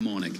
Morning.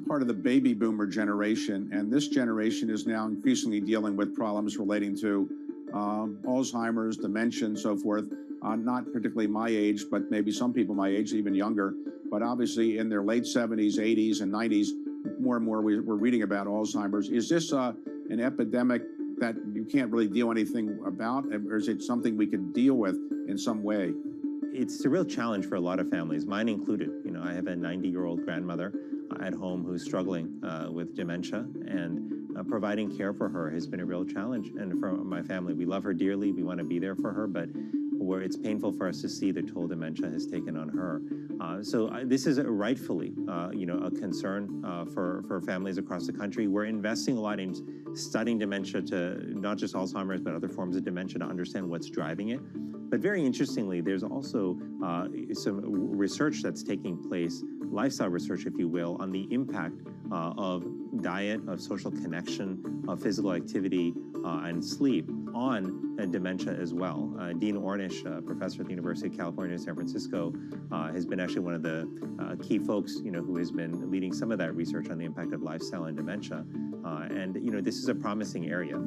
Part of the baby boomer generation, and this generation is now increasingly dealing with problems relating to Alzheimer's, dementia, and so forth. Not particularly my age, but maybe some people my age, even younger, but obviously in their late 70s, 80s, and 90s, more and more we're reading about Alzheimer's. Is this an epidemic that you can't really do anything about, or is it something we can deal with in some way? It's a real challenge for a lot of families, mine included. You know, I have a 90-year-old grandmother at home who's struggling with dementia, and providing care for her has been a real challenge. And for my family, we love her dearly. We want to be there for her, but it's painful for us to see the toll dementia has taken on her. This is rightfully, a concern for families across the country. We're investing a lot in studying dementia, to not just Alzheimer's, but other forms of dementia, to understand what's driving it. But very interestingly, there's also some research that's taking place, lifestyle research, if you will, on the impact of diet, of social connection, of physical activity, and sleep on dementia as well. Dean Ornish, professor at the University of California, San Francisco, has been actually one of the key folks, who has been leading some of that research on the impact of lifestyle and dementia. This is a promising area.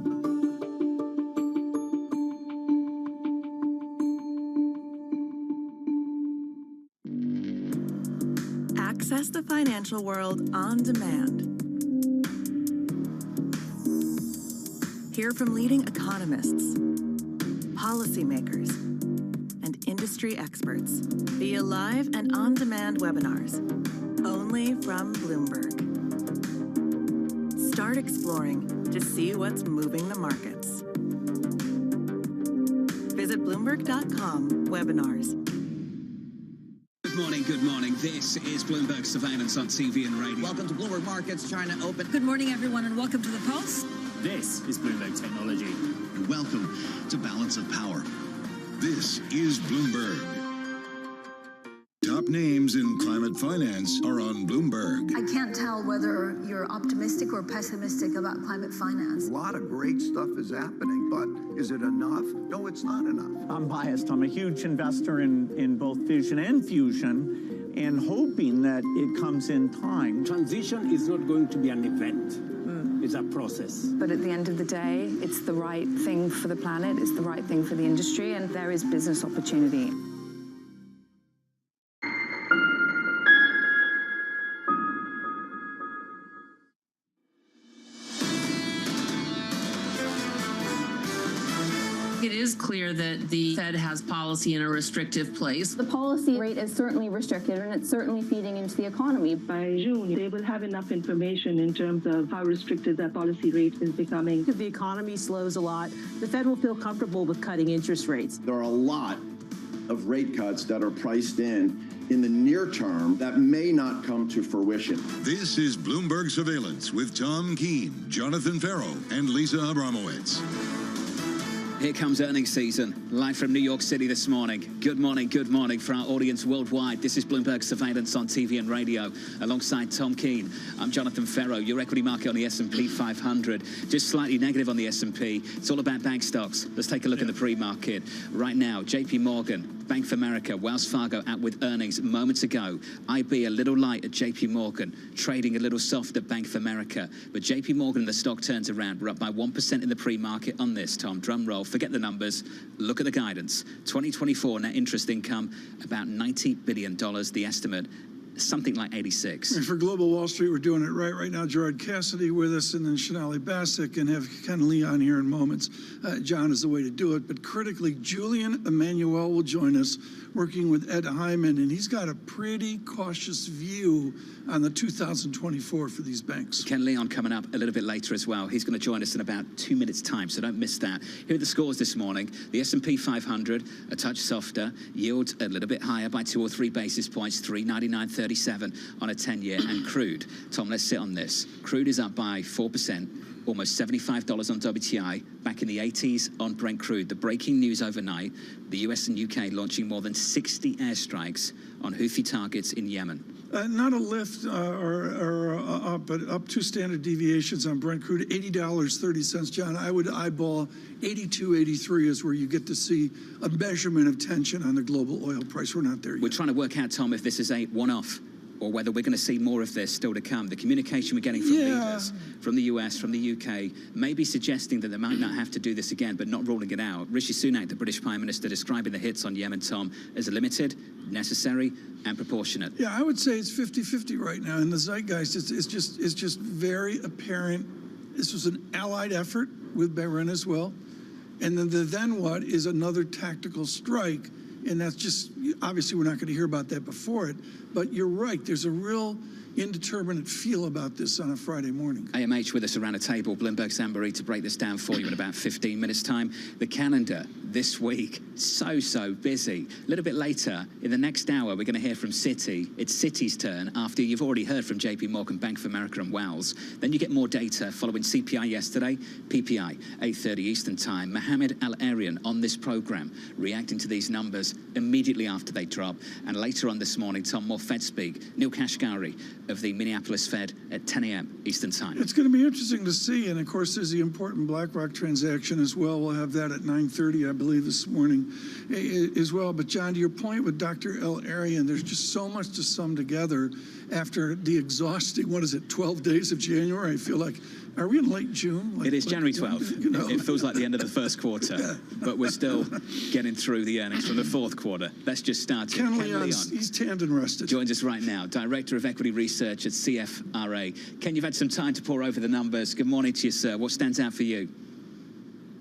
Access the financial world on demand. Hear from leading economists, policymakers, and industry experts via live and on-demand webinars, only from Bloomberg. Start exploring to see what's moving the markets. Visit Bloomberg.com/webinars. Good morning. This is Bloomberg Surveillance on TV and radio. Welcome to Bloomberg Markets, China Open. Good morning, everyone, and welcome to the Pulse. This is Bloomberg Technology. And welcome to Balance of Power. This is Bloomberg. Top names in climate finance are on Bloomberg. I can't tell whether you're optimistic or pessimistic about climate finance. A lot of great stuff is happening, but is it enough? No, it's not enough. I'm biased. I'm a huge investor in both fission and fusion, and hoping that it comes in time. Transition is not going to be an event. It's a process. But at the end of the day, it's the right thing for the planet, it's the right thing for the industry, and there is business opportunity. It is clear that the Fed has policy in a restrictive place. The policy rate is certainly restricted, and it's certainly feeding into the economy. By June, they will have enough information in terms of how restricted that policy rate is becoming. If the economy slows a lot, the Fed will feel comfortable with cutting interest rates. There are a lot of rate cuts that are priced in the near term that may not come to fruition. This is Bloomberg Surveillance with Tom Keene, Jonathan Farrow, and Lisa Abramowitz. Here comes earnings season, live from New York City this morning. Good morning for our audience worldwide. This is Bloomberg Surveillance on TV and radio, alongside Tom Keene. I'm Jonathan Farrow. Your equity market on the S&P 500, just slightly negative on the S&P. It's all about bank stocks. Let's take a look at the pre-market. Right now, JP Morgan, Bank of America, Wells Fargo out with earnings moments ago. IB a little light at JP Morgan, trading a little soft at Bank of America. But JP Morgan, the stock turns around. We're up by 1% in the pre-market on this, Tom. Drum roll. Forget the numbers. Look at the guidance. 2024 net interest income, about $90 billion, the estimate. something like 86. And for Global Wall Street, we're doing it right now. Gerard Cassidy with us, and then Shonali Bassick, and have Ken Lee on here in moments. John is the way to do it. But critically, Julian Emanuel will join us, working with Ed Hyman, and he's got a pretty cautious view on the 2024 for these banks. Ken Leon coming up a little bit later as well. He's going to join us in about 2 minutes' time, so don't miss that. Here are the scores this morning. The S&P 500, a touch softer, yield a little bit higher by 2 or 3 basis points, 399.37 on a 10-year, and crude. Tom, let's sit on this. Crude is up by 4%. Almost $75 on WTI, back in the 80s on Brent crude. The breaking news overnight, the US and UK launching more than 60 airstrikes on Houthi targets in Yemen. Not a lift but up 2 standard deviations on Brent crude, $80.30, John. I would eyeball 82.83 is where you get to see a measurement of tension on the global oil price. We're not there yet. We're trying to work out, Tom, if this is a one-off, or whether we're going to see more of this still to come. The communication we're getting from leaders from the US, from the UK, may be suggesting that they might not have to do this again, but not ruling it out. Rishi Sunak, the British Prime Minister, describing the hits on Yemen, Tom, as limited, necessary, and proportionate. Yeah, I would say it's 50-50 right now. In the zeitgeist, it's just very apparent. This was an allied effort with Bahrain as well. And then the then what is another tactical strike. And that's just, obviously, we're not going to hear about that before it. But you're right. There's a real indeterminate feel about this on a Friday morning. AMH with us around a table, Bloomberg's Anne-Marie, to break this down for you in about 15 minutes' time. The calendar this week, so busy. A little bit later, in the next hour, we're going to hear from Citi. It's Citi's turn after you've already heard from JP Morgan, Bank of America, and Wells. Then you get more data following CPI yesterday, PPI, 8:30 Eastern Time. Mohamed Al-Arian on this program, reacting to these numbers immediately after they drop. And later on this morning, Tom, more Fed speak. Neil Kashkari of the Minneapolis Fed at 10 a.m. Eastern Time. It's going to be interesting to see. And, of course, there's the important BlackRock transaction as well. We'll have that at 9:30, I believe, this morning as well. But, John, to your point with Dr. El-Arian, there's just so much to sum together after the exhausting, 12 days of January? I feel like, are we in late June? It is January 12th. You know? It feels like the end of the first quarter, but we're still getting through the earnings from the fourth quarter. Let's just start. Ken Leon, he's tanned and rested. Joins us right now, Director of Equity Research at CFRA. Ken, you've had some time to pore over the numbers. Good morning to you, sir. What stands out for you?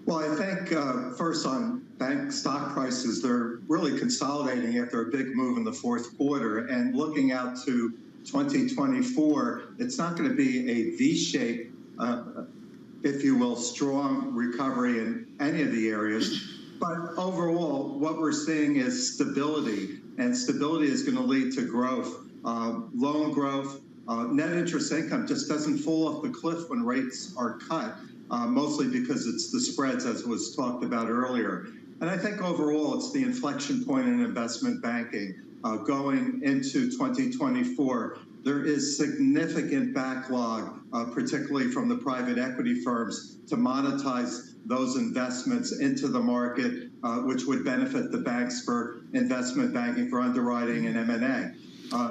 Well, I think first on bank stock prices, they're really consolidating after a big move in the fourth quarter. And looking out to 2024, it's not going to be a V-shape, if you will, strong recovery in any of the areas. But overall, what we're seeing is stability, and stability is going to lead to growth, loan growth. Net interest income just doesn't fall off the cliff when rates are cut, mostly because it's the spreads, as was talked about earlier. And I think overall, it's the inflection point in investment banking. Going into 2024, there is significant backlog, particularly from the private equity firms, to monetize those investments into the market, which would benefit the banks for investment banking, for underwriting and M&A.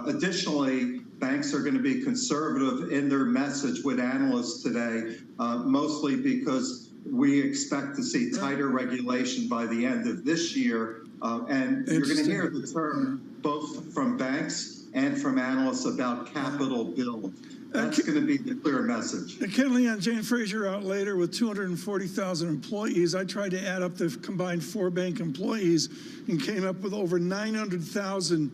Additionally, banks are going to be conservative in their message with analysts today, mostly because we expect to see tighter regulation by the end of this year. And you're going to hear the term both from banks and from analysts about capital build. That's going to be the clear message. Ken Leon, Jane Fraser out later with 240,000 employees. I tried to add up the combined 4 bank employees and came up with over 900,000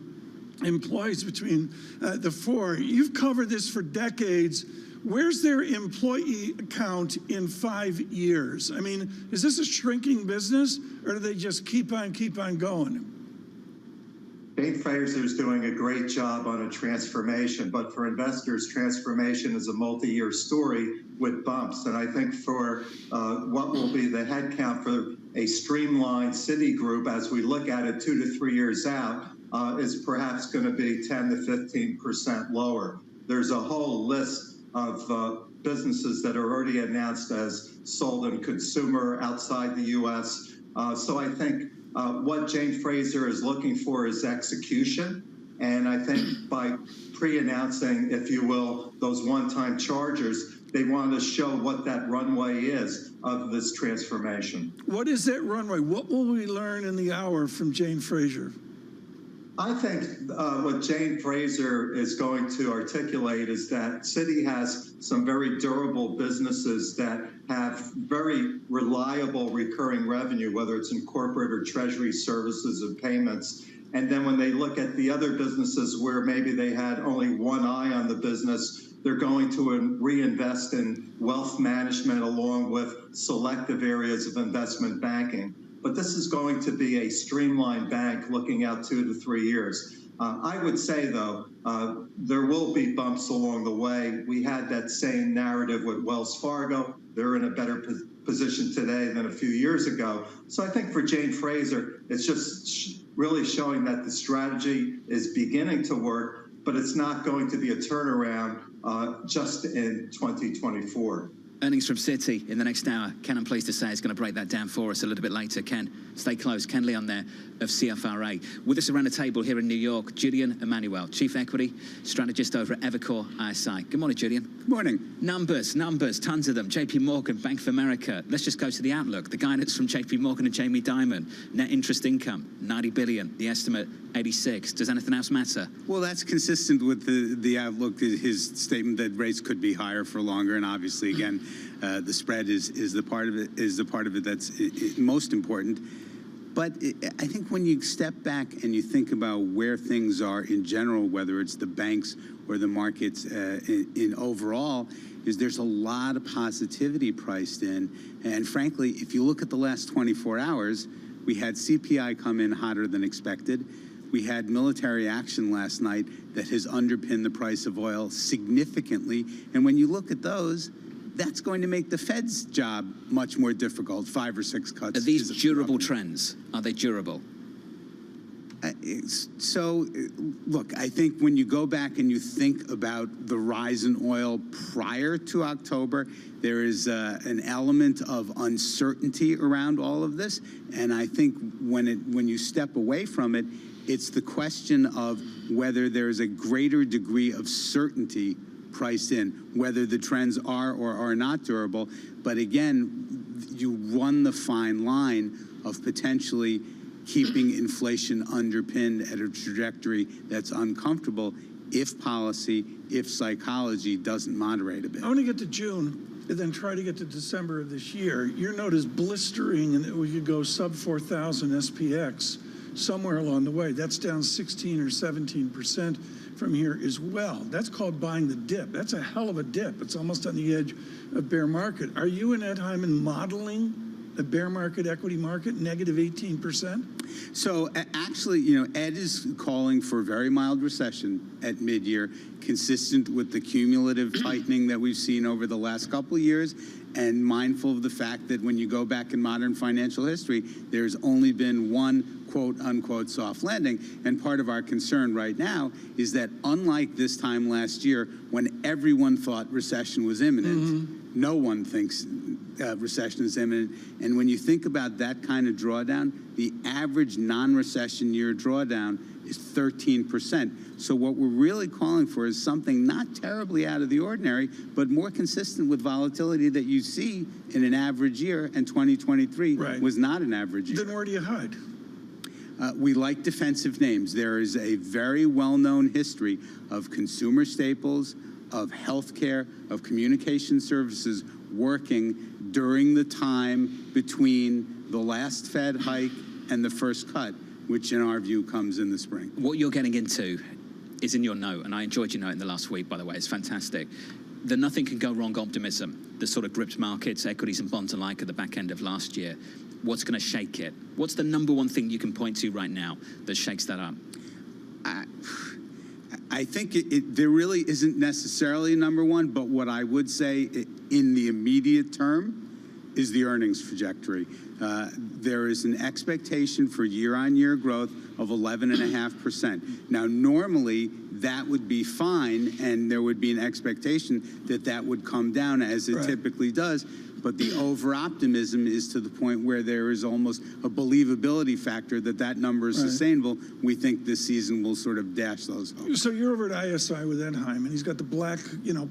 employees between the 4. You've covered this for decades. Where's their employee count in 5 years? I mean, is this a shrinking business, or do they just keep on going? Jane Fraser is doing a great job on a transformation, but for investors, transformation is a multi-year story with bumps. And I think for what will be the headcount for a streamlined Citigroup, as we look at it 2 to 3 years out, is perhaps going to be 10 to 15% lower. There's a whole list of businesses that are already announced as sold in consumer outside the U.S. So I think what Jane Fraser is looking for is execution. And I think by pre-announcing, if you will, those one-time charges, they want to show what that runway is of this transformation. What is that runway? What will we learn in the hour from Jane Fraser? I think what Jane Fraser is going to articulate is that Citi has some very durable businesses that have very reliable recurring revenue, whether it's in corporate or treasury services and payments. And then when they look at the other businesses where maybe they had only one eye on the business, they're going to reinvest in wealth management along with selective areas of investment banking. But this is going to be a streamlined bank looking out 2 to 3 years. I would say, though, there will be bumps along the way. We had that same narrative with Wells Fargo. They're in a better position today than a few years ago. So I think for Jane Fraser, it's just really showing that the strategy is beginning to work, but it's not going to be a turnaround just in 2024. Earnings from Citi in the next hour. Ken, I'm pleased to say, is going to break that down for us a little bit later. Ken, stay close. Ken Leon there of CFRA. With us around the table here in New York, Julian Emanuel, Chief Equity Strategist over at Evercore ISI. Good morning, Julian. Good morning. Numbers, tons of them. JP Morgan, Bank of America. Let's just go to the outlook. The guidance from JP Morgan and Jamie Dimon. Net interest income, 90 billion. The estimate, 86. Does anything else matter? Well, that's consistent with the outlook, his statement that rates could be higher for longer, and obviously, again, the spread is the part of it that's most important. But I think when you step back and you think about where things are in general, whether it's the banks or the markets in overall, is there's a lot of positivity priced in. And frankly, if you look at the last 24 hours, we had CPI come in hotter than expected. We had military action last night that has underpinned the price of oil significantly. And when you look at those, that's going to make the Fed's job much more difficult. 5 or 6 cuts. Are these durable trends? Are they durable? So, look, I think when you go back and you think about the rise in oil prior to October, there is an element of uncertainty around all of this. And I think when you step away from it, it's the question of whether there is a greater degree of certainty priced in, whether the trends are or are not durable. But again, you run the fine line of potentially keeping inflation underpinned at a trajectory that's uncomfortable if policy, if psychology doesn't moderate a bit. I want to get to June and then try to get to December of this year. Your note is blistering and we could go sub 4,000 SPX somewhere along the way. That's down 16 or 17% from here as well. That's called buying the dip. That's a hell of a dip. It's almost on the edge of bear market. Are you and Ed Hyman modeling a bear market, equity market, negative 18%? So actually, Ed is calling for a very mild recession at mid-year, consistent with the cumulative tightening that we've seen over the last couple of years, and mindful of the fact that when you go back in modern financial history, there's only been one quote-unquote soft landing. And part of our concern right now is that unlike this time last year, when everyone thought recession was imminent, no one thinks recession is imminent. And when you think about that kind of drawdown, the average non-recession year drawdown is 13%. So what we're really calling for is something not terribly out of the ordinary, but more consistent with volatility that you see in an average year, and 2023 was not an average year. Then where do you hide? We like defensive names. There is a very well-known history of consumer staples, of healthcare, of communication services working during the time between the last Fed hike and the first cut, which in our view comes in the spring. What you're getting into is in your note, and I enjoyed your note in the last week, by the way. It's fantastic. The nothing can go wrong optimism that sort of gripped markets, equities and bonds alike at the back end of last year. What's going to shake it? What's the number one thing you can point to right now that shakes that up? I think there really isn't necessarily number one, but what I would say in the immediate term is the earnings trajectory. There is an expectation for year-on-year growth of 11.5%. Now, normally, that would be fine, and there would be an expectation that that would come down as it typically does. But the over-optimism is to the point where there is almost a believability factor that that number is sustainable. We think this season will sort of dash those hopes. So you're over at ISI with Ed Hyman. He's got the black,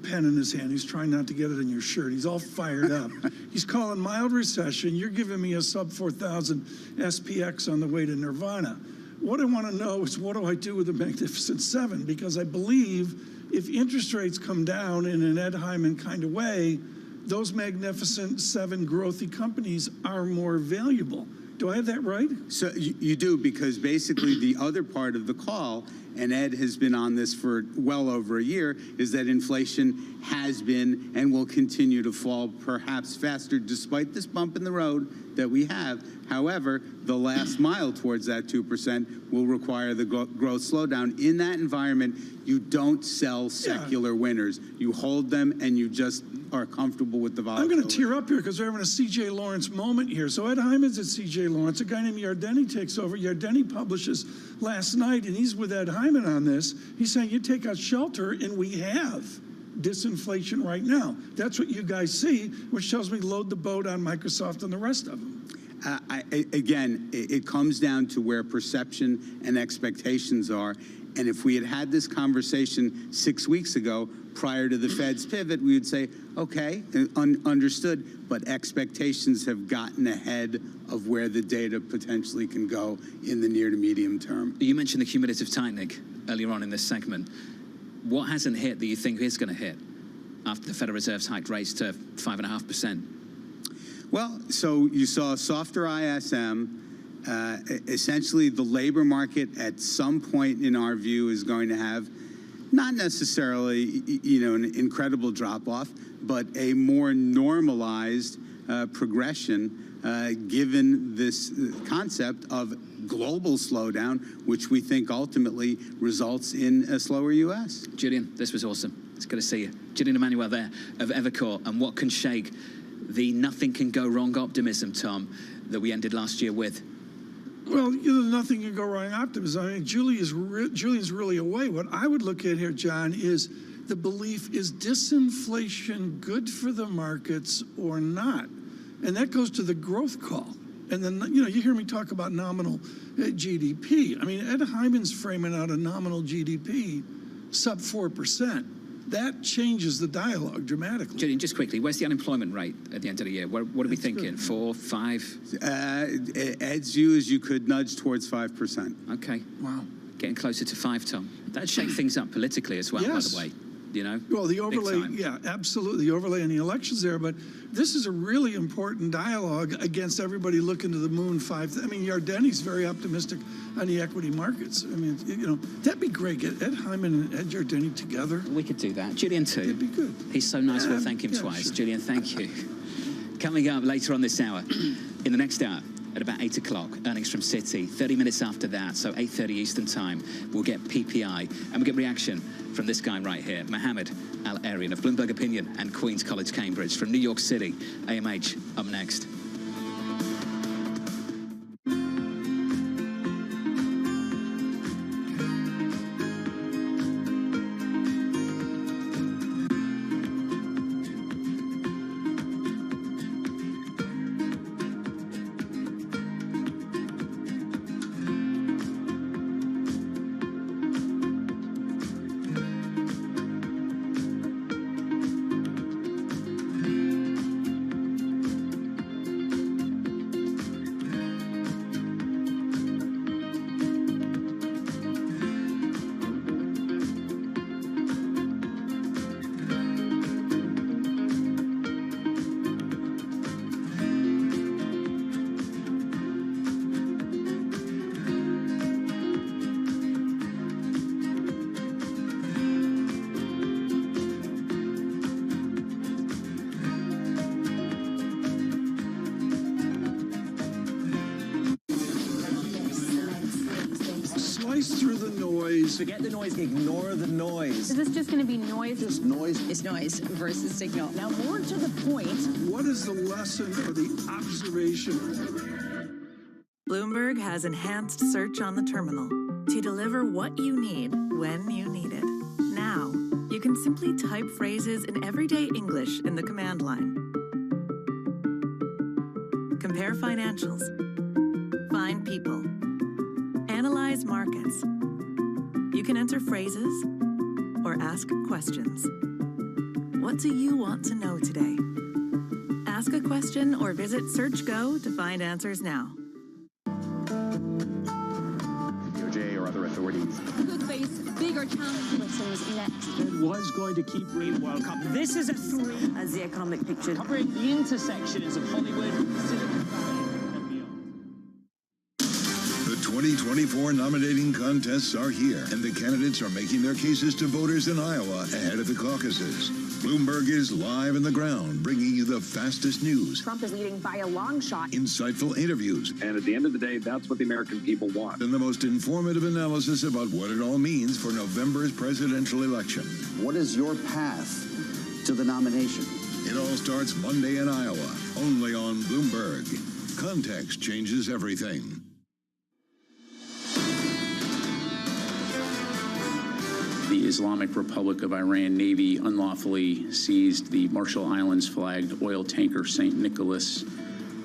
pen in his hand. He's trying not to get it in your shirt. He's all fired up. He's calling mild recession. You're giving me a sub 4,000 SPX on the way to nirvana. what I want to know is what do I do with the Magnificent Seven? Because I believe if interest rates come down in an Ed Hyman kind of way, those Magnificent Seven growthy companies are more valuable. Do I have that right? So you do, because basically the other part of the call, and Ed has been on this for well over a year, is that inflation has been and will continue to fall perhaps faster despite this bump in the road that we have. However, the last mile towards that 2% will require the growth slowdown. In that environment, you don't sell secular winners. You hold them and you just are comfortable with the volatility. I'm going to tear up here because we're having a C.J. Lawrence moment here. So Ed Hyman's at C.J. Lawrence. A guy named Yardeni takes over. Yardeni publishes last night, and he's with Ed Hyman on this. He's saying you take out shelter, and we have disinflation right now. That's what you guys see, which tells me load the boat on Microsoft and the rest of them. Again, it comes down to where perception and expectations are. And if we had had this conversation 6 weeks ago, prior to the Fed's pivot, we would say, okay, understood, but expectations have gotten ahead of where the data potentially can go in the near to medium term. You mentioned the cumulative tightening earlier on in this segment. What hasn't hit that you think is going to hit after the Federal Reserve's hiked rates to 5.5%? Well, so you saw softer ISM. Essentially, the labor market at some point, in our view, is going to have not necessarily, an incredible drop-off, but a more normalized progression, given this concept of global slowdown, which we think ultimately results in a slower U.S. Julian, this was awesome. It's good to see you. Julian Emanuel there of Evercore, and what can shake the nothing can go wrong optimism, Tom, that we ended last year with? Well, nothing can go wrong optimism. I mean, Julian's really away. What I would look at here, John, is the belief, is disinflation good for the markets or not? And that goes to the growth call. And then, you hear me talk about nominal GDP. I mean, Ed Hyman's framing out a nominal GDP sub 4%. That changes the dialogue dramatically. Julian, just quickly, where's the unemployment rate at the end of the year? What are we thinking? Good. 4, 5? Ed's view is you could nudge towards 5%. Okay. Wow. Getting closer to 5, Tom. That'd shake things up politically as well, yes. By the way. Well, the overlay, yeah, absolutely. The overlay in the elections there, but this is a really important dialogue against everybody looking to the moon 5. I mean, Yardeni's very optimistic on the equity markets. I mean, that'd be great. Get Ed Hyman and Ed Yardeni together. We could do that. Julian, too. It'd be good. He's so nice, we'll thank him twice. Sure. Julian, thank you. Coming up later on this hour, in the next hour, at about 8 o'clock, earnings from Citi. 30 minutes after that, so 8:30 Eastern Time, we'll get PPI, and we'll get reaction from this guy right here, Mohammed Al-Arian of Bloomberg Opinion and Queen's College, Cambridge. From New York City, AMH, up next. Through the noise. Forget the noise, ignore the noise. Is this just going to be noise? Just noise. It's noise versus signal. Now, more to the point. What is the lesson or the observation? Bloomberg has enhanced search on the terminal to deliver what you need when you need it. Now, you can simply type phrases in everyday English in the command line. Compare financials. Find people. Analyze markets. You can enter phrases or ask questions. What do you want to know today? Ask a question or visit SearchGo to find answers now. authority. Could face bigger challenges next. It was going to keep real World Cup. This is a 3 as the economic picture. covering the intersections of Hollywood, Silicon Valley, and beyond. The 2024 nominating contests are here, and the candidates are making their cases to voters in Iowa ahead of the caucuses. Bloomberg is live on the ground, bringing you the fastest news. Trump is leading by a long shot. Insightful interviews. And at the end of the day, that's what the American people want. And the most informative analysis about what it all means for November's presidential election. What is your path to the nomination? It all starts Monday in Iowa, only on Bloomberg. Context changes everything. The Islamic Republic of Iran Navy unlawfully seized the Marshall Islands flagged oil tanker St. Nicholas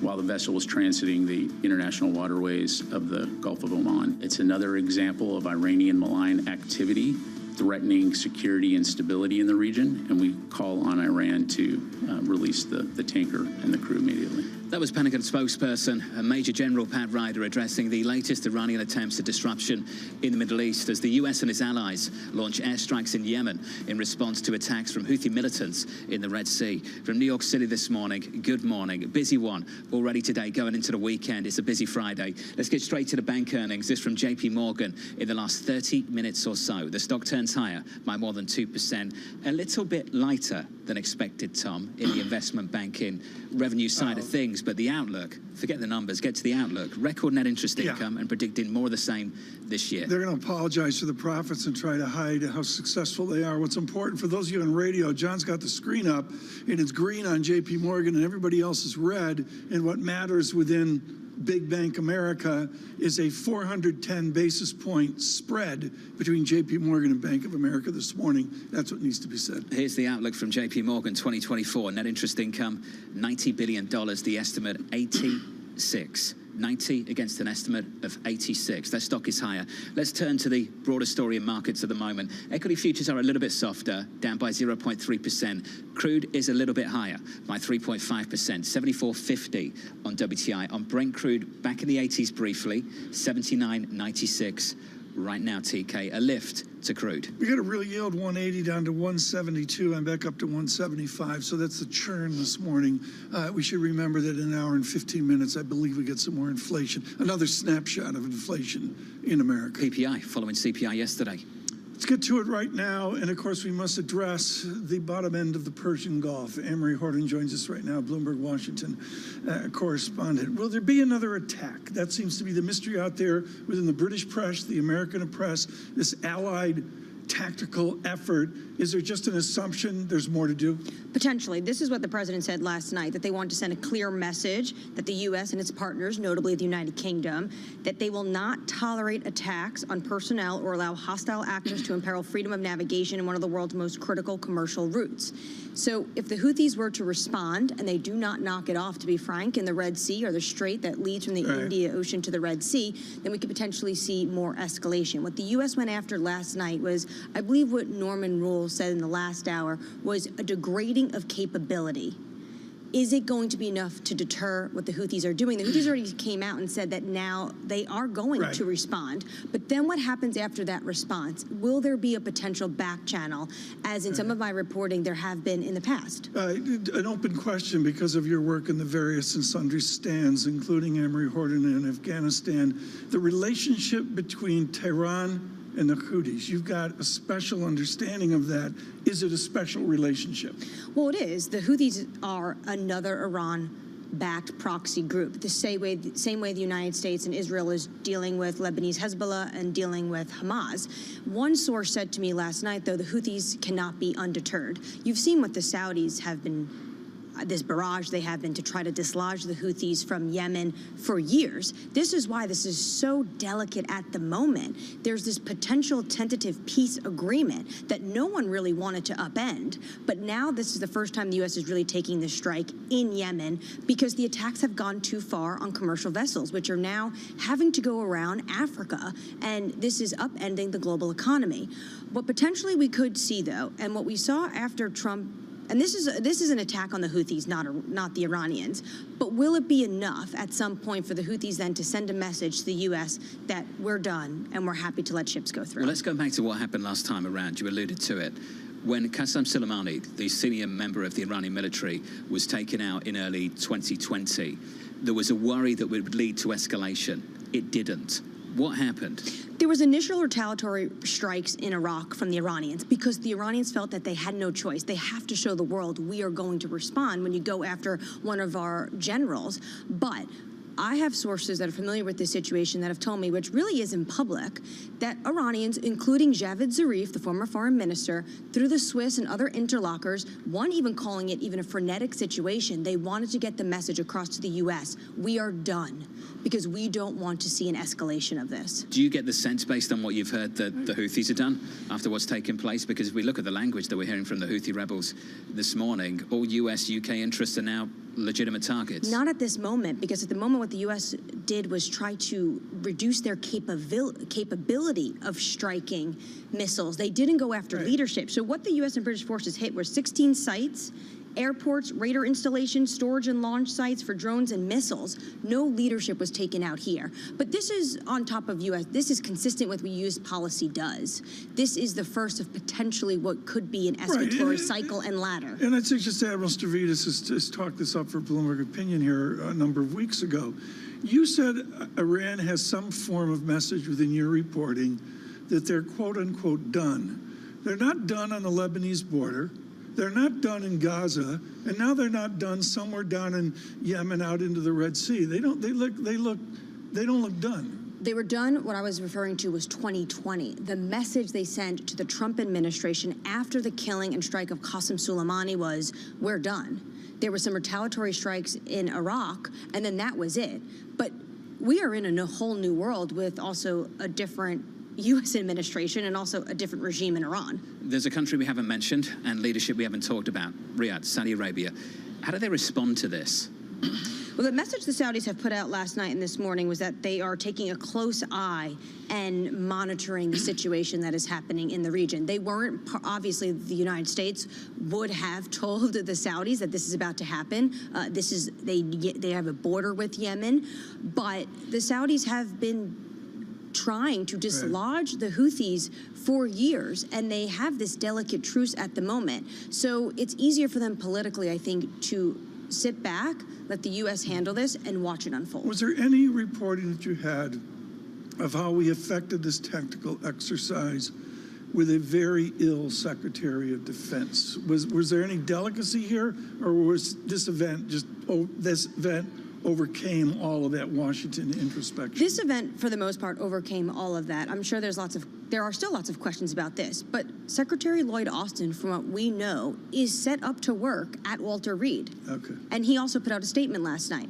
while the vessel was transiting the international waterways of the Gulf of Oman. It's another example of Iranian malign activity threatening security and stability in the region, and we call on Iran to release the tanker and the crew immediately. That was Pentagon spokesperson, Major General Pat Ryder, addressing the latest Iranian attempts at disruption in the Middle East as the U.S. and its allies launch airstrikes in Yemen in response to attacks from Houthi militants in the Red Sea. From New York City this morning, good morning. A busy one already today, going into the weekend. It's a busy Friday. Let's get straight to the bank earnings. This from JP Morgan in the last 30 minutes or so. The stock turns higher by more than 2%, a little bit lighter than expected, Tom, in the investment banking revenue side of things. But the outlook, forget the numbers, get to the outlook. Record net interest income and predicting more of the same this year. They're going to apologize for the profits and try to hide how successful they are. What's important for those of you on radio, John's got the screen up, and it's green on JP Morgan, and everybody else is red. And what matters within Big Bank America is a 410 basis point spread between JP Morgan and Bank of America this morning. That's what needs to be said. Here's the outlook from JP Morgan 2024. Net interest income, $90 billion. The estimate, 86. 90 against an estimate of 86. That stock is higher. Let's turn to the broader story in markets at the moment. Equity futures are a little bit softer, down by 0.3%. Crude is a little bit higher by 3.5%, 74.50 on WTI. On Brent crude, back in the 80s briefly, 79.96. Right now, TK, a lift to crude. We got a real yield 180 down to 172 and back up to 175. So that's the churn this morning. We should remember that in an hour and 15 minutes, I believe we get some more inflation. Another snapshot of inflation in America. PPI following CPI yesterday. Let's get to it right now. And of course, we must address the bottom end of the Persian Gulf. Amory Horton joins us right now, Bloomberg Washington correspondent. Will there be another attack? That seems to be the mystery out there within the British press, the American press, this allied tactical effort. Is there just an assumption there's more to do? Potentially. This is what the president said last night, that they want to send a clear message that the U.S. and its partners, notably the United Kingdom, that they will not tolerate attacks on personnel or allow hostile actors to imperil freedom of navigation in one of the world's most critical commercial routes. So if the Houthis were to respond, and they do not knock it off, to be frank, in the Red Sea or the strait that leads from the Indian Ocean to the Red Sea, then we could potentially see more escalation. What the U.S. went after last night was, I believe what Norman Rule said in the last hour, was a degrading of capability. Is it going to be enough to deter what the Houthis are doing? The Houthis already came out and said that now they are going to respond. But then what happens after that response? Will there be a potential back channel, as in some of my reporting there have been in the past? An open question because of your work in the various and sundry stands, including Amory Horton in Afghanistan. The relationship between Tehran and the Houthis, you've got a special understanding of that. Is it a special relationship? Well, it is. The Houthis are another Iran-backed proxy group, the same way the United States and Israel is dealing with Lebanese Hezbollah and dealing with Hamas. One source said to me last night, though, the Houthis cannot be undeterred. You've seen what the Saudis have been, this barrage they have been to try to dislodge the Houthis from Yemen for years. This is why this is so delicate at the moment. There's this potential tentative peace agreement that no one really wanted to upend, but now this is the first time the U.S. is really taking the strike in Yemen because the attacks have gone too far on commercial vessels, which are now having to go around Africa, and this is upending the global economy. What potentially we could see, though, and what we saw after Trump and this is an attack on the Houthis, not the Iranians, but will it be enough at some point for the Houthis then to send a message to the U.S. that we're done and we're happy to let ships go through? Well, let's go back to what happened last time around. You alluded to it. When Qasem Soleimani, the senior member of the Iranian military, was taken out in early 2020, there was a worry that it would lead to escalation. It didn't. What happened? There was initial retaliatory strikes in Iraq from the Iranians because the Iranians felt that they had no choice. They have to show the world we are going to respond when you go after one of our generals. But I have sources that are familiar with this situation that have told me, which really is in public, that Iranians, including Javad Zarif, the former foreign minister, through the Swiss and other interlocutors, one even calling it even a frenetic situation, they wanted to get the message across to the U.S. We are done because we don't want to see an escalation of this. Do you get the sense, based on what you've heard, that the Houthis have done after what's taken place? Because if we look at the language that we're hearing from the Houthi rebels this morning, all US, UK interests are now legitimate targets. Not at this moment, because at the moment what the U.S. did was try to reduce their capability of striking missiles. They didn't go after leadership. So what the U.S. and British forces hit were 16 sites, airports, radar installations, storage and launch sites for drones and missiles. No leadership was taken out here. But this is on top of U.S. This is consistent with what U.S. policy does. This is the first of potentially what could be an escalatory cycle and ladder. And I think just Admiral Stavridis has talked this up for Bloomberg Opinion here a number of weeks ago. You said Iran has some form of message within your reporting that they're quote-unquote done. They're not done on the Lebanese border. They're not done in Gaza, and now they're not done somewhere down in Yemen out into the Red Sea. They don't look done. They were done. What I was referring to was 2020. The message they sent to the Trump administration after the killing and strike of Qasem Soleimani was, we're done. There were some retaliatory strikes in Iraq, and then that was it. But we are in a whole new world with also a different U.S. administration and also a different regime in Iran. There's a country we haven't mentioned and leadership we haven't talked about, Riyadh, Saudi Arabia. How do they respond to this? Well, the message the Saudis have put out last night and this morning was that they are taking a close eye and monitoring the situation that is happening in the region. They weren't, obviously, the United States would have told the Saudis that this is about to happen. They have a border with Yemen, but the Saudis have been trying to dislodge the Houthis for years, and they have this delicate truce at the moment. So it's easier for them politically, I think, to sit back, let the U.S. handle this, and watch it unfold. Was there any reporting that you had of how we affected this tactical exercise with a very ill Secretary of Defense? Was there any delicacy here, or was this event overcame all of that Washington introspection? This event, for the most part, overcame all of that. I'm sure there are still lots of questions about this, but Secretary Lloyd Austin, from what we know, is set up to work at Walter Reed. Okay. And he also put out a statement last night.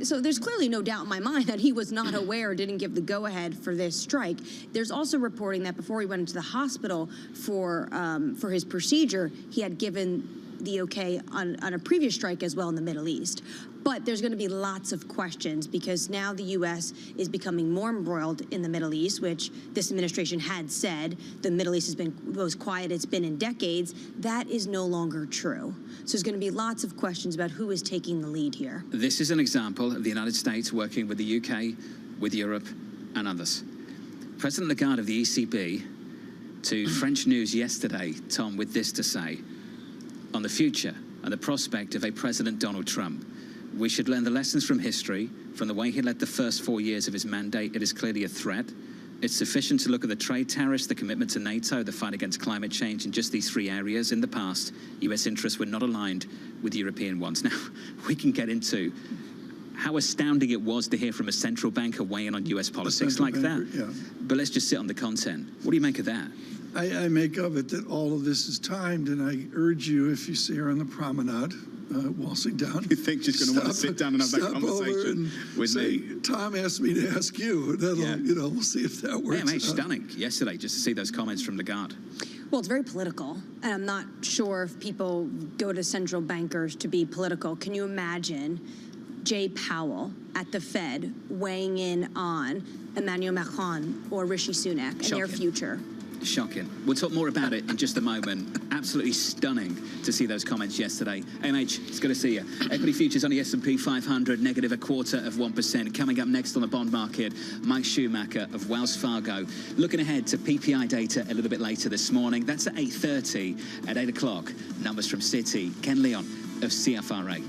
So there's clearly no doubt in my mind that he was not aware, didn't give the go-ahead for this strike. There's also reporting that before he went into the hospital for his procedure, he had given the okay on a previous strike as well in the Middle East. But there's going to be lots of questions because now the U.S. is becoming more embroiled in the Middle East, which this administration had said the Middle East has been the most quiet it's been in decades. That is no longer true. So there's going to be lots of questions about who is taking the lead here. This is an example of the United States working with the UK, with Europe, and others. President Lagarde of the ECB to French News yesterday, Tom, with this to say: on the future and the prospect of a President Donald Trump, we should learn the lessons from history, from the way he led the first 4 years of his mandate. It is clearly a threat. It's sufficient to look at the trade tariffs, the commitment to NATO, the fight against climate change. In just these 3 areas in the past, U.S. interests were not aligned with European ones. Now, we can get into how astounding it was to hear from a central banker weigh in on U.S. politics like that. Yeah. But let's just sit on the content. What do you make of that? I make of it that all of this is timed, and I urge you, if you see her on the promenade, waltzing down. You think she's going to want to sit down and have that conversation with me? Tom asked me to ask you. We'll see if that works. Yeah, mate, stunning yesterday just to see those comments from Lagarde. Well, it's very political, and I'm not sure if people go to central bankers to be political. Can you imagine Jay Powell at the Fed weighing in on Emmanuel Macron or Rishi Sunak and their future? Shocking. We'll talk more about it in just a moment. Absolutely stunning to see those comments yesterday. MH, it's good to see you. Equity futures on the S&P 500, negative 0.25%. Coming up next on the bond market, Mike Schumacher of Wells Fargo. Looking ahead to PPI data a little bit later this morning. That's at 8:30. At 8 o'clock, numbers from Citi. Ken Leon of CFRA.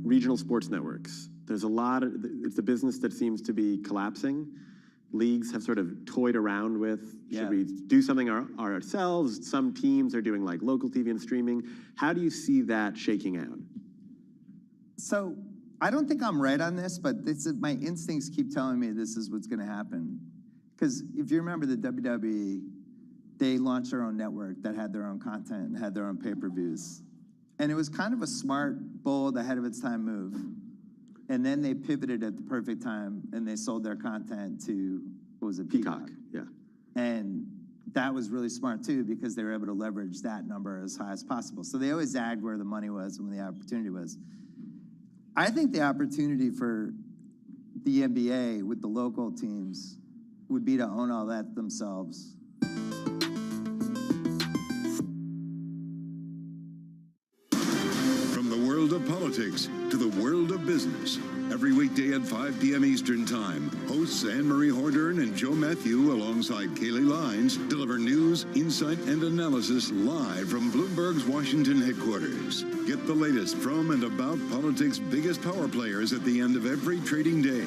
Regional sports networks. There's a lot of, it's a business that seems to be collapsing. Leagues have sort of toyed around with, should we do something ourselves? Some teams are doing like local TV and streaming. How do you see that shaking out? So I don't think I'm right on this, but this is, my instincts keep telling me this is what's going to happen. Because if you remember the WWE, they launched their own network that had their own content and had their own pay-per-views. And it was kind of a smart, bold, ahead of its time move. And then they pivoted at the perfect time and they sold their content to, what was it, Peacock? Yeah. And that was really smart too, because they were able to leverage that number as high as possible. So they always zagged where the money was and when the opportunity was. I think the opportunity for the NBA with the local teams would be to own all that themselves. Of politics to the world of business. Every weekday at 5 p.m. Eastern Time, hosts Anne-Marie Hordern and Joe Matthew alongside Kaylee Lines deliver news, insight, and analysis live from Bloomberg's Washington headquarters. Get the latest from and about politics' biggest power players at the end of every trading day.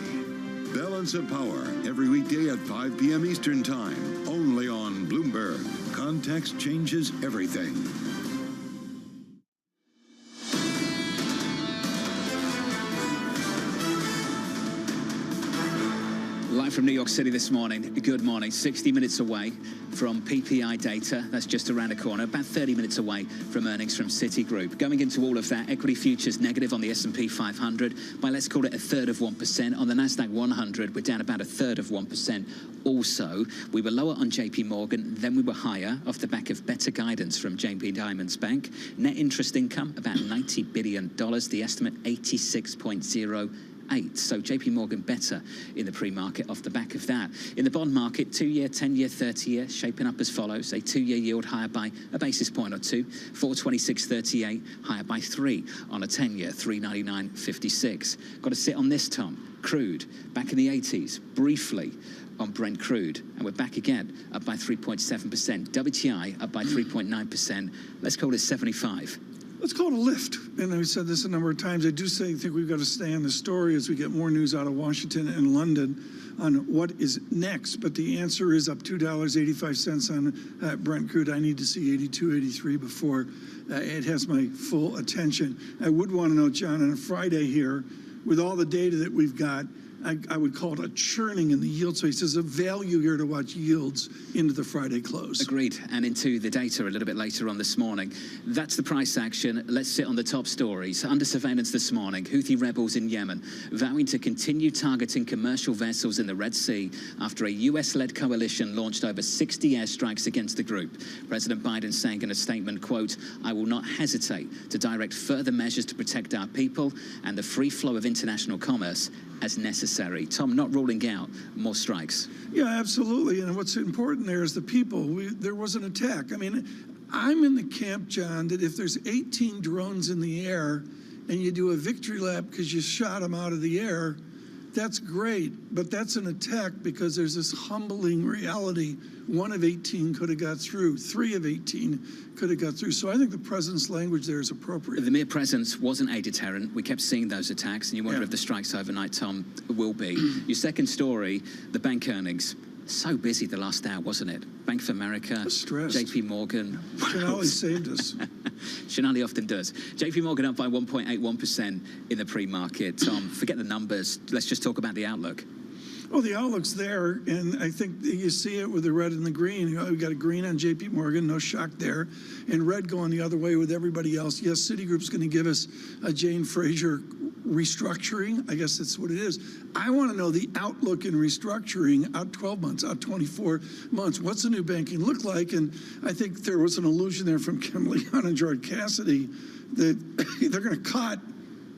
Balance of Power, every weekday at 5 p.m. Eastern Time, only on Bloomberg. Context changes everything. Live from New York City this morning. Good morning. 60 minutes away from PPI data. That's just around the corner. About 30 minutes away from earnings from Citigroup. Going into all of that, equity futures negative on the S&P 500 by, let's call it, 1/3%. On the Nasdaq 100, we're down about 1/3%. Also, we were lower on JP Morgan, then we were higher off the back of better guidance from JP Diamonds Bank. Net interest income, about $90 billion. The estimate, 86.08. So JP Morgan better in the pre-market off the back of that. In the bond market, 2-year, 10-year, 30-year shaping up as follows. A 2-year yield higher by a basis point or two, 426.38, higher by 3 on a 10-year, 399.56. Got to sit on this, Tom. Crude, back in the 80s, briefly on Brent crude, and we're back again, up by 3.7%. WTI up by 3.9%. Let's call it 75. let's call it a lift. And I've said this a number of times. I do think we've got to stay on the story as we get more news out of Washington and London on what is next. But the answer is up $2.85 on Brent crude. I need to see 82, 83 before it has my full attention. I would want to know, John, on a Friday here, with all the data that we've got, I would call it a churning in the yield space. There's a value here to watch yields into the Friday close. Agreed. And into the data a little bit later on this morning. That's the price action. Let's sit on the top stories. Under surveillance this morning, Houthi rebels in Yemen vowing to continue targeting commercial vessels in the Red Sea after a US-led coalition launched over 60 airstrikes against the group. President Biden saying in a statement, quote, "I will not hesitate to direct further measures to protect our people and the free flow of international commerce as necessary." Tom, not ruling out more strikes. Yeah, absolutely. And what's important there is the people. There was an attack. I mean, I'm in the camp, John, that if there's 18 drones in the air and you do a victory lap because you shot them out of the air, that's great. But that's an attack because there's this humbling reality. 1 of 18 could have got through. 3 of 18 could have got through. So I think the president's language there is appropriate. The mere presence wasn't a deterrent. We kept seeing those attacks, and you wonder if the strikes overnight, Tom, will be. Your second story, the bank earnings. So busy the last hour, wasn't it? Bank of America, JP Morgan. Shinali saved us. Shinali often does. JP Morgan up by 1.81% in the pre-market. Tom, forget the numbers. Let's just talk about the outlook. Well, the outlook's there, and I think you see it with the red and the green. We got a green on JP Morgan, no shock there, and red going the other way with everybody else. Yes, Citigroup's going to give us a Jane Fraser restructuring. I guess that's what it is. I want to know the outlook in restructuring out 12 months, out 24 months. What's the new banking look like? And I think there was an allusion there from Kim Leon and George Cassidy that they're going to cut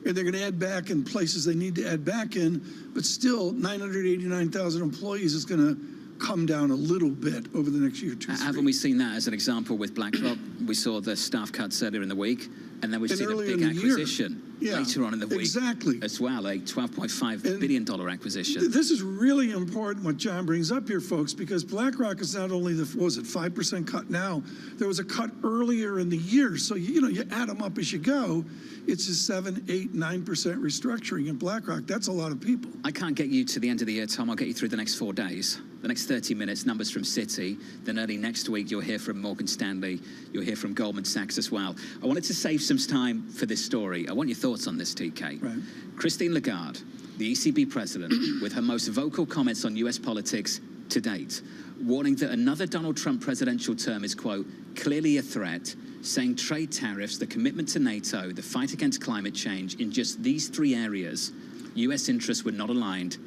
and they're going to add back in places they need to add back in, but still 989,000 employees is going to come down a little bit over the next year or two. Haven't we seen that as an example with BlackRock? We saw the staff cuts earlier in the week, and then we've seen a big acquisition later on in the week as well, a $12.5 billion acquisition. This is really important what John brings up here, folks, because BlackRock is not only the, what was it, 5% cut now, there was a cut earlier in the year. So, you add them up as you go, it's a 7, 8, 9% restructuring in BlackRock. That's a lot of people. I can't get you to the end of the year, Tom. I'll get you through the next 4 days. The next 30 minutes, numbers from Citi. Then early next week, you'll hear from Morgan Stanley. You'll hear from Goldman Sachs as well. I wanted to save some time for this story. I want your thoughts on this, TK. Right. Christine Lagarde, the ECB president, with her most vocal comments on US politics to date, warning that another Donald Trump presidential term is, quote, clearly a threat, saying trade tariffs, the commitment to NATO, the fight against climate change, in just these 3 areas, US interests were not aligned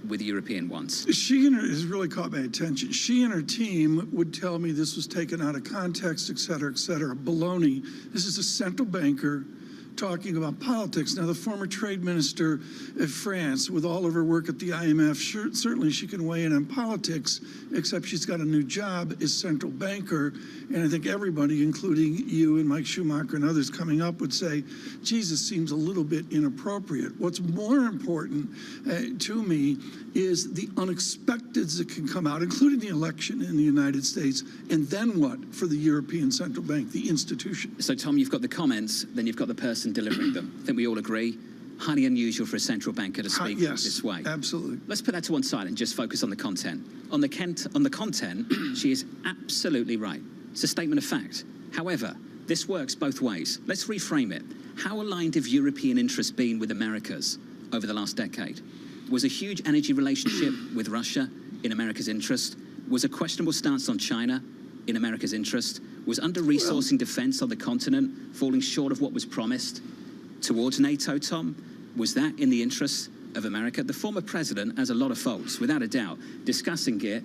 with European ones. She has really caught my attention. She and her team would tell me this was taken out of context, et cetera, baloney. This is a central banker talking about politics. Now, the former trade minister of France, with all of her work at the IMF, certainly she can weigh in on politics, except she's got a new job as central banker. And I think everybody, including you and Mike Schumacher and others coming up, would say, Jesus seems a little bit inappropriate. What's more important to me is the unexpecteds that can come out, including the election in the United States, and then what for the European Central Bank, the institution. So, Tom, you've got the comments, then you've got the person delivering them. I think we all agree. Highly unusual for a central banker to speak this way. Absolutely. Let's put that to one side and just focus on the content. On the content, she is absolutely right. It's a statement of fact. However, this works both ways. Let's reframe it. How aligned have European interests been with America's over the last decade? Was a huge energy relationship with Russia in America's interest? Was a questionable stance on China in America's interest? Was under-resourcing defense on the continent falling short of what was promised towards NATO, Tom? Was that in the interest of America? The former president has a lot of faults, without a doubt. Discussing it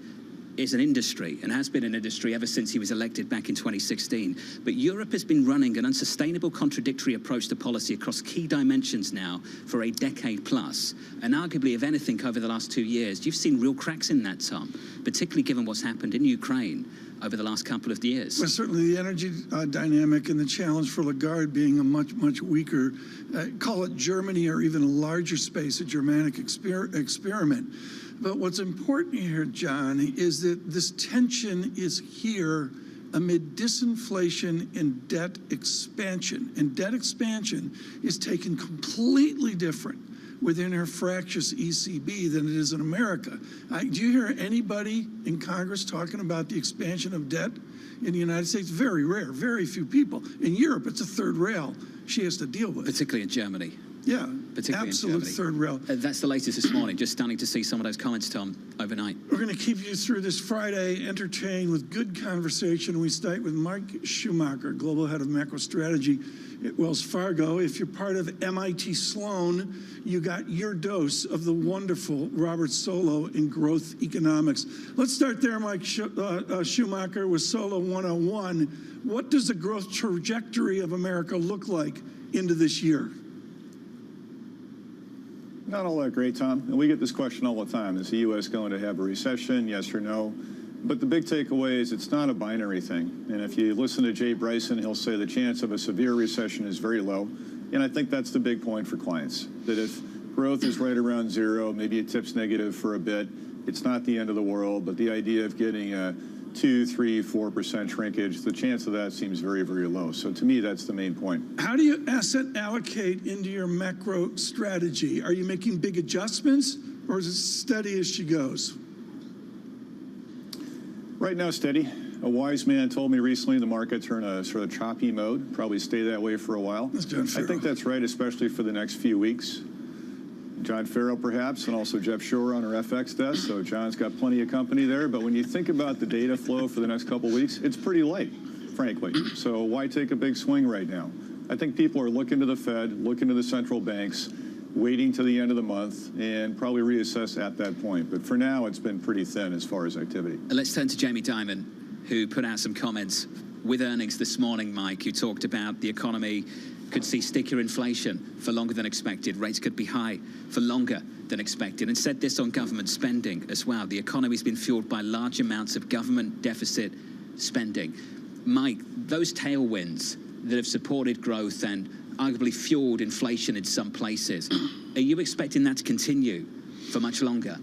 is an industry and has been an industry ever since he was elected back in 2016. But Europe has been running an unsustainable, contradictory approach to policy across key dimensions now for a decade plus. And arguably, if anything, over the last 2 years, you've seen real cracks in that, Tom, particularly given what's happened in Ukraine over the last couple of years. Well, certainly the energy dynamic and the challenge for Lagarde being a much weaker, call it Germany or even a larger space, a Germanic experiment. But what's important here, John, is that this tension is here amid disinflation and debt expansion. And debt expansion is taken completely different within her fractious ECB than it is in America. Do you hear anybody in Congress talking about the expansion of debt in the United States? Very rare, very few people. In Europe, it's a third rail she has to deal with. Particularly in Germany. Yeah, particularly absolute in Germany. third rail. That's the latest this morning. Just stunning to see some of those comments, Tom, overnight. We're going to keep you through this Friday, entertained with good conversation. We start with Mike Schumacher, Global Head of Macro Strategy at Wells Fargo. If you're part of MIT Sloan, you got your dose of the wonderful Robert Solow in growth economics. Let's start there, Mike Schumacher, with Solow 101. What does the growth trajectory of America look like into this year? Not all that great, Tom. And we get this question all the time. Is the U.S. going to have a recession, yes or no? But the big takeaway is it's not a binary thing. And if you listen to Jay Bryson, he'll say the chance of a severe recession is very low. And I think that's the big point for clients, that if growth is right around zero, maybe it tips negative for a bit, it's not the end of the world. But the idea of getting a 2, 3, 4% shrinkage, the chance of that seems very, very low. So to me, that's the main point. How do you asset allocate into your macro strategy? Are you making big adjustments, or is it steady as she goes? Right now, steady. A wise man told me recently the markets are in a sort of choppy mode, probably stay that way for a while. I think that's right, especially for the next few weeks. John Farrow, perhaps, and also Jeff Shore on our FX desk. So John's got plenty of company there. But when you think about the data flow for the next couple of weeks, it's pretty light, frankly. So why take a big swing right now? I think people are looking to the Fed, looking to the central banks, waiting to the end of the month, and probably reassess at that point. But for now, it's been pretty thin as far as activity. Let's turn to Jamie Dimon, who put out some comments with earnings this morning, Mike, who talked about the economy could see stickier inflation for longer than expected. Rates could be high for longer than expected, and said this on government spending as well. The economy's been fueled by large amounts of government deficit spending. Mike, those tailwinds that have supported growth and arguably fueled inflation in some places, are you expecting that to continue for much longer?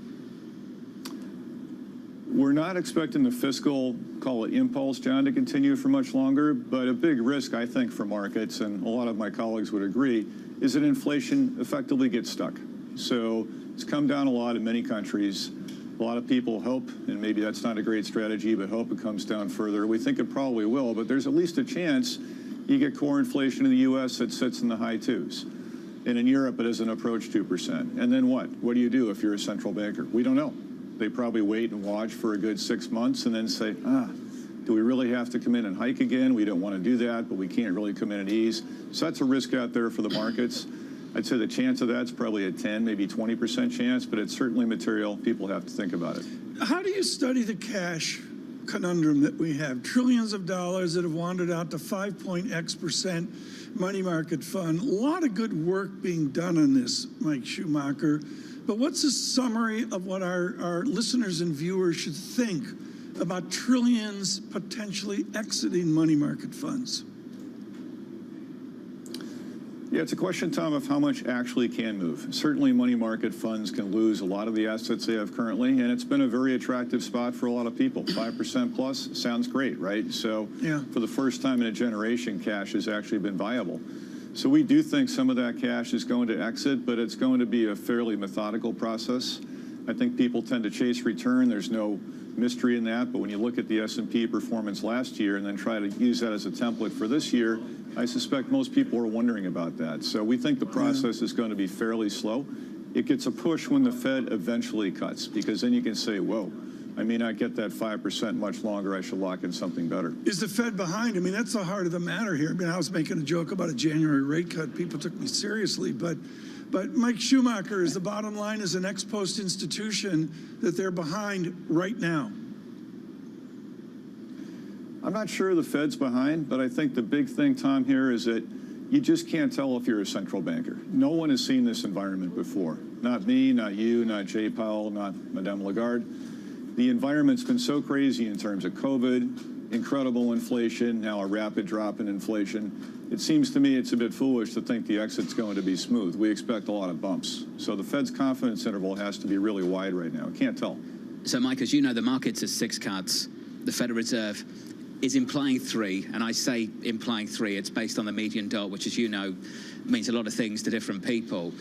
We're not expecting the fiscal, call it impulse, John, to continue for much longer, but a big risk, I think, for markets, and a lot of my colleagues would agree, is that inflation effectively gets stuck. So it's come down a lot in many countries. A lot of people hope, and maybe that's not a great strategy, but hope it comes down further. We think it probably will, but there's at least a chance you get core inflation in the U.S. that sits in the high 2s. And in Europe, it doesn't approach 2%. And then what? What do you do if you're a central banker? We don't know. They probably wait and watch for a good 6 months and then say, do we really have to come in and hike again? We don't want to do that, but we can't really come in and ease. So that's a risk out there for the markets. I'd say the chance of that's probably a 10, maybe 20% chance, but it's certainly material. People have to think about it. How do you study the cash conundrum that we have? Trillions of dollars that have wandered out to 5.x% money market fund. A lot of good work being done on this, Mike Schumacher. But what's a summary of what our listeners and viewers should think about trillions potentially exiting money market funds? Yeah, it's a question, Tom, of how much actually can move. Certainly money market funds can lose a lot of the assets they have currently, and it's been a very attractive spot for a lot of people. 5% plus sounds great, right? So for the first time in a generation, cash has actually been viable. So we do think some of that cash is going to exit, but it's going to be a fairly methodical process. I think people tend to chase return. There's no mystery in that, but when you look at the S&P performance last year and then try to use that as a template for this year, I suspect most people are wondering about that. So we think the process is going to be fairly slow. It gets a push when the Fed eventually cuts, because then you can say, whoa, I may not get that 5% much longer. I should lock in something better. Is the Fed behind? I mean, that's the heart of the matter here. I mean, I was making a joke about a January rate cut. People took me seriously, but Mike Schumacher, is the bottom line as an ex-post institution that they're behind right now? I'm not sure the Fed's behind, but I think the big thing, Tom, here is that you just can't tell if you're a central banker. No one has seen this environment before. Not me, not you, not Jay Powell, not Madame Lagarde. The environment's been so crazy in terms of COVID, incredible inflation, now a rapid drop in inflation. It seems to me it's a bit foolish to think the exit's going to be smooth. We expect a lot of bumps. So the Fed's confidence interval has to be really wide right now. Can't tell. So, Mike, as you know, the market's at 6 cuts. The Federal Reserve is implying 3, and I say implying 3, it's based on the median dot, which, as you know, means a lot of things to different people.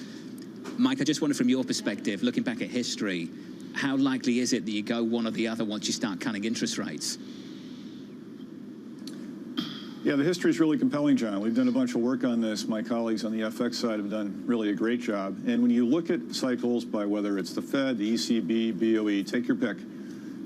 Mike, I just wonder from your perspective, looking back at history, how likely is it that you go one or the other once you start cutting interest rates? Yeah, the history is really compelling, John. We've done a bunch of work on this. My colleagues on the FX side have done really a great job. And when you look at cycles by whether it's the Fed, the ECB, BOE, take your pick,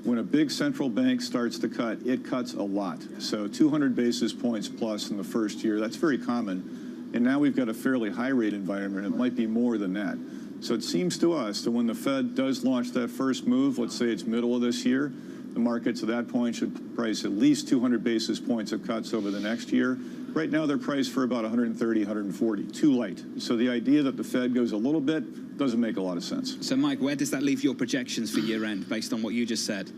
when a big central bank starts to cut, it cuts a lot. So 200 basis points plus in the first year, that's very common. And now we've got a fairly high rate environment. It might be more than that. So it seems to us that when the Fed does launch that first move, let's say it's middle of this year, the markets at that point should price at least 200 basis points of cuts over the next year. Right now, they're priced for about 130, 140, too light. So the idea that the Fed goes a little bit doesn't make a lot of sense. So, Mike, where does that leave your projections for year-end based on what you just said?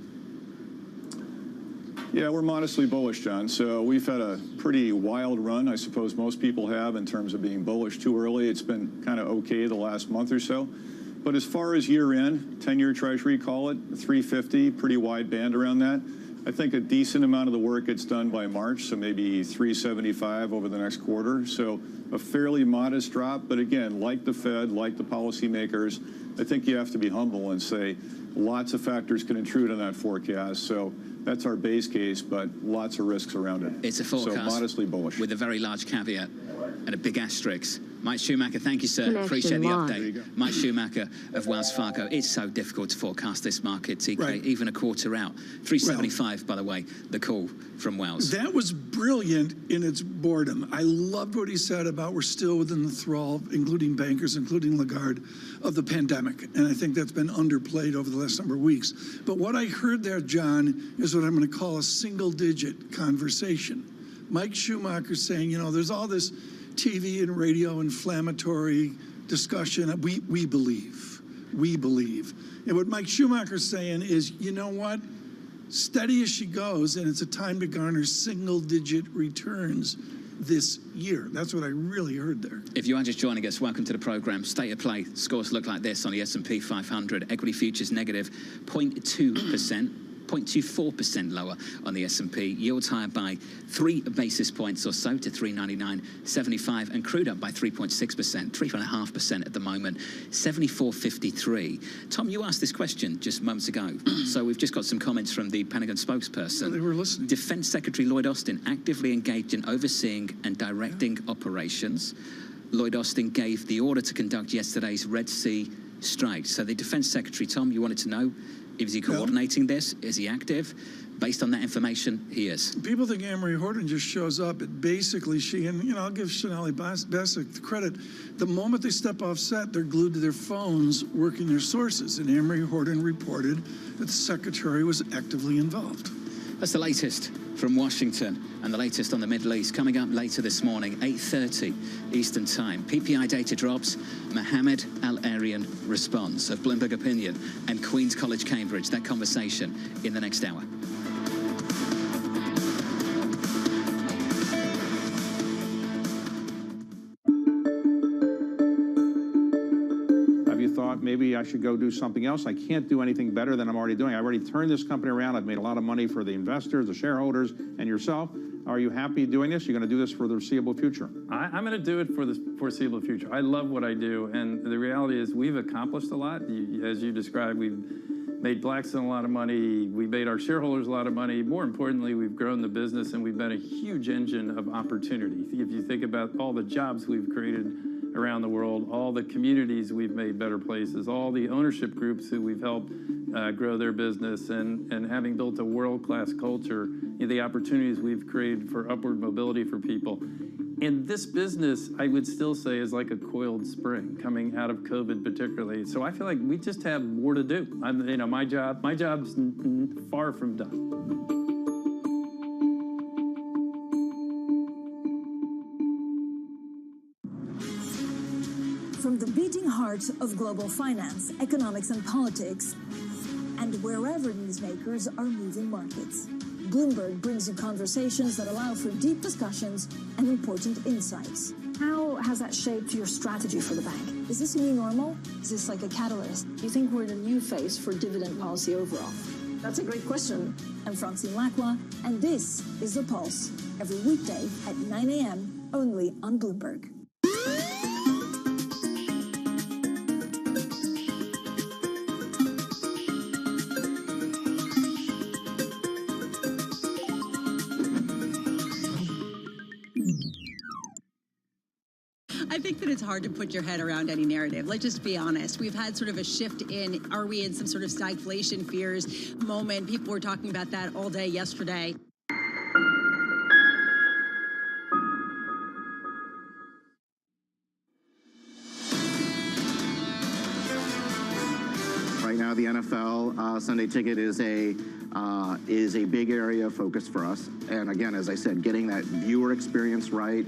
Yeah, we're modestly bullish, John. So we've had a pretty wild run, I suppose most people have, in terms of being bullish too early. It's been kind of okay the last month or so. But as far as year-end, 10-year Treasury, call it, 350, pretty wide band around that. I think a decent amount of the work gets done by March, so maybe 375 over the next quarter. So a fairly modest drop. But again, like the Fed, like the policymakers, I think you have to be humble and say lots of factors can intrude on that forecast. So that's our base case, but lots of risks around it. It's a forecast. So modestly bullish. With a very large caveat and a big asterisk. Mike Schumacher, thank you, sir. Appreciate the update. Mike Schumacher of Wells Fargo. It's so difficult to forecast this market, TK, right. Even a quarter out. 375, by the way, the call from Wells. That was brilliant in its boredom. I loved what he said about we're still within the thrall, including bankers, including Lagarde, of the pandemic. And I think that's been underplayed over the last number of weeks. But what I heard there, John, is what I'm going to call a single-digit conversation. Mike Schumacher saying, you know, there's all this TV and radio inflammatory discussion. We believe. And what Mike Schumacher's saying is, you know what? Steady as she goes, and it's a time to garner single-digit returns this year. That's what I really heard there. If you are just joining us, welcome to the program. State of play. Scores look like this on the S&P 500. Equity futures negative 0.2%. 0.24% lower on the S&P. Yields higher by 3 basis points or so to 399.75, and crude up by 3.6%, 3.5% at the moment, 74.53. Tom, you asked this question just moments ago, so we've just got some comments from the Pentagon spokesperson. Oh, they were listening. Defense Secretary Lloyd Austin actively engaged in overseeing and directing operations. Lloyd Austin gave the order to conduct yesterday's Red Sea strike. So the Defense Secretary, Tom, you wanted to know, is he coordinating this? Is he active? Based on that information, he is. People think Anne-Marie Horton just shows up. But basically, she, and you know, I'll give Sonali Basak the credit. The moment they step off set, they're glued to their phones working their sources. And Anne-Marie Horton reported that the Secretary was actively involved. That's the latest from Washington and the latest on the Middle East. Coming up later this morning, 8:30 Eastern Time. PPI data drops. Mohammed Al-Arian responds of Bloomberg Opinion and Queen's College, Cambridge. That conversation in the next hour. Maybe I should go do something else. I can't do anything better than I'm already doing. I've already turned this company around. I've made a lot of money for the investors, the shareholders, and yourself. Are you happy doing this? You're going to do this for the foreseeable future? I'm going to do it for the foreseeable future. I love what I do, and the reality is we've accomplished a lot. As you described, we've made Blackstone a lot of money. We made our shareholders a lot of money. More importantly, we've grown the business, and we've been a huge engine of opportunity. If you think about all the jobs we've created around the world, all the communities we've made better places, all the ownership groups who we've helped grow their business, and having built a world-class culture, the opportunities we've created for upward mobility for people. And this business, I would still say, is like a coiled spring coming out of COVID particularly. So I feel like we just have more to do. My job's far from done. From the beating heart of global finance, economics, and politics, and wherever newsmakers are moving markets, Bloomberg brings you conversations that allow for deep discussions and important insights. How has that shaped your strategy for the bank? Is this a new normal? Is this like a catalyst? Do you think we're in a new phase for dividend policy overall? That's a great question. I'm Francine Lacqua, and this is The Pulse, every weekday at 9 a.m. only on Bloomberg. I think that it's hard to put your head around any narrative. Let's just be honest. We've had sort of a shift in, are we in some sort of stagflation fears moment? People were talking about that all day yesterday. Right now, the NFL Sunday Ticket is a big area of focus for us. And again, as I said, getting that viewer experience right,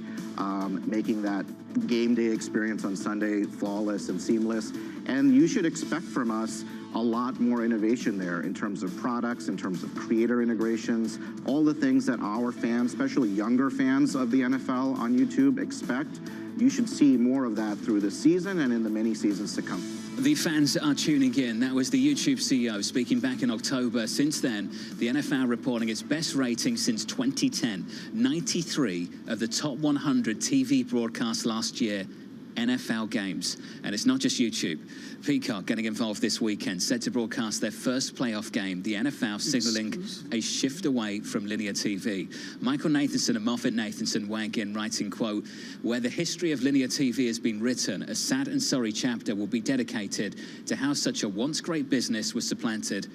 making that game day experience on Sunday flawless and seamless. And you should expect from us a lot more innovation there in terms of products, in terms of creator integrations, all the things that our fans, especially younger fans of the NFL on YouTube, expect. You should see more of that through the season and in the many seasons to come. The fans are tuning in. That was the YouTube CEO speaking back in October. Since then, the NFL reporting its best rating since 2010. 93 of the top 100 TV broadcasts last year, NFL games. And it's not just YouTube. Peacock getting involved this weekend, set to broadcast their first playoff game, the NFL signaling a shift away from linear TV. Michael Nathanson and Nathanson weighing in, writing, quote, where the history of linear TV has been written, a sad and sorry chapter will be dedicated to how such a once great business was supplanted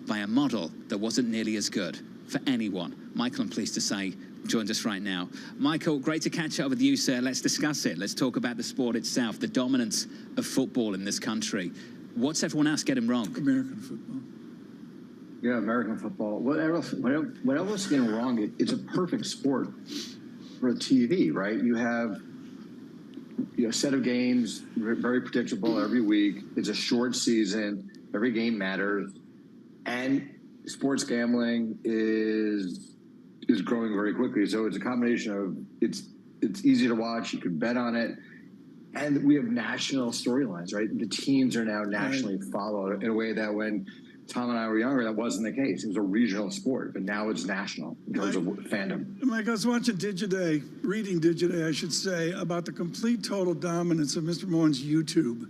by a model that wasn't nearly as good for anyone. Michael, I'm pleased to say, joined us right now. Michael, great to catch up with you, sir. Let's discuss it. Let's talk about the sport itself, the dominance of football in this country. What's everyone else getting wrong? American football. Yeah, American football. What else is getting wrong? It's a perfect sport for TV, right? You have a set of games, very predictable every week. It's a short season. Every game matters. And sports gambling is growing very quickly. So it's a combination of it's easy to watch, you can bet on it, and we have national storylines, right? The teams are now nationally followed in a way that when Tom and I were younger, that wasn't the case. It was a regional sport, but now it's national in terms of fandom. Mike, I was watching reading Digiday, I should say, about the complete total dominance of Mr. Mohan's YouTube.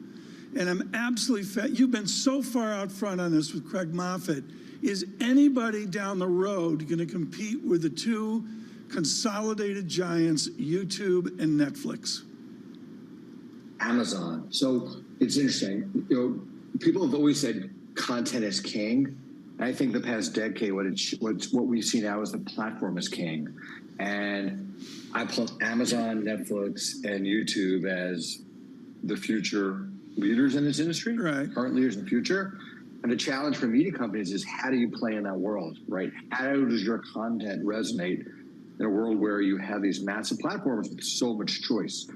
And I'm absolutely you've been so far out front on this with Craig Moffett. Is anybody down the road going to compete with the two consolidated giants, YouTube and Netflix? Amazon. So it's interesting. People have always said content is king. I think the past decade, what we see now is the platform is king. And I put Amazon, Netflix, and YouTube as the future leaders in this industry, current leaders in the future. And the challenge for media companies is how do you play in that world, right? How does your content resonate in a world where you have these massive platforms with so much choice?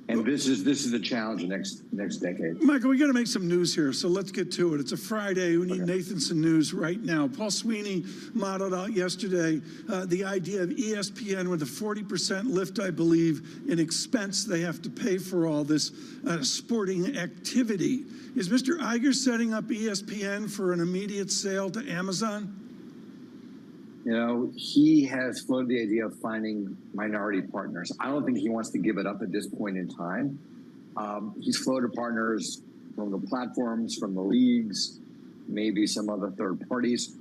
And this is the challenge next decade. Michael, we got to make some news here, so let's get to it. It's a Friday. We need Nathanson news right now. Paul Sweeney modeled out yesterday the idea of ESPN with a 40% lift, I believe, in expense they have to pay for all this sporting activity. Is Mr. Iger setting up ESPN for an immediate sale to Amazon? He has floated the idea of finding minority partners. I don't think he wants to give it up at this point in time. He's floated partners from the platforms, from the leagues, maybe some other third parties.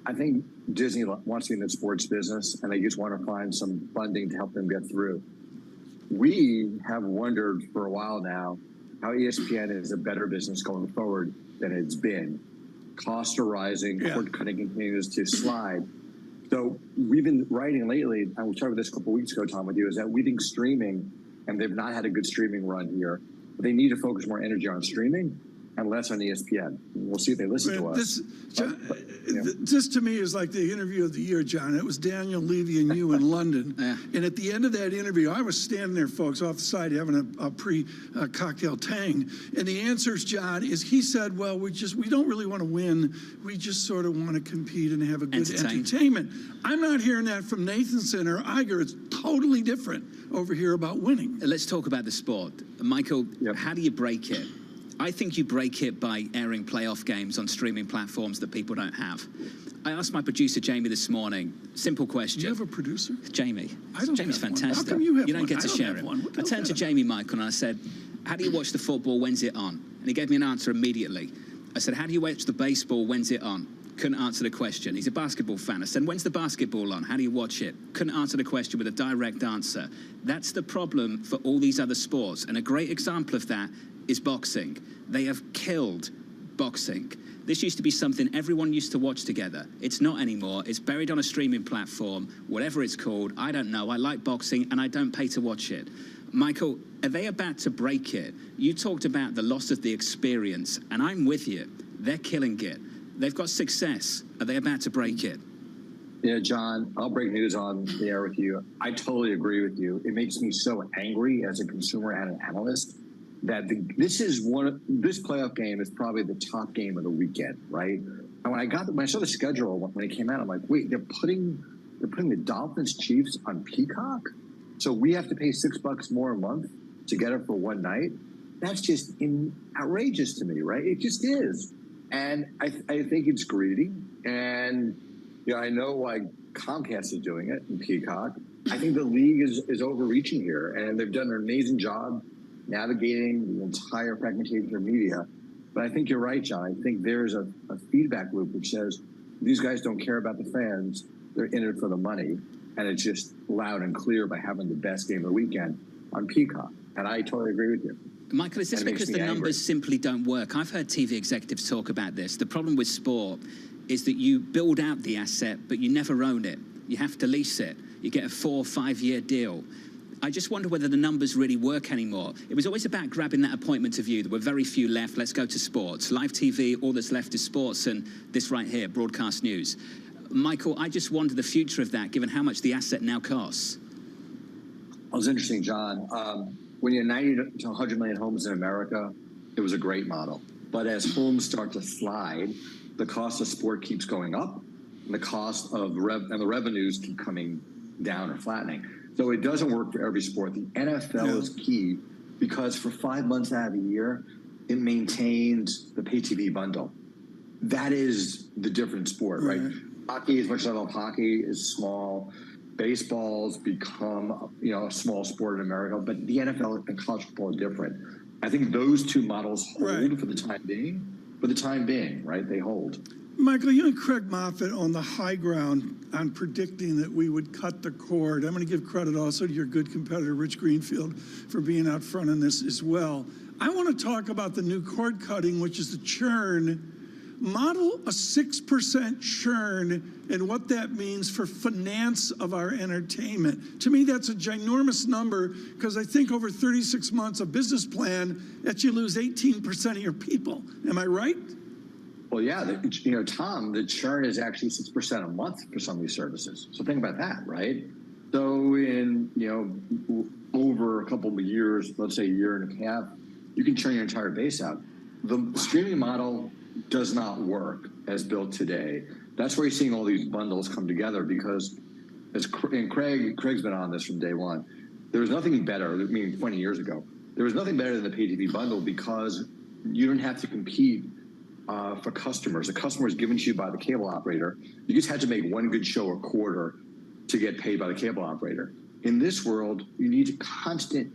I think Disney wants to be in the sports business, and they just want to find some funding to help them get through. We have wondered for a while now how ESPN is a better business going forward than it's been. Costs are rising, cord cutting continues to slide. So we've been writing lately, and we started with this a couple of weeks ago, Tom, with you, is that we think streaming, and they've not had a good streaming run here, but they need to focus more energy on streaming and less on ESPN. We'll see if they listen to us. This to me is like the interview of the year, John. It was Daniel Levy and you in London. And at the end of that interview, I was standing there, folks, off the side having a pre-cocktail tang. And the answers, John, is he said, well, we don't really want to win. We just sort of want to compete and have a good entertainment. I'm not hearing that from Nathanson or Iger. It's totally different over here about winning. Let's talk about the sport. Michael, how do you break it? I think you break it by airing playoff games on streaming platforms that people don't have. I asked my producer, Jamie, this morning, simple question. You have a producer? Jamie. I don't Jamie's have one. fantastic. How come you have don't one? get to I don't share have it. one. What I the turned to hell? Jamie, Michael, and I said, how do you watch the football? When's it on? And he gave me an answer immediately. I said, how do you watch the baseball? When's it on? Couldn't answer the question. He's a basketball fan. I said, when's the basketball on? How do you watch it? Couldn't answer the question with a direct answer. That's the problem for all these other sports. And a great example of that is boxing. They have killed boxing. This used to be something everyone used to watch together. It's not anymore. It's buried on a streaming platform, whatever it's called. I don't know. I like boxing, and I don't pay to watch it. Michael, are they about to break it? You talked about the loss of the experience, and I'm with you. They're killing it. They've got success. Are they about to break it? Yeah, John, I'll break news on the air with you. I totally agree with you. It makes me so angry as a consumer and an analyst that this playoff game is probably the top game of the weekend, right? And when I saw the schedule when it came out, I'm like, wait, they're putting the Dolphins Chiefs on Peacock, so we have to pay $6 more a month to get it for one night. That's just outrageous to me, right? It just is. And I think it's greedy. And I know why Comcast is doing it in Peacock. I think the league is overreaching here, and they've done an amazing job navigating the entire fragmentation of media. But I think you're right, John. I think there's a feedback loop which says these guys don't care about the fans. They're in it for the money. And it's just loud and clear by having the best game of the weekend on Peacock. And I totally agree with you. Michael, is this because the numbers simply don't work? I've heard TV executives talk about this. The problem with sport is that you build out the asset, but you never own it. You have to lease it. You get a 4 or 5 year deal. I just wonder whether the numbers really work anymore. It was always about grabbing that appointment of view. There were very few left. Let's go to sports. Live TV, all that's left is sports, and this right here, broadcast news. Michael, I just wonder the future of that, given how much the asset now costs. It was interesting, John. When you had 90 to 100 million homes in America, it was a great model. But as homes start to slide, the cost of sport keeps going up, and the cost of the revenues keep coming down or flattening. So it doesn't work for every sport. The NFL is key because for 5 months out of the year, it maintains the PTV Bundle. That is the different sport, right? Hockey, as much as I love hockey, is small. Baseball's become, a small sport in America, but the NFL and college football are different. I think those two models hold for the time being. Right? They hold. Michael, you and Craig Moffitt on the high ground on predicting that we would cut the cord. I'm going to give credit also to your good competitor, Rich Greenfield, for being out front on this as well. I want to talk about the new cord cutting, which is the churn. Model a 6% churn and what that means for finance of our entertainment. To me, that's a ginormous number because I think over 36 months of business plan that you lose 18% of your people. Am I right? Well, yeah, Tom, the churn is actually 6% a month for some of these services. So think about that, right? So in, over a couple of years, let's say a year and a half, you can churn your entire base out. The streaming model does not work as built today. That's where you're seeing all these bundles come together because, Craig's been on this from day one. There was nothing better, 20 years ago, there was nothing better than the PTV Bundle because you don't have to compete for customers. The customer is given to you by the cable operator. You just had to make one good show a quarter to get paid by the cable operator. In this world, you need a constant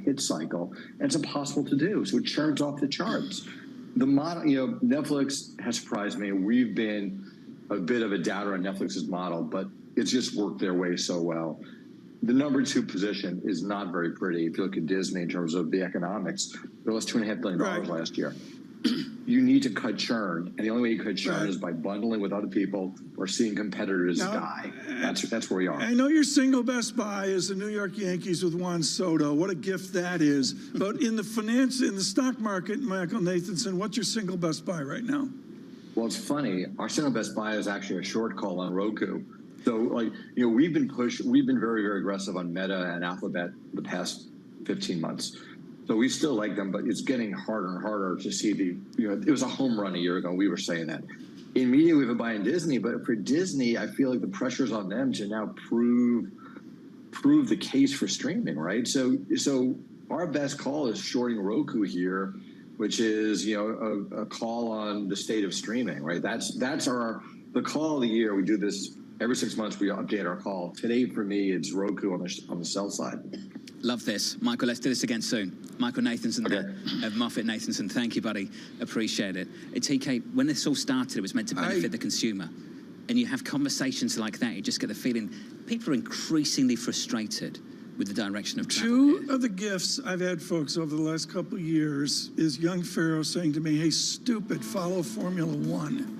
hit cycle, and it's impossible to do. So it churns off the charts. The model, Netflix has surprised me. We've been a bit of a doubter on Netflix's model, but it's just worked their way so well. The number 2 position is not very pretty. If you look at Disney in terms of the economics, they lost $2.5 billion last year. You need to cut churn, and the only way you cut churn is by bundling with other people or seeing competitors die. That's where we are. I know your single best buy is the New York Yankees with Juan Soto. What a gift that is. But in the stock market, Michael Nathanson, what's your single best buy right now? Well, it's funny. Our single best buy is actually a short call on Roku. So, we've been very, very aggressive on Meta and Alphabet the past 15 months. So we still like them, but it's getting harder and harder to see it was a home run a year ago. We were saying that. In media, we have a buy in Disney, but for Disney, I feel like the pressure's on them to now prove the case for streaming, right? So our best call is shorting Roku here which is, a call on the state of streaming, right? That's the call of the year. We do this every 6 months. We update our call. Today, for me, it's Roku on the sell side. Love this. Michael, let's do this again soon. Michael Nathanson of Moffett Nathanson. Thank you, buddy. Appreciate it. TK, when this all started, it was meant to benefit the consumer. And you have conversations like that, you just get the feeling people are increasingly frustrated with the direction of travel. Two of the gifts I've had, folks, over the last couple of years is young Pharaoh saying to me, hey, stupid, follow Formula One.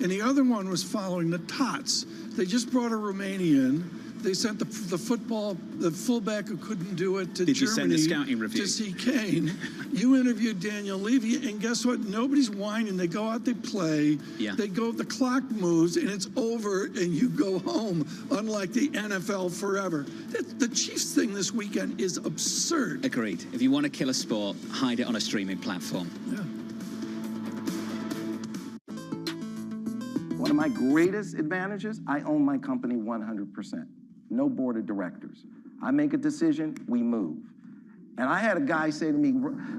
And the other one was following the Tots. They just brought a Romanian. They sent the fullback who couldn't do it to Germany. Did you send the scouting review? To see Kane. You interviewed Daniel Levy, and guess what? Nobody's whining. They go out, they play. Yeah. They go, the clock moves, and it's over, and you go home, unlike the NFL forever. The Chiefs thing this weekend is absurd. Agreed. If you want to kill a sport, hide it on a streaming platform. Yeah. One of my greatest advantages, I own my company 100%. No board of directors. I make a decision, we move. And I had a guy say to me,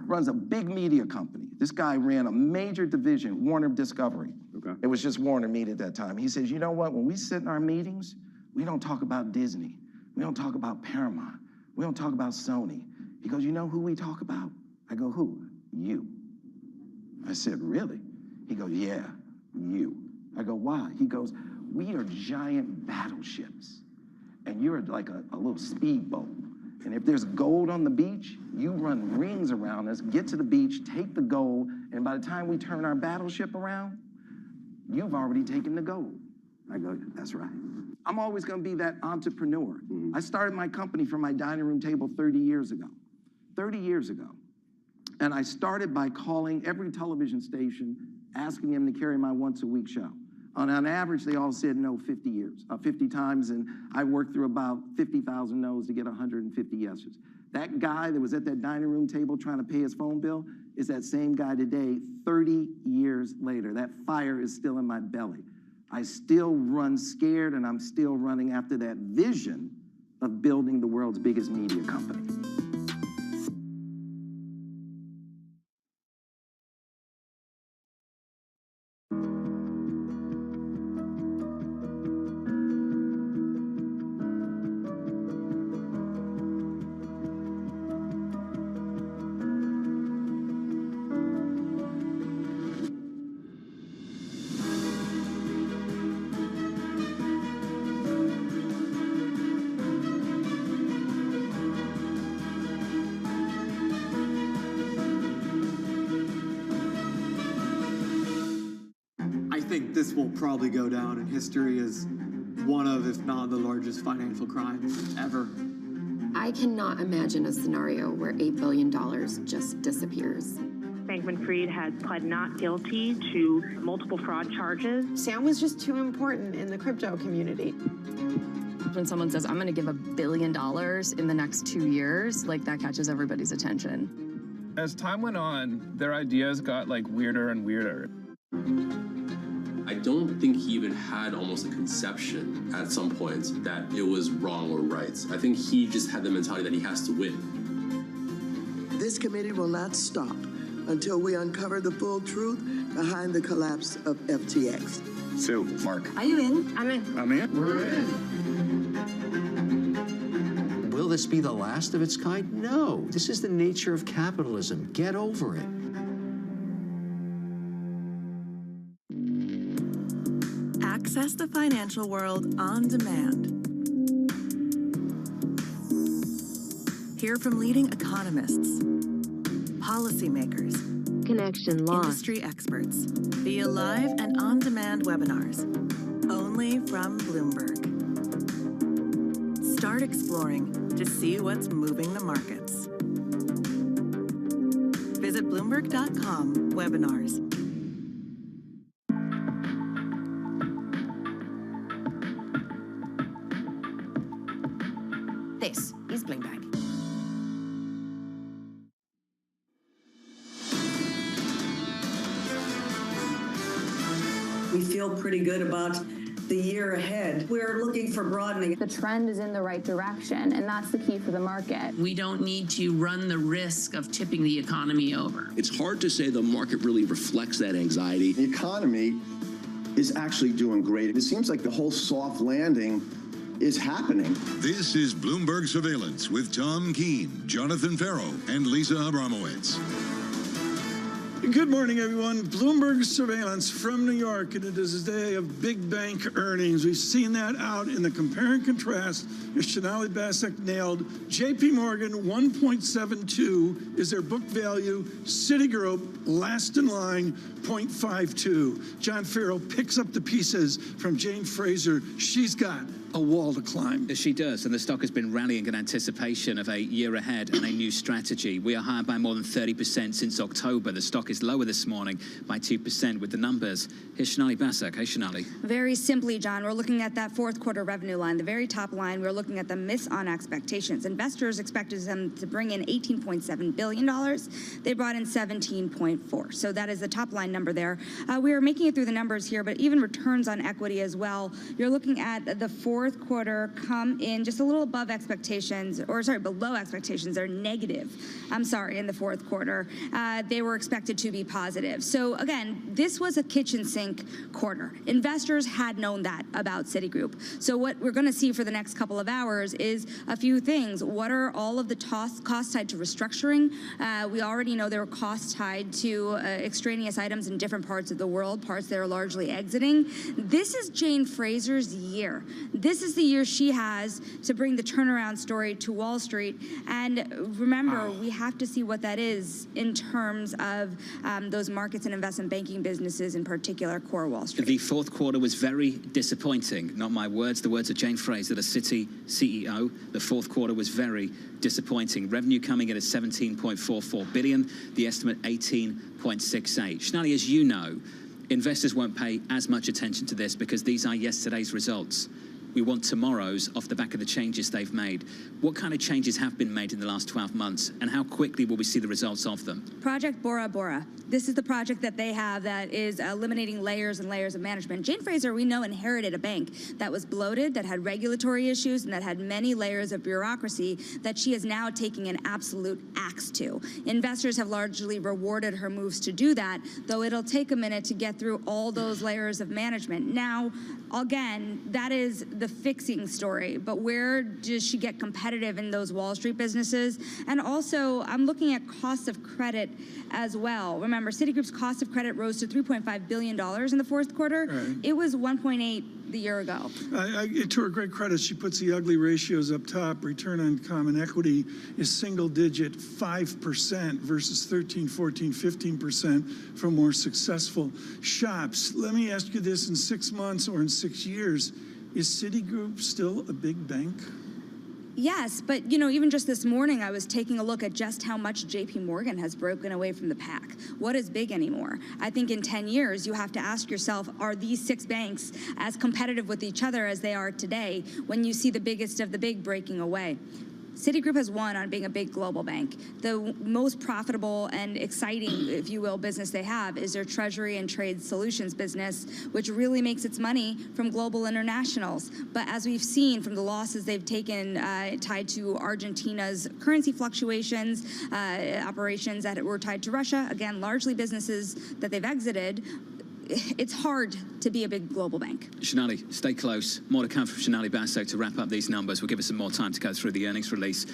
runs a big media company. This guy ran a major division, Warner Discovery. Okay. It was just Warner Media at that time. He says, you know what, when we sit in our meetings, we don't talk about Disney. We don't talk about Paramount. We don't talk about Sony. He goes, you know who we talk about? I go, who? You. I said, really? He goes, yeah, you. I go, why? He goes, we are giant battleships, and you're like a little speedboat. And if there's gold on the beach, you run rings around us, get to the beach, take the gold, and by the time we turn our battleship around, you've already taken the gold. I go, that's right. I'm always gonna be that entrepreneur. I started my company from my dining room table 30 years ago. 30 years ago. And I started by calling every television station, asking them to carry my once-a-week show. On average, they all said no 50 times, and I worked through about 50,000 no's to get 150 yeses. That guy that was at that dining room table trying to pay his phone bill is that same guy today, 30 years later. That fire is still in my belly. I still run scared, and I'm still running after that vision of building the world's biggest media company. This will probably go down in history as one of, if not the largest financial crimes ever. I cannot imagine a scenario where $8 billion just disappears. Bankman-Fried has pled not guilty to multiple fraud charges. Sam was just too important in the crypto community. When someone says, I'm going to give $1 billion in the next 2 years, like that catches everybody's attention. As time went on, their ideas got like weirder and weirder. I don't think he even had almost a conception at some point that it was wrong or right. I think he just had the mentality that he has to win. This committee will not stop until we uncover the full truth behind the collapse of FTX. Sue, Mark. Are you in? I'm in. I'm in. We're in. Will this be the last of its kind? No. This is the nature of capitalism. Get over it. Access the financial world on demand. Hear from leading economists, policymakers, connection lost, industry experts, via live and on-demand webinars, only from Bloomberg. Start exploring to see what's moving the markets. Visit Bloomberg.com/webinars. This is Bloomberg. We feel pretty good about the year ahead. We're looking for broadening. The trend is in the right direction, and that's the key for the market. We don't need to run the risk of tipping the economy over. It's hard to say the market really reflects that anxiety. The economy is actually doing great. It seems like the whole soft landing is happening. This is Bloomberg Surveillance with Tom Keene, Jonathan Farrow, and Lisa Abramowitz. Good morning, everyone. Bloomberg Surveillance from New York, and it is a day of big bank earnings. We've seen that out in the compare and contrast, as Sonali Basak nailed. JP Morgan, 1.72 is their book value. Citigroup, last in line, 0.52. John Farrow picks up the pieces from Jane Fraser. She's got a wall to climb. She does, and the stock has been rallying in anticipation of a year ahead and a new strategy. We are higher by more than 30% since October. The stock is lower this morning by 2% with the numbers. Here's Sonali Basak. Hey, Sonali. Very simply, John, we're looking at that fourth quarter revenue line, the very top line. We're looking at the miss on expectations. Investors expected them to bring in $18.7 billion. They brought in 17.4. So that is the top line number there. We are making it through the numbers here, but even returns on equity as well. You're looking at the fourth quarter come in just a little above expectations, or sorry, below expectations. They're negative. I'm sorry, in the fourth quarter. They were expected to be positive. So again, this was a kitchen sink quarter. Investors had known that about Citigroup. So what we're going to see for the next couple of hours is a few things. What are all of the costs tied to restructuring? We already know there were costs tied to extraneous items in different parts of the world, parts they're largely exiting. This is Jane Fraser's year. This is the year she has to bring the turnaround story to Wall Street. And remember, we have to see what that is in terms of those markets and investment banking businesses, in particular, core Wall Street. The fourth quarter was very disappointing. Not my words, the words of Jane Fraser, the Citi CEO. The fourth quarter was very disappointing. Revenue coming in at $17.44 billion, the estimate 18.68. Sonali, as you know, investors won't pay as much attention to this because these are yesterday's results. We want tomorrow's off the back of the changes they've made. What kind of changes have been made in the last 12 months, and how quickly will we see the results of them? Project Bora Bora. This is the project that they have that is eliminating layers and layers of management. Jane Fraser, we know, inherited a bank that was bloated, that had regulatory issues, and that had many layers of bureaucracy that she is now taking an absolute axe to. Investors have largely rewarded her moves to do that, though it'll take a minute to get through all those layers of management. Now, again, that is the fixing story, but where does she get competitive in those Wall Street businesses? And also, I'm looking at cost of credit as well. Remember, Citigroup's cost of credit rose to $3.5 billion in the fourth quarter. Right. It was 1.8 the year ago. To her great credit, she puts the ugly ratios up top. Return on common equity is single digit, 5% versus 13, 14, 15% for more successful shops. Let me ask you this: in 6 months or in 6 years, is Citigroup still a big bank? Yes, but even just this morning, I was taking a look at just how much JP Morgan has broken away from the pack. What is big anymore? I think in 10 years, you have to ask yourself, are these 6 banks as competitive with each other as they are today when you see the biggest of the big breaking away? Citigroup has won on being a big global bank. The most profitable and exciting, if you will, business they have is their treasury and trade solutions business, which really makes its money from global internationals. But as we've seen from the losses they've taken tied to Argentina's currency fluctuations, operations that were tied to Russia, again, largely businesses that they've exited, it's hard to be a big global bank. Sonali, stay close. More to come from Sonali Basak to wrap up these numbers. We'll give us some more time to go through the earnings release.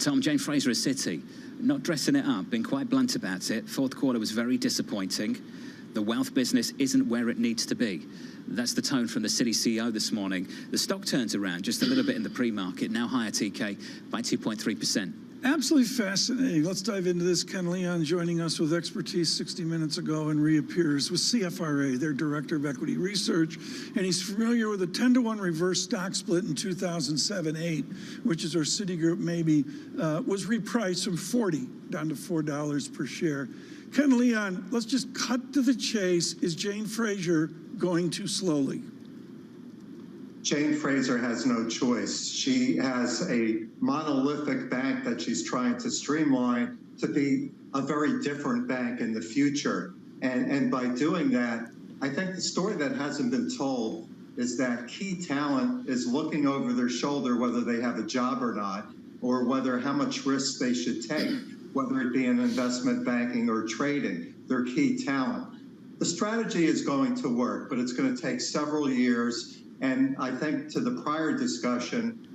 Tom, Jane Fraser at Citi, not dressing it up, being quite blunt about it. Fourth quarter was very disappointing. The wealth business isn't where it needs to be. That's the tone from the Citi CEO this morning. The stock turns around just a little bit in the pre-market, now higher, TK, by 2.3%. Absolutely fascinating. Let's dive into this. Ken Leon joining us with expertise 60 minutes ago and reappears with CFRA, their Director of Equity Research, and he's familiar with a 10-to-1 reverse stock split in 2007-8, which is where Citigroup maybe was repriced from $40 down to $4 per share. Ken Leon, let's just cut to the chase. Is Jane Fraser going too slowly? Jane Fraser has no choice. She has a monolithic bank that she's trying to streamline to be a very different bank in the future. And by doing that, I think the story that hasn't been told is that key talent is looking over their shoulder whether they have a job or not, or whether how much risk they should take, whether it be in investment banking or trading, their key talent. The strategy is going to work, but it's going to take several years. And I think to the prior discussion,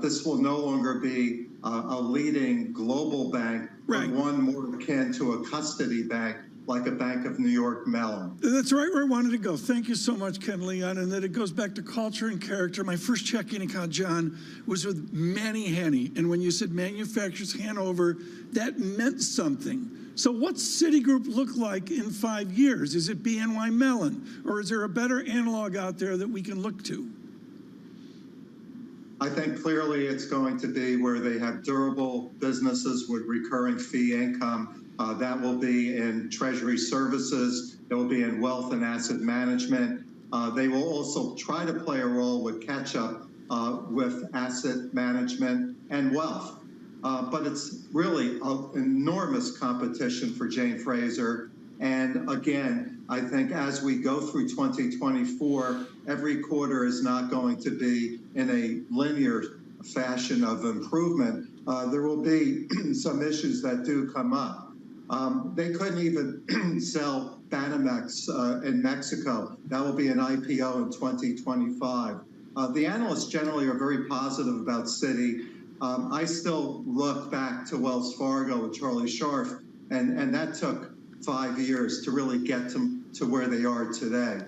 this will no longer be a leading global bank, but one more akin to a custody bank, like a Bank of New York Mellon. That's right where I wanted to go. Thank you so much, Ken Leon. And that it goes back to culture and character. My first checking account, John, was with Manny Hanny. And when you said Manufacturers Hanover, that meant something. So what's Citigroup look like in 5 years? Is it BNY Mellon? Or is there a better analog out there that we can look to? I think clearly it's going to be where they have durable businesses with recurring fee income. That will be in treasury services. It will be in wealth and asset management. They will also try to play a role with catch-up with asset management and wealth. But it's really an enormous competition for Jane Fraser. And again, I think as we go through 2024, every quarter is not going to be in a linear fashion of improvement. There will be some issues that do come up. They couldn't even sell Banamex in Mexico. That will be an IPO in 2025. The analysts generally are very positive about Citi. I still look back to Wells Fargo with Charlie Scharf, and that took 5 years to really get to where they are today.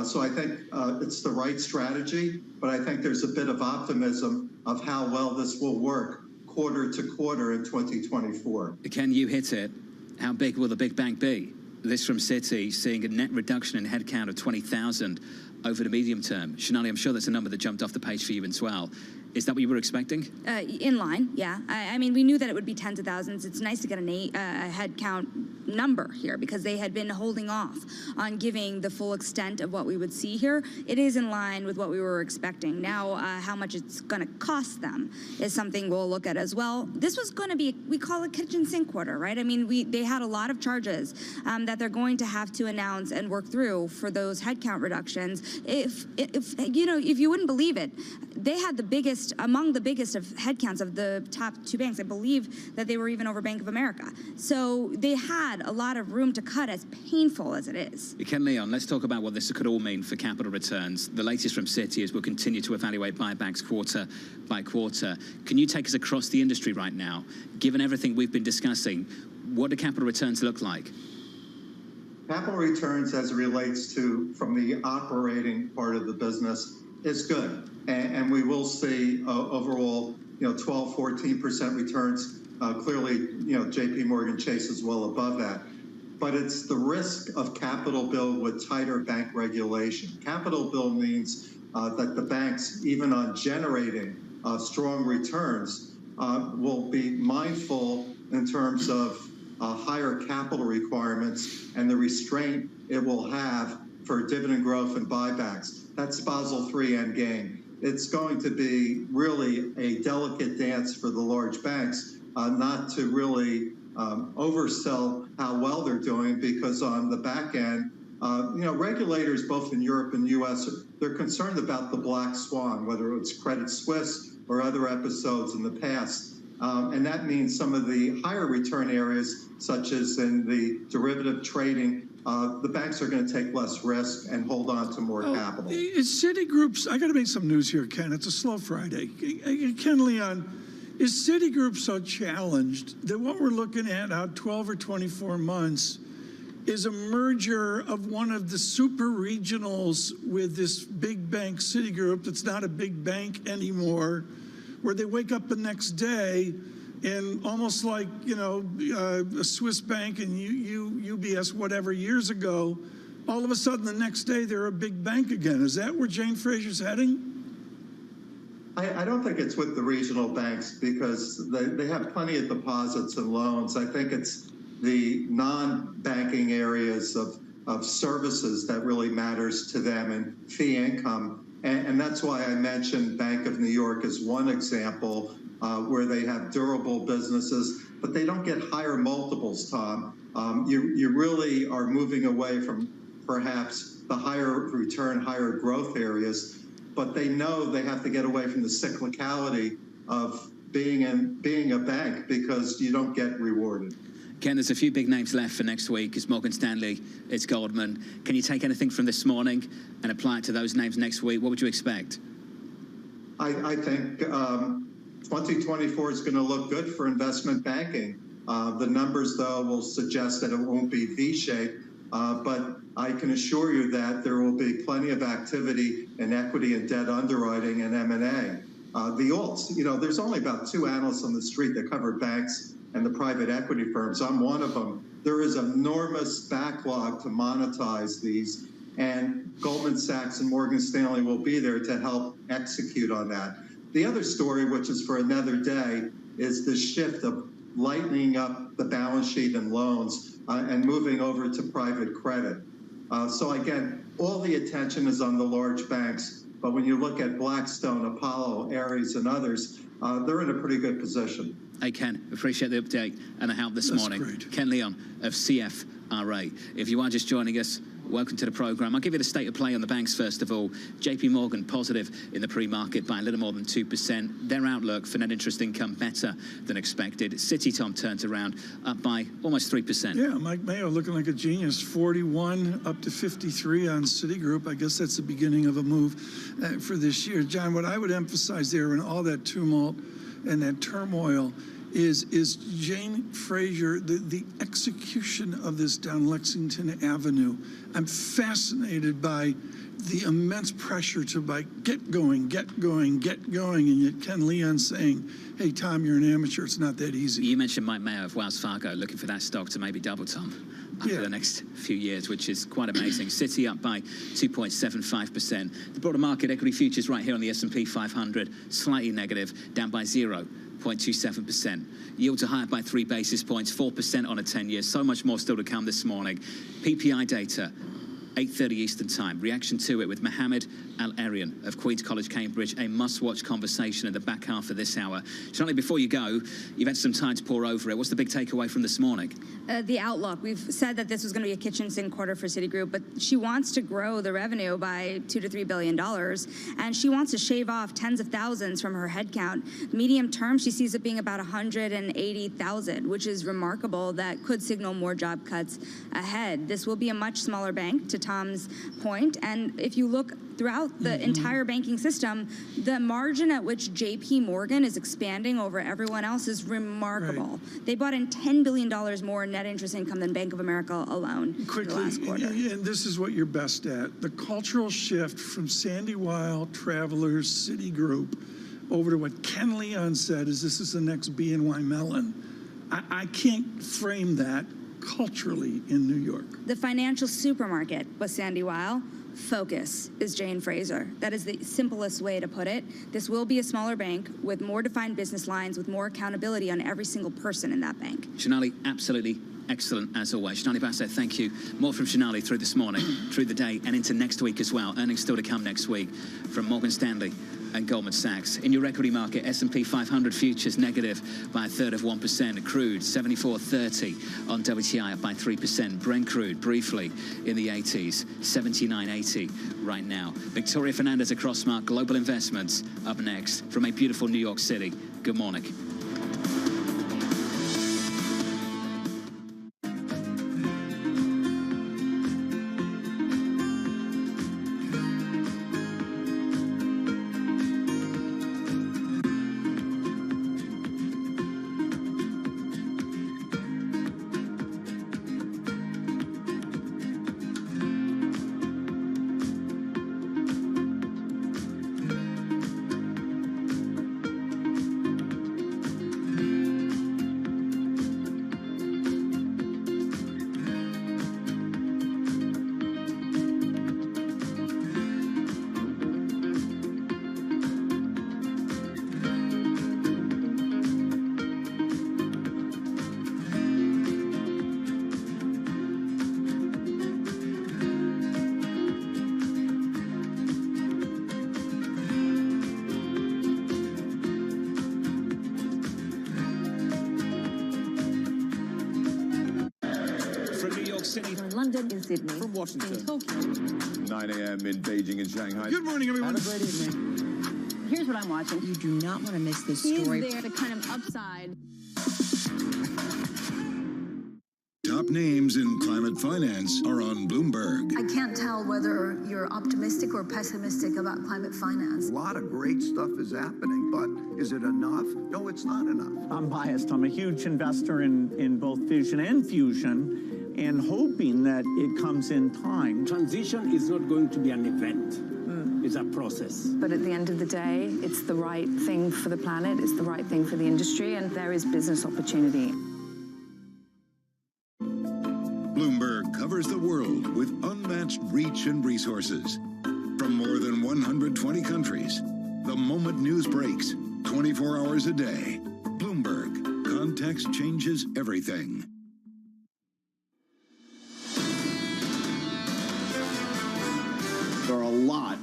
So I think it's the right strategy, but I think there's a bit of optimism of how well this will work quarter to quarter in 2024. Ken, you hit it. How big will the big bank be? This from Citi, seeing a net reduction in headcount of 20,000 over the medium term. Shonali, I'm sure that's a number that jumped off the page for you as well. Is that what you were expecting? In line, yeah. I mean, we knew that it would be tens of thousands. It's nice to get a head count number here because they had been holding off on giving the full extent of what we would see here. It is in line with what we were expecting. Now, how much it's going to cost them is something we'll look at as well. This was going to be, we call it kitchen sink quarter, right? I mean, they had a lot of charges that they're going to have to announce and work through for those headcount reductions. If you wouldn't believe it, they had the biggest, among the biggest of headcounts of the top two banks. I believe that they were even over Bank of America. So they had a lot of room to cut, as painful as it is. Ken Leon, let's talk about what this could all mean for capital returns. The latest from Citi is we'll continue to evaluate buybacks quarter by quarter. Can you take us across the industry right now? Given everything we've been discussing, what do capital returns look like? Capital returns as it relates to from the operating part of the business is good. And we will see overall, 12, 14% returns. Clearly, JP Morgan Chase is well above that. But it's the risk of capital build with tighter bank regulation. Capital build means that the banks, even on generating strong returns, will be mindful in terms of higher capital requirements and the restraint it will have for dividend growth and buybacks. That's Basel III endgame. It's going to be really a delicate dance for the large banks, not to really oversell how well they're doing, because on the back end, regulators both in Europe and U.S., they're concerned about the black swan, whether it's Credit Suisse or other episodes in the past. And that means some of the higher return areas, such as in the derivative trading, the banks are going to take less risk and hold on to more capital. Is Citigroup's, I got to make some news here, Ken. It's a slow Friday. Ken Leon, is Citigroup so challenged that what we're looking at out 12 or 24 months is a merger of one of the super regionals with this big bank Citigroup that's not a big bank anymore, where they wake up the next day and almost like, a Swiss bank and UBS, whatever, years ago, all of a sudden the next day they're a big bank again. Is that where Jane Fraser's heading? I don't think it's with the regional banks, because they have plenty of deposits and loans. I think it's the non-banking areas of services that really matters to them, and fee income. And that's why I mentioned Bank of New York as one example where they have durable businesses, but they don't get higher multiples, Tom. You really are moving away from perhaps the higher return, higher growth areas, but they know they have to get away from the cyclicality of being a bank because you don't get rewarded. Ken, there's a few big names left for next week. It's Morgan Stanley, it's Goldman. Can you take anything from this morning and apply it to those names next week? What would you expect? I think 2024 is going to look good for investment banking. The numbers, though, will suggest that it won't be V-shaped, but I can assure you that there will be plenty of activity in equity and debt underwriting and M&A. The alts, there's only about 2 analysts on the street that cover banks and the private equity firms. I'm one of them. There is enormous backlog to monetize these, and Goldman Sachs and Morgan Stanley will be there to help execute on that. The other story, which is for another day, is the shift of lightening up the balance sheet and loans and moving over to private credit. So again, all the attention is on the large banks, but when you look at Blackstone, Apollo, Ares, and others, they're in a pretty good position. Hey, Ken, appreciate the update and the help this morning. Great. Ken Leon of CFRA. If you are just joining us, welcome to the program. I'll give you the state of play on the banks first of all. JP Morgan positive in the pre-market by a little more than 2%. Their outlook for net interest income better than expected. Citi, Tom, turns around up by almost 3%. Yeah, Mike Mayo looking like a genius. 41 up to 53 on Citigroup. I guess that's the beginning of a move for this year. John, what I would emphasize there in all that tumult and that turmoil is Jane Fraser, the execution of this down Lexington Avenue. I'm fascinated by the immense pressure to get going, and yet Ken Leon saying, hey, Tom, you're an amateur, it's not that easy. You mentioned Mike Mayo of Wells Fargo looking for that stock to maybe double, Tom, over the next few years, which is quite amazing. Citi up by 2.75%. The broader market, equity futures right here on the S&P 500, slightly negative, down by 0.27%. Yields are higher by 3 basis points, 4% on a 10-year. So much more still to come this morning. PPI data, 8:30 Eastern Time. Reaction to it with Mohammed Al-Arian of Queen's College, Cambridge. A must-watch conversation in the back half of this hour. Charlie, before you go, you've had some time to pour over it. What's the big takeaway from this morning? The outlook. We've said that this was going to be a kitchen sink quarter for Citigroup, but she wants to grow the revenue by $2 to $3 billion, and she wants to shave off tens of thousands from her headcount. Medium term, she sees it being about 180,000, which is remarkable. That could signal more job cuts ahead. This will be a much smaller bank, to Tom's point, and if you look throughout the entire banking system, the margin at which JP Morgan is expanding over everyone else is remarkable. Right. They brought in $10 billion more in net interest income than Bank of America alone Quickly, the last quarter. And this is what you're best at. The cultural shift from Sandy Weil, Travelers, Citigroup, over to what Ken Leon said is this is the next BNY Mellon. I can't frame that culturally in New York. The financial supermarket was Sandy Weil. Focus is Jane Fraser. That is the simplest way to put it. This will be a smaller bank with more defined business lines, with more accountability on every single person in that bank. Shanali, absolutely excellent as always. Shanali Bassett, thank you. More from Shanali through this morning, through the day, and into next week as well. Earnings still to come next week from Morgan Stanley and Goldman Sachs. In your equity market, S&P 500 futures negative by 1/3%. Crude 74.30 on WTI, up by 3%. Brent crude briefly in the 80s, 79.80 right now. Victoria Fernandez of Crossmark Global Investments up next from a beautiful New York City. Good morning. City. In London, in Sydney, from Washington, in Tokyo. 9 a.m. in Beijing and Shanghai. Good morning, everyone. Have a great evening. Here's what I'm watching. You do not want to miss this Story. story. Is there the kind of upside? Top names in climate finance are on Bloomberg. I can't tell whether you're optimistic or pessimistic about climate finance. A lot of great stuff is happening, but is it enough? No, it's not enough. I'm biased. I'm a huge investor in both fission and fusion, and hoping that it comes in time. Transition is not going to be an event. It's a process. But at the end of the day, it's the right thing for the planet, it's the right thing for the industry, and there is business opportunity. Bloomberg covers the world with unmatched reach and resources. From more than 120 countries, the moment news breaks, 24 hours a day. Bloomberg, context changes everything. There are a lot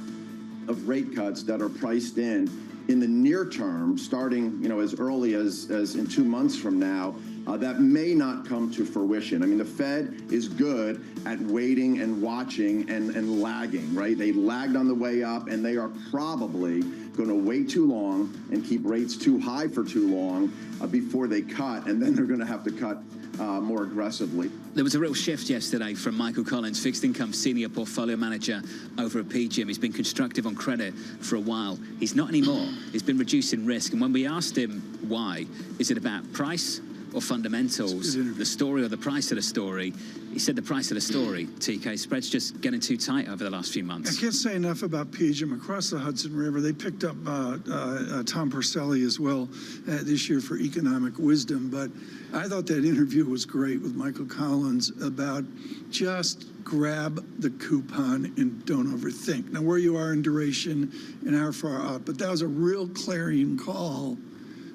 of rate cuts that are priced in the near term, starting as early as in 2 months from now, that may not come to fruition. I mean, the Fed is good at waiting and watching and lagging, right? They lagged on the way up, and they are probably going to wait too long and keep rates too high for too long before they cut, and then they're going to have to cut more aggressively. There was a real shift yesterday from Michael Collins, fixed income senior portfolio manager over at PGIM. He's been constructive on credit for a while. He's not anymore. He's been reducing risk. And when we asked him why, is it about price or fundamentals, the story or the price of the story, he said the price of the story. TK, spread's just getting too tight over the last few months. I can't say enough about PGIM across the Hudson River. They picked up Tom Porcelli as well this year for economic wisdom. But I thought that interview was great with Michael Collins about just grab the coupon and don't overthink. Now, where you are in duration and how far up, but that was a real clarion call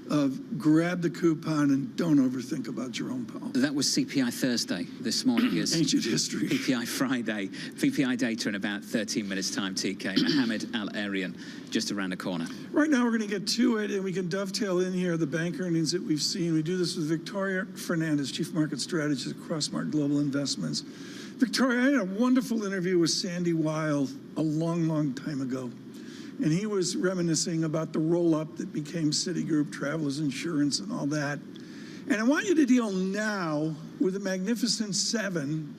of grab the coupon and don't overthink about Jerome Powell. That was CPI Thursday this morning. Ancient history. PPI Friday. PPI data in about 13 minutes time, TK. Mohammed Al-Arian just around the corner. Right now we're going to get to it, and we can dovetail in here the bank earnings that we've seen. We do this with Victoria Fernandez, Chief Market Strategist at Crossmark Global Investments. Victoria, I had a wonderful interview with Sandy Weil a long, long time ago. And he was reminiscing about the roll-up that became Citigroup, Travelers Insurance, and all that. And I want you to deal now with the Magnificent Seven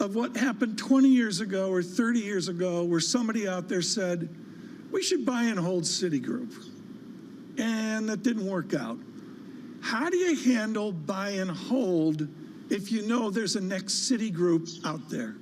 of what happened 20 years ago or 30 years ago, where somebody out there said, we should buy and hold Citigroup. And that didn't work out. How do you handle buy and hold if you know there's a next Citigroup out there?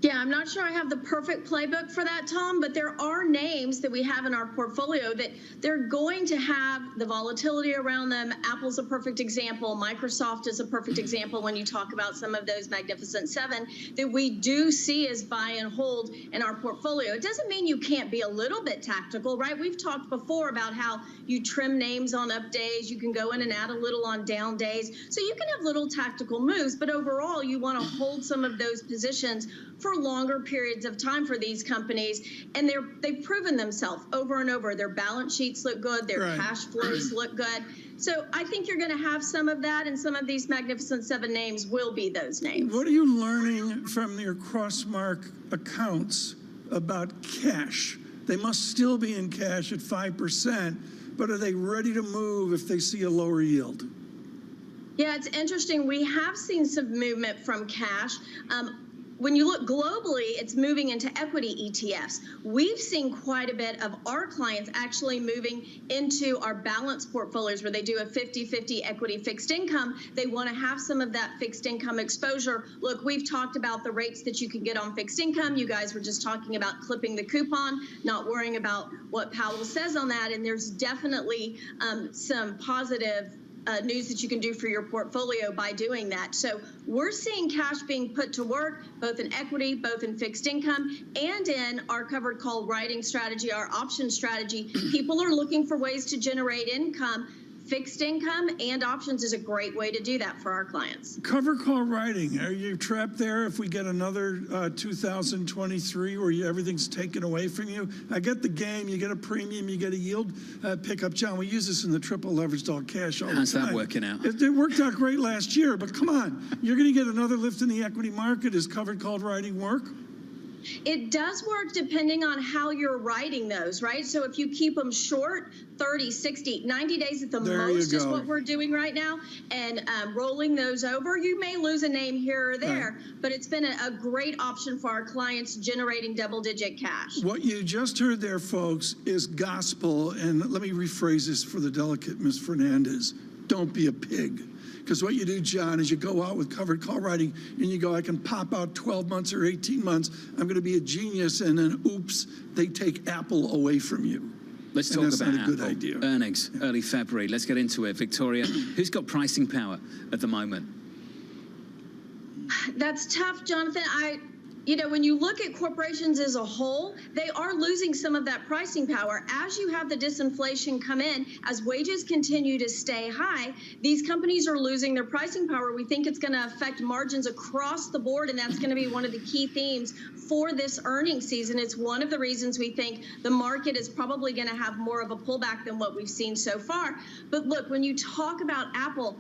Yeah, I'm not sure I have the perfect playbook for that, Tom, but there are names that we have in our portfolio that they're going to have the volatility around them. Apple's a perfect example. Microsoft is a perfect example when you talk about some of those Magnificent Seven that we do see as buy and hold in our portfolio. It doesn't mean you can't be a little bit tactical, right? We've talked before about how you trim names on up days. You can go in and add a little on down days. So you can have little tactical moves, but overall you want to hold some of those positions for longer periods of time for these companies, and they've proven themselves over and over. Their balance sheets look good, their cash flows look good. So I think you're going to have some of that, and some of these Magnificent Seven names will be those names. What are you learning from your Crossmark accounts about cash? They must still be in cash at 5%, but are they ready to move if they see a lower yield? Yeah, it's interesting. We have seen some movement from cash. When you look globally, it's moving into equity ETFs. We've seen quite a bit of our clients actually moving into our balanced portfolios where they do a 50-50 equity fixed income. They want to have some of that fixed income exposure. Look, we've talked about the rates that you can get on fixed income. You guys were just talking about clipping the coupon, not worrying about what Powell says on that. And there's definitely some positive news that you can do for your portfolio by doing that. So we're seeing cash being put to work, both in equity, both in fixed income, and in our covered call writing strategy, our option strategy. People are looking for ways to generate income fixed income and options is a great way to do that for our clients. Cover call writing, are you trapped there if we get another 2023 where everything's taken away from you? I get the game, you get a premium, you get a yield pickup. John, we use this in the triple leveraged all cash all the time. How's that working out? It worked out great last year, but come on, you're going to get another lift in the equity market. Does covered call writing work? It does work depending on how you're writing those, right? So if you keep them short, 30, 60, 90 days at the most is what we're doing right now, and rolling those over, you may lose a name here or there, but it's been a great option for our clients generating double-digit cash. What you just heard there, folks, is gospel, and let me rephrase this for the delicate Ms. Fernandez. Don't be a pig. Because what you do, John, is you go out with covered call writing and you go, I can pop out 12 months or 18 months. I'm going to be a genius. And then, oops, they take Apple away from you. Let's talk about Apple. That's not a good idea. Earnings, early February. Let's get into it. Victoria, who's got pricing power at the moment? That's tough, Jonathan. You know, when you look at corporations as a whole, they are losing some of that pricing power. As you have the disinflation come in, as wages continue to stay high, these companies are losing their pricing power. We think it's going to affect margins across the board, and that's going to be one of the key themes for this earnings season. It's one of the reasons we think the market is probably going to have more of a pullback than what we've seen so far. But look, when you talk about Apple,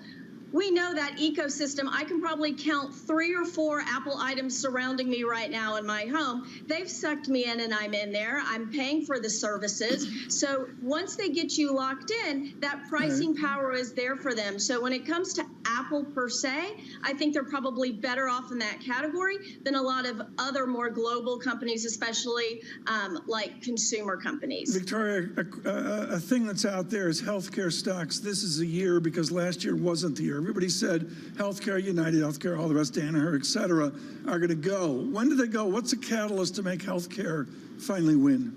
we know that ecosystem. I can probably count 3 or 4 Apple items surrounding me right now in my home. They've sucked me in and I'm in there. I'm paying for the services. So once they get you locked in, that pricing power is there for them. So when it comes to Apple per se, I think they're probably better off in that category than a lot of other more global companies, especially like consumer companies. Victoria, a thing that's out there is healthcare stocks. This is a year, because last year wasn't the year. Everybody said healthcare, United Healthcare, all the rest, Danaher, et cetera, are going to go. When do they go? What's the catalyst to make healthcare finally win?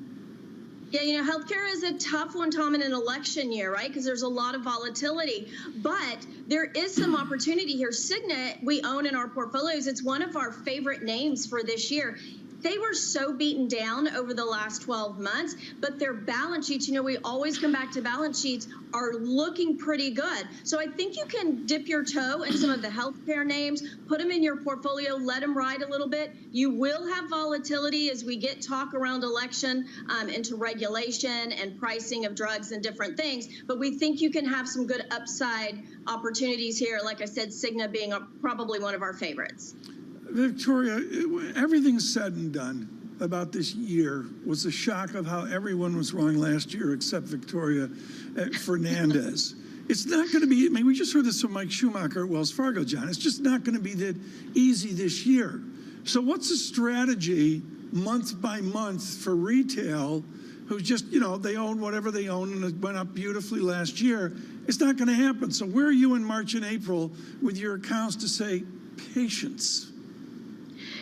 Yeah, you know, healthcare is a tough one, Tom, in an election year, right? Because there's a lot of volatility. But there is some opportunity here. Cigna, we own in our portfolios. It's one of our favorite names for this year. They were so beaten down over the last 12 months, but their balance sheets, you know, we always come back to balance sheets, are looking pretty good. So I think you can dip your toe in some of the healthcare names, put them in your portfolio, let them ride a little bit. You will have volatility as we get talk around election into regulation and pricing of drugs and different things, but we think you can have some good upside opportunities here. Like I said, Cigna being probably one of our favorites. Victoria, everything said and done about this year was the shock of how everyone was wrong last year except Victoria Fernandez. It's not going to be, I mean, we just heard this from Mike Schumacher at Wells Fargo, John. It's just not going to be that easy this year. So what's the strategy month by month for retail who just, you know, they own whatever they own and it went up beautifully last year? It's not going to happen. So where are you in March and April with your accounts to say patience?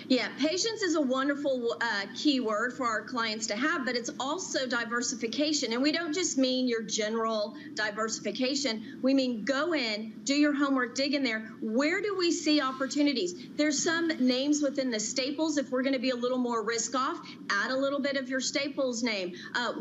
Yeah, patience is a wonderful key word for our clients to have, but it's also diversification. And we don't just mean your general diversification. We mean go in, do your homework, dig in there. Where do we see opportunities? There's some names within the staples. If we're going to be a little more risk off, add a little bit of your staples name.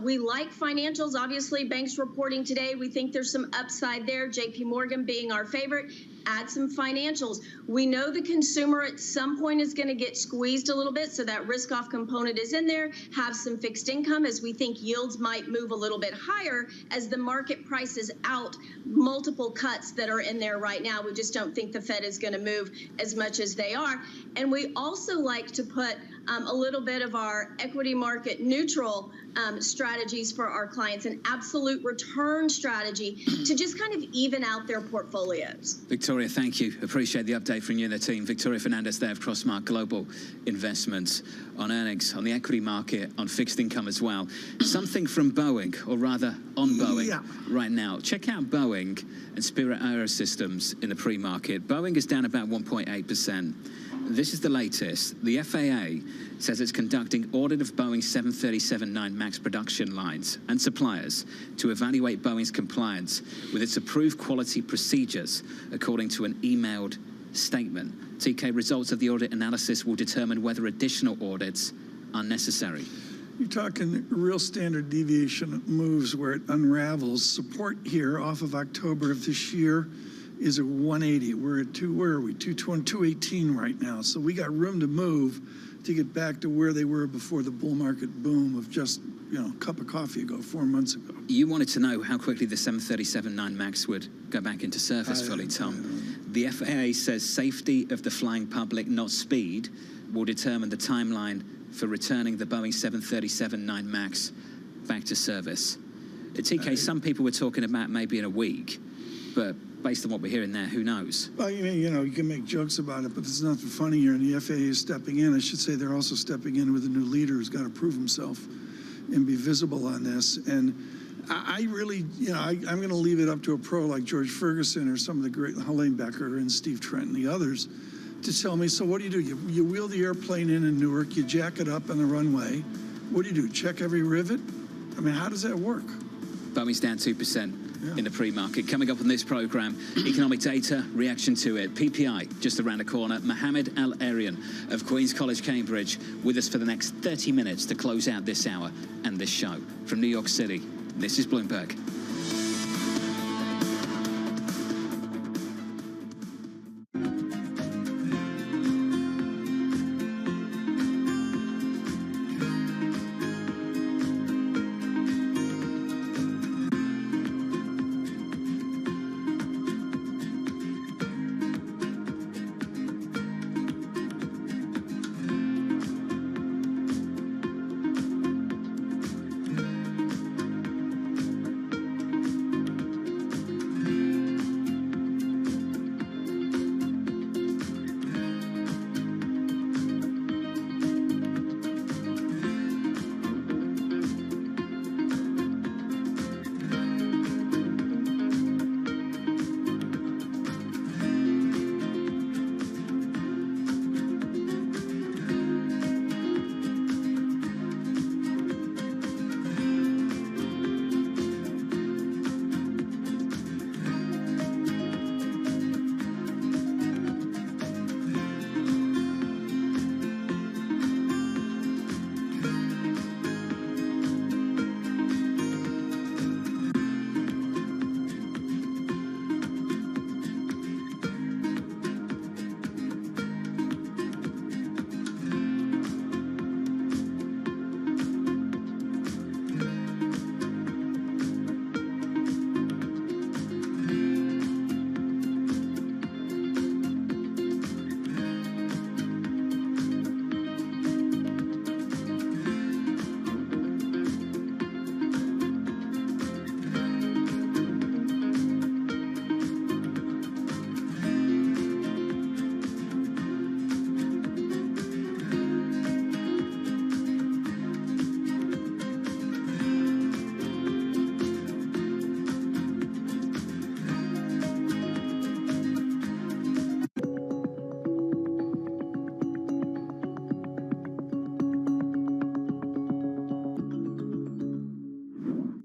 We like financials. Obviously, banks reporting today. We think there's some upside there. JP Morgan being our favorite. Add some financials. We know the consumer at some point is going to get squeezed a little bit, so that risk-off component is in there. Have some fixed income, as we think yields might move a little bit higher as the market prices out multiple cuts that are in there right now. We just don't think the Fed is going to move as much as they are. And we also like to put a little bit of our equity market neutral strategies for our clients, an absolute return strategy to just kind of even out their portfolios. Victoria, thank you. Appreciate the update from you and the team. Victoria Fernandez there of Crossmark Global Investments on earnings, on the equity market, on fixed income as well. Something from Boeing, or rather on Boeing right now. Check out Boeing and Spirit Aerosystems in the pre-market. Boeing is down about 1.8%. This is the latest. The FAA says it's conducting audit of Boeing's 737-9 MAX production lines and suppliers to evaluate Boeing's compliance with its approved quality procedures, according to an emailed statement. TK, results of the audit analysis will determine whether additional audits are necessary. You're talking real standard deviation moves where it unravels. Support here off of October of this year is a 180. We're at where are we? 218 right now. So we got room to move to get back to where they were before the bull market boom of just, a cup of coffee ago, 4 months ago. You wanted to know how quickly the 737-9 MAX would go back into service fully, Tom. The FAA says safety of the flying public, not speed, will determine the timeline for returning the Boeing 737-9 MAX back to service. At TK, some people were talking about maybe in a week, but based on what we're hearing there, who knows? Well, you can make jokes about it, but there's nothing funny here, and the FAA is stepping in. I should say they're also stepping in with a new leader who's got to prove himself and be visible on this. And I really, I'm going to leave it up to a pro like George Ferguson or some of the great Helene Becker and Steve Trent and the others to tell me, so what do? You wheel the airplane in Newark, you jack it up on the runway. What do? Check every rivet? I mean, how does that work? Boeing's down 2%. In the pre-market. Coming up on this program, economic data, reaction to it. PPI just around the corner. Mohammed Al-Arian of Queen's College, Cambridge, with us for the next 30 minutes to close out this hour and this show. From New York City, this is Bloomberg.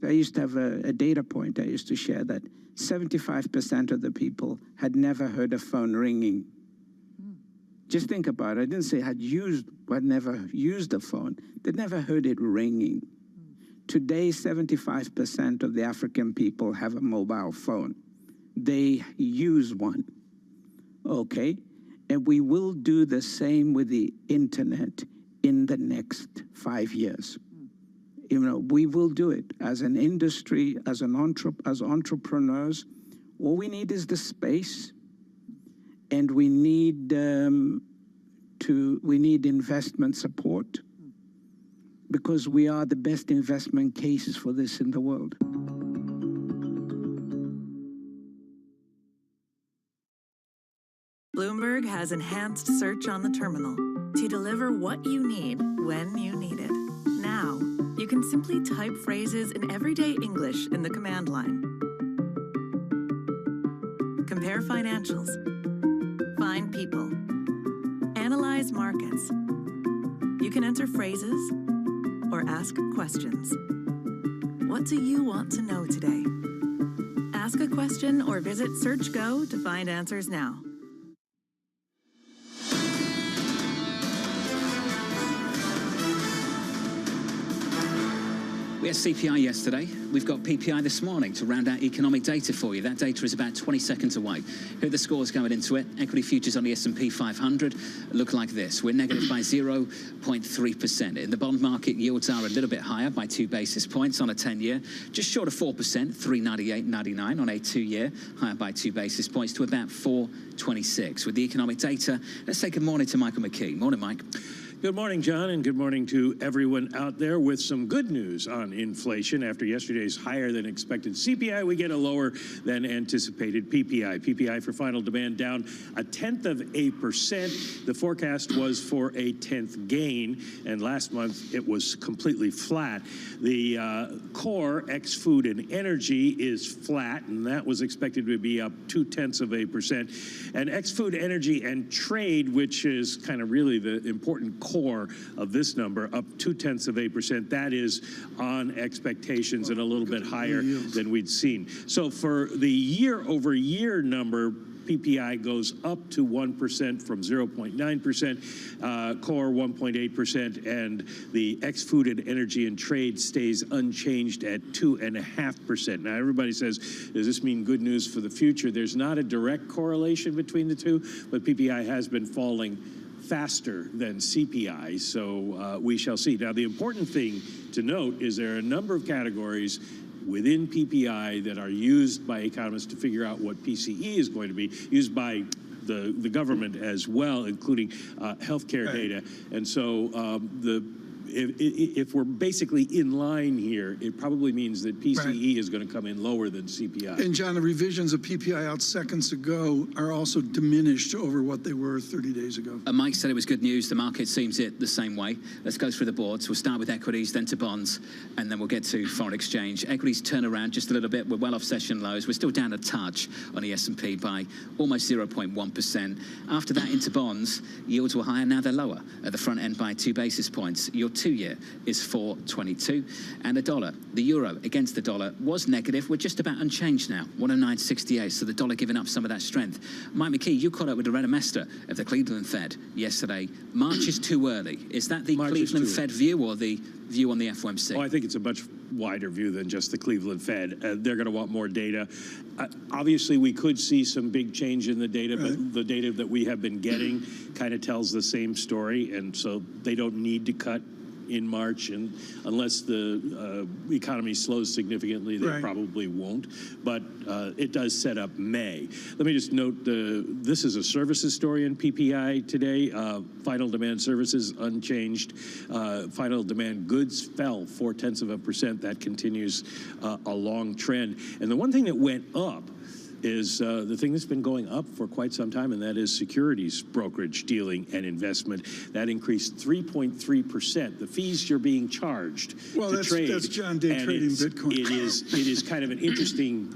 I used to have a data point I used to share that 75% of the people had never heard a phone ringing. Just think about it. I didn't say had never used a phone. They'd never heard it ringing. Today, 75% of the African people have a mobile phone. They use one, okay? And we will do the same with the internet in the next 5 years. We will do it as an industry, as entrepreneurs. All we need is the space, and we need investment support, because we are the best investment cases for this in the world. Bloomberg has enhanced search on the terminal to deliver what you need when you need it. Now, you can simply type phrases in everyday English in the command line. Compare financials. Find people. Analyze markets. You can enter phrases or ask questions. What do you want to know today? Ask a question or visit SearchGo to find answers now. We had CPI yesterday. We've got PPI this morning to round out economic data for you. That data is about 20 seconds away. Here are the scores going into it. Equity futures on the S&P 500 look like this. We're negative by 0.3%. In the bond market, yields are a little bit higher by 2 basis points on a 10-year. Just short of 4%, 398.99 on a 2-year, higher by 2 basis points to about 4.26. With the economic data, let's say good morning to Michael McKee. Morning, Mike. Good morning, John, and good morning to everyone out there with some good news on inflation. After yesterday's higher than expected CPI, we get a lower than anticipated PPI. PPI for final demand down 0.1%. The forecast was for a 10th gain, and last month it was completely flat. The core ex-food and energy is flat, and that was expected to be up 0.2%. And ex-food, energy, and trade, which is kind of really the important core of this number, up 0.2%. That is on expectations and a little bit higher than we'd seen. So for the year-over-year number, PPI goes up to 1% from 0.9%, core 1.8%, and the ex-food and energy and trade stays unchanged at 2.5%. Now, everybody says, does this mean good news for the future? There's not a direct correlation between the two, but PPI has been falling faster than CPI, so we shall see. Now, the important thing to note is there are a number of categories within PPI that are used by economists to figure out what PCE is going to be, used by the government as well, including healthcare data. And so if we're basically in line here, it probably means that PCE is going to come in lower than CPI. And John, the revisions of PPI out seconds ago are also diminished over what they were 30 days ago. Mike said it was good news. The market seems it the same way. Let's go through the boards. We'll start with equities, then to bonds, and then we'll get to foreign exchange. Equities turn around just a little bit. We're well off session lows. We're still down a touch on the S&P by almost 0.1%. After that, into bonds, yields were higher. Now they're lower at the front end by 2 basis points. Your 2-year is 4.22, and the dollar, the euro against the dollar was negative. We're just about unchanged now, 109.68. So the dollar giving up some of that strength. Mike McKee, you caught up with the Redemaster of the Cleveland Fed yesterday. March is too early. Is that the Cleveland Fed view or the view on the FOMC? Oh, I think it's a much wider view than just the Cleveland Fed. They're going to want more data. Obviously, we could see some big change in the data, but the data that we have been getting kind of tells the same story, and so they don't need to cut in March, and unless the economy slows significantly, they probably won't. But it does set up May. Let me just note, this is a services story in PPI today. Final demand services unchanged. Final demand goods fell 0.4%. That continues a long trend. And the one thing that went up is the thing that's been going up for quite some time, and that is securities brokerage, dealing, and investment. That increased 3.3%. The fees you're being charged to trade. That's John Day trading Bitcoin. It is kind of an interesting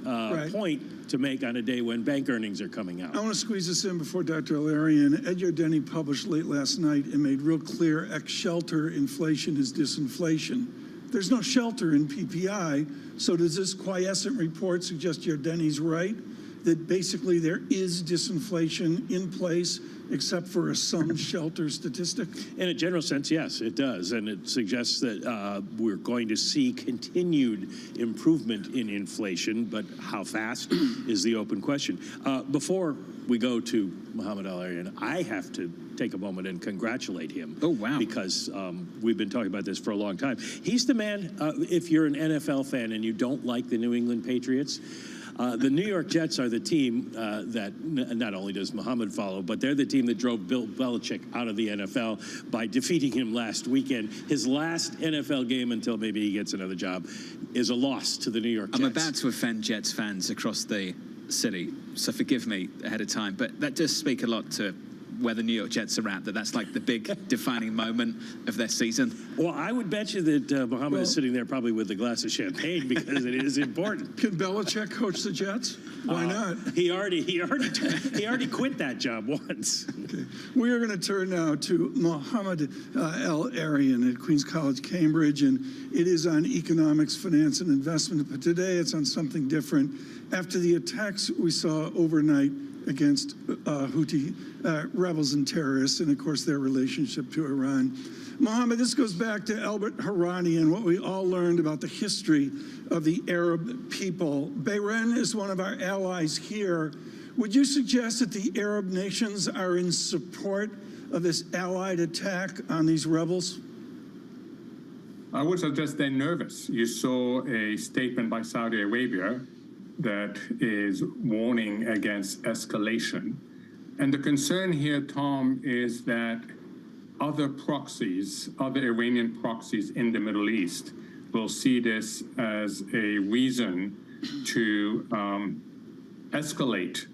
point to make on a day when bank earnings are coming out. I want to squeeze this in before Dr. Alarian. Ed Yardeni published late last night and made real clear ex-shelter inflation is disinflation. There's no shelter in PPI, so does this quiescent report suggest Yardeni's right, that basically there is disinflation in place except for a some shelter statistic? In a general sense, yes, it does. And it suggests that we're going to see continued improvement in inflation, but how fast is the open question. Before we go to Mohamed El-Erian, I have to take a moment and congratulate him. Oh, wow. Because we've been talking about this for a long time. He's the man, if you're an NFL fan and you don't like the New England Patriots, the New York Jets are the team that not only does Mohamed follow, but they're the team that drove Bill Belichick out of the NFL by defeating him last weekend. His last NFL game, until maybe he gets another job, is a loss to the New York Jets. I'm about to offend Jets fans across the city, so forgive me ahead of time, but that does speak a lot to where the New York Jets are at, that's like the big defining moment of their season. Well, I would bet you that Mohamed is sitting there probably with a glass of champagne because it is important. Can Belichick coach the Jets? Why not? He already quit that job once. Okay. We are going to turn now to Mohamed El-Erian at Queen's College, Cambridge, and it is on economics, finance, and investment. But today it's on something different. After the attacks we saw overnight against Houthi rebels and terrorists, and of course their relationship to Iran. Mohammed, this goes back to Albert Harani and what we all learned about the history of the Arab people. Bahrain is one of our allies here. Would you suggest that the Arab nations are in support of this allied attack on these rebels? I would suggest they're nervous. You saw a statement by Saudi Arabia that is warning against escalation. And the concern here, Tom, is that other proxies, other Iranian proxies in the Middle East will see this as a reason to escalate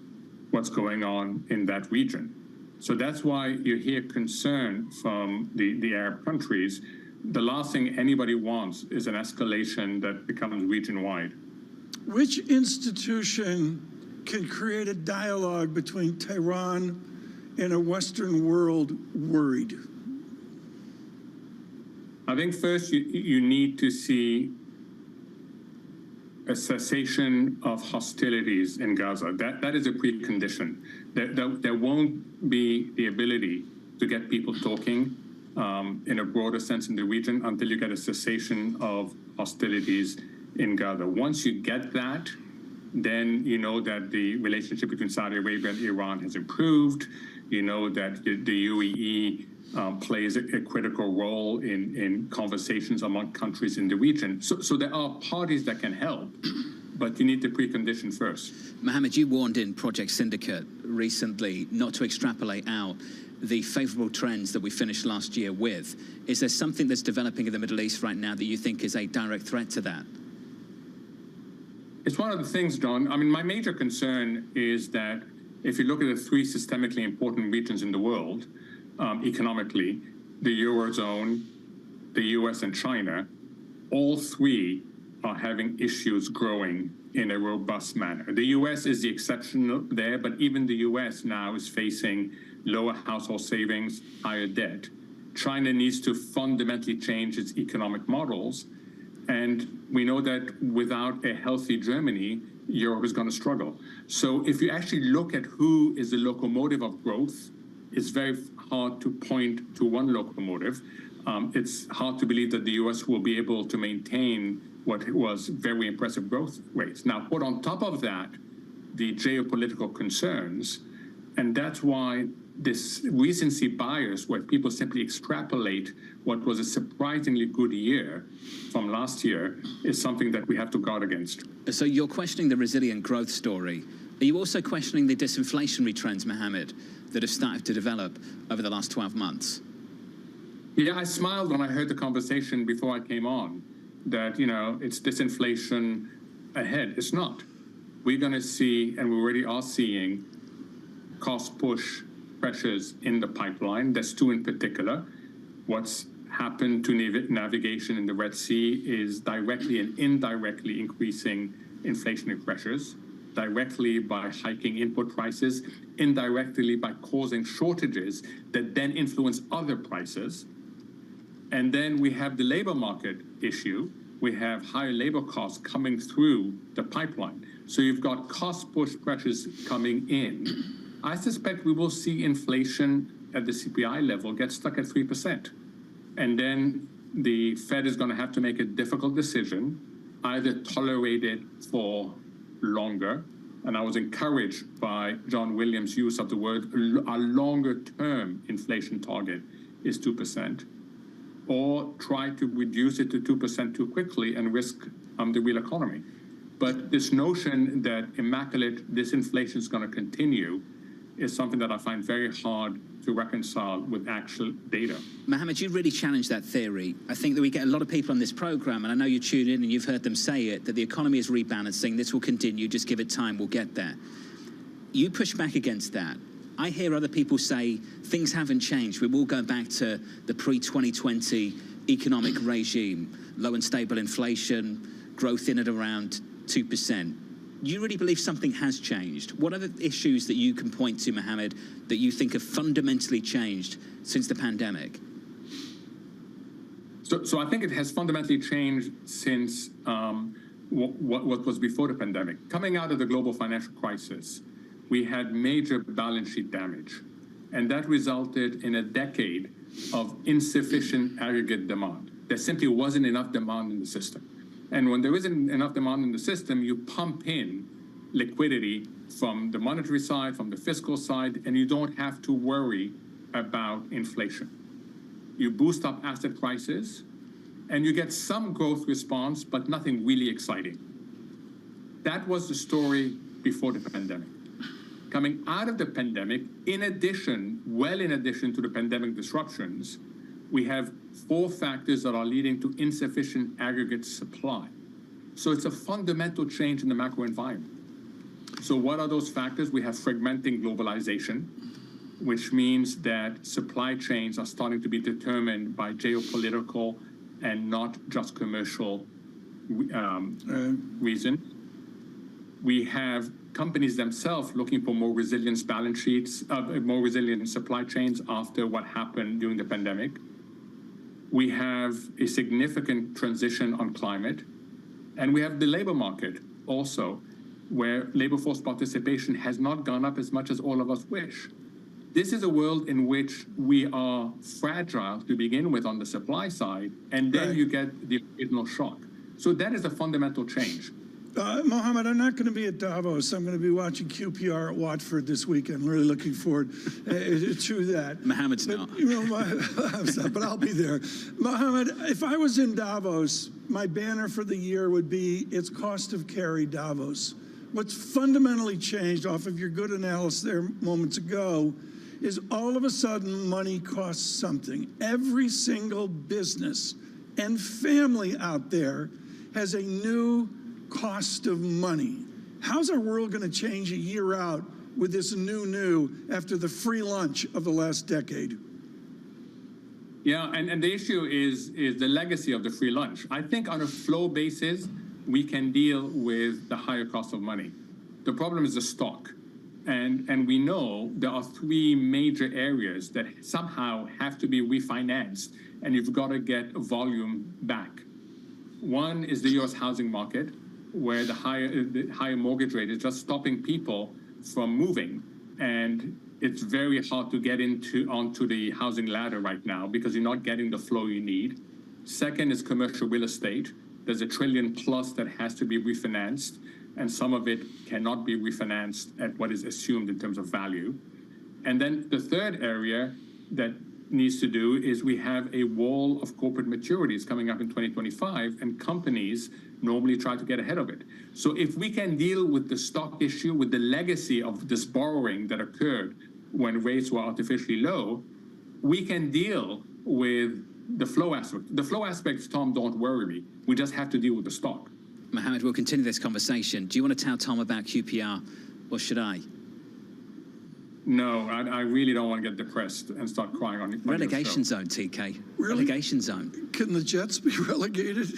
what's going on in that region. So that's why you hear concern from the Arab countries. The last thing anybody wants is an escalation that becomes region-wide. Which institution can create a dialogue between Tehran and a Western world worried? I think first you need to see a cessation of hostilities in Gaza. That is a precondition. There won't be the ability to get people talking in a broader sense in the region until you get a cessation of hostilities in Gaza. Once you get that, then you know that the relationship between Saudi Arabia and Iran has improved. You know that the UAE plays a critical role in conversations among countries in the region. So there are parties that can help, but you need the precondition first. Mohammed, you warned in Project Syndicate recently not to extrapolate out the favorable trends that we finished last year with. Is there something that's developing in the Middle East right now that you think is a direct threat to that? It's one of the things, John. I mean, my major concern is that if you look at the three systemically important regions in the world, economically, the Eurozone, the US, and China, all three are having issues growing in a robust manner. The US is the exception there, but even the US now is facing lower household savings, higher debt. China needs to fundamentally change its economic models. And we know that without a healthy Germany, Europe is going to struggle. So if you actually look at who is the locomotive of growth, it's very hard to point to one locomotive. It's hard to believe that the US will be able to maintain what was very impressive growth rates. Now, put on top of that, the geopolitical concerns, and that's why this recency bias, where people simply extrapolate what was a surprisingly good year from last year, is something that we have to guard against. So you're questioning the resilient growth story. Are you also questioning the disinflationary trends, Mohammed, that have started to develop over the last 12 months? Yeah, I smiled when I heard the conversation before I came on that, you know, it's disinflation ahead. It's not. We're going to see, and we already are seeing, cost push pressures in the pipeline. There's two in particular. What's happened to navigation in the Red Sea is directly and indirectly increasing inflationary pressures, directly by hiking input prices, indirectly by causing shortages that then influence other prices. And then we have the labor market issue. We have higher labor costs coming through the pipeline. So you've got cost push pressures coming in. I suspect we will see inflation at the CPI level get stuck at 3%. And then the Fed is going to have to make a difficult decision, either tolerate it for longer, and I was encouraged by John Williams' use of the word, a longer-term inflation target is 2%, or try to reduce it to 2% too quickly and risk the real economy. But this notion that immaculate disinflation is going to continue is something that I find very hard to reconcile with actual data. Mohammed, you really challenge that theory. I think that we get a lot of people on this program, and I know you tune in and you've heard them say it, that the economy is rebalancing, this will continue, just give it time, we'll get there. You push back against that. I hear other people say things haven't changed. We will go back to the pre-2020 economic regime, low and stable inflation, growth in at around 2%. You really believe something has changed? What are the issues that you can point to, Mohammed, that you think have fundamentally changed since the pandemic? So I think it has fundamentally changed since what was before the pandemic. Coming out of the global financial crisis, we had major balance sheet damage. And that resulted in a decade of insufficient aggregate demand. There simply wasn't enough demand in the system. And when there isn't enough demand in the system, you pump in liquidity from the monetary side, from the fiscal side, and you don't have to worry about inflation. You boost up asset prices, and you get some growth response, but nothing really exciting. That was the story before the pandemic. Coming out of the pandemic, in addition to the pandemic disruptions, we have 4 factors that are leading to insufficient aggregate supply. So it's a fundamental change in the macro environment. So what are those factors? We have fragmenting globalization, which means that supply chains are starting to be determined by geopolitical and not just commercial reason. We have companies themselves looking for more resilient balance sheets, more resilient supply chains after what happened during the pandemic. We have a significant transition on climate. And we have the labor market also, where labor force participation has not gone up as much as all of us wish. This is a world in which we are fragile to begin with on the supply side, and then you get the occasional shock. So that is a fundamental change. Mohammed, I'm not going to be at Davos. I'm going to be watching QPR at Watford this weekend. Really looking forward to that. Mohammed's not. You know, but I'll be there. Mohammed, if I was in Davos, my banner for the year would be "It's cost of carry Davos." What's fundamentally changed off of your good analysis there moments ago is all of a sudden money costs something. Every single business and family out there has a new cost of money. How's our world going to change a year out with this new after the free lunch of the last decade? Yeah, and the issue is the legacy of the free lunch. I think on a flow basis, we can deal with the higher cost of money. The problem is the stock. And we know there are 3 major areas that somehow have to be refinanced, and you've got to get volume back. One is the U.S. housing market, where the higher mortgage rate is just stopping people from moving. And it's very hard to get onto the housing ladder right now because you're not getting the flow you need. Second is commercial real estate. There's $1 trillion plus that has to be refinanced, and some of it cannot be refinanced at what is assumed in terms of value. And then the third area that needs to do is we have a wall of corporate maturities coming up in 2025, and companies normally try to get ahead of it. So if we can deal with the stock issue, with the legacy of this borrowing that occurred when rates were artificially low, we can deal with the flow aspect. The flow aspects, Tom, don't worry me. We just have to deal with the stock. Mohammed, we'll continue this conversation. Do you want to tell Tom about QPR, or should I? No, I really don't want to get depressed and start crying on relegation zone, TK. Really? Relegation zone. Can the Jets be relegated?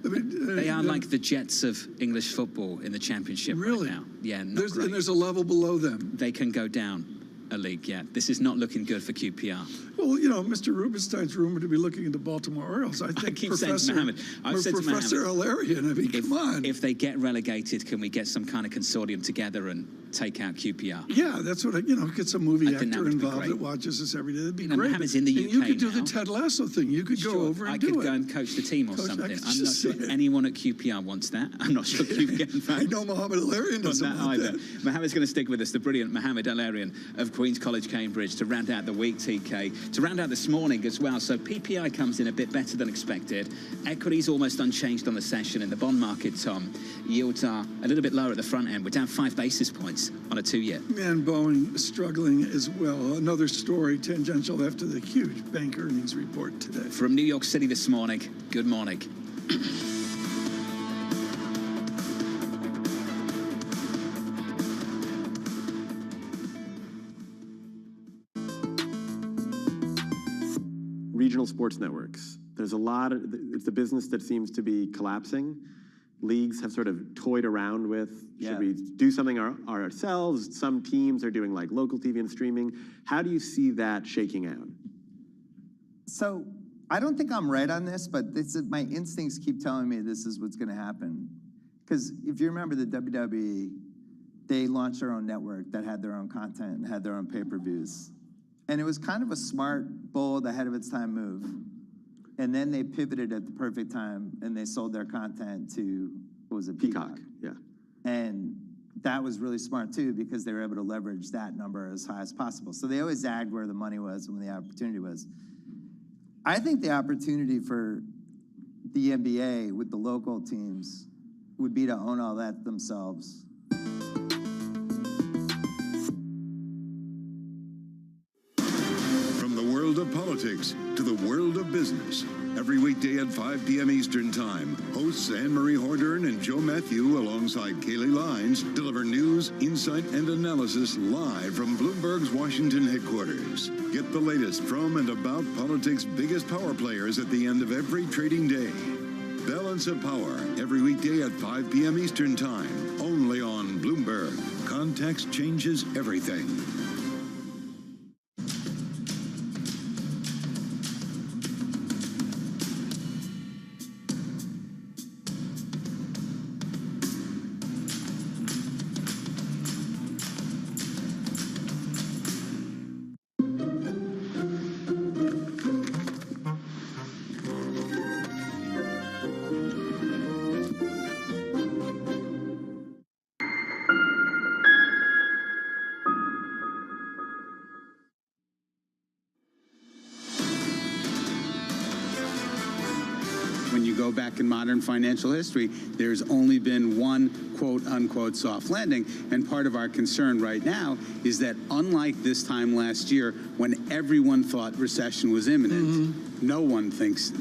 I mean, they are like the Jets of English football in the Championship right now. Yeah, and there's a level below them. They can go down a league, yeah. This is not looking good for QPR. Well, you know, Mr. Rubinstein's rumored to be looking into Baltimore Orioles. I think Professor Alarian, I mean, come on. If they get relegated, can we get some kind of consortium together and take out QPR? Yeah, that's what get some movie actor involved that watches us every day. That'd be great. Mohammed's in the UK you could do the Ted Lasso thing. You could go over and do it. I could go and coach the team or something. I'm not sure anyone at QPR wants that. I'm not sure QPR fans. I know Mohammed Alarian doesn't want that. Mohammed's going to stick with us, the brilliant Mohammed Alarian of Queen's College, Cambridge, to round out the week, TK. To round out this morning as well. So PPI comes in a bit better than expected. Equities almost unchanged on the session. In the bond market, Tom, yields are a little bit lower at the front end. We're down 5 basis points on a 2-year. And Boeing struggling as well. Another story tangential after the huge bank earnings report today. From New York City this morning, good morning. Regional sports networks. There's a lot of, it's a business that seems to be collapsing. Leagues have sort of toyed around with, should we do something ourselves? Some teams are doing like local TV and streaming. How do you see that shaking out? So I don't think I'm right on this, but my instincts keep telling me this is what's going to happen. Because if you remember the WWE, they launched their own network that had their own content and had their own pay-per-views. And it was kind of a smart, bold, ahead of its time move. And then they pivoted at the perfect time and they sold their content to, what was it, Peacock? Yeah. And that was really smart too, because they were able to leverage that number as high as possible. So they always zagged where the money was and when the opportunity was. I think the opportunity for the NBA with the local teams would be to own all that themselves. From the world of politics to the world of business, every weekday at 5 p.m. Eastern Time, hosts Anne-Marie Hordern and Joe Matthew alongside Kaylee Lines deliver news, insight, and analysis live from Bloomberg's Washington headquarters. Get the latest from and about politics' biggest power players at the end of every trading day. Balance of Power, every weekday at 5 p.m. Eastern Time, only on Bloomberg. Context changes everything. When you go back in modern financial history, there's only been one quote-unquote soft landing. And part of our concern right now is that unlike this time last year, when everyone thought recession was imminent, no one thinks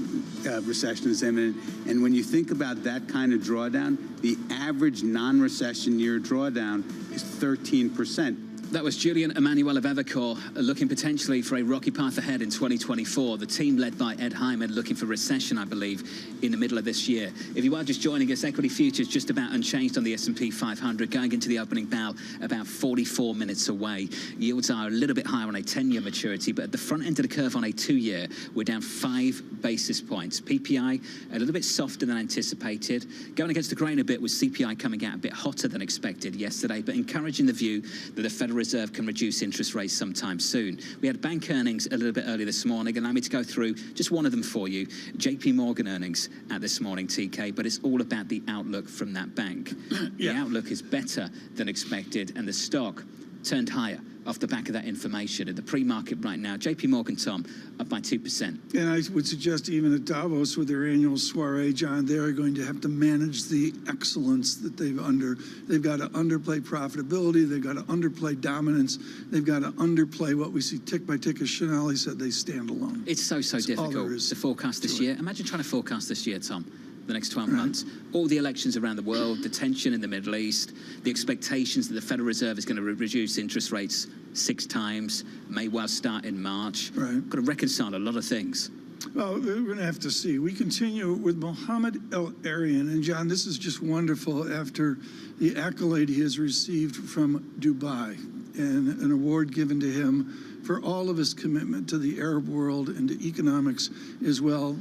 recession is imminent. And when you think about that kind of drawdown, the average non-recession year drawdown is 13%. That was Julian Emanuel of Evercore, looking potentially for a rocky path ahead in 2024. The team led by Ed Hyman looking for recession, I believe, in the middle of this year. If you are just joining us, equity futures just about unchanged on the S&P 500, going into the opening bell about 44 minutes away. Yields are a little bit higher on a 10-year maturity, but at the front end of the curve on a 2-year, we're down 5 basis points. PPI a little bit softer than anticipated. Going against the grain a bit with CPI coming out a bit hotter than expected yesterday, but encouraging the view that the Federal Reserve can reduce interest rates sometime soon. We had bank earnings a little bit earlier this morning. Allow me to go through just one of them for you. JP Morgan earnings this morning, TK, but it's all about the outlook from that bank. The outlook is better than expected, and the stock turned higher off the back of that information. At the pre-market right now, JP Morgan, Tom, up by 2%. And I would suggest even at Davos with their annual soiree, John, they're going to have to manage the excellence that they've got to underplay profitability, they've got to underplay dominance, they've got to underplay what we see tick by tick, as Shanali said, they stand alone. It's so difficult to forecast this year. Imagine trying to forecast this year, Tom. The next 12 months, all the elections around the world, the tension in the Middle East, the expectations that the Federal Reserve is going to reduce interest rates 6 times, may well start in March. Got to reconcile a lot of things. Well, we're going to have to see. We continue with Mohammed El-Arian. And John, this is just wonderful after the accolade he has received from Dubai and an award given to him for all of his commitment to the Arab world and to economics as well.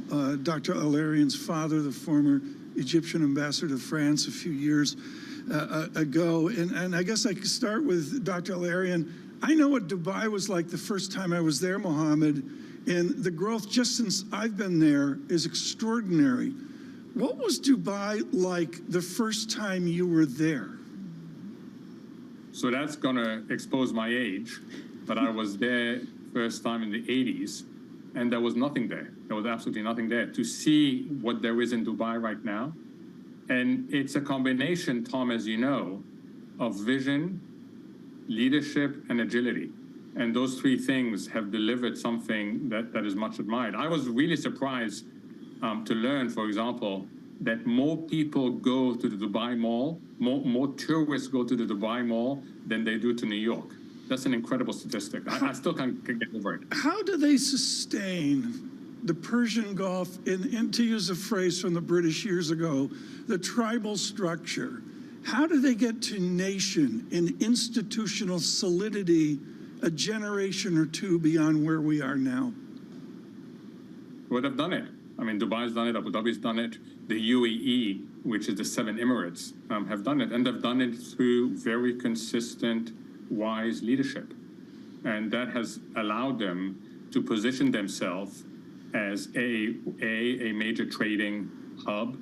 Dr. El-Arian's father, the former Egyptian ambassador to France a few years ago. And I guess I could start with Dr. El-Arian. I know what Dubai was like the first time I was there, Mohammed, and the growth just since I've been there is extraordinary. What was Dubai like the first time you were there? So that's going to expose my age. But I was there first time in the 80s, and there was nothing there. There was absolutely nothing there. To see what there is in Dubai right now, and it's a combination, Tom, as you know, of vision, leadership, and agility. And those 3 things have delivered something that is much admired. I was really surprised to learn, for example, that more people go to the Dubai Mall, more tourists go to the Dubai Mall than they do to New York. That's an incredible statistic. I still can't get over it. How do they sustain the Persian Gulf, and to use a phrase from the British years ago, the tribal structure? How do they get to nation and institutional solidity a generation or 2 beyond where we are now? Would have done it. I mean, Dubai's done it, Abu Dhabi's done it, the UAE which is the 7 Emirates, have done it. And they've done it through very consistent, wise leadership. And that has allowed them to position themselves as a major trading hub,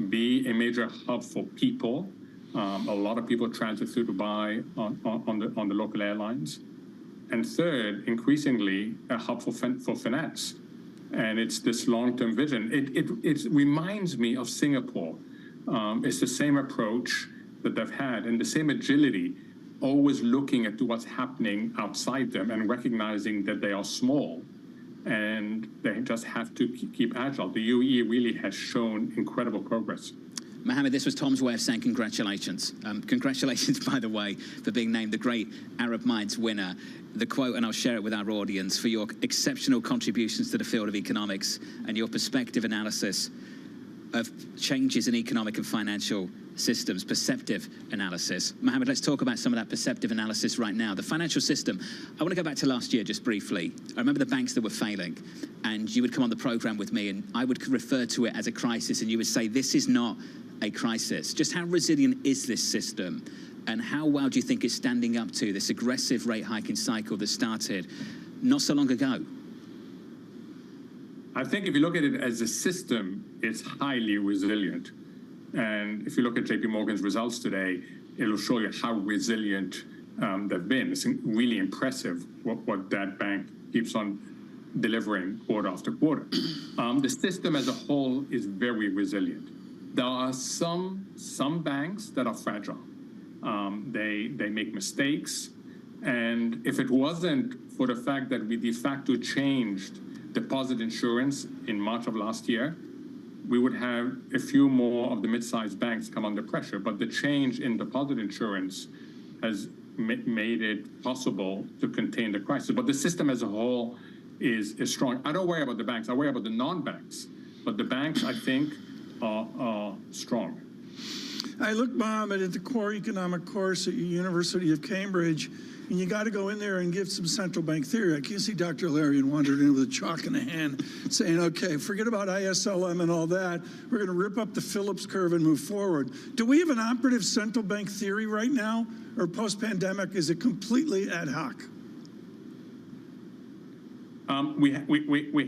B, a major hub for people. A lot of people transit through Dubai on the local airlines. And third, increasingly, a hub for finance. And it's this long-term vision. It reminds me of Singapore. It's the same approach that they've had and the same agility, always looking at what's happening outside them and recognizing that they are small and they just have to keep agile. The UAE really has shown incredible progress. Mohammed, this was Tom's way of saying congratulations. Congratulations, by the way, for being named the Great Arab Minds winner. The quote, and I'll share it with our audience, for your exceptional contributions to the field of economics and your perspective analysis of changes in economic and financial systems, perceptive analysis. Mohammed, let's talk about some of that perceptive analysis right now. The financial system, I want to go back to last year just briefly. I remember the banks that were failing, and you would come on the program with me, and I would refer to it as a crisis, and you would say, this is not a crisis. Just how resilient is this system, and how well do you think it's standing up to this aggressive rate hiking cycle that started not so long ago? I think if you look at it as a system, it's highly resilient. And if you look at JP Morgan's results today, it'll show you how resilient they've been. It's really impressive what that bank keeps on delivering quarter after quarter. The system as a whole is very resilient. There are some banks that are fragile. They make mistakes. And if it wasn't for the fact that we de facto changed deposit insurance in March of last year, we would have a few more of the mid-sized banks come under pressure. But the change in deposit insurance has made it possible to contain the crisis. But the system as a whole is strong. I don't worry about the banks. I worry about the non-banks. But the banks, I think, are strong. I look, Mohammed, at the core economic course at University of Cambridge, and you got to go in there and give some central bank theory. I can't see Dr. Larian wandering in with a chalk in a hand saying, okay, forget about ISLM and all that. We're going to rip up the Phillips curve and move forward. Do we have an operative central bank theory right now, or post-pandemic, is it completely ad hoc? We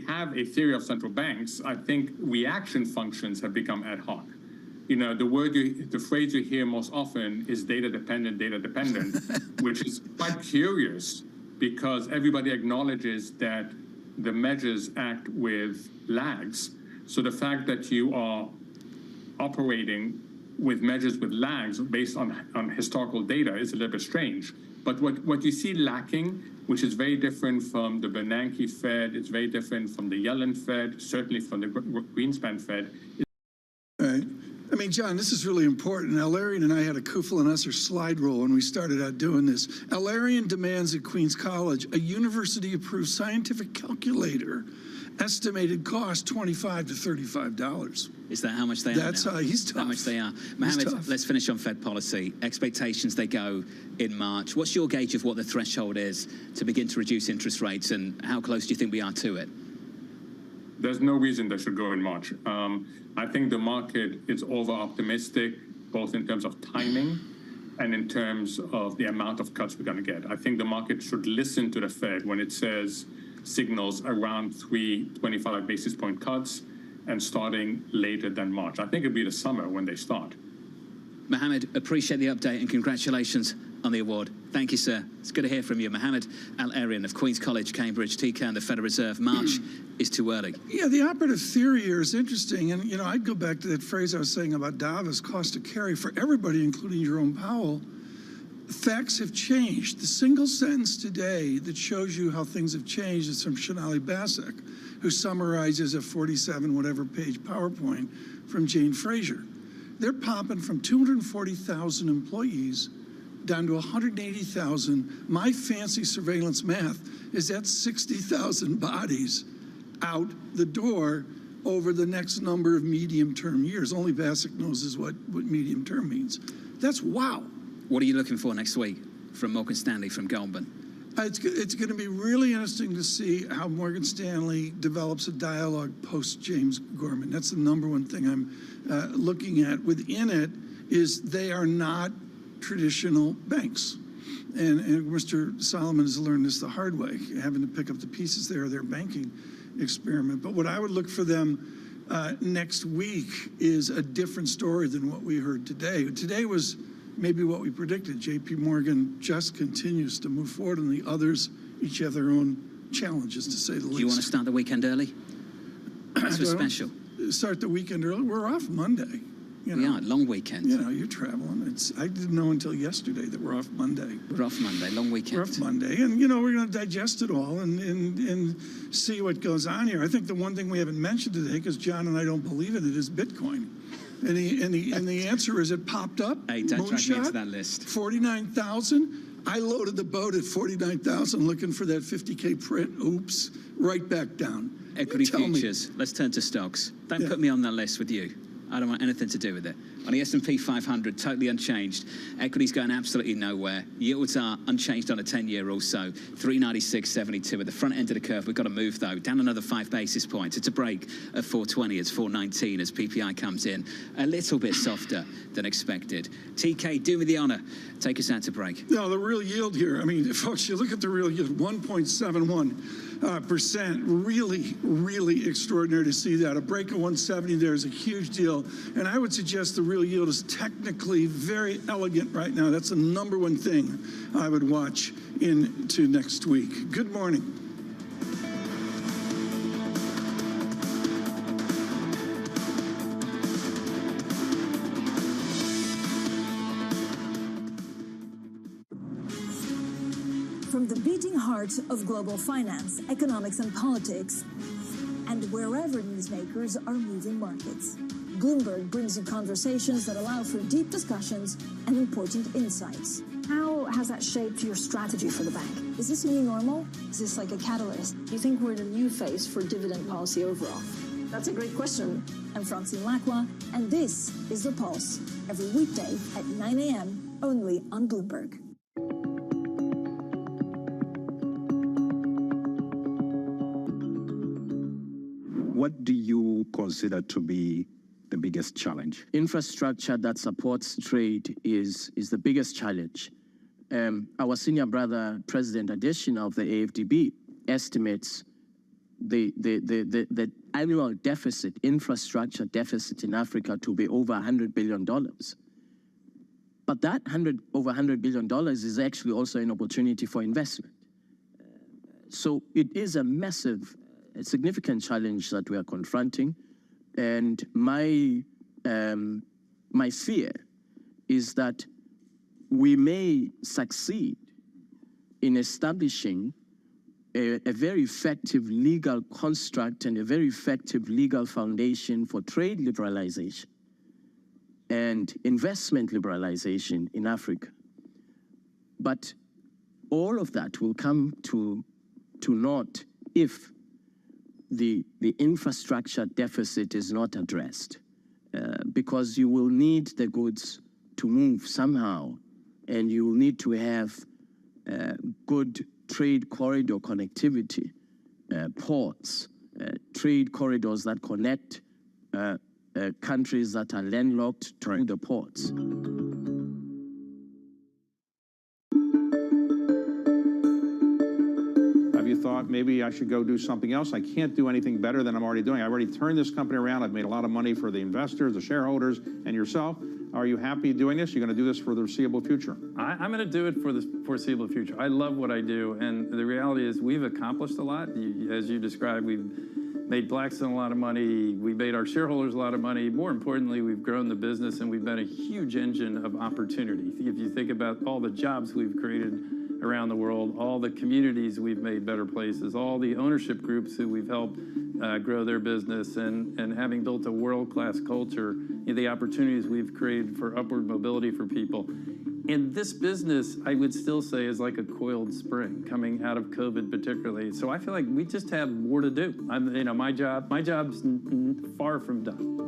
have a theory of central banks. I think reaction functions have become ad hoc. You know, the phrase you hear most often is data dependent, which is quite curious because everybody acknowledges that the measures act with lags. So the fact that you are operating with measures with lags based on historical data is a little bit strange. But what you see lacking, which is very different from the Bernanke Fed, it's very different from the Yellen Fed, certainly from the Greenspan Fed. Right. I mean, John, this is really important. Larian and I had a Kufel and Esser slide rule when we started out doing this. Larian demands at Queens College a university-approved scientific calculator, estimated cost $25 to $35. Is that how much they are? That's how he's tough. How much they are. Mohammed, let's finish on Fed policy. Expectations, they go in March. What's your gauge of what the threshold is to begin to reduce interest rates, and how close do you think we are to it? There's no reason they should go in March. I think the market is over-optimistic, both in terms of timing and in terms of the amount of cuts we're going to get. I think the market should listen to the Fed when it says signals around 325 basis point cuts and starting later than March. I think it'll be the summer when they start. Mohammed, appreciate the update and congratulations on the award. Thank you, sir. It's good to hear from you. Mohammed Al-Arian of Queen's College, Cambridge, TK and the Federal Reserve. March is too early. Yeah, the operative theory here is interesting. And, you know, I'd go back to that phrase I was saying about Davos, cost to carry for everybody, including Jerome Powell. Facts have changed. The single sentence today that shows you how things have changed is from Shonali Basak, who summarizes a 47 page PowerPoint from Jane Fraser. They're popping from 240,000 employees down to 180,000. My fancy surveillance math is that's 60,000 bodies out the door over the next number of medium-term years. Only Basak knows is what medium-term means. That's wow. What are you looking for next week from Morgan Stanley, from Goldman? It's going to be really interesting to see how Morgan Stanley develops a dialogue post James Gorman. That's the number one thing I'm looking at. Within it is they are not traditional banks. And Mr. Solomon has learned this the hard way, having to pick up the pieces there of their banking experiment. But what I would look for them next week is a different story than what we heard today. Today was maybe what we predicted. JP Morgan just continues to move forward, and the others each have their own challenges, to say the least. Do you want to start the weekend early? That's what's special. Start the weekend early. We're off Monday. You know, yeah, long weekend. You know, you're traveling. I didn't know until yesterday that we're off Monday. We're off Monday, long weekend. We're off Monday, and you know, we're going to digest it all and see what goes on here. I think the one thing we haven't mentioned today, because John and I don't believe in it, is Bitcoin. And the answer is it popped up. Hey, don't drag me into that list. 49,000. I loaded the boat at 49,000 looking for that 50K print. Oops, right back down. Equity futures. Let's turn to stocks. Don't put me on that list with you. I don't want anything to do with it. On the S&P 500, totally unchanged. Equity's going absolutely nowhere. Yields are unchanged on a 10-year or so. 396.72 at the front end of the curve. We've got to move, though. Down another 5 basis points. It's a break at 420. It's 419 as PPI comes in. A little bit softer than expected. TK, do me the honor. Take us out to break. No, the real yield here. I mean, folks, you look at the real yield, 1.71%. Really, really extraordinary to see that. A break of 170 there is a huge deal. And I would suggest the real yield is technically very elegant right now. That's the number one thing I would watch into next week. Good morning. From the beating heart of global finance, economics, and politics, and wherever newsmakers are moving markets, Bloomberg brings you conversations that allow for deep discussions and important insights. How has that shaped your strategy for the bank? Is this new normal? Is this like a catalyst? Do you think we're in a new phase for dividend policy overall? That's a great question. I'm Francine Lacqua, and this is The Pulse, every weekday at 9 a.m. only on Bloomberg. What do you consider to be the biggest challenge? Infrastructure that supports trade is the biggest challenge. Our senior brother, President Adesina of the AFDB, estimates the annual deficit, infrastructure deficit in Africa to be over $100 billion. But that over $100 billion is actually also an opportunity for investment. So it is a massive, a significant challenge that we are confronting. And my fear is that we may succeed in establishing a very effective legal construct and a very effective legal foundation for trade liberalization and investment liberalization in Africa. But all of that will come to naught if the infrastructure deficit is not addressed, because you will need the goods to move somehow, and you will need to have good trade corridor connectivity, ports, trade corridors that connect countries that are landlocked to the ports. Have you thought maybe I should go do something else? I can't do anything better than I'm already doing. I've already turned this company around. I've made a lot of money for the investors, the shareholders, and yourself. Are you happy doing this? You're going to do this for the foreseeable future? I'm going to do it for the foreseeable future. I love what I do, and the reality is we've accomplished a lot. As you described, we've made Blackstone a lot of money. We made our shareholders a lot of money. More importantly, we've grown the business, and we've been a huge engine of opportunity. If you think about all the jobs we've created around the world, all the communities we've made better places, all the ownership groups who we've helped grow their business, and having built a world-class culture, the opportunities we've created for upward mobility for people. And this business, I would still say, is like a coiled spring coming out of COVID particularly. So I feel like we just have more to do. My job's far from done.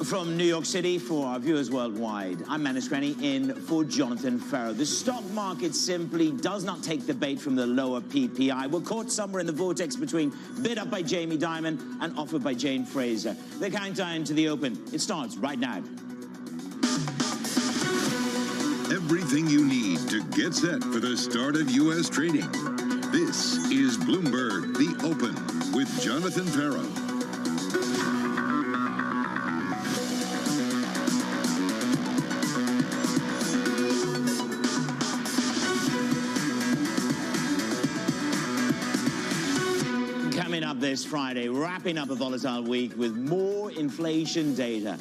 From New York City for our viewers worldwide, I'm Manus Granny in for Jonathan Farrow. The stock market simply does not take the bait from the lower PPI. We're caught somewhere in the vortex between bid up by Jamie Dimon and offered by Jane Fraser. The countdown to the open, it starts right now. Everything you need to get set for the start of U.S. trading. This is Bloomberg The Open with Jonathan Farrow. Coming up this Friday, wrapping up a volatile week with more inflation data.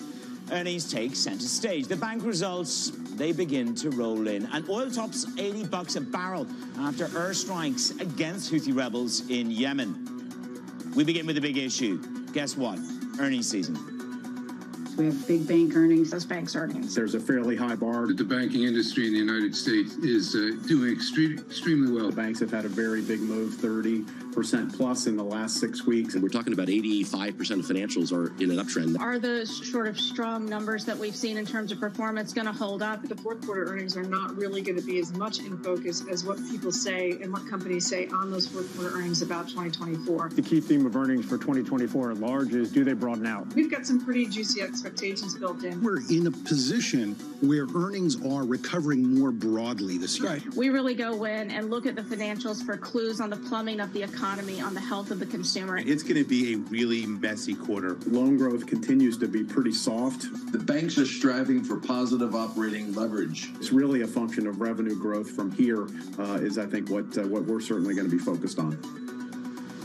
Earnings take center stage. The bank results, they begin to roll in. And oil tops $80 a barrel after airstrikes against Houthi rebels in Yemen. We begin with the big issue. Guess what? Earnings season. We have big bank earnings, those banks' earnings. There's a fairly high bar. The banking industry in the United States is doing extremely well. The banks have had a very big move, 30% plus in the last 6 weeks. And we're talking about 85% of financials are in an uptrend. Are those sort of strong numbers that we've seen in terms of performance going to hold up? The fourth quarter earnings are not really going to be as much in focus as what people say and what companies say on those fourth quarter earnings about 2024. The key theme of earnings for 2024 at large is, do they broaden out? We've got some pretty juicy expectations built in. We're in a position where earnings are recovering more broadly this year. Right. We really go in and look at the financials for clues on the plumbing of the economy, on the health of the consumer. It's going to be a really messy quarter. Loan growth continues to be pretty soft. The banks are striving for positive operating leverage. It's really a function of revenue growth from here is, I think, what we're certainly going to be focused on.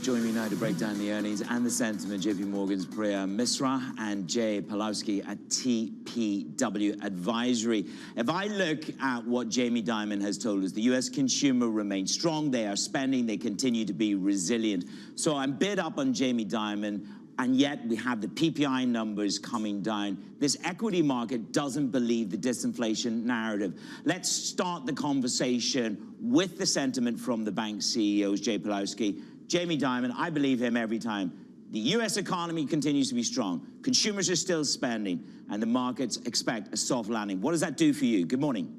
Joining me now to break down the earnings and the sentiment, JP Morgan's Priya Misra and Jay Pawlowski at TPW Advisory. If I look at what Jamie Dimon has told us, the U.S. consumer remains strong. They are spending. They continue to be resilient. So I'm bid up on Jamie Dimon, and yet we have the PPI numbers coming down. This equity market doesn't believe the disinflation narrative. Let's start the conversation with the sentiment from the bank CEOs, Jay Pawlowski. Jamie Dimon, I believe him every time. The U.S. economy continues to be strong. Consumers are still spending, and the markets expect a soft landing. What does that do for you? Good morning.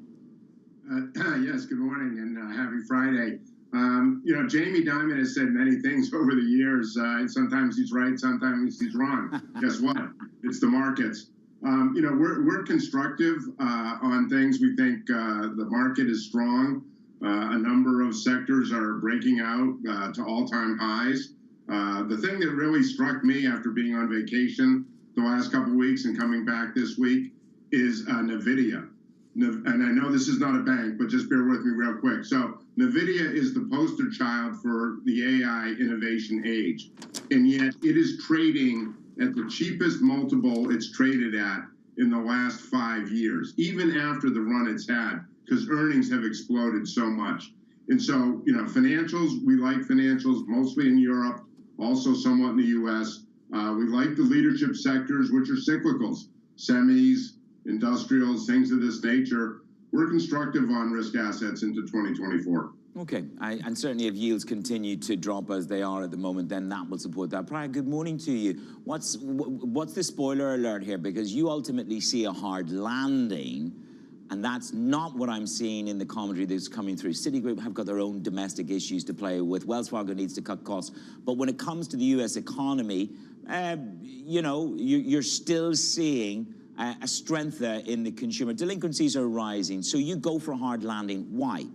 Yes, good morning, and happy Friday. You know, Jamie Dimon has said many things over the years. Sometimes he's right, sometimes he's wrong. Guess what? It's the markets. You know, we're constructive on things. We think the market is strong. A number of sectors are breaking out to all-time highs. The thing that really struck me after being on vacation the last couple of weeks and coming back this week is NVIDIA. And I know this is not a bank, but just bear with me real quick. So NVIDIA is the poster child for the AI innovation age. And yet it is trading at the cheapest multiple it's traded at in the last 5 years, even after the run it's had, because earnings have exploded so much. And so, you know, financials, we like financials, mostly in Europe, also somewhat in the U.S. We like the leadership sectors, which are cyclicals, semis, industrials, things of this nature. We're constructive on risk assets into 2024. Okay, and certainly if yields continue to drop as they are at the moment, then that will support that. Priya, good morning to you. What's the spoiler alert here? Because you ultimately see a hard landing, and that's not what I'm seeing in the commentary that's coming through. Citigroup have got their own domestic issues to play with. Wells Fargo needs to cut costs. But when it comes to the U.S. economy, you know, you're still seeing a strength there in the consumer. Delinquencies are rising. So you go for a hard landing. Why?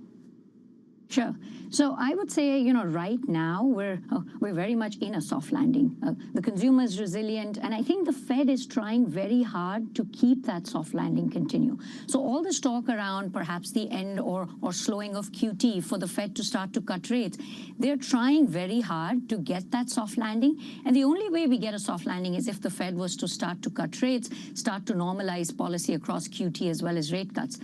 Sure. So I would say, you know, right now we're very much in a soft landing. The consumer is resilient, and I think the Fed is trying very hard to keep that soft landing continue. So all this talk around perhaps the end or slowing of QT for the Fed to start to cut rates, they're trying very hard to get that soft landing. And the only way we get a soft landing is if the Fed was to start to cut rates, start to normalize policy across QT as well as rate cuts.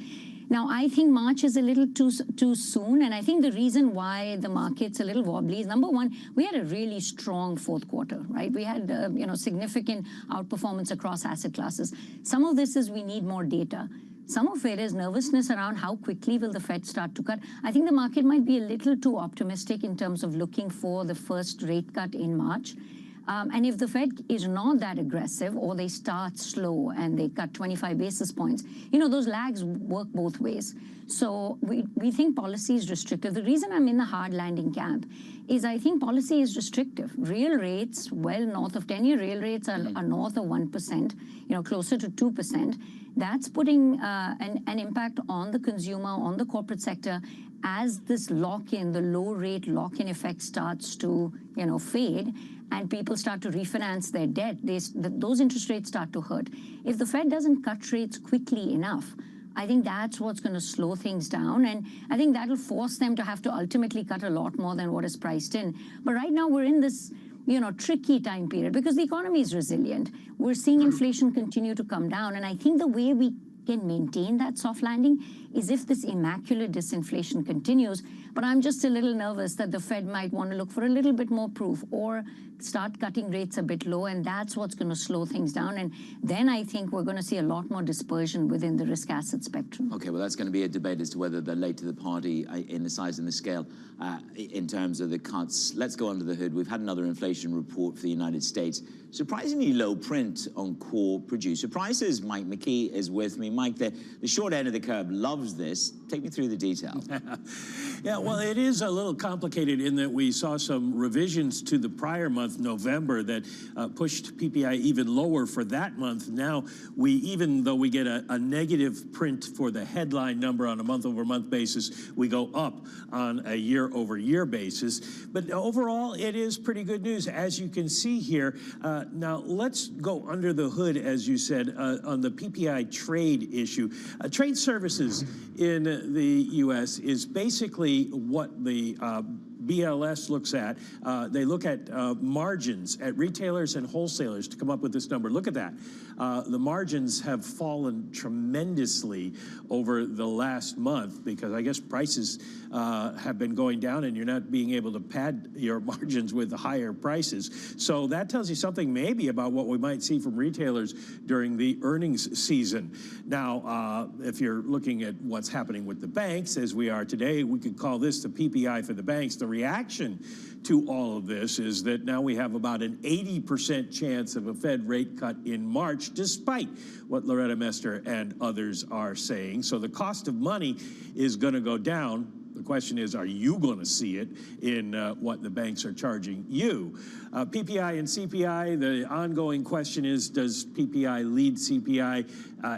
Now, I think March is a little too soon, and I think the reason why the market's a little wobbly is, number one, we had a really strong fourth quarter, right? We had, you know, significant outperformance across asset classes. Some of this is we need more data. Some of it is nervousness around how quickly will the Fed start to cut. I think the market might be a little too optimistic in terms of looking for the first rate cut in March. And if the Fed is not that aggressive, or they start slow and they cut 25 basis points, those lags work both ways. So we think policy is restrictive. The reason I'm in the hard landing camp is I think policy is restrictive. Real rates, well north of 10-year real rates are north of 1%, closer to 2%. That's putting an impact on the consumer, on the corporate sector, as this lock-in, the low-rate lock-in effect starts to, fade, and people start to refinance their debt. Those interest rates start to hurt. If the Fed doesn't cut rates quickly enough, I think that's what's going to slow things down, and I think that'll force them to have to ultimately cut a lot more than what is priced in. But right now we're in this tricky time period because the economy is resilient. We're seeing inflation continue to come down, and I think the way we can maintain that soft landing is if this immaculate disinflation continues. But I'm just a little nervous that the Fed might want to look for a little bit more proof or start cutting rates a bit low, and that's what's going to slow things down. And then I think we're going to see a lot more dispersion within the risk asset spectrum. Okay, well, that's going to be a debate as to whether they're late to the party in the size and the scale in terms of the cuts. Let's go under the hood. We've had another inflation report for the United States. Surprisingly low print on core producer prices. Mike McKee is with me. Mike, the short end of the curve loves this. Take me through the detail. Yeah, well, it is a little complicated in that we saw some revisions to the prior month, November, that pushed PPI even lower for that month. Now, even though we get a negative print for the headline number on a month-over-month basis, we go up on a year-over-year basis. But overall, it is pretty good news, as you can see here. Now, let's go under the hood, as you said, on the PPI trade issue. Trade services in the U.S. is basically what the BLS looks at. They look at margins at retailers and wholesalers to come up with this number. Look at that. The margins have fallen tremendously over the last month because I guess prices have been going down and you're not being able to pad your margins with the higher prices. So that tells you something maybe about what we might see from retailers during the earnings season. Now, if you're looking at what's happening with the banks as we are today, we could call this the PPI for the banks. The reaction to all of this is that now we have about an 80% chance of a Fed rate cut in March, despite what Loretta Mester and others are saying. So the cost of money is going to go down. The question is, are you going to see it in what the banks are charging you? PPI and CPI, the ongoing question is, does PPI lead CPI?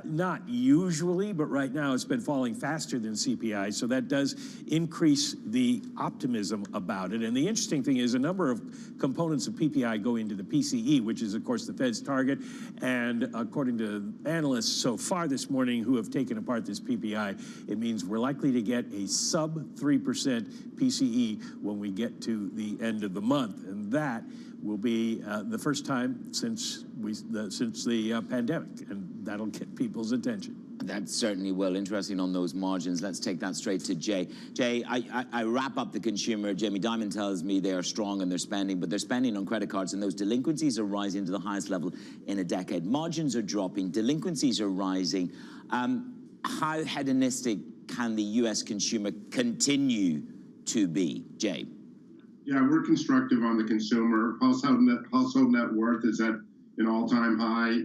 Not usually, but right now it's been falling faster than CPI, so that does increase the optimism about it. And the interesting thing is a number of components of PPI go into the PCE, which is, of course, the Fed's target. And according to analysts so far this morning who have taken apart this PPI, it means we're likely to get a sub-3% PCE when we get to the end of the month. And that will be the first time since the pandemic, and that'll get people's attention. That certainly will. Interesting on those margins. Let's take that straight to Jay. Jay, I wrap up the consumer. Jamie Dimon tells me they are strong and they're spending, but they're spending on credit cards, and those delinquencies are rising to the highest level in a decade. Margins are dropping. Delinquencies are rising. How hedonistic can the U.S. consumer continue to be? Jay? Yeah, we're constructive on the consumer. Household net worth is at an all-time high.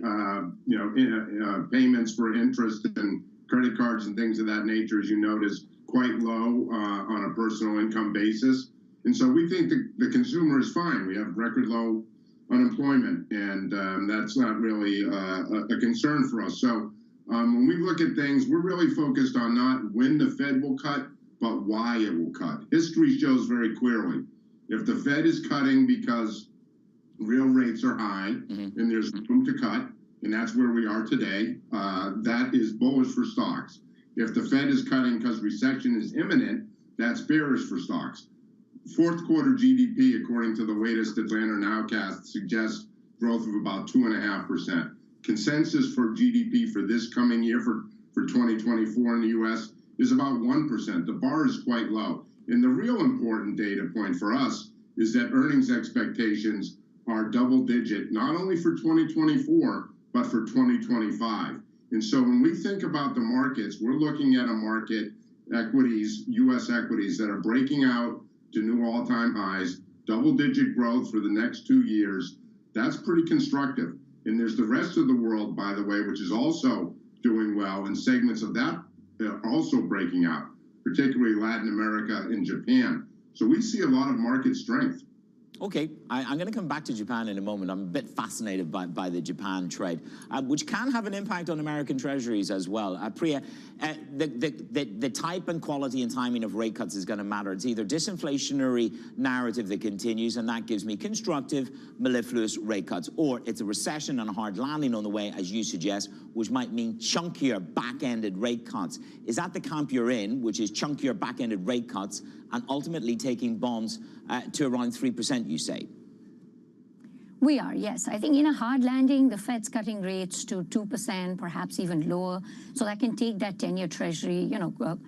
Payments for interest and credit cards and things of that nature, as you note, is quite low on a personal income basis. And so we think the consumer is fine. We have record low unemployment, and that's not really a concern for us. So when we look at things, we're really focused on not when the Fed will cut, but why it will cut. History shows very clearly, if the Fed is cutting because real rates are high and there's room to cut, and that's where we are today, that is bullish for stocks. If the Fed is cutting because recession is imminent, that's bearish for stocks. Fourth quarter GDP, according to the latest Atlanta Nowcast, suggests growth of about 2.5%. Consensus for GDP for this coming year, for 2024 in the U.S., is about 1%. The bar is quite low. And the real important data point for us is that earnings expectations are double digit, not only for 2024, but for 2025. And so when we think about the markets, we're looking at a market, equities, U.S. equities, that are breaking out to new all-time highs, double-digit growth for the next 2 years, That's pretty constructive. And there's the rest of the world, by the way, which is also doing well, and segments of that are also breaking out, particularly Latin America and Japan. So we see a lot of market strength. Okay, I'm going to come back to Japan in a moment. I'm a bit fascinated by the Japan trade, which can have an impact on American treasuries as well. Priya, the type and quality and timing of rate cuts is going to matter. It's either disinflationary narrative that continues, and that gives me constructive, mellifluous rate cuts, or it's a recession and a hard landing on the way, as you suggest, which might mean chunkier, back-ended rate cuts. Is that the camp you're in, which is chunkier, back-ended rate cuts, and ultimately taking bonds to around 3%, you say? We are, yes. I think in a hard landing, the Fed's cutting rates to 2%, perhaps even lower, so that can take that 10-year Treasury,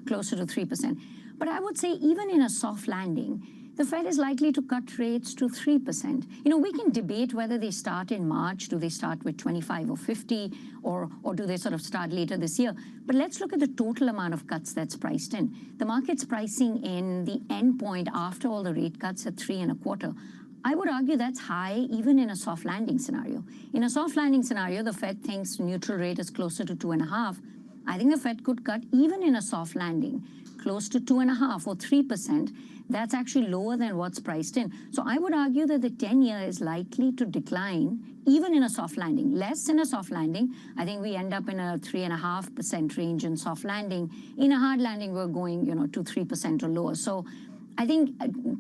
closer to 3%. But I would say even in a soft landing, the Fed is likely to cut rates to 3%. We can debate whether they start in March. Do they start with 25 or 50, or do they sort of start later this year? But let's look at the total amount of cuts that's priced in. The market's pricing in the end point after all the rate cuts at 3.25. I would argue that's high even in a soft landing scenario. In a soft landing scenario, the Fed thinks neutral rate is closer to 2.5. I think the Fed could cut even in a soft landing close to 2.5 or 3%. That's actually lower than what's priced in. So I would argue that the 10-year is likely to decline even in a soft landing. Less in a soft landing. I think we end up in a 3.5% range in soft landing. In a hard landing, we're going, to 3% or lower. So I think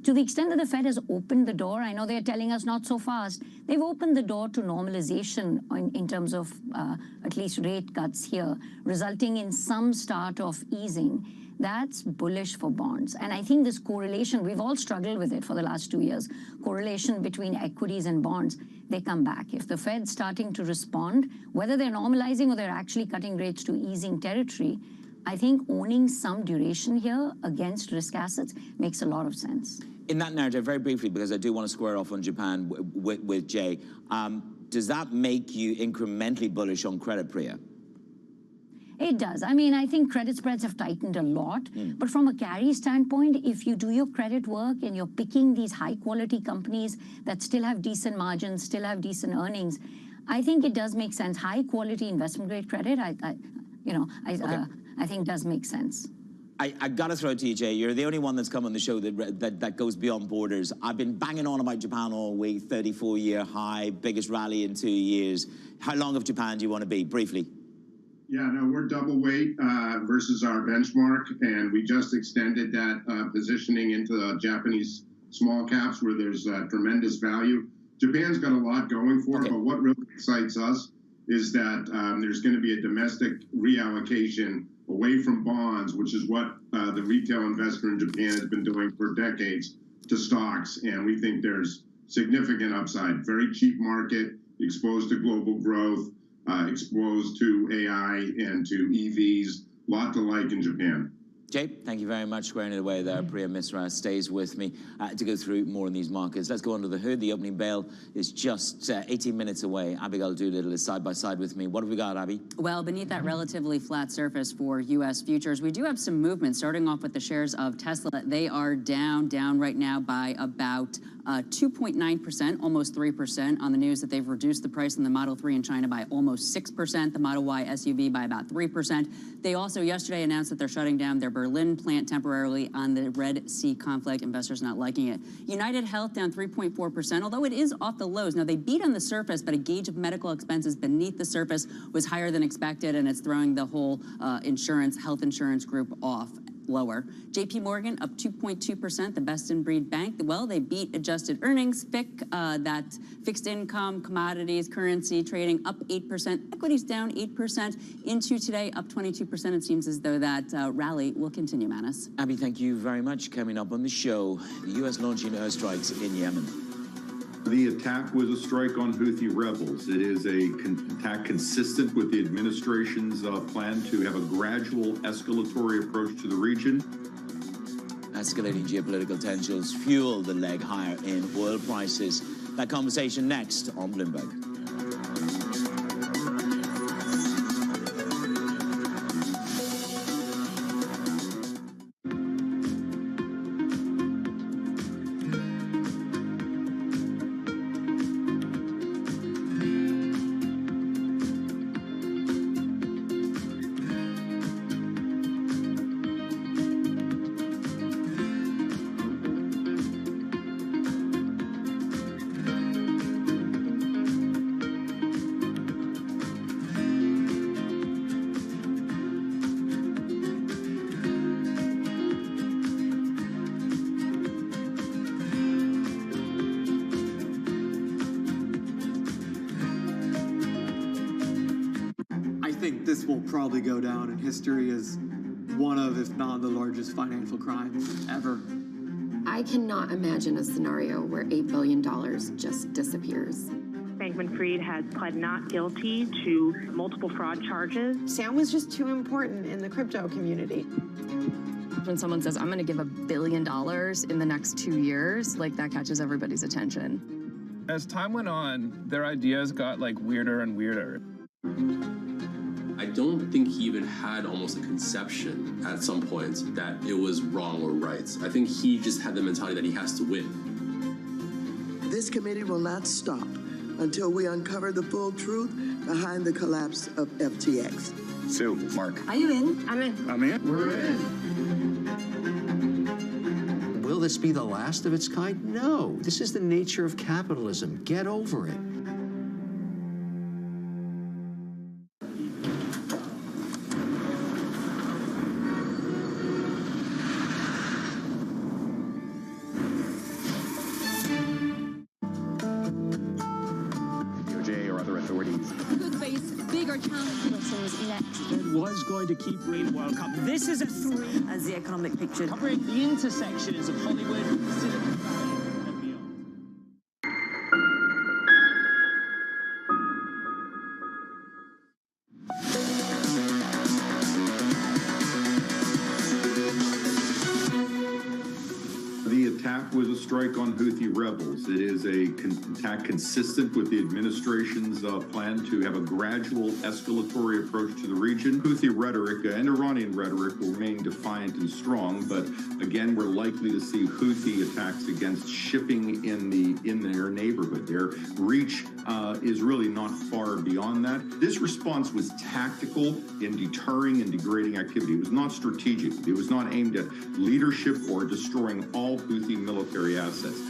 to the extent that the Fed has opened the door, I know they're telling us not so fast, they've opened the door to normalization in terms of at least rate cuts here, resulting in some start of easing. That's bullish for bonds. And I think this correlation, we've all struggled with it for the last 2 years, correlation between equities and bonds, they come back. If the Fed's starting to respond, whether they're normalizing or they're actually cutting rates to easing territory, I think owning some duration here against risk assets makes a lot of sense. In that narrative, very briefly, because I do want to square off on Japan with Jay, does that make you incrementally bullish on credit, Priya? It does. I mean, I think credit spreads have tightened a lot. But from a carry standpoint, if you do your credit work and you're picking these high-quality companies that still have decent margins, still have decent earnings, I think it does make sense. High-quality investment-grade credit, I think does make sense. I got to throw it to you, Jay. You're the only one that's come on the show that goes beyond borders. I've been banging on about Japan all week, 34-year high, biggest rally in 2 years. How long of Japan do you want to be, briefly? Yeah, no, we're double weight versus our benchmark, and we just extended that positioning into the Japanese small caps where there's tremendous value. Japan's got a lot going for it, but what really excites us is that there's going to be a domestic reallocation away from bonds, which is what the retail investor in Japan has been doing for decades, to stocks, and we think there's significant upside. Very cheap market, exposed to global growth, exposed to AI and to EVs, lot to like in Japan. Jay, thank you very much. Squaring it away there. Priya Misra stays with me to go through more in these markets. Let's go under the hood. The opening bell is just 18 minutes away. Abigail Doolittle is side by side with me. What have we got, Abby? Well, beneath that relatively flat surface for U.S. futures, we do have some movement, starting off with the shares of Tesla. They are down right now by about 2.9%, almost 3%, on the news that they've reduced the price on the Model 3 in China by almost 6%, the Model Y SUV by about 3%. They also yesterday announced that they're shutting down their Berlin plant temporarily on the Red Sea conflict. Investors not liking it. United Health down 3.4%, although it is off the lows. Now, they beat on the surface, but a gauge of medical expenses beneath the surface was higher than expected, and it's throwing the whole health insurance group off. Lower. JP Morgan up 2.2%, the best in breed bank. Well, they beat adjusted earnings, FIC, that fixed income, commodities, currency, trading up 8%, equities down 8%, into today up 22%. It seems as though that rally will continue, Manus. Abby, thank you very much. Coming up on the show, the U.S. launching airstrikes in Yemen. The attack was a strike on Houthi rebels. It is an attack consistent with the administration's plan to have a gradual escalatory approach to the region. Escalating geopolitical tensions fuel the leg higher in oil prices. That conversation next on Bloomberg. this will probably go down in history as one of, if not the largest financial crimes ever. I cannot imagine a scenario where $8 billion just disappears. Bankman-Fried has pled not guilty to multiple fraud charges. Sam was just too important in the crypto community. When someone says, I'm going to give $1 billion in the next 2 years, like that catches everybody's attention. As time went on, their ideas got like weirder and weirder. I don't think he even had almost a conception at some point that it was wrong or right. I think he just had the mentality that he has to win. This committee will not stop until we uncover the full truth behind the collapse of FTX. Sue, Mark. Are you in? I'm in. I'm in. We're in. Will this be the last of its kind? No. This is the nature of capitalism. Get over it. Could face bigger challenges. It was going to keep rating World Cup. This is a 3 as the economic picture. covering the intersections of Hollywood, Silicon Valley, and beyond. The attack was a strike on Houthi rebels. It is an attack consistent with the administration's plan to have a gradual escalatory approach to the region. Houthi rhetoric and Iranian rhetoric will remain defiant and strong, but again, we're likely to see Houthi attacks against shipping in their neighborhood. Their reach is really not far beyond that. This response was tactical in deterring and degrading activity. It was not strategic. It was not aimed at leadership or destroying all Houthi military assets.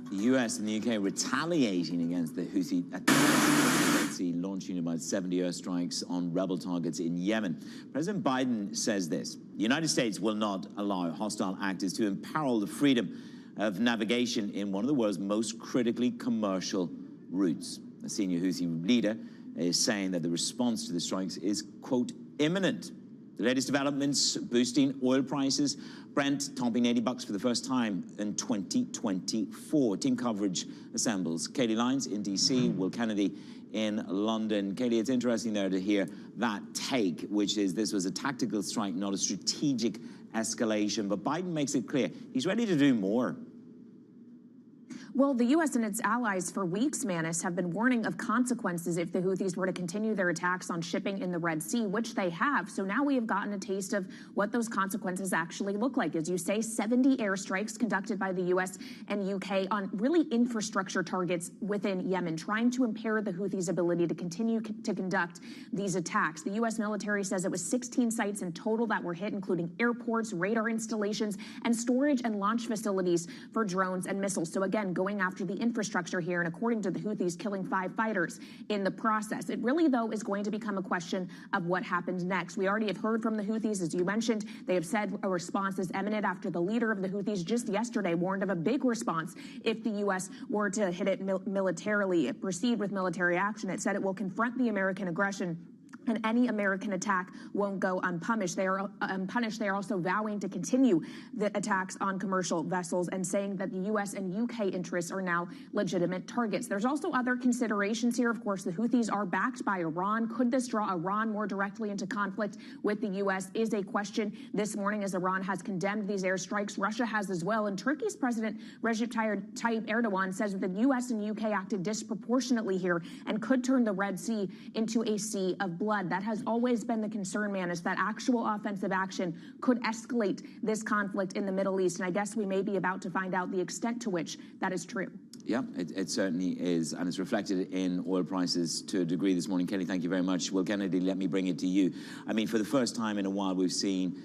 The US and the UK retaliating against the Houthi launching about 70 airstrikes on rebel targets in Yemen. President Biden says this: the United States will not allow hostile actors to imperil the freedom of navigation in one of the world's most critically commercial routes. A senior Houthi leader is saying that the response to the strikes is, quote, imminent. The latest developments boosting oil prices. Brent topping $80 for the first time in 2024. Team coverage assembles. Katie Lyons in DC, Will Kennedy in London. Katie, it's interesting there to hear that take, which is this was a tactical strike, not a strategic escalation. But Biden makes it clear he's ready to do more. Well, the U.S. and its allies for weeks, Manis, have been warning of consequences if the Houthis were to continue their attacks on shipping in the Red Sea, which they have. So now we have gotten a taste of what those consequences actually look like. As you say, 70 airstrikes conducted by the U.S. and U.K. on really infrastructure targets within Yemen, trying to impair the Houthis' ability to continue to conduct these attacks. The U.S. military says it was 16 sites in total that were hit, including airports, radar installations, and storage and launch facilities for drones and missiles. So again, going after the infrastructure here, and according to the Houthis, killing 5 fighters in the process. It really, though, is going to become a question of what happens next. We already have heard from the Houthis, as you mentioned. They have said a response is imminent after the leader of the Houthis just yesterday warned of a big response if the U.S. were to hit it militarily, proceed with military action. It said it will confront the American aggression, and any American attack won't go unpunished. They are unpunished. They are also vowing to continue the attacks on commercial vessels and saying that the U.S. and U.K. interests are now legitimate targets. There's also other considerations here. Of course, the Houthis are backed by Iran. Could this draw Iran more directly into conflict with the U.S. is a question this morning, as Iran has condemned these airstrikes. Russia has as well. And Turkey's President Recep Tayyip Erdogan says that the U.S. and U.K. acted disproportionately here and could turn the Red Sea into a sea of blood. That has always been the concern, man, is that actual offensive action could escalate this conflict in the Middle East. And I guess we may be about to find out the extent to which that is true. Yeah, it certainly is. And it's reflected in oil prices to a degree this morning. Kelly, thank you very much. Will Kennedy, let me bring it to you. I mean, for the first time in a while, we've seen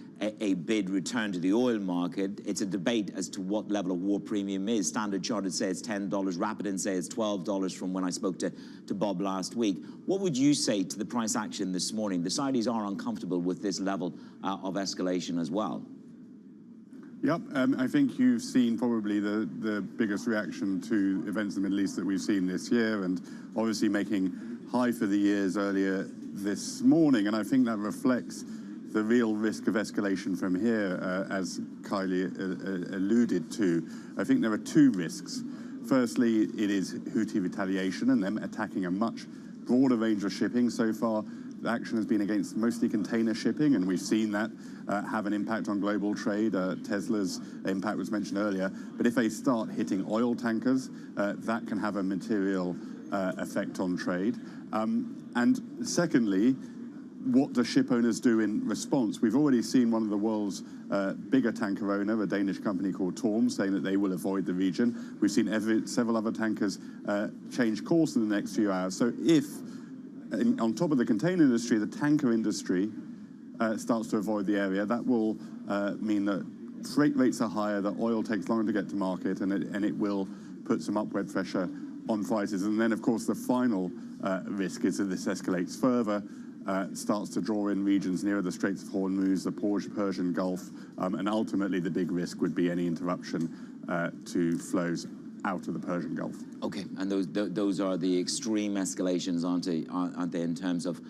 a bid return to the oil market. It's a debate as to what level of war premium is. Standard Chartered say it's $10. Rapidan say it's $12 from when I spoke to Bob last week. What would you say to the price action this morning? The Saudis are uncomfortable with this level of escalation as well. Yep, I think you've seen probably the biggest reaction to events in the Middle East that we've seen this year, and obviously making high for the years earlier this morning, and I think that reflects the real risk of escalation from here, as Kylie alluded to. I think there are two risks. Firstly, it is Houthi retaliation and them attacking a much broader range of shipping. So far, the action has been against mostly container shipping, and we've seen that have an impact on global trade. Tesla's impact was mentioned earlier. But if they start hitting oil tankers, that can have a material effect on trade. And secondly, what do ship owners do in response? We've already seen one of the world's bigger tanker owner, a Danish company called Torm, saying that they will avoid the region. We've seen several other tankers change course in the next few hours. So if, on top of the container industry, the tanker industry starts to avoid the area, that will mean that freight rates are higher, that oil takes longer to get to market, and it will put some upward pressure on prices. And then, of course, the final risk is that this escalates further, starts to draw in regions near the Straits of Hormuz, the Persian Gulf, and ultimately the big risk would be any interruption to flows out of the Persian Gulf. Okay, and those are the extreme escalations, aren't they, in terms of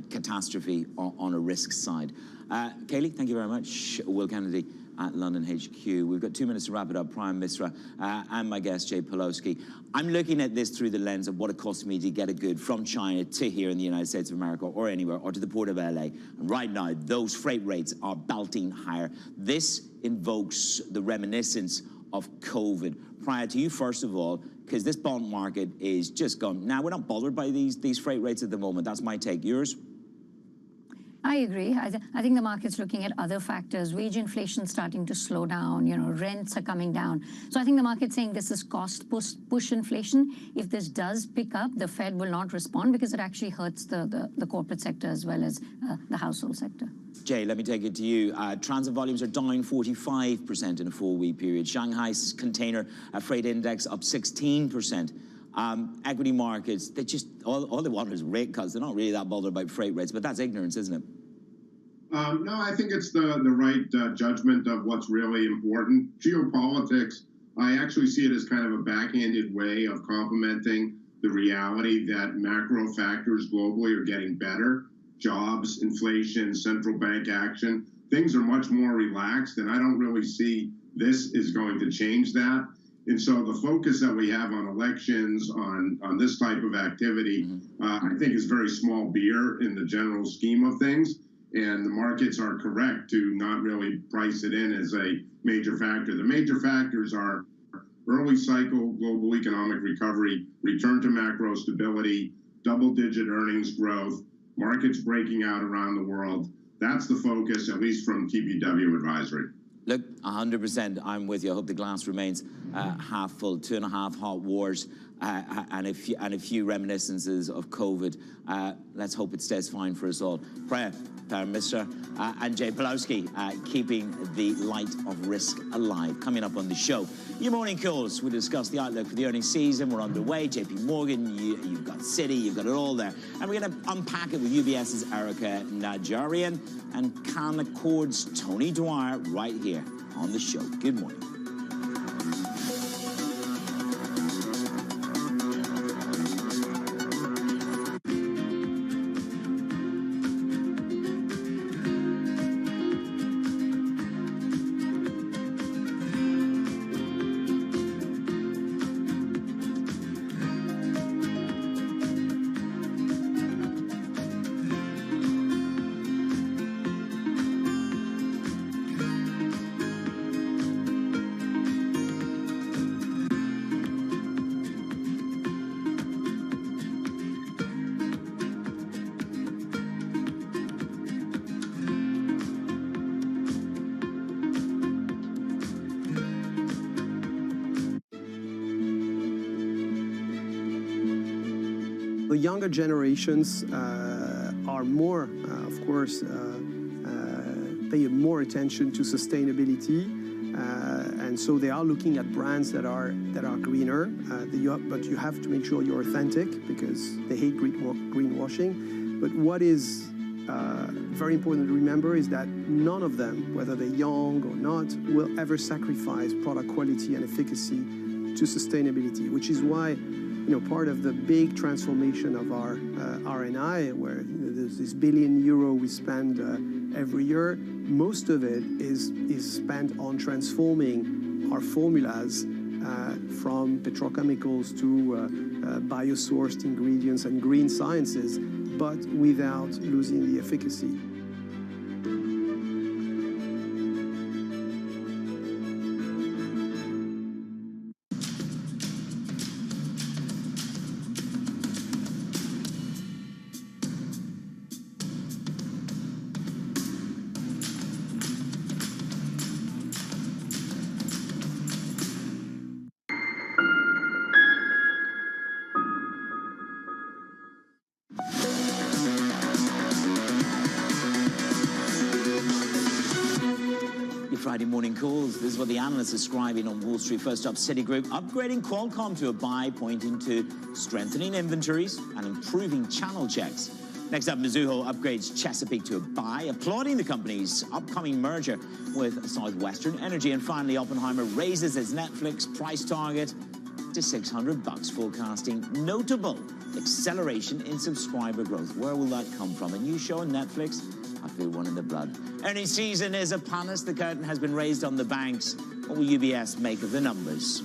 catastrophe on a risk side. Kayleigh, thank you very much. Will Kennedy at London HQ. We've got 2 minutes to wrap it up. Prime Misra and my guest, Jay Pawlowski. I'm looking at this through the lens of what it costs me to get a good from China to here in the United States of America or anywhere, or to the port of LA. And right now, those freight rates are belting higher. This invokes the reminiscence of COVID. Prior to you, first of all, because this bond market is just gone. Now, we're not bothered by these freight rates at the moment. That's my take. Yours? I agree. I think the market's looking at other factors. Wage inflation starting to slow down. Rents are coming down. So I think the market's saying this is cost push inflation. If this does pick up, the Fed will not respond because it actually hurts the corporate sector as well as the household sector. Jay, let me take it to you. Transit volumes are down 45% in a 4-week period. Shanghai's container freight index up 16%. Equity markets, they just, all they want is rate cuts. They're not really that bothered about freight rates, but that's ignorance, isn't it? No, I think it's the right judgment of what's really important. Geopolitics, I actually see it as kind of a backhanded way of complementing the reality that macro factors globally are getting better. Jobs, inflation, central bank action, things are much more relaxed, and I don't really see this is going to change that. And so the focus that we have on elections, on this type of activity, I think is very small beer in the general scheme of things. And the markets are correct to not really price it in as a major factor. The major factors are early cycle global economic recovery, return to macro stability, double-digit earnings growth, markets breaking out around the world. That's the focus, at least from TBW Advisory. Look, 100%, I'm with you. I hope the glass remains half full. 2.5 hot wars and a few reminiscences of COVID. Let's hope it stays fine for us all. Prime Minister and Jay Pawlowski keeping the light of risk alive. Coming up on the show, your morning calls. We discuss the outlook for the earnings season. We're underway. JP Morgan, you've got Citi, you've got it all there. And we're going to unpack it with UBS's Erica Najarian and Canaccord's Tony Dwyer right here on the show. Good morning. The younger generations are more, of course, pay more attention to sustainability, and so they are looking at brands that are greener. But you have to make sure you're authentic because they hate greenwashing. But what is very important to remember is that none of them, whether they're young or not, will ever sacrifice product quality and efficacy to sustainability, which is why part of the big transformation of our RNI, where there's this €1 billion we spend every year. Most of it is spent on transforming our formulas from petrochemicals to biosourced ingredients and green sciences, but without losing the efficacy. Friday morning calls. This is what the analysts are scribing on Wall Street. First up, Citigroup upgrading Qualcomm to a buy, pointing to strengthening inventories and improving channel checks. Next up, Mizuho upgrades Chesapeake to a buy, applauding the company's upcoming merger with Southwestern Energy. And finally, Oppenheimer raises its Netflix price target to $600, forecasting notable acceleration in subscriber growth. Where will that come from? A new show on Netflix? I feel one in the blood. Earnings season is upon us. The curtain has been raised on the banks. What will UBS make of the numbers?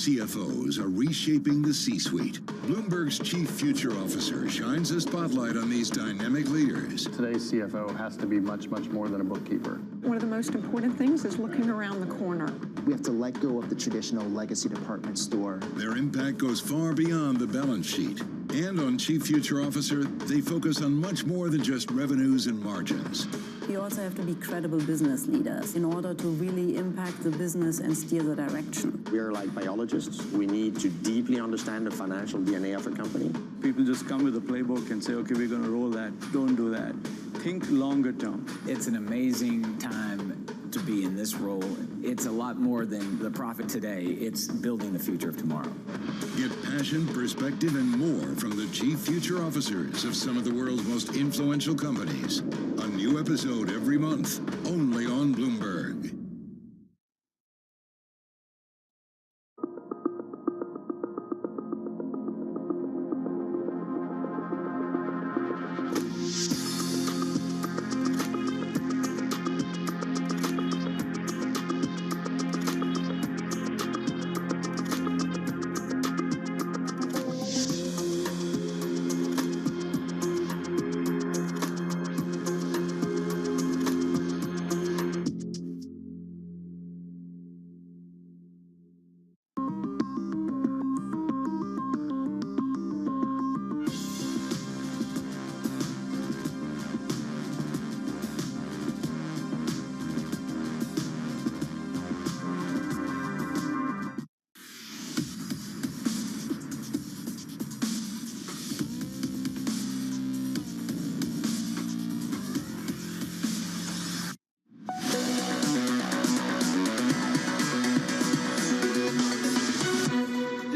CFOs are reshaping the C-suite. Bloomberg's chief future officer shines a spotlight on these dynamic leaders. Today's CFO has to be much, much more than a bookkeeper. One of the most important things is looking around the corner. We have to let go of the traditional legacy department store. Their impact goes far beyond the balance sheet. And on Chief Future Officer, they focus on much more than just revenues and margins. You also have to be credible business leaders in order to really impact the business and steer the direction. We are like biologists. We need to deeply understand the financial DNA of a company. People just come with a playbook and say, okay, we're going to roll that. Don't do that. Think longer term. It's an amazing time to be in this role. It's a lot more than the profit today. It's building the future of tomorrow. Get passion, perspective, and more from the chief future officers of some of the world's most influential companies. A new episode every month, only on Bloomberg.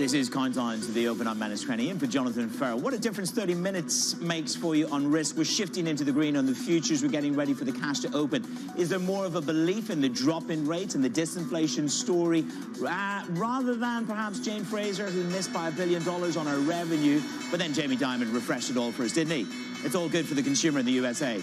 This is Countdown to the Open. I'm Manus Cranny in for Jonathan Farrell. What a difference 30 minutes makes for you on risk. We're shifting into the green on the futures. We're getting ready for the cash to open. Is there more of a belief in the drop in rates and the disinflation story rather than perhaps Jane Fraser, who missed by $1 billion on her revenue? But then Jamie Dimon refreshed it all for us, didn't he? It's all good for the consumer in the USA.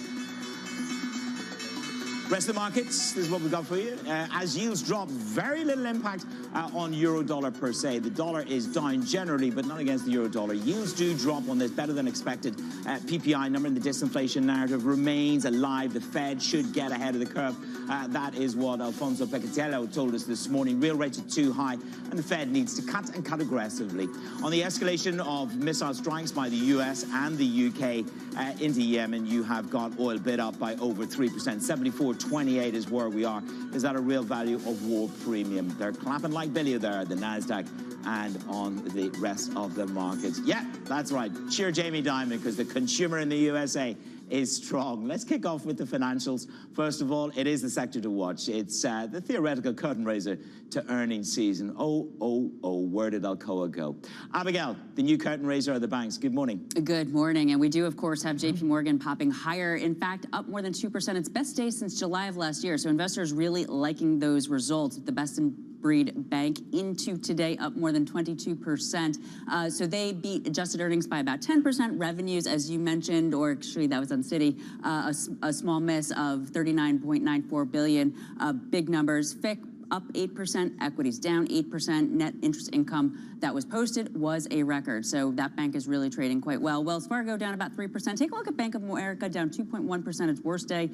Rest of the markets, this is what we've got for you. As yields drop, very little impact on euro-dollar per se. The dollar is down generally, but not against the euro-dollar. Yields do drop on this better than expected. PPI number in the disinflation narrative remains alive. The Fed should get ahead of the curve. That is what Alfonso Pecatello told us this morning. Real rates are too high, and the Fed needs to cut and cut aggressively. On the escalation of missile strikes by the US and the UK into Yemen, you have got oil bid up by over 3%. 74.28 is where we are. Is that a real value of war premium? They're clapping like Billy there at the NASDAQ and on the rest of the markets. Yeah, that's right. Cheer Jamie Dimon, because the consumer in the USA is strong. Let's kick off with the financials. First of all, it is the sector to watch. It's the theoretical curtain raiser to earnings season. Oh, where did Alcoa go? Abigail, the new curtain raiser are the banks. Good morning. Good morning. And we do, of course, have JP Morgan popping higher. In fact, up more than 2%. Its best day since July of last year. So investors really liking those results. The best in breed bank into today, up more than 22%. So they beat adjusted earnings by about 10%. Revenues, as you mentioned, or actually that was on Citi, a small miss of $39.94 billion. Big numbers. FIC up 8%, equities down 8%. Net interest income that was posted was a record. So that bank is really trading quite well. Wells Fargo down about 3%. Take a look at Bank of America, down 2.1%. Its worst day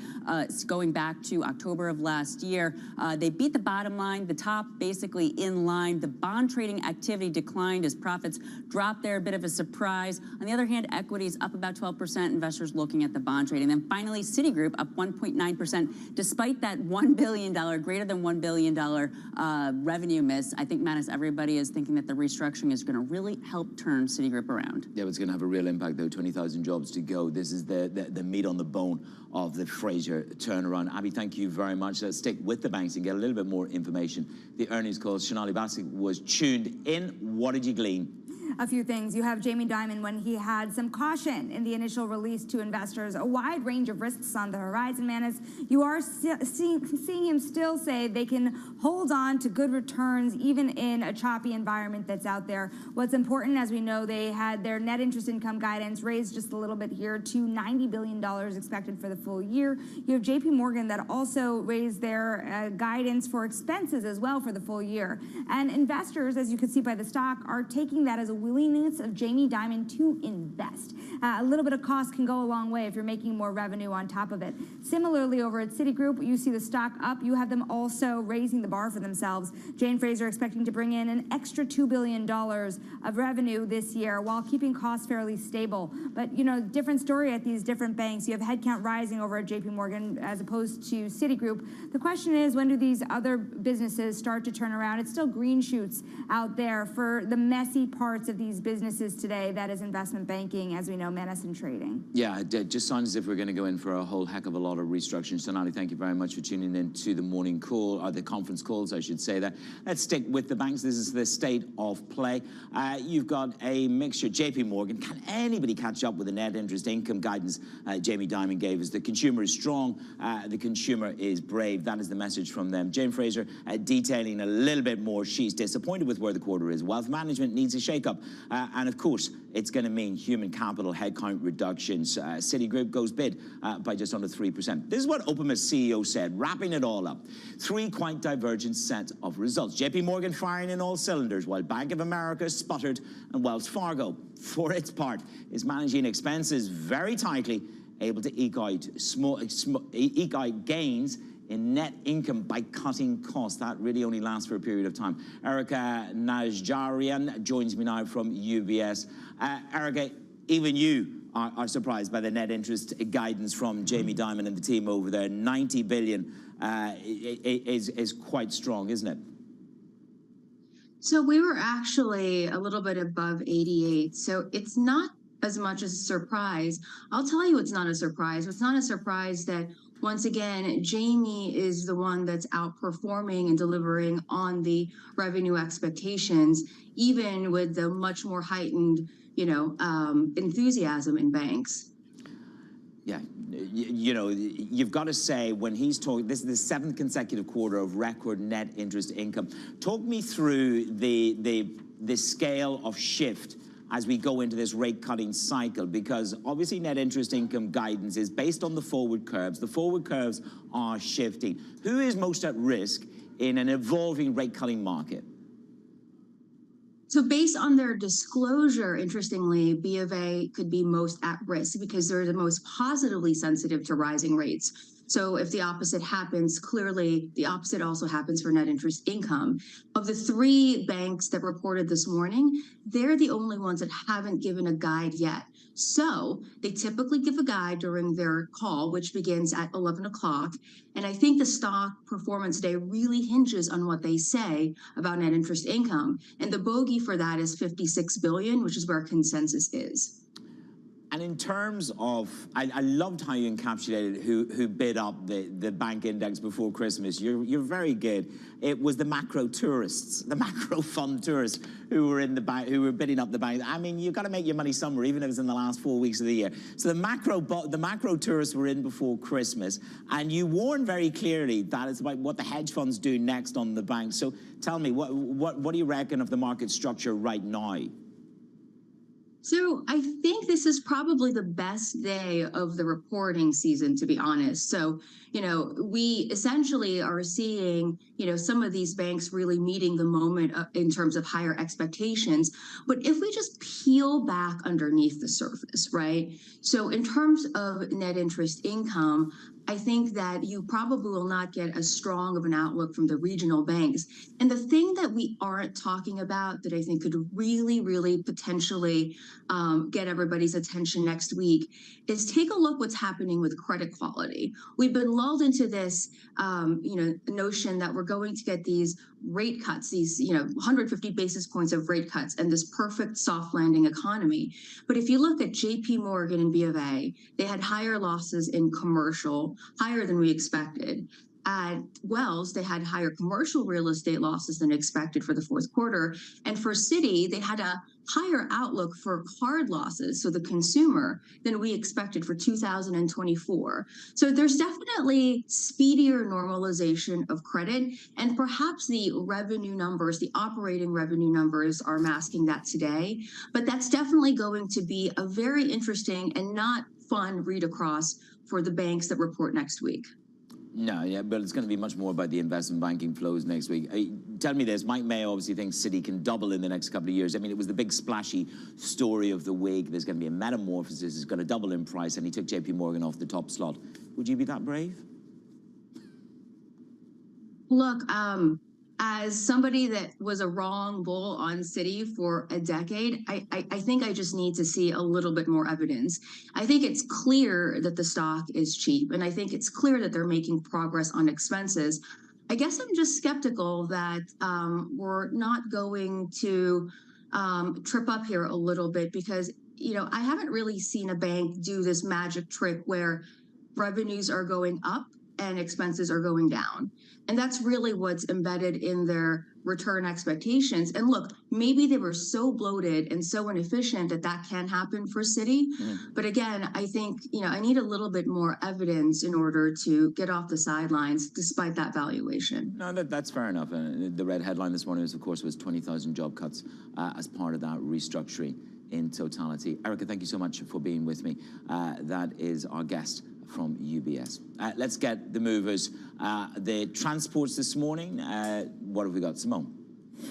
going back to October of last year. They beat the bottom line, the top basically in line. The bond trading activity declined as profits dropped there, a bit of a surprise. On the other hand, equities up about 12%. Investors looking at the bond trading. Then finally, Citigroup up 1.9%, despite that $1 billion, greater than $1 billion revenue miss. I think, Manus, everybody is thinking that the restructuring is going to really help turn Citigroup around. Yeah, it's going to have a real impact, though. 20,000 jobs to go. This is the meat on the bone of the Fraser turnaround. Abby, thank you very much. Let's stick with the banks and get a little bit more information. The earnings call, Sonali Basak was tuned in. What did you glean? A few things. You have Jamie Dimon when he had some caution in the initial release to investors, a wide range of risks on the horizon, Manus. You are seeing him still say they can hold on to good returns even in a choppy environment that's out there. What's important, as we know, they had their net interest income guidance raised just a little bit here to $90 billion expected for the full year. You have JP Morgan that also raised their guidance for expenses as well for the full year. And investors, as you can see by the stock, are taking that as a willingness of Jamie Dimon to invest. A little bit of cost can go a long way if you're making more revenue on top of it. Similarly, over at Citigroup, you see the stock up. You have them also raising the bar for themselves. Jane Fraser expecting to bring in an extra $2 billion of revenue this year while keeping costs fairly stable. But, you know, different story at these different banks. You have headcount rising over at JP Morgan as opposed to Citigroup. The question is, when do these other businesses start to turn around? It's still green shoots out there for the messy parts of these businesses today. That is investment banking, as we know, Manus, and trading. Yeah, it just sounds as if we're going to go in for a whole heck of a lot of restructuring. Sonali, thank you very much for tuning in to the morning call, or the conference calls, I should say that. Let's stick with the banks. This is the state of play. You've got a mixture. JP Morgan, can anybody catch up with the net interest income guidance Jamie Dimon gave us? The consumer is strong. The consumer is brave. That is the message from them. Jane Fraser detailing a little bit more. She's disappointed with where the quarter is. Wealth management needs a shakeup. And of course, it's going to mean human capital headcount reductions. Citigroup goes bid by just under 3%. This is what Optimus CEO said, wrapping it all up. Three quite divergent set of results. JP Morgan firing in all cylinders, while Bank of America sputtered, and Wells Fargo, for its part, is managing expenses very tightly, able to eke out gains in net income by cutting costs. That really only lasts for a period of time. Erica Najarian joins me now from UBS. Erica, even you are surprised by the net interest guidance from Jamie Dimon and the team over there. 90 billion is quite strong, isn't it? So we were actually a little bit above 88. So it's not as much as a surprise. I'll tell you it's not a surprise. It's not a surprise that once again, Jamie is the one that's outperforming and delivering on the revenue expectations, even with the much more heightened, enthusiasm in banks. Yeah, you know, you've got to say, when he's talking, this is the 7th consecutive quarter of record net interest income. Talk me through the scale of shift as we go into this rate cutting cycle? Because obviously net interest income guidance is based on the forward curves. The forward curves are shifting. Who is most at risk in an evolving rate cutting market? So based on their disclosure, interestingly, B of A could be most at risk because they're the most positively sensitive to rising rates. So if the opposite happens, clearly the opposite also happens for net interest income. Of the three banks that reported this morning, they're the only ones that haven't given a guide yet. So they typically give a guide during their call, which begins at 11 o'clock. And I think the stock performance day really hinges on what they say about net interest income. And the bogey for that is 56 billion, which is where consensus is. And in terms of, I loved how you encapsulated who bid up the bank index before Christmas. You're very good. It was the macro tourists, the macro fund tourists who were in the bank, who were bidding up the bank. I mean, you've got to make your money somewhere, even if it's in the last 4 weeks of the year. So the macro tourists were in before Christmas, and you warned very clearly that it's about what the hedge funds do next on the bank. So tell me, what do you reckon of the market structure right now? So I think this is probably the best day of the reporting season, to be honest. So, we essentially are seeing, some of these banks really meeting the moment in terms of higher expectations. But if we just peel back underneath the surface, right? So in terms of net interest income, I think that you probably will not get as strong of an outlook from the regional banks. And the thing that we aren't talking about that I think could really, really potentially get everybody's attention next week is take a look what's happening with credit quality. We've been lulled into this, notion that we're going to get these rate cuts, these, 150 basis points of rate cuts and this perfect soft landing economy. But if you look at JP Morgan and B of A, they had higher losses in commercial, higher than we expected. At Wells, they had higher commercial real estate losses than expected for the fourth quarter. And for Citi, they had a higher outlook for card losses, so the consumer, than we expected for 2024. So there's definitely speedier normalization of credit, and perhaps the revenue numbers, the operating revenue numbers are masking that today. But that's definitely going to be a very interesting and not fun read across for the banks that report next week. No, yeah, but it's going to be much more about the investment banking flows next week. Tell me this, Mike Mayo obviously thinks Citi can double in the next couple of years. I mean, it was the big splashy story of the week. There's going to be a metamorphosis, it's going to double in price, and he took JP Morgan off the top slot. Would you be that brave? Look, as somebody that was a wrong bull on Citi for a decade, I think I just need to see a little bit more evidence. I think it's clear that the stock is cheap, and I think it's clear that they're making progress on expenses. I guess I'm just skeptical that we're not going to trip up here a little bit because, I haven't really seen a bank do this magic trick where revenues are going up and expenses are going down. And that's really what's embedded in their return expectations. And look, maybe they were so bloated and so inefficient that that can happen for Citi. But again, I think, I need a little bit more evidence in order to get off the sidelines despite that valuation. No, that's fair enough. The red headline this morning, of course, was 20,000 job cuts as part of that restructuring in totality. Erica, thank you so much for being with me. That is our guest from UBS. Let's get the movers. The transports this morning, what have we got? Simone.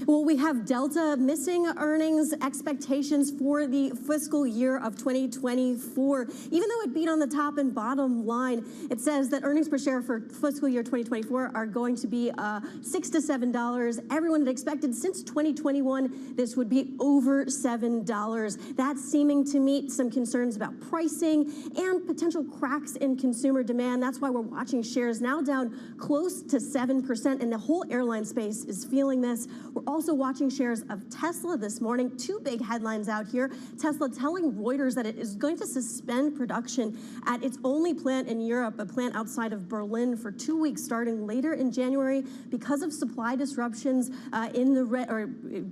Well, we have Delta missing earnings expectations for the fiscal year of 2024. Even though it beat on the top and bottom line, it says that earnings per share for fiscal year 2024 are going to be $6 to $7. Everyone had expected since 2021 this would be over $7. That's seeming to meet some concerns about pricing and potential cracks in consumer demand. That's why we're watching shares now down close to 7%, and the whole airline space is feeling this. We're also watching shares of Tesla this morning. Two big headlines out here. Tesla telling Reuters that it is going to suspend production at its only plant in Europe, a plant outside of Berlin, for 2 weeks starting later in January because of supply disruptions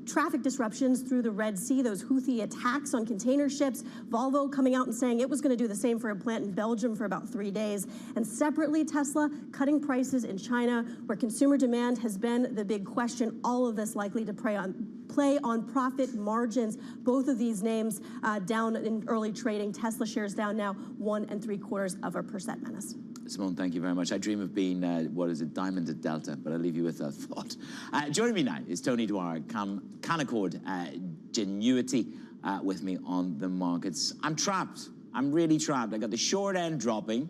traffic disruptions through the Red Sea, those Houthi attacks on container ships. Volvo coming out and saying it was going to do the same for a plant in Belgium for about 3 days. And separately, Tesla cutting prices in China, where consumer demand has been the big question. All of this business likely to play on profit margins. Both of these names down in early trading. Tesla shares down now 1.75%, Menace. Simone, thank you very much. I dream of being, Diamond at Delta, but I'll leave you with that thought. Joining me now is Tony Dwyer, Canaccord Genuity, with me on the markets. I'm trapped. I'm really trapped. I got the short end dropping,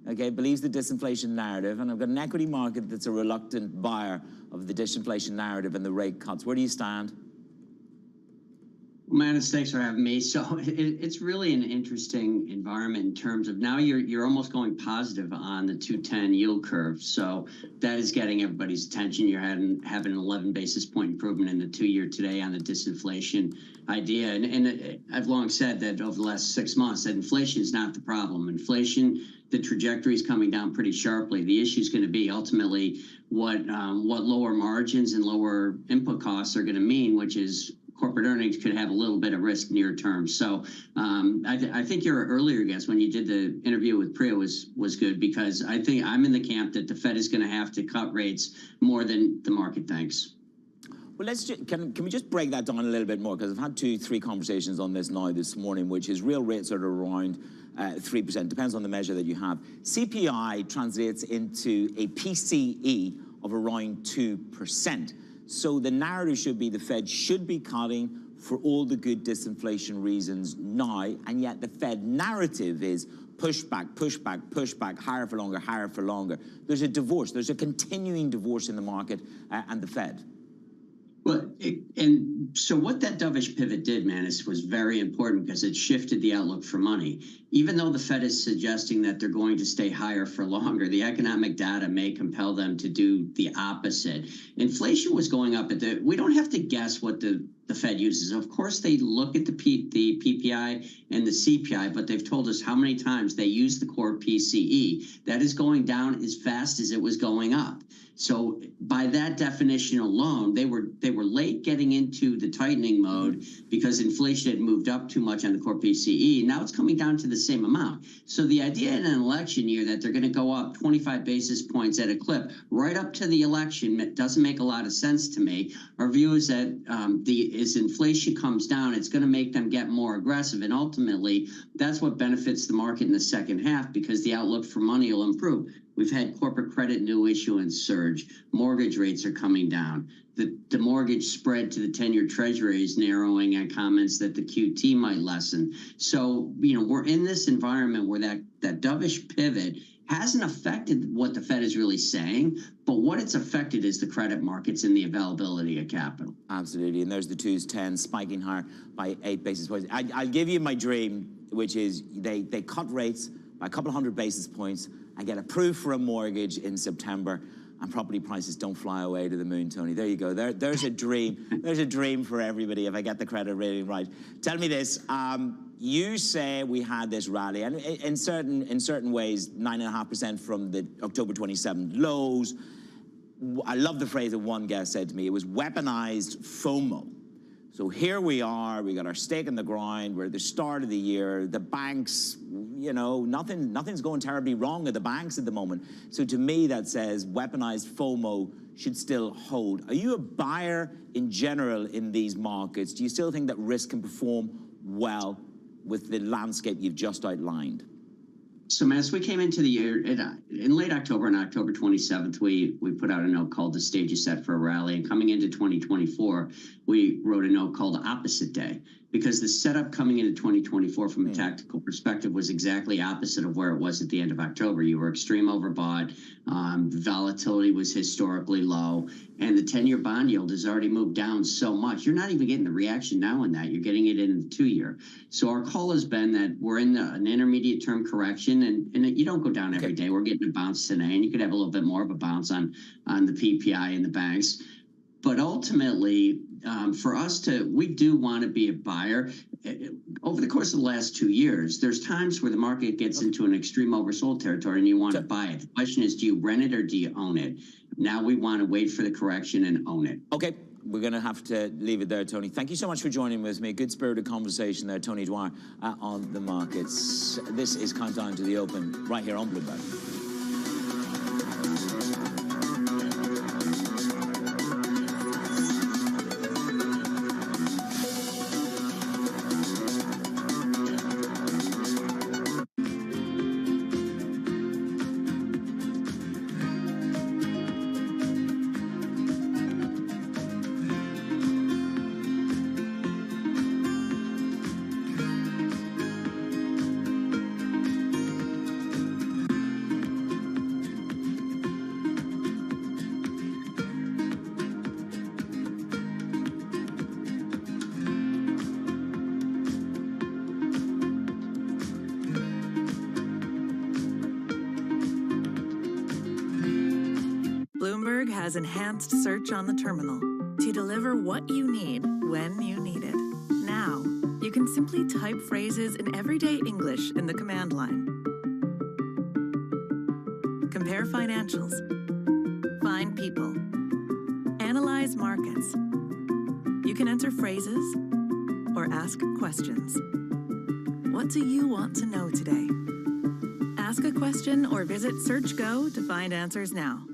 okay, believes the disinflation narrative, and I've got an equity market that's a reluctant buyer of the disinflation narrative and the rate cuts. Where do you stand? Manus, thanks for having me. So it's really an interesting environment in terms of now you're almost going positive on the 210 yield curve. So that is getting everybody's attention. You're having an 11 basis point improvement in the 2-year today on the disinflation idea. And I've long said that over the last 6 months that inflation is not the problem. Inflation, the trajectory is coming down pretty sharply. The issue is going to be ultimately what lower margins and lower input costs are going to mean, which is corporate earnings could have a little bit of risk near term. So I think your earlier guess when you did the interview with Priya was good, because I think I'm in the camp that the Fed is going to have to cut rates more than the market thinks. Well, can we just break that down a little bit more? Because I've had 2-3 conversations on this now this morning, which is real rates are around 3%. Depends on the measure that you have. CPI translates into a PCE of around 2%. So the narrative should be the Fed should be cutting for all the good disinflation reasons now, and yet the Fed narrative is push back, higher for longer, higher for longer. There's a divorce. There's a continuing divorce in the market and the Fed. Well, and so what that dovish pivot did, Manus, was very important because it shifted the outlook for money. Even though the Fed is suggesting that they're going to stay higher for longer, the economic data may compel them to do the opposite. Inflation was going up. We don't have to guess what the Fed uses. Of course, they look at the PPI and the CPI, but they've told us how many times they use the core PCE. That is going down as fast as it was going up. So by that definition alone, they were late getting into the tightening mode because inflation had moved up too much on the core PCE. Now it's coming down to the same amount. So the idea in an election year that they're going to go up 25 basis points at a clip right up to the election doesn't make a lot of sense to me. Our view is that as inflation comes down, it's going to make them get more aggressive. And ultimately, that's what benefits the market in the second half because the outlook for money will improve. We've had corporate credit new issuance surge. Mortgage rates are coming down. The mortgage spread to the 10-year Treasury is narrowing on comments that the QT might lessen. So, we're in this environment where that dovish pivot hasn't affected what the Fed is really saying, but what it's affected is the credit markets and the availability of capital. Absolutely, and there's the 2s, 10 spiking higher by 8 basis points. I'll give you my dream, which is they cut rates by a couple of 100 basis points and get approved for a mortgage in September, and property prices don't fly away to the moon, Tony. There you go. There's a dream. There's a dream for everybody if I get the credit rating right. Tell me this. You say we had this rally, and in certain ways, 9.5% from the October 27th lows. I love the phrase that one guest said to me. It was weaponized FOMO. So here we are, we got our stake in the ground, we're at the start of the year, the banks, nothing's going terribly wrong at the banks at the moment. So to me that says weaponized FOMO should still hold. Are you a buyer in general in these markets? Do you still think that risk can perform well with the landscape you've just outlined? So, as we came into the year, in late October, on October 27th, we put out a note called The Stage is Set for a Rally. And coming into 2024, we wrote a note called Opposite Day, because the setup coming into 2024 from a tactical perspective was exactly opposite of where it was at the end of October. You were extreme overbought, volatility was historically low, and the 10-year bond yield has already moved down so much. You're not even getting the reaction now in that. You're getting it in the 2-year. So our call has been that we're in an intermediate term correction, and you don't go down every day. We're getting a bounce today, and you could have a little bit more of a bounce on the PPI and the banks. But ultimately, for us we do want to be a buyer. Over the course of the last 2 years, there's times where the market gets into an extreme oversold territory and you want to buy it. The question is, do you rent it or do you own it? Now we want to wait for the correction and own it. Okay, we're going to have to leave it there, Tony. Thank you so much for joining with me. Good spirited conversation there, Tony Dwyer, on the markets. This is Countdown to the Open right here on Bloomberg. has enhanced search on the terminal to deliver what you need when you need it. Now, you can simply type phrases in everyday English in the command line. Compare financials. Find people. Analyze markets. You can enter phrases or ask questions. What do you want to know today? Ask a question or visit SearchGo to find answers now.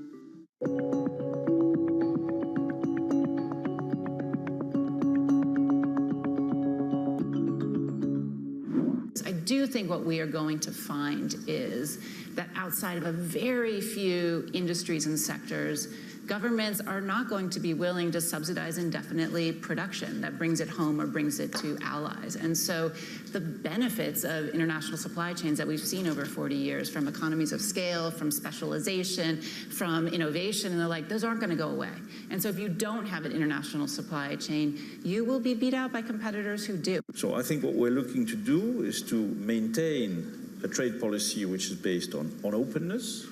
I do think what we are going to find is that outside of a very few industries and sectors, governments are not going to be willing to subsidize indefinitely production that brings it home or brings it to allies. And so the benefits of international supply chains that we've seen over 40 years, from economies of scale, from specialization, from innovation, and the like, those aren't going to go away. And so if you don't have an international supply chain, you will be beat out by competitors who do. So I think what we're looking to do is to maintain a trade policy which is based on openness,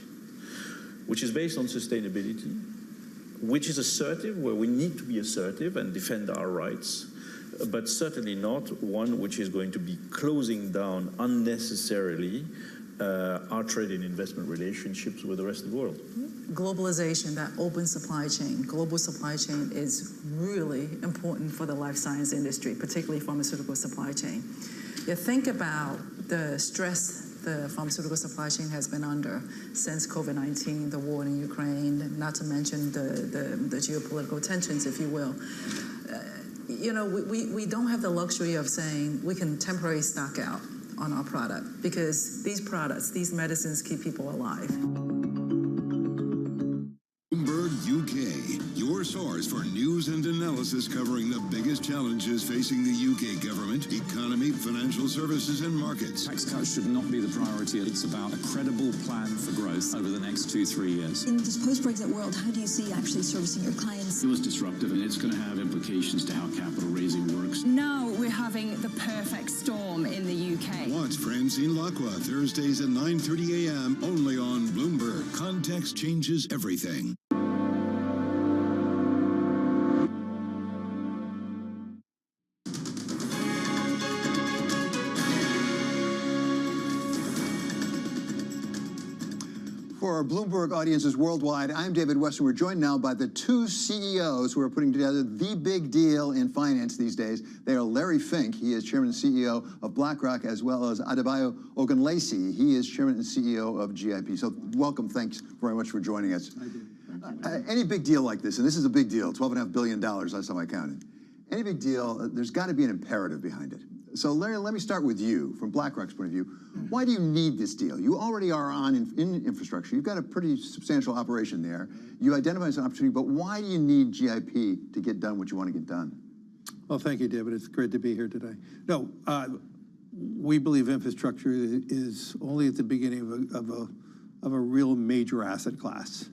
which is based on sustainability, which is assertive, where we need to be assertive and defend our rights, but certainly not one which is going to be closing down unnecessarily our trade and investment relationships with the rest of the world. Globalization, that open supply chain, global supply chain is really important for the life science industry, particularly pharmaceutical supply chain. You think about the stress the pharmaceutical supply chain has been under since COVID-19, the war in Ukraine, not to mention the geopolitical tensions, if you will. You know, we don't have the luxury of saying we can temporarily stock out on our product, because these products, these medicines keep people alive. Bloomberg UK, your source for news and analysis covering the biggest challenges facing the UK government, economy, financial services, and markets. Tax cuts should not be the priority. It's about a credible plan for growth over the next 2-3 years. In this post-Brexit world, how do you see actually servicing your clients? It was disruptive, and it's going to have implications to how capital raising works. Now we're having the perfect storm in the UK. Watch Francine Lacqua Thursdays at 9:30 a.m. only on Bloomberg. Context changes everything. For our Bloomberg audiences worldwide, I'm David Weston. We're joined now by the two CEOs who are putting together the big deal in finance these days. They are Larry Fink. He is Chairman and CEO of BlackRock, as well as Adebayo Ogunlesi. He is Chairman and CEO of GIP. So welcome. Thanks very much for joining us. Any big deal like this, and this is a big deal, $12.5 billion, last time I counted. Any big deal, there's got to be an imperative behind it. So Larry, let me start with you, from BlackRock's point of view. Why do you need this deal? You already are in infrastructure. You've got a pretty substantial operation there. You identify as an opportunity, but why do you need GIP to get done what you want to get done? Well, thank you, David. It's great to be here today. No, we believe infrastructure is only at the beginning of a real major asset class.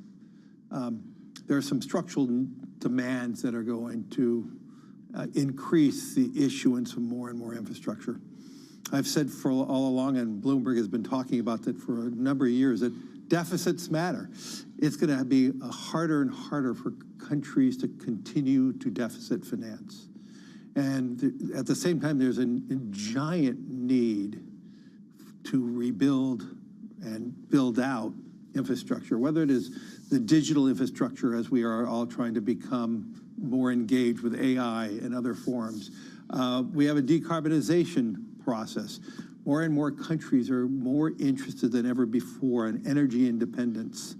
There are some structural demands that are going to increase the issuance of more and more infrastructure. I've said for all along, and Bloomberg has been talking about that for a number of years, that deficits matter. It's going to be harder and harder for countries to continue to deficit finance. And at the same time, there's a giant need to rebuild and build out infrastructure, whether it is the digital infrastructure, as we are all trying to become more engaged with AI and other forms. We have a decarbonization process. More and more countries are more interested than ever before in energy independence.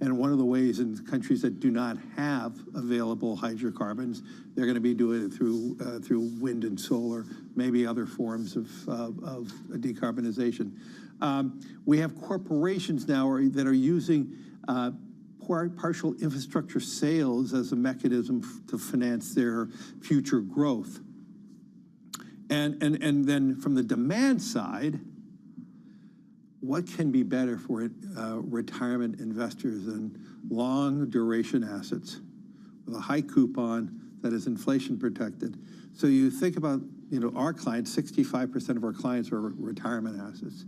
And one of the ways in countries that do not have available hydrocarbons, they're going to be doing it through wind and solar, maybe other forms of decarbonization. We have corporations now that are using partial infrastructure sales as a mechanism to finance their future growth. And then from the demand side, what can be better for retirement investors than long duration assets with a high coupon that is inflation protected? So you think about, our clients, 65% of our clients are retirement assets.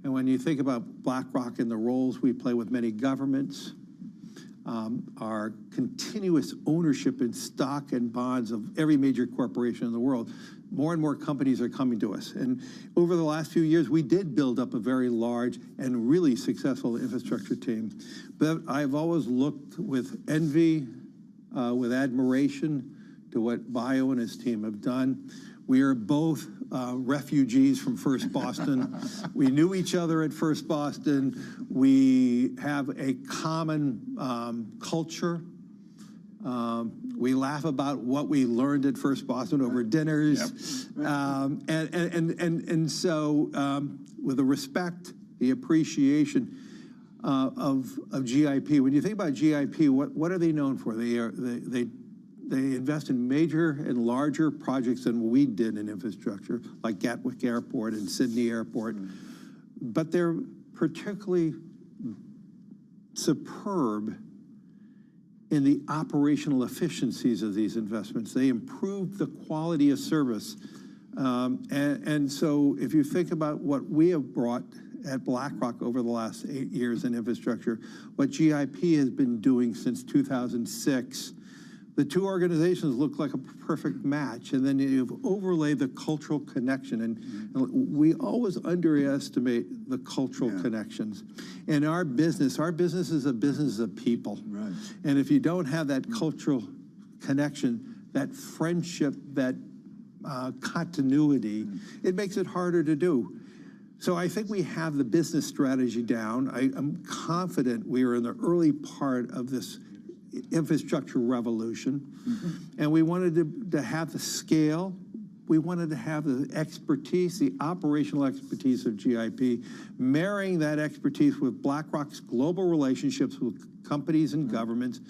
And when you think about BlackRock and the roles we play with many governments, our continuous ownership in stock and bonds of every major corporation in the world, more and more companies are coming to us. And over the last few years, we did build up a very large and really successful infrastructure team. But I've always looked with envy, with admiration to what Bayo and his team have done. We are both refugees from First Boston. We knew each other at First Boston. We have a common culture. We laugh about what we learned at First Boston over dinners. Yep. And so with the respect, the appreciation of GIP, when you think about GIP, what are they known for? They invest in major and larger projects than we did in infrastructure, like Gatwick Airport and Sydney Airport. But they're particularly superb in the operational efficiencies of these investments. They improve the quality of service. And so if you think about what we have brought at BlackRock over the last 8 years in infrastructure, what GIP has been doing since 2006, the two organizations look like a perfect match, and then you've overlaid the cultural connection, and we always underestimate the cultural connections. In our business is a business of people. Right. And if you don't have that cultural connection, that friendship, that continuity, it makes it harder to do. So I think we have the business strategy down. I'm confident we are in the early part of this infrastructure revolution, and we wanted to have the scale. We wanted to have the expertise, the operational expertise of GIP, marrying that expertise with BlackRock's global relationships with companies and governments,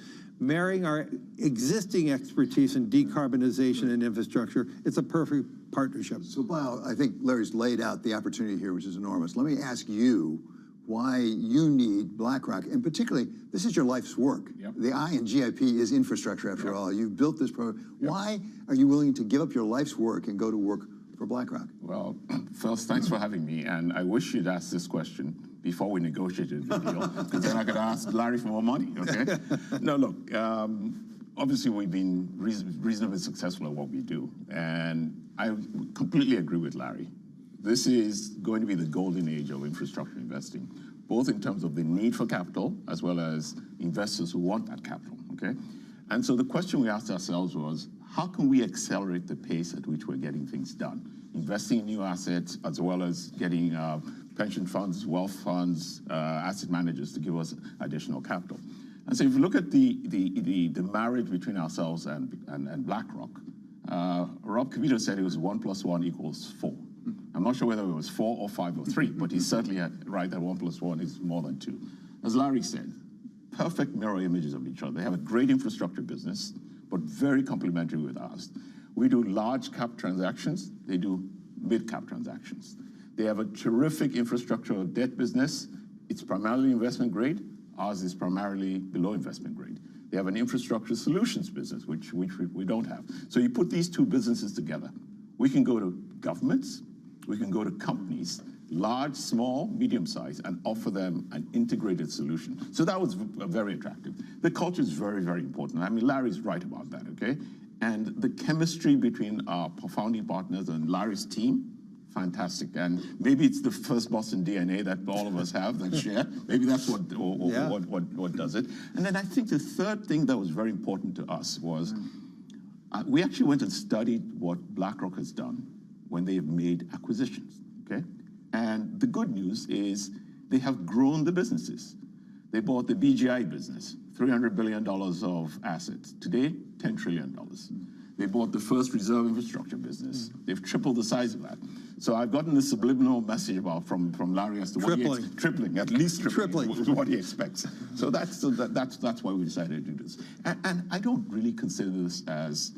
marrying our existing expertise in decarbonization and infrastructure. It's a perfect partnership. So, Bayo, I think Larry's laid out the opportunity here, which is enormous. Let me ask you why you need BlackRock, and particularly, this is your life's work. Yep. The I in GIP is infrastructure, after all. You've built this program. Yep. Why are you willing to give up your life's work and go to work for BlackRock? Well, first, thanks for having me, and I wish you'd asked this question before we negotiated the deal, because then I could ask Larry for more money, okay? No, look, obviously we've been reasonably successful at what we do, and I completely agree with Larry. This is going to be the golden age of infrastructure investing, both in terms of the need for capital as well as investors who want that capital, okay? And so the question we asked ourselves was, how can we accelerate the pace at which we're getting things done? Investing in new assets as well as getting pension funds, wealth funds, asset managers to give us additional capital. And so if you look at the marriage between ourselves and BlackRock, Rob Kavito said it was 1 + 1 = 4. I'm not sure whether it was 4 or 5 or 3, but he's certainly right that 1 + 1 is more than 2. As Larry said, perfect mirror images of each other. They have a great infrastructure business, but very complementary with ours. We do large cap transactions. They do mid cap transactions. They have a terrific infrastructure debt business. It's primarily investment grade. Ours is primarily below investment grade. They have an infrastructure solutions business, which we don't have. So you put these two businesses together. We can go to governments, we can go to companies, large, small, medium size, and offer them an integrated solution. So that was very attractive. The culture is very, very important. I mean, Larry's right about that, okay? And the chemistry between our founding partners and Larry's team, fantastic. And maybe it's the First Boston DNA that all of us have that share. Maybe that's what does it. And then I think the third thing that was very important to us was we actually went and studied what BlackRock has done when they've made acquisitions, okay? And the good news is they have grown the businesses. They bought the BGI business, $300 billion of assets. Today, $10 trillion. They bought the First Reserve Infrastructure business. They've tripled the size of that. So I've gotten the subliminal message from Larry as to what tripling, at least tripling. What he expects. So that's why we decided to do this. And I don't really consider this as,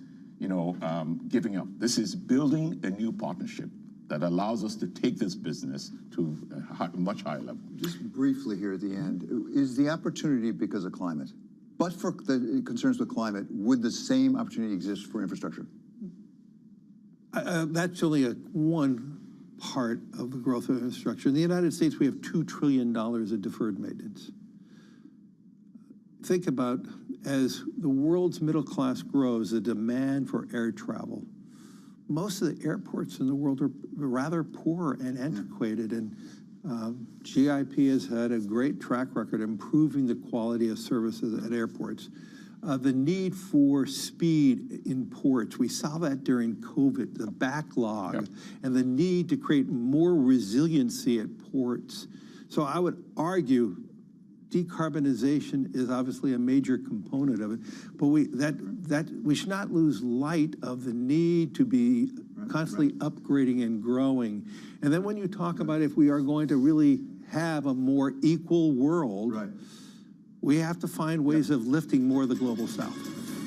giving up. This is building a new partnership that allows us to take this business to a much higher level. Just briefly here at the end, is the opportunity because of climate? But for the concerns with climate, would the same opportunity exist for infrastructure? That's only one part of the growth of infrastructure. In the United States, we have $2 trillion of deferred maintenance. think about, as the world's middle class grows, the demand for air travel. Most of the airports in the world are rather poor and antiquated, and GIP has had a great track record improving the quality of services at airports. The need for speed in ports, we saw that during COVID, the backlog, and the need to create more resiliency at ports. So I would argue decarbonization is obviously a major component of it, but we should not lose light of the need to be constantly upgrading and growing. And then when you talk about if we are going to really have a more equal world, we have to find ways of lifting more of the global south.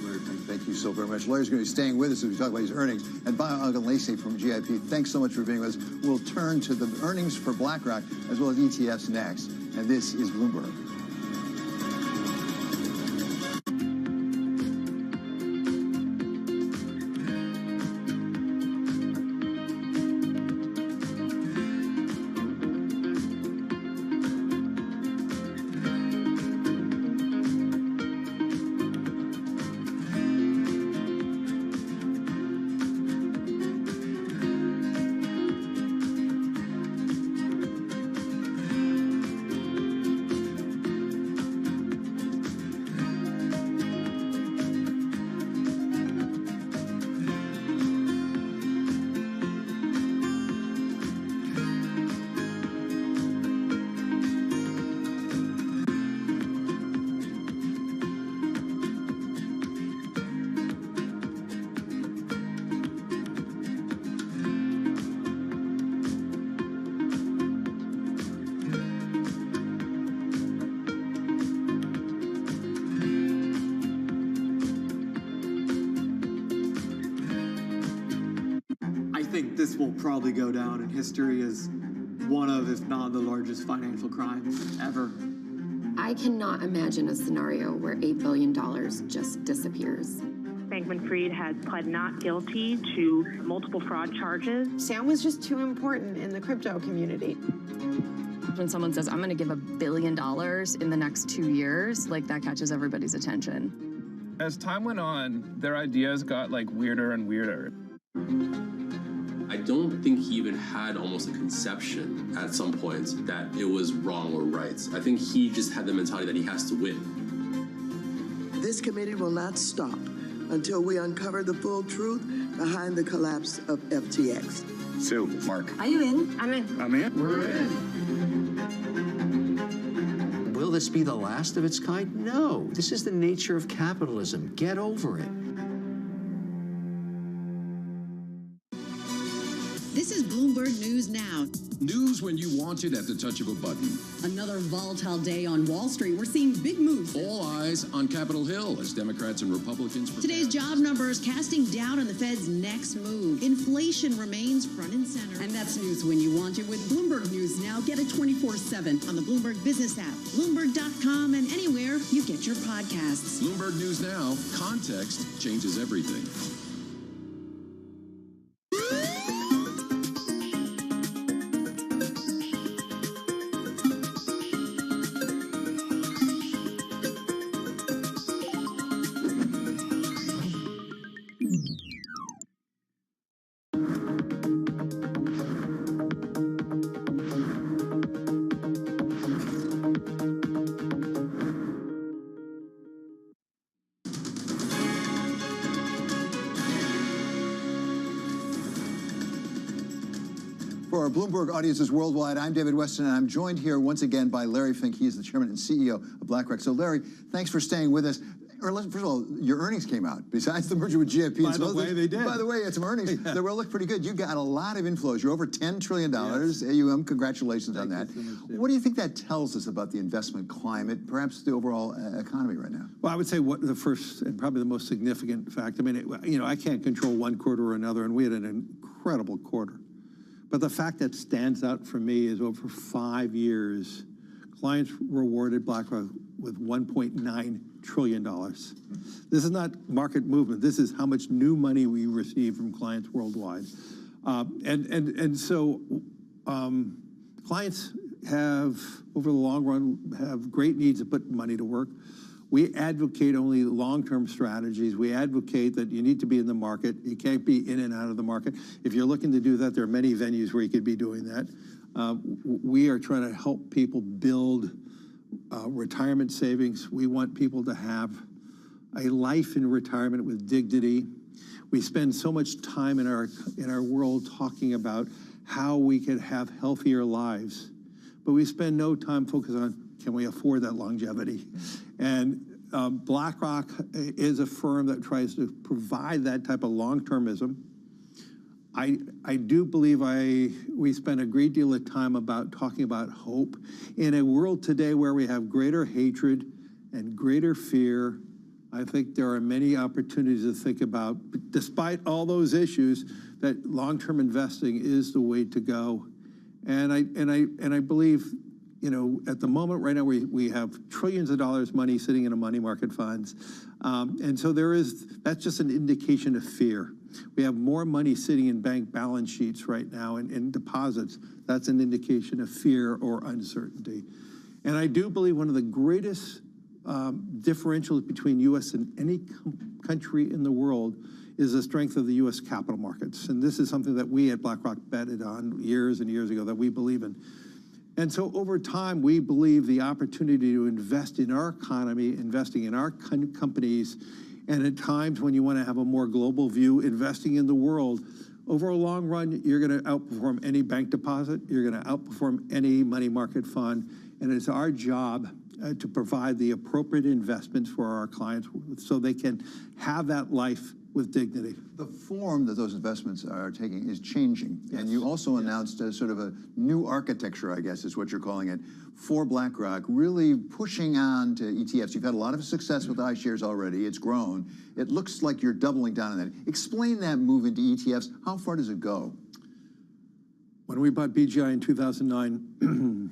Larry, thank you so very much. Larry's going to be staying with us as we talk about his earnings. And Uncle Lacey from GIP, thanks so much for being with us. We'll turn to the earnings for BlackRock as well as ETFs next. And this is Bloomberg. This will probably go down in history as one of, if not the largest financial crimes ever. I cannot imagine a scenario where $8 billion just disappears. Bankman-Fried has pled not guilty to multiple fraud charges. Sam was just too important in the crypto community. When someone says, I'm going to give $1 billion in the next 2 years, like that catches everybody's attention. As time went on, their ideas got like weirder and weirder. I don't think he even had almost a conception at some points that it was wrong or right. I think he just had the mentality that he has to win. This committee will not stop until we uncover the full truth behind the collapse of FTX. So, Mark. Are you in? I'm in. I'm in. We're in. Will this be the last of its kind? No. This is the nature of capitalism. Get over it. This is Bloomberg News Now. News when you want it at the touch of a button. Another volatile day on Wall Street. We're seeing big moves. All eyes on Capitol Hill as Democrats and Republicans prepare. Today's job numbers casting doubt on the Fed's next move. Inflation remains front and center. And that's news when you want it with Bloomberg News Now. Get it 24/7 on the Bloomberg Business app, Bloomberg.com, and anywhere you get your podcasts. Bloomberg News Now. Context changes everything. For our Bloomberg audiences worldwide, I'm David Weston, and I'm joined here once again by Larry Fink. He is the chairman and CEO of BlackRock. So, Larry, thanks for staying with us. First of all, your earnings came out. Besides the merger with GIP, By the way, they did. By the way, it's some earnings that will look pretty good. You got a lot of inflows. You're over $10 trillion AUM. Congratulations on that. So much, what do you think that tells us about the investment climate, perhaps the overall economy right now? Well, I would say what the first and probably the most significant fact. I mean, I can't control one quarter or another, and we had an incredible quarter. But the fact that stands out for me is over 5 years, clients rewarded BlackRock with $1.9 trillion. This is not market movement. This is how much new money we receive from clients worldwide. So clients have, over the long run, have great needs to put money to work. We advocate only long-term strategies. We advocate that you need to be in the market. You can't be in and out of the market. If you're looking to do that, there are many venues where you could be doing that. We are trying to help people build retirement savings. We want people to have a life in retirement with dignity. We spend so much time in our world talking about how we could have healthier lives, but we spend no time focused on, can we afford that longevity? And BlackRock is a firm that tries to provide that type of long-termism. I do believe we spend a great deal of time talking about hope. In a world today where we have greater hatred and greater fear, I think there are many opportunities to think about, despite all those issues, that long-term investing is the way to go. And I believe, you know, at the moment right now we have trillions of dollars money sitting in a money market funds. And so that's just an indication of fear. We have more money sitting in bank balance sheets right now and deposits. That's an indication of fear or uncertainty. And I do believe one of the greatest differentials between U.S. and any country in the world is the strength of the U.S. capital markets. And this is something that we at BlackRock betted on years and years ago that we believe in. And so over time, we believe the opportunity to invest in our economy, investing in our companies, and at times when you want to have a more global view, investing in the world, over a long run, you're going to outperform any bank deposit, you're going to outperform any money market fund, and it's our job to provide the appropriate investments for our clients so they can have that life with dignity. The form that those investments are taking is changing. Yes. And you also announced a sort of a new architecture, I guess is what you're calling it, for BlackRock, really pushing on to ETFs. You've had a lot of success with iShares already. It's grown. It looks like you're doubling down on that. Explain that move into ETFs. How far does it go? When we bought BGI in 2009,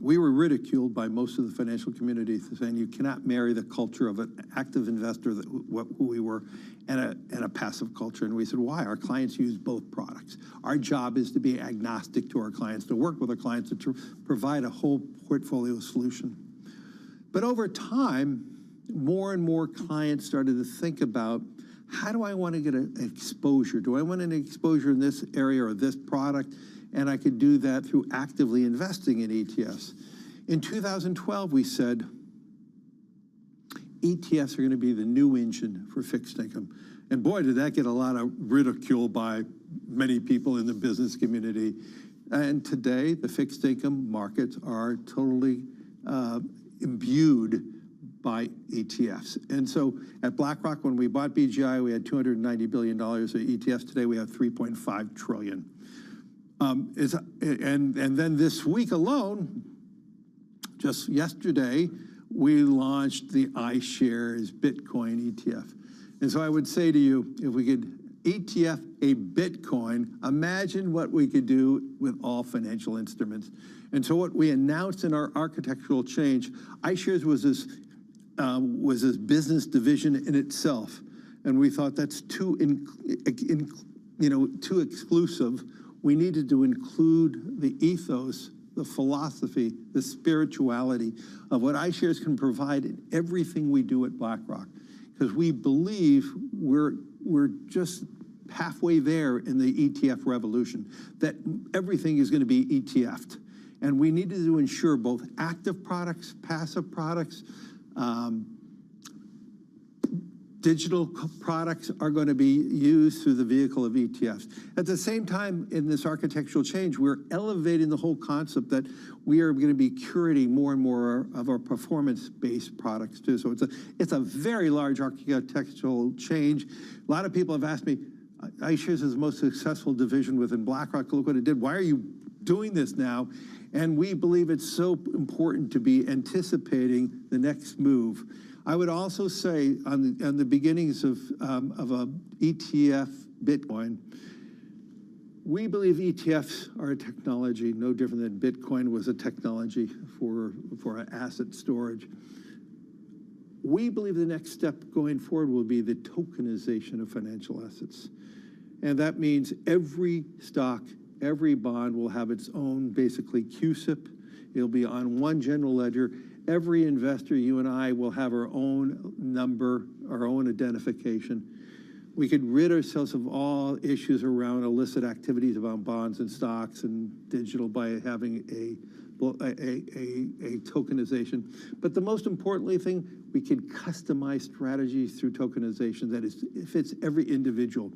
we were ridiculed by most of the financial community saying you cannot marry the culture of an active investor, who we were, and a passive culture. And we said, why? Our clients use both products. Our job is to be agnostic to our clients, to work with our clients, to provide a whole portfolio solution. But over time, more and more clients started to think about, how do I want to get an exposure? Do I want an exposure in this area or this product? And I could do that through actively investing in ETFs. In 2012, we said, ETFs are going to be the new engine for fixed income. And boy, did that get a lot of ridicule by many people in the business community. And today, the fixed income markets are totally imbued by ETFs. And so at BlackRock, when we bought BGI, we had $290 billion of ETFs. Today, we have $3.5 trillion. And then this week alone, just yesterday, we launched the iShares Bitcoin ETF. And so I would say to you, if we could ETF a Bitcoin, imagine what we could do with all financial instruments. And so what we announced in our architectural change, iShares was this business division in itself. And we thought that's too exclusive. We needed to include the ethos, the philosophy, the spirituality of what iShares can provide in everything we do at BlackRock. Because we believe we're just halfway there in the ETF revolution, that everything is going to be ETF'd. And we needed to ensure both active products, passive products, digital products are going to be used through the vehicle of ETFs. At the same time, in this architectural change, we're elevating the whole concept that we are going to be curating more and more of our performance-based products too. So it's a very large architectural change. A lot of people have asked me, iShares is the most successful division within BlackRock. Look what it did. Why are you doing this now? And we believe it's so important to be anticipating the next move. I would also say on the beginnings of a ETF Bitcoin, we believe ETFs are a technology no different than Bitcoin was a technology for asset storage. We believe the next step going forward will be the tokenization of financial assets. And that means every stock, every bond will have its own, basically, CUSIP. It'll be on one general ledger, Every investor, you and I, will have our own number, our own identification. We could rid ourselves of all issues around illicit activities about bonds and stocks and digital by having a tokenization. But the most importantly thing, we could customize strategies through tokenization that fits every individual.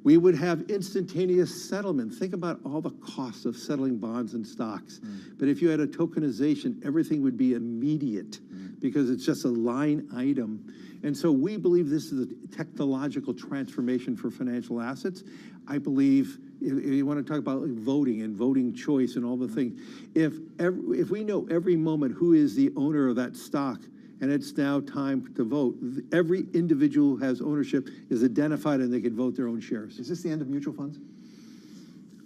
We would have instantaneous settlement. Think about all the costs of settling bonds and stocks. But if you had a tokenization, everything would be immediate because it's just a line item. And so we believe this is a technological transformation for financial assets. I believe if you want to talk about voting and voting choice and all the things, if we know every moment who is the owner of that stock, and it's now time to vote, every individual who has ownership is identified and they can vote their own shares. Is this the end of mutual funds?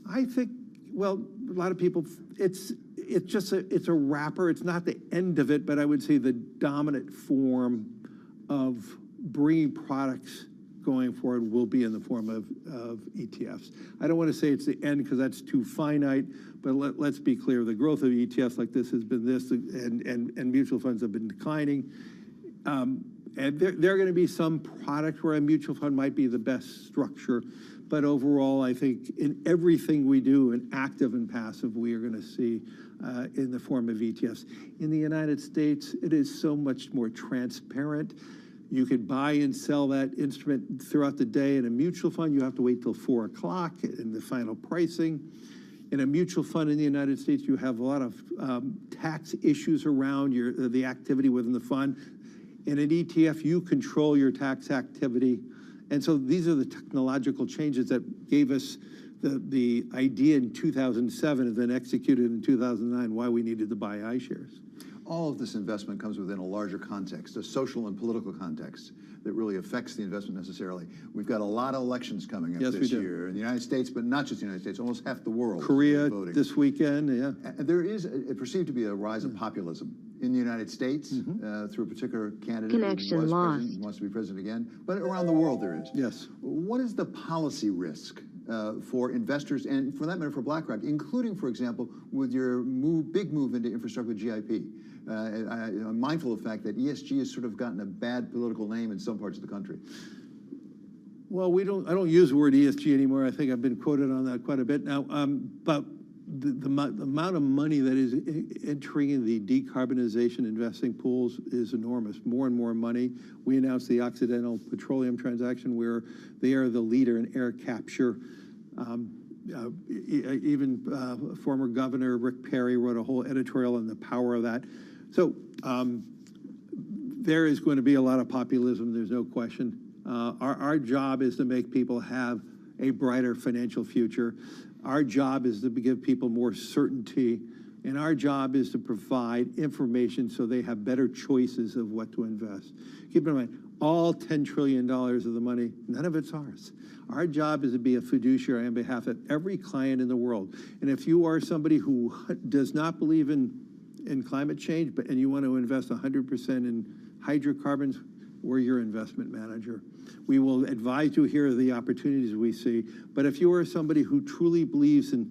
I think, well, a lot of people, it's a wrapper. It's not the end of it, but I would say the dominant form of bringing products going forward will be in the form of ETFs. I don't want to say it's the end because that's too finite, but let's be clear. The growth of ETFs like this has been this, and mutual funds have been declining. And there are going to be some product where a mutual fund might be the best structure, but overall, I think in everything we do, in active and passive, we are going to see in the form of ETFs. In the United States, it is so much more transparent. You could buy and sell that instrument throughout the day. In a mutual fund, you have to wait till 4 o'clock in the final pricing. In a mutual fund in the United States, you have a lot of tax issues around the activity within the fund. In an ETF, you control your tax activity. And so these are the technological changes that gave us the idea in 2007 and then executed in 2009 why we needed to buy iShares. All of this investment comes within a larger context, a social and political context that really affects the investment necessarily. We've got a lot of elections coming up this year in the United States, but not just the United States, almost half the world. Korea voting this weekend, yeah. And there is perceived to be a rise of populism in the United States through a particular candidate Connection lost. Who wants to be president again, but around the world there is. Yes. What is the policy risk for investors and, for that matter, for BlackRock, including, for example, with your big move into infrastructure with GIP? I'm mindful of the fact that ESG has sort of gotten a bad political name in some parts of the country. Well, I don't use the word ESG anymore. I think I've been quoted on that quite a bit now. But the amount of money that is entering in the decarbonization investing pools is enormous. More and more money. We announced the Occidental Petroleum transaction where they are the leader in air capture. Even former Governor Rick Perry wrote a whole editorial on the power of that. So there is going to be a lot of populism, there's no question. Our job is to make people have a brighter financial future. Our job is to give people more certainty, and our job is to provide information so they have better choices of what to invest. Keep in mind, all $10 trillion of the money, none of it's ours. Our job is to be a fiduciary on behalf of every client in the world. And if you are somebody who does not believe in climate change, and you want to invest 100% in hydrocarbons, we're your investment manager. We will advise you here are the opportunities we see. But if you are somebody who truly believes in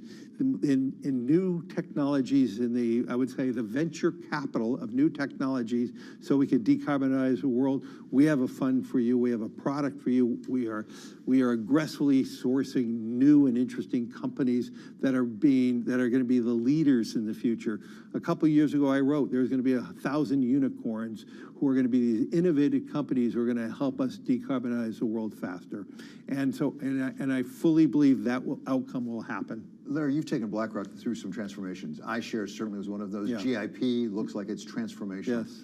new technologies, I would say the venture capital of new technologies, so we can decarbonize the world, we have a fund for you. We have a product for you. We are aggressively sourcing new and interesting companies that are going to be the leaders in the future. A couple years ago, I wrote there's going to be 1,000 unicorns who are going to be these innovative companies who are going to help us decarbonize the world faster. And so, and I fully believe that outcome will happen. Larry, you've taken BlackRock through some transformations. iShares certainly was one of those. Yeah. GIP looks like it's transformational. Yes.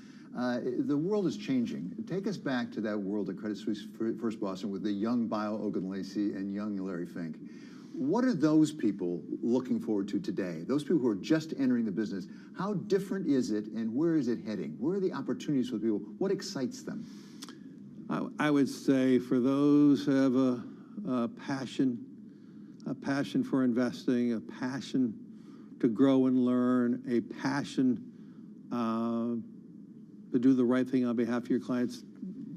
The world is changing. Take us back to that world at Credit Suisse First Boston with the young Bio Ogunlesi and young Larry Fink. What are those people looking forward to today? Those people who are just entering the business, how different is it and where is it heading? Where are the opportunities for people? What excites them? I would say for those who have a passion for investing, a passion to grow and learn, a passion to do the right thing on behalf of your clients,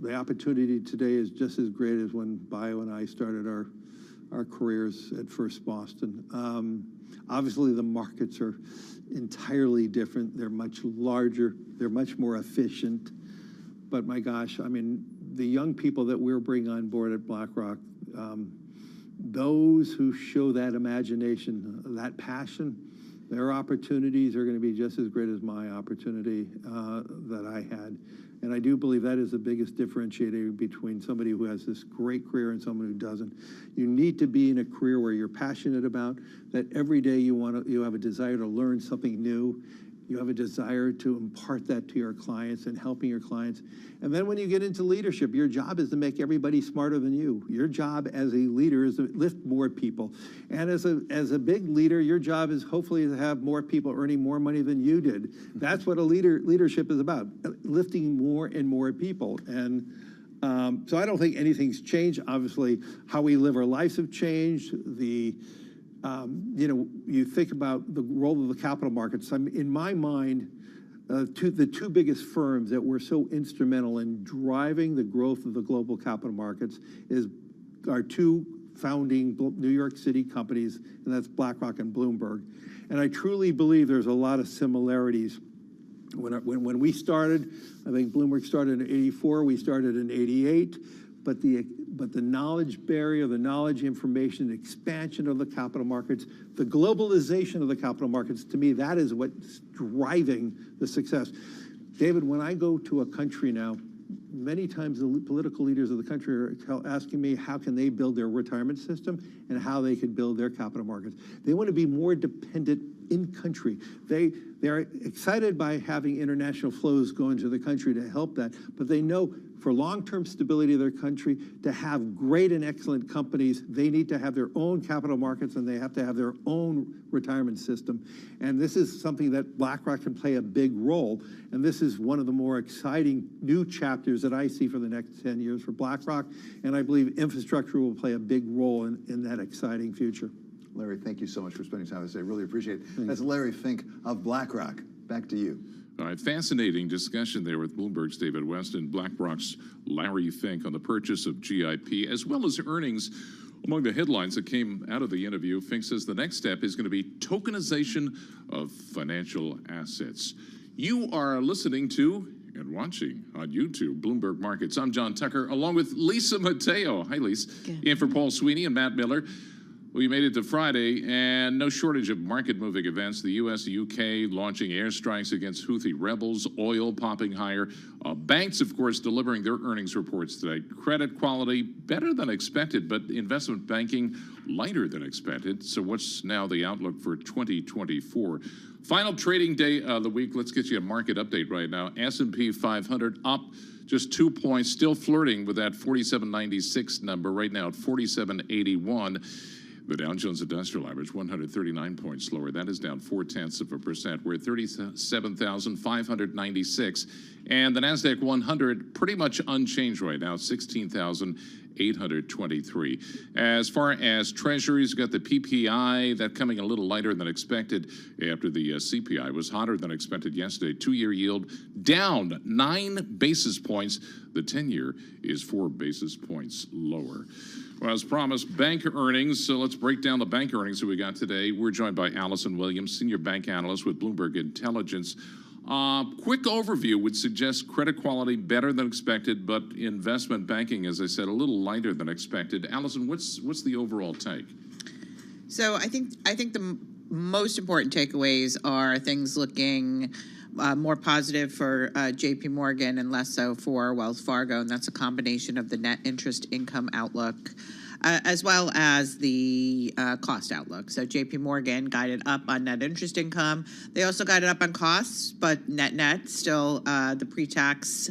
the opportunity today is just as great as when Bio and I started our careers at First Boston. Obviously, the markets are entirely different. They're much larger. They're much more efficient. But my gosh, I mean, the young people that we're bringing on board at BlackRock, those who show that imagination, that passion, their opportunities are going to be just as great as my opportunity that I had. And I do believe that is the biggest differentiator between somebody who has this great career and someone who doesn't. You need to be in a career where you're passionate about, that every day you have a desire to learn something new. You have a desire to impart that to your clients and helping your clients. And then when you get into leadership, your job is to make everybody smarter than you. Your job as a leader is to lift more people. And as a big leader, your job is hopefully to have more people earning more money than you did. That's what leadership is about, lifting more and more people. And so I don't think anything's changed. Obviously, how we live our lives have changed. You think about the role of the capital markets. In my mind, the two biggest firms that were so instrumental in driving the growth of the global capital markets is our two founding New York City companies, and that's BlackRock and Bloomberg. And I truly believe there's a lot of similarities. When we started, I think Bloomberg started in '84, we started in '88, but the knowledge barrier, the knowledge information, expansion of the capital markets, the globalization of the capital markets, to me, that is what's driving the success. David, when I go to a country now, many times the political leaders of the country are asking me how can they build their retirement system and how they can build their capital markets. They want to be more dependent in country. They're excited by having international flows go into the country to help that, but they know for long-term stability of their country, to have great and excellent companies, they need to have their own capital markets and they have to have their own retirement system. And this is something that BlackRock can play a big role. And this is one of the more exciting new chapters that I see for the next 10 years for BlackRock. And I believe infrastructure will play a big role in that exciting future. Larry, thank you so much for spending time with us. I really appreciate it. That's Larry Fink of BlackRock. Back to you. All right, fascinating discussion there with Bloomberg's David West and BlackRock's Larry Fink on the purchase of GIP, as well as earnings. Among the headlines that came out of the interview, Fink says the next step is going to be tokenization of financial assets. You are listening to and watching on YouTube, Bloomberg Markets. I'm John Tucker, along with Lisa Mateo. Hi, Lisa. In for Paul Sweeney and Matt Miller. We made it to Friday, and no shortage of market-moving events. The U.S., the U.K. launching airstrikes against Houthi rebels, oil popping higher. Banks, of course, delivering their earnings reports today. Credit quality better than expected, but investment banking lighter than expected. So what's now the outlook for 2024? Final trading day of the week. Let's get you a market update right now. S&P 500 up just 2 points, still flirting with that 47.96 number right now at 47.81. The Dow Jones Industrial Average, 139 points lower. That is down 0.4%. We're at 37,596. And the NASDAQ 100, pretty much unchanged right now, 16,823. As far as treasuries, got the PPI, that coming a little lighter than expected after the CPI was hotter than expected yesterday. 2-year yield down 9 basis points. The 10-year is 4 basis points lower. Well, as promised, bank earnings. So let's break down the bank earnings that we got today. We're joined by Allison Williams, Senior Bank Analyst with Bloomberg Intelligence. Quick overview would suggest credit quality better than expected, but investment banking, as I said, a little lighter than expected. Allison, what's the overall take? So I think the most important takeaways are things looking more positive for JP Morgan and less so for Wells Fargo, and that's a combination of the net interest income outlook as well as the cost outlook. So JP Morgan guided up on net interest income. They also guided up on costs, but net still the pre-tax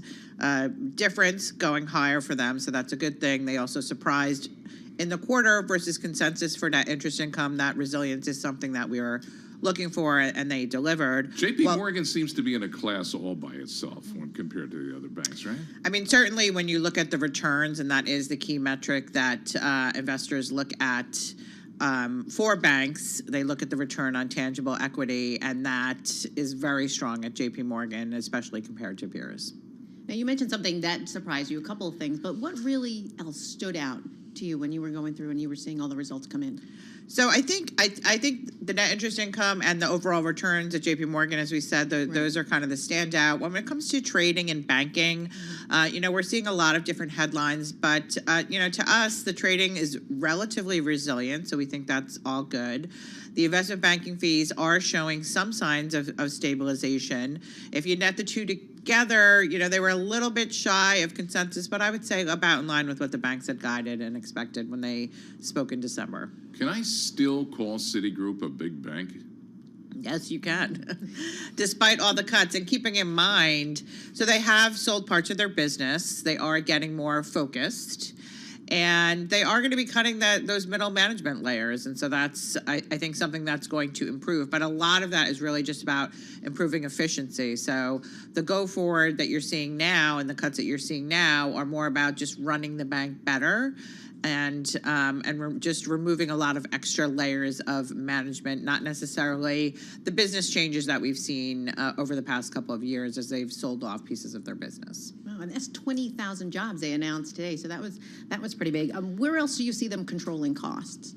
difference going higher for them, so that's a good thing. They also surprised in the quarter versus consensus for net interest income. That resilience is something that we were looking for, and they delivered. JP Morgan seems to be in a class all by itself when compared to the other banks, right? I mean, certainly when you look at the returns, and that is the key metric that investors look at for banks, they look at the return on tangible equity, and that is very strong at JP Morgan, especially compared to peers. Now, you mentioned something that surprised you, a couple of things, but what really else stood out to you when you were going through and you were seeing all the results come in? So I think the net interest income and the overall returns at JP Morgan, as we said, those are kind of the standout. When it comes to trading and banking, we're seeing a lot of different headlines, but to us, the trading is relatively resilient, so we think that's all good. The investment banking fees are showing some signs of stabilization. If you net the two together, they were a little bit shy of consensus, but I would say about in line with what the banks had guided and expected when they spoke in December. Can I still call Citigroup a big bank? Yes, you can, despite all the cuts. And keeping in mind, so they have sold parts of their business. They are getting more focused. And they are going to be cutting those middle management layers. And so that's, I think, something that's going to improve. But a lot of that is really just about improving efficiency. So the go forward that you're seeing now and the cuts that you're seeing now are more about just running the bank better and just removing a lot of extra layers of management, not necessarily the business changes that we've seen over the past couple of years as they've sold off pieces of their business. Wow, and that's 20,000 jobs they announced today. So that was pretty big. Where else do you see them controlling costs?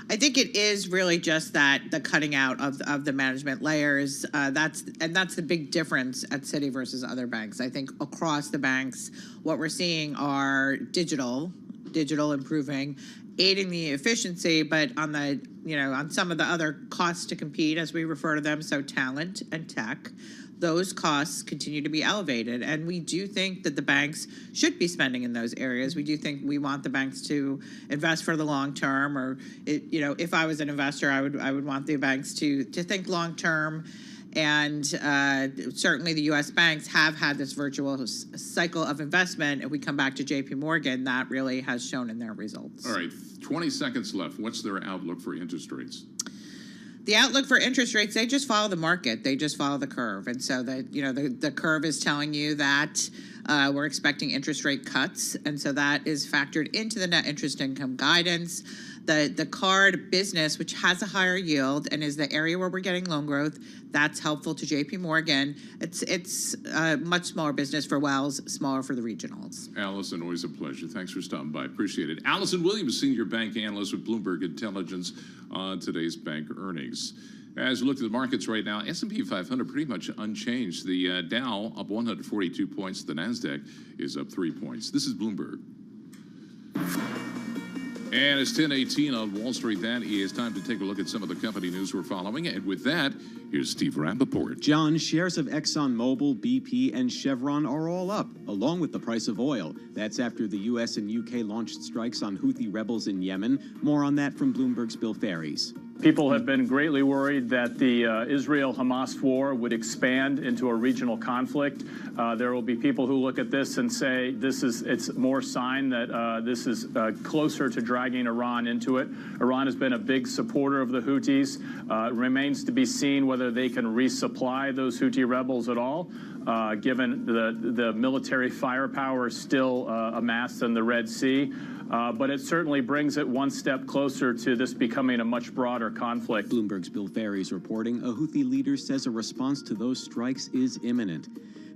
I think it is really just the cutting out of the management layers. That's the big difference at Citi versus other banks. I think across the banks, what we're seeing are digital improving, aiding the efficiency, but on some of the other costs to compete, as we refer to them, so talent and tech, those costs continue to be elevated. And we do think that the banks should be spending in those areas. We do think we want the banks to invest for the long term, or if I was an investor, I would want the banks to think long term. And certainly the U.S. banks have had this virtuous cycle of investment. If we come back to JP Morgan, that really has shown in their results. All right, 20 seconds left. What's their outlook for interest rates? The outlook for interest rates, they just follow the market. They just follow the curve. And so the curve is telling you that we're expecting interest rate cuts. And so that is factored into the net interest income guidance. The card business, which has a higher yield and is the area where we're getting loan growth, that's helpful to JP Morgan. It's a much smaller business for Wells, smaller for the regionals. Allison, always a pleasure. Thanks for stopping by. Appreciate it. Allison Williams, Senior Bank Analyst with Bloomberg Intelligence on today's bank earnings. As we look at the markets right now, S&P 500 pretty much unchanged. The Dow up 142 points. The NASDAQ is up 3 points. This is Bloomberg. And it's 10:18 on Wall Street. That is time to take a look at some of the company news we're following. And with that, here's Steve Rappaport. John, shares of ExxonMobil, BP, and Chevron are all up, along with the price of oil. That's after the U.S. and U.K. launched strikes on Houthi rebels in Yemen. More on that from Bloomberg's Bill Ferries. People have been greatly worried that the Israel-Hamas war would expand into a regional conflict. There will be people who look at this and say it's more sign that this is closer to dragging Iran into it. Iran has been a big supporter of the Houthis. It remains to be seen whether they can resupply those Houthi rebels at all, given the military firepower still amassed in the Red Sea. But it certainly brings it one step closer to this becoming a much broader conflict. Bloomberg's Bill Ferries reporting a Houthi leader says a response to those strikes is imminent.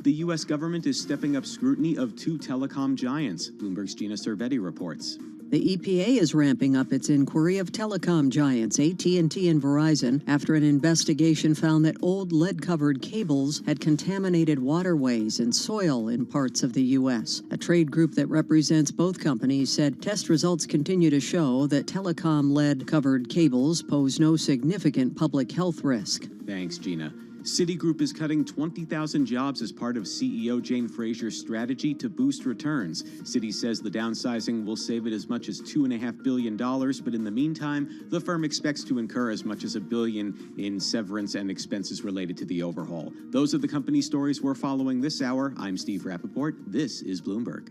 The U.S. government is stepping up scrutiny of two telecom giants. Bloomberg's Gina Cervetti reports. The EPA is ramping up its inquiry of telecom giants AT&T and Verizon after an investigation found that old lead-covered cables had contaminated waterways and soil in parts of the U.S. A trade group that represents both companies said test results continue to show that telecom lead-covered cables pose no significant public health risk. Thanks, Gina. Citigroup is cutting 20,000 jobs as part of CEO Jane Fraser's strategy to boost returns. Citi says the downsizing will save it as much as $2.5 billion, but in the meantime, the firm expects to incur as much as $1 billion in severance and expenses related to the overhaul. Those are the company stories we're following this hour. I'm Steve Rappaport. This is Bloomberg.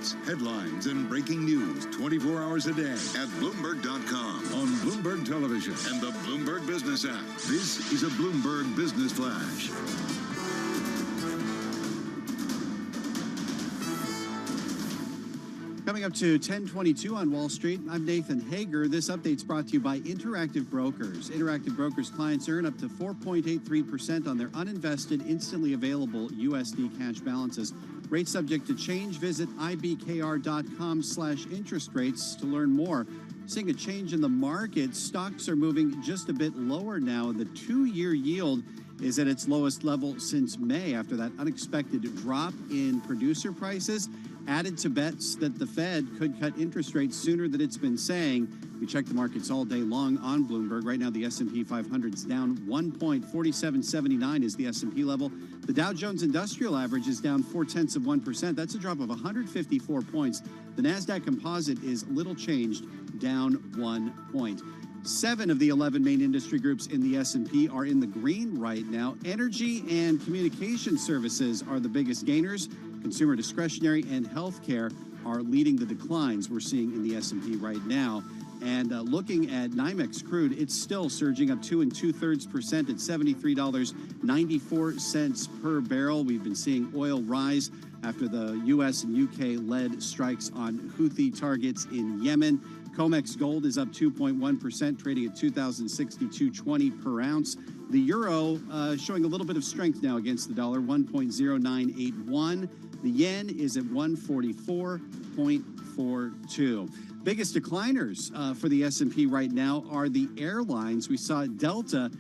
markets, headlines, and breaking news 24 hours a day at Bloomberg.com, on Bloomberg Television, and the Bloomberg Business app. This is a Bloomberg Business Flash. Coming up to 10:22 on Wall Street, I'm Nathan Hager. This update's brought to you by Interactive Brokers. Interactive Brokers clients earn up to 4.83% on their uninvested, instantly available USD cash balances. Rates subject to change. Visit ibkr.com/interest rates to learn more. Seeing a change in the market, stocks are moving just a bit lower now. The 2-year yield is at its lowest level since May after that unexpected drop in producer prices, added to bets that the Fed could cut interest rates sooner than it's been saying. We check the markets all day long on Bloomberg. Right now, the S&P 500 is down 1 point. 4779 is the S&P level. The Dow Jones Industrial Average is down 0.4%. That's a drop of 154 points. The NASDAQ Composite is little changed, down 1 point. 7 of the 11 main industry groups in the S&P are in the green right now. Energy and communication services are the biggest gainers. Consumer discretionary and healthcare are leading the declines we're seeing in the S&P right now. And looking at NYMEX crude, it's still surging up 2 2/3% at $73.94 per barrel. We've been seeing oil rise after the U.S. and UK-led strikes on Houthi targets in Yemen. COMEX gold is up 2.1%, trading at $2,062.20 per ounce. The euro showing a little bit of strength now against the dollar, 1.0981. The yen is at 144.42. Biggest decliners for the S&P right now are the airlines. We saw Delta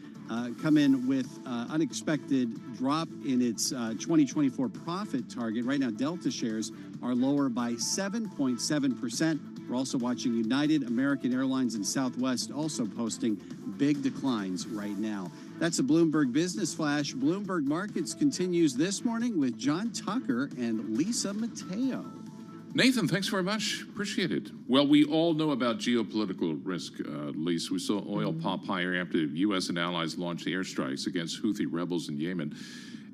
come in with unexpected drop in its 2024 profit target. Right now, Delta shares are lower by 7.7%. We're also watching United, American Airlines, and Southwest also posting big declines right now. That's a Bloomberg Business Flash. Bloomberg Markets continues this morning with John Tucker and Lisa Mateo. Nathan, thanks very much. Appreciate it. Well, we all know about geopolitical risk, Lisa. We saw oil pop higher after the U.S. and allies launched airstrikes against Houthi rebels in Yemen.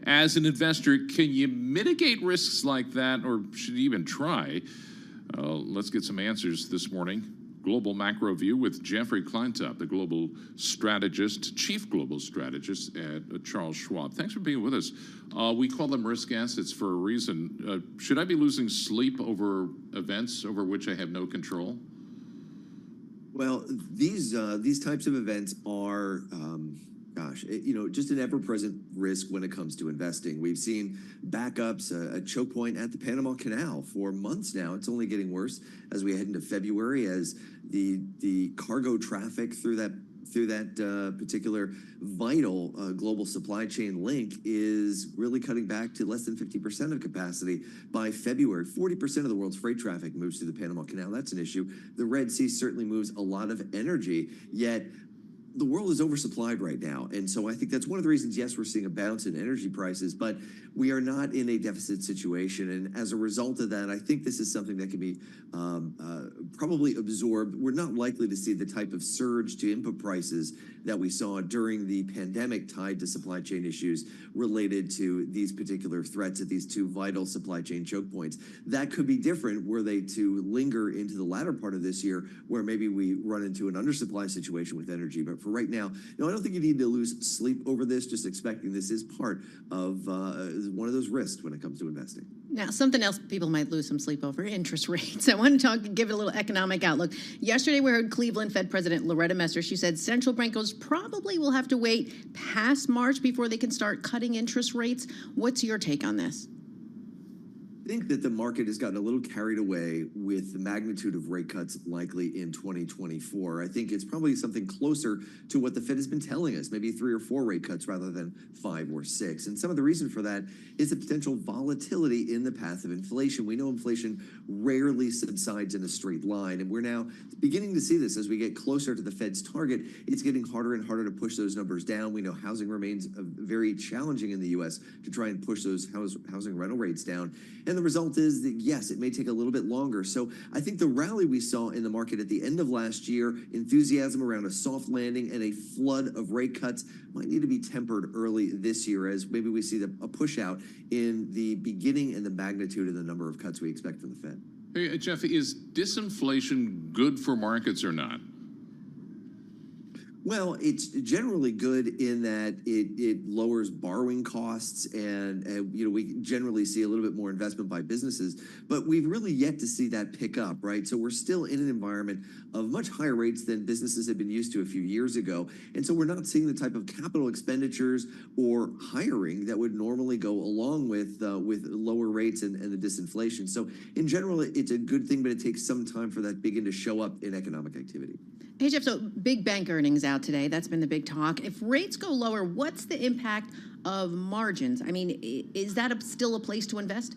As an investor, can you mitigate risks like that, or should you even try? Let's get some answers this morning. Global Macro View with Jeffrey Kleintop, the global strategist, chief global strategist at Charles Schwab. Thanks for being with us. We call them risk assets for a reason. Should I be losing sleep over events over which I have no control? Well, these types of events are, just an ever-present risk when it comes to investing. We've seen backups, a choke point at the Panama Canal for months now. It's only getting worse as we head into February, as the cargo traffic through that particular vital global supply chain link is really cutting back to less than 50% of capacity by February. 40% of the world's freight traffic moves through the Panama Canal. That's an issue. The Red Sea certainly moves a lot of energy, yet the world is oversupplied right now. And so I think that's one of the reasons, yes, we're seeing a bounce in energy prices, but we are not in a deficit situation. And as a result of that, I think this is something that can be probably absorbed. We're not likely to see the type of surge to input prices that we saw during the pandemic tied to supply chain issues related to these particular threats at these two vital supply chain choke points. That could be different were they to linger into the latter part of this year, where maybe we run into an undersupply situation with energy. But for right now, no, I don't think you need to lose sleep over this, just expecting this is part of one of those risks when it comes to investing. Now, something else people might lose some sleep over, interest rates. I want to give it a little economic outlook. Yesterday, we heard Cleveland Fed President Loretta Mester. She said central bankers probably will have to wait past March before they can start cutting interest rates. What's your take on this? I think that the market has gotten a little carried away with the magnitude of rate cuts likely in 2024. I think it's probably something closer to what the Fed has been telling us, maybe 3 or 4 rate cuts rather than 5 or 6. And some of the reason for that is the potential volatility in the path of inflation. We know inflation rarely subsides in a straight line, and we're now beginning to see this as we get closer to the Fed's target. It's getting harder and harder to push those numbers down. We know housing remains very challenging in the U.S. to try and push those housing rental rates down. And the result is that, yes, it may take a little bit longer. So I think the rally we saw in the market at the end of last year, enthusiasm around a soft landing and a flood of rate cuts, might need to be tempered early this year as maybe we see a push out in the beginning and the magnitude of the number of cuts we expect from the Fed. Hey, Jeff, is disinflation good for markets or not? Well, it's generally good in that it lowers borrowing costs, and we generally see a little bit more investment by businesses. But we've really yet to see that pick up, right? So we're still in an environment of much higher rates than businesses had been used to a few years ago, and so we're not seeing the type of capital expenditures or hiring that would normally go along with lower rates and the disinflation. So in general, it's a good thing, but it takes some time for that begin to show up in economic activity. Hey, Jeff, so big bank earnings out today. That's been the big talk. If rates go lower, what's the impact of margins? I mean, is that still a place to invest?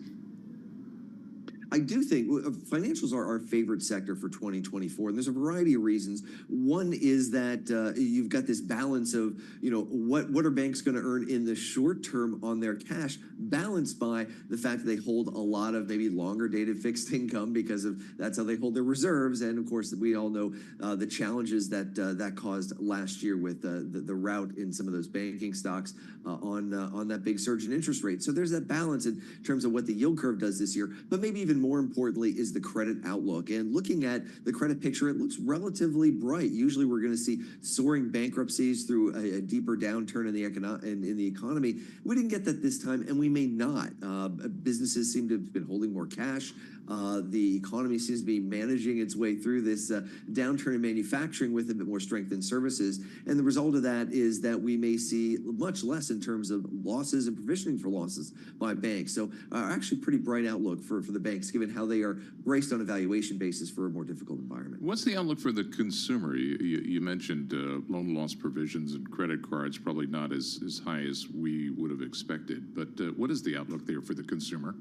I do think financials are our favorite sector for 2024, and there's a variety of reasons. One is that you've got this balance of, what are banks going to earn in the short term on their cash, balanced by the fact that they hold a lot of maybe longer dated fixed income because that's how they hold their reserves. And of course, we all know the challenges that caused last year with the rout in some of those banking stocks on that big surge in interest rates. So there's that balance in terms of what the yield curve does this year, but maybe even more importantly is the credit outlook. And looking at the credit picture, it looks relatively bright. Usually we're going to see soaring bankruptcies through a deeper downturn in the economy. We didn't get that this time, and we may not. Businesses seem to have been holding more cash. The economy seems to be managing its way through this downturn in manufacturing with a bit more strength in services. And the result of that is that we may see much less in terms of losses and provisioning for losses by banks. So actually pretty bright outlook for the banks, given how they are braced on a valuation basis for a more difficult environment. What's the outlook for the consumer? You mentioned loan loss provisions and credit cards, probably not as high as we would have expected. But what is the outlook there for the consumer?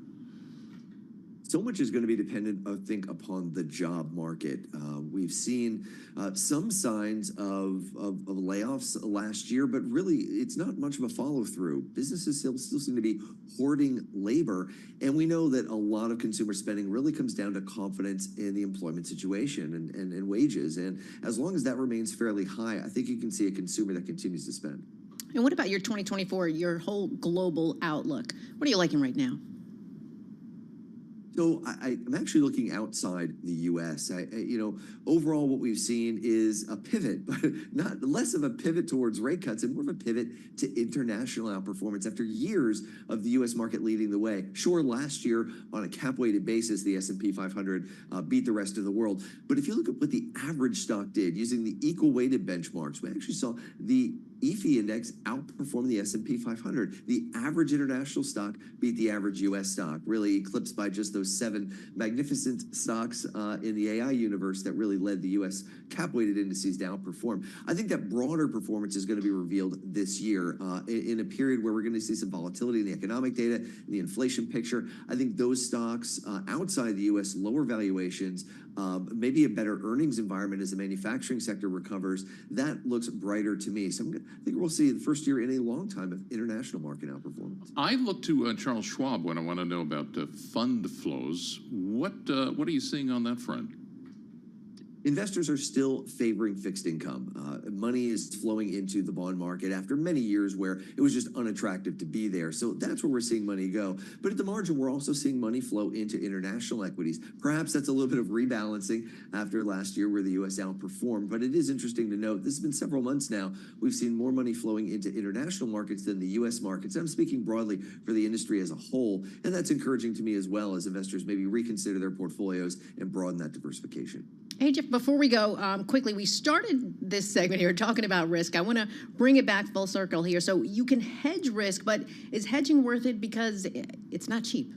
So much is going to be dependent, I think, upon the job market. We've seen some signs of layoffs last year, but really it's not much of a follow-through. Businesses still seem to be hoarding labor, and we know that a lot of consumer spending really comes down to confidence in the employment situation and wages. And as long as that remains fairly high, I think you can see a consumer that continues to spend. And what about your 2024, your whole global outlook? What are you liking right now? So I'm actually looking outside the U.S. Overall, what we've seen is a pivot, but not less of a pivot towards rate cuts and more of a pivot to international outperformance after years of the U.S. market leading the way. Sure, last year on a cap-weighted basis, the S&P 500 beat the rest of the world. But if you look at what the average stock did using the equal-weighted benchmarks, we actually saw the EFI index outperformed the S&P 500. The average international stock beat the average U.S. stock, really eclipsed by just those 7 magnificent stocks in the AI universe that really led the U.S. cap-weighted indices to outperform. I think that broader performance is going to be revealed this year in a period where we're going to see some volatility in the economic data, in the inflation picture. I think those stocks outside the U.S., lower valuations, maybe a better earnings environment as the manufacturing sector recovers, that looks brighter to me. So I think we'll see the first year in a long time of international market outperformance. I look to Charles Schwab when I want to know about fund flows. What are you seeing on that front? Investors are still favoring fixed income. Money is flowing into the bond market after many years where it was just unattractive to be there. So that's where we're seeing money go. But at the margin, we're also seeing money flow into international equities. Perhaps that's a little bit of rebalancing after last year where the U.S. outperformed. But it is interesting to note, this has been several months now, we've seen more money flowing into international markets than the U.S. markets. And I'm speaking broadly for the industry as a whole. And that's encouraging to me as well as investors maybe reconsider their portfolios and broaden that diversification. Hey, Jeff, before we go, quickly, we started this segment here talking about risk. I want to bring it back full circle here. So you can hedge risk, but is hedging worth it because it's not cheap?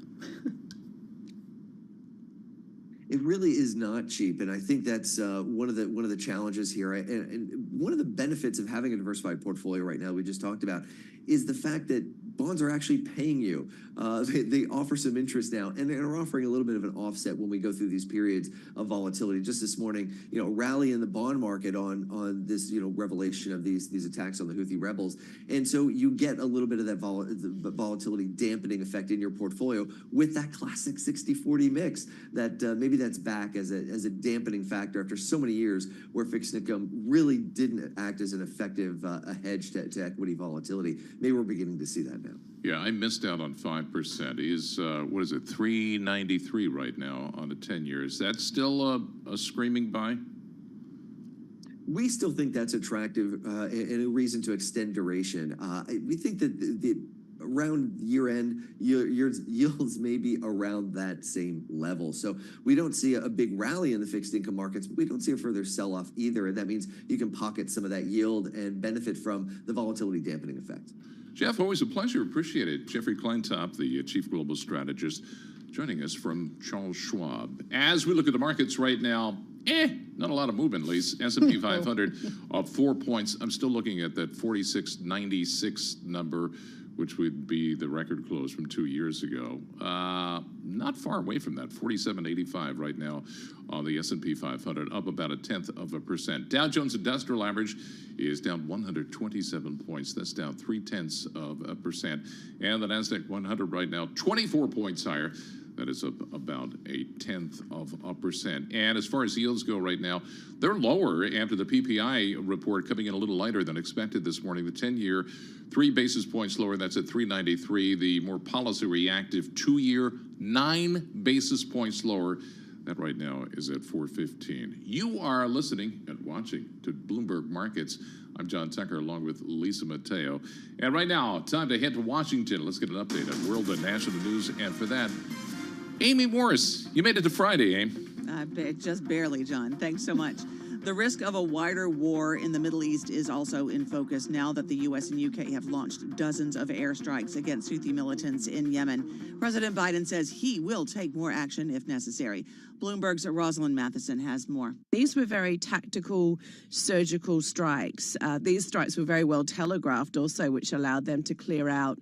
It really is not cheap, and I think that's one of the challenges here. And one of the benefits of having a diversified portfolio right now, we just talked about, is the fact that bonds are actually paying you. They offer some interest now, and they're offering a little bit of an offset when we go through these periods of volatility. Just this morning, rally in the bond market on this, revelation of these attacks on the Houthi rebels, and so you get a little bit of that volatility dampening effect in your portfolio with that classic 60-40 mix. That maybe that's back as a dampening factor after so many years where fixed income really didn't act as an effective hedge to equity volatility. maybe we're beginning to see that now. Yeah, I missed out on 5%. He's, what is it, 393 right now on the 10-year. Is that still a screaming buy? We still think that's attractive and a reason to extend duration. We think that around year-end, yields may be around that same level. So we don't see a big rally in the fixed income markets, but we don't see a further sell-off either. And that means you can pocket some of that yield and benefit from the volatility dampening effect. Jeff, always a pleasure. Appreciate it. Jeffrey Kleintop, the Chief Global Strategist, joining us from Charles Schwab. As we look at the markets right now, not a lot of movement, at least. S&P 500 up 4 points. I'm still looking at that 4696 number, which would be the record close from 2 years ago. Not far away from that, 4785 right now on the S&P 500, up about 0.1%. Dow Jones Industrial Average is down 127 points. That's down 0.3%. And the NASDAQ 100 right now, 24 points higher. That is up about 0.1%. And as far as yields go right now, they're lower after the PPI report coming in a little lighter than expected this morning. The 10-year, 3 basis points lower. That's at 393. The more policy reactive 2-year, 9 basis points lower. That right now is at 415. You are listening and watching to Bloomberg Markets. I'm John Tucker along with Lisa Mateo. And right now, time to head to Washington. Let's get an update on world and national news. And for that, Amy Morris, you made it to Friday, Amy. Just barely, John. Thanks so much. The risk of a wider war in the Middle East is also in focus now that the U.S. and U.K. have launched dozens of airstrikes against Houthi militants in Yemen. President Biden says he will take more action if necessary. Bloomberg's Rosalind Matheson has more. These were very tactical, surgical strikes. These strikes were very well telegraphed also, which allowed them to clear out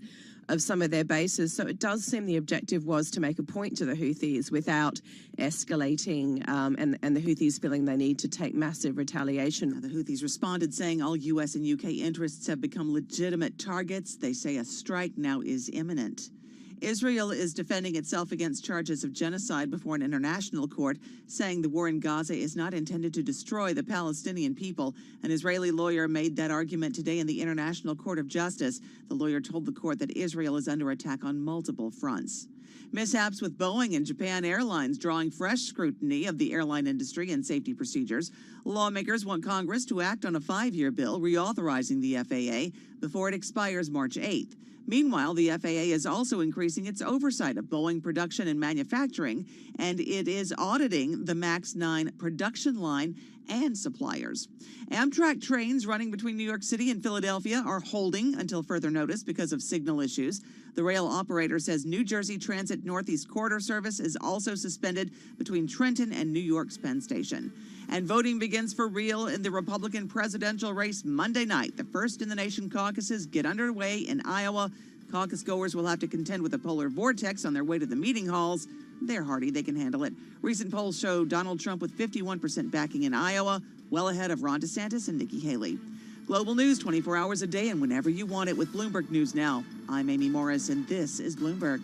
of some of their bases. So it does seem the objective was to make a point to the Houthis without escalating and the Houthis feeling they need to take massive retaliation. The Houthis responded saying all U.S. and U.K. interests have become legitimate targets. They say a strike now is imminent. Israel is defending itself against charges of genocide before an international court, saying the war in Gaza is not intended to destroy the Palestinian people. An Israeli lawyer made that argument today in the International Court of Justice. The lawyer told the court that Israel is under attack on multiple fronts. Mishaps with Boeing and Japan Airlines drawing fresh scrutiny of the airline industry and safety procedures. Lawmakers want Congress to act on a 5-year bill reauthorizing the FAA before it expires March 8th. Meanwhile, the FAA is also increasing its oversight of Boeing production and manufacturing, and it is auditing the MAX 9 production line and suppliers. Amtrak trains running between New York City and Philadelphia are holding until further notice because of signal issues. The rail operator says New Jersey Transit Northeast Corridor service is also suspended between Trenton and New York's Penn Station. And voting begins for real in the Republican presidential race Monday night. The first-in-the-nation caucuses get underway in Iowa. Caucus goers will have to contend with a polar vortex on their way to the meeting halls. They're hardy. They can handle it. Recent polls show Donald Trump with 51% backing in Iowa, well ahead of Ron DeSantis and Nikki Haley. Global news 24 hours a day and whenever you want it with Bloomberg News Now. I'm Amy Morris, and this is Bloomberg.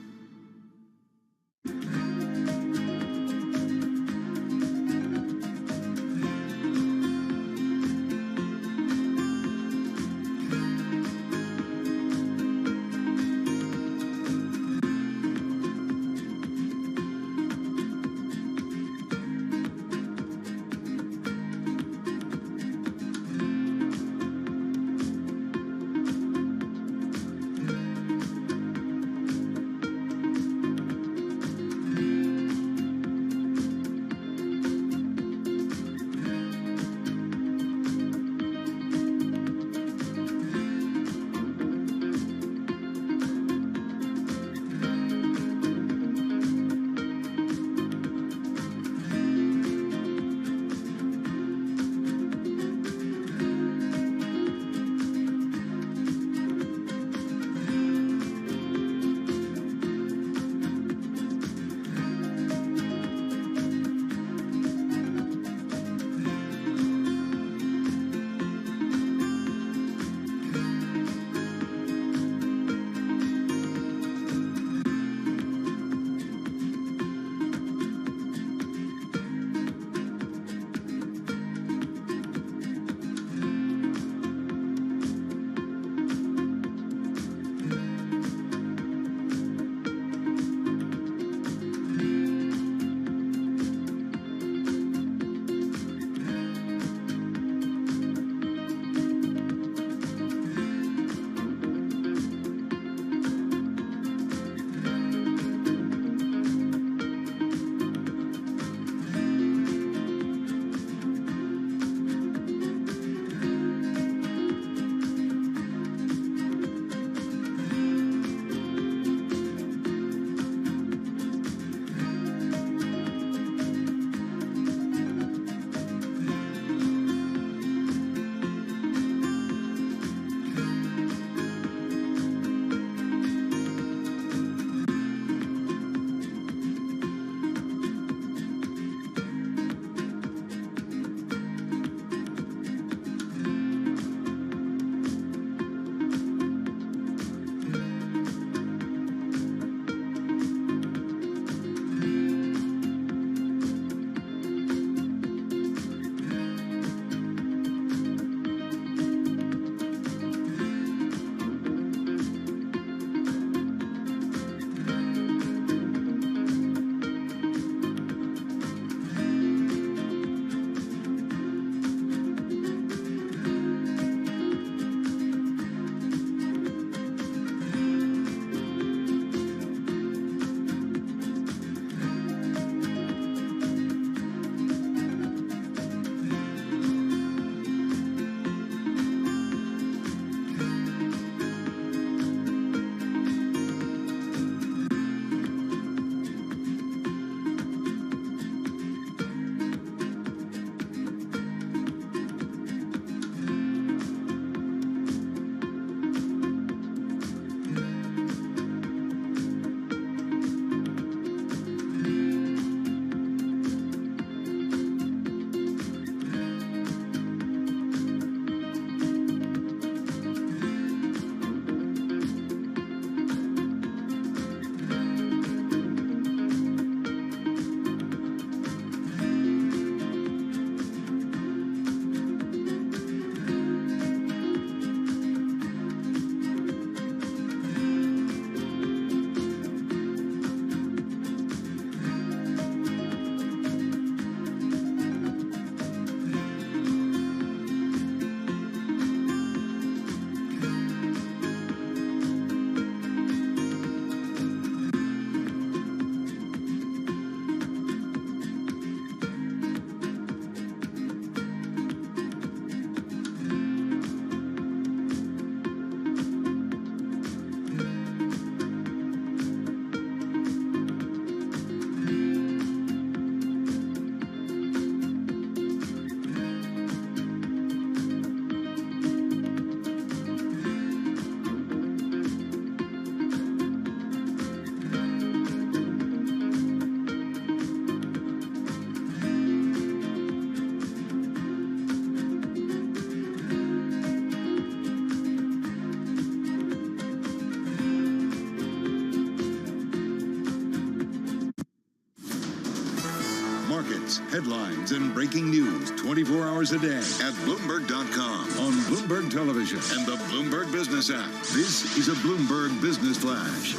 markets, headlines, and breaking news 24 hours a day at Bloomberg.com, on Bloomberg Television, and the Bloomberg Business app. This is a Bloomberg Business Flash.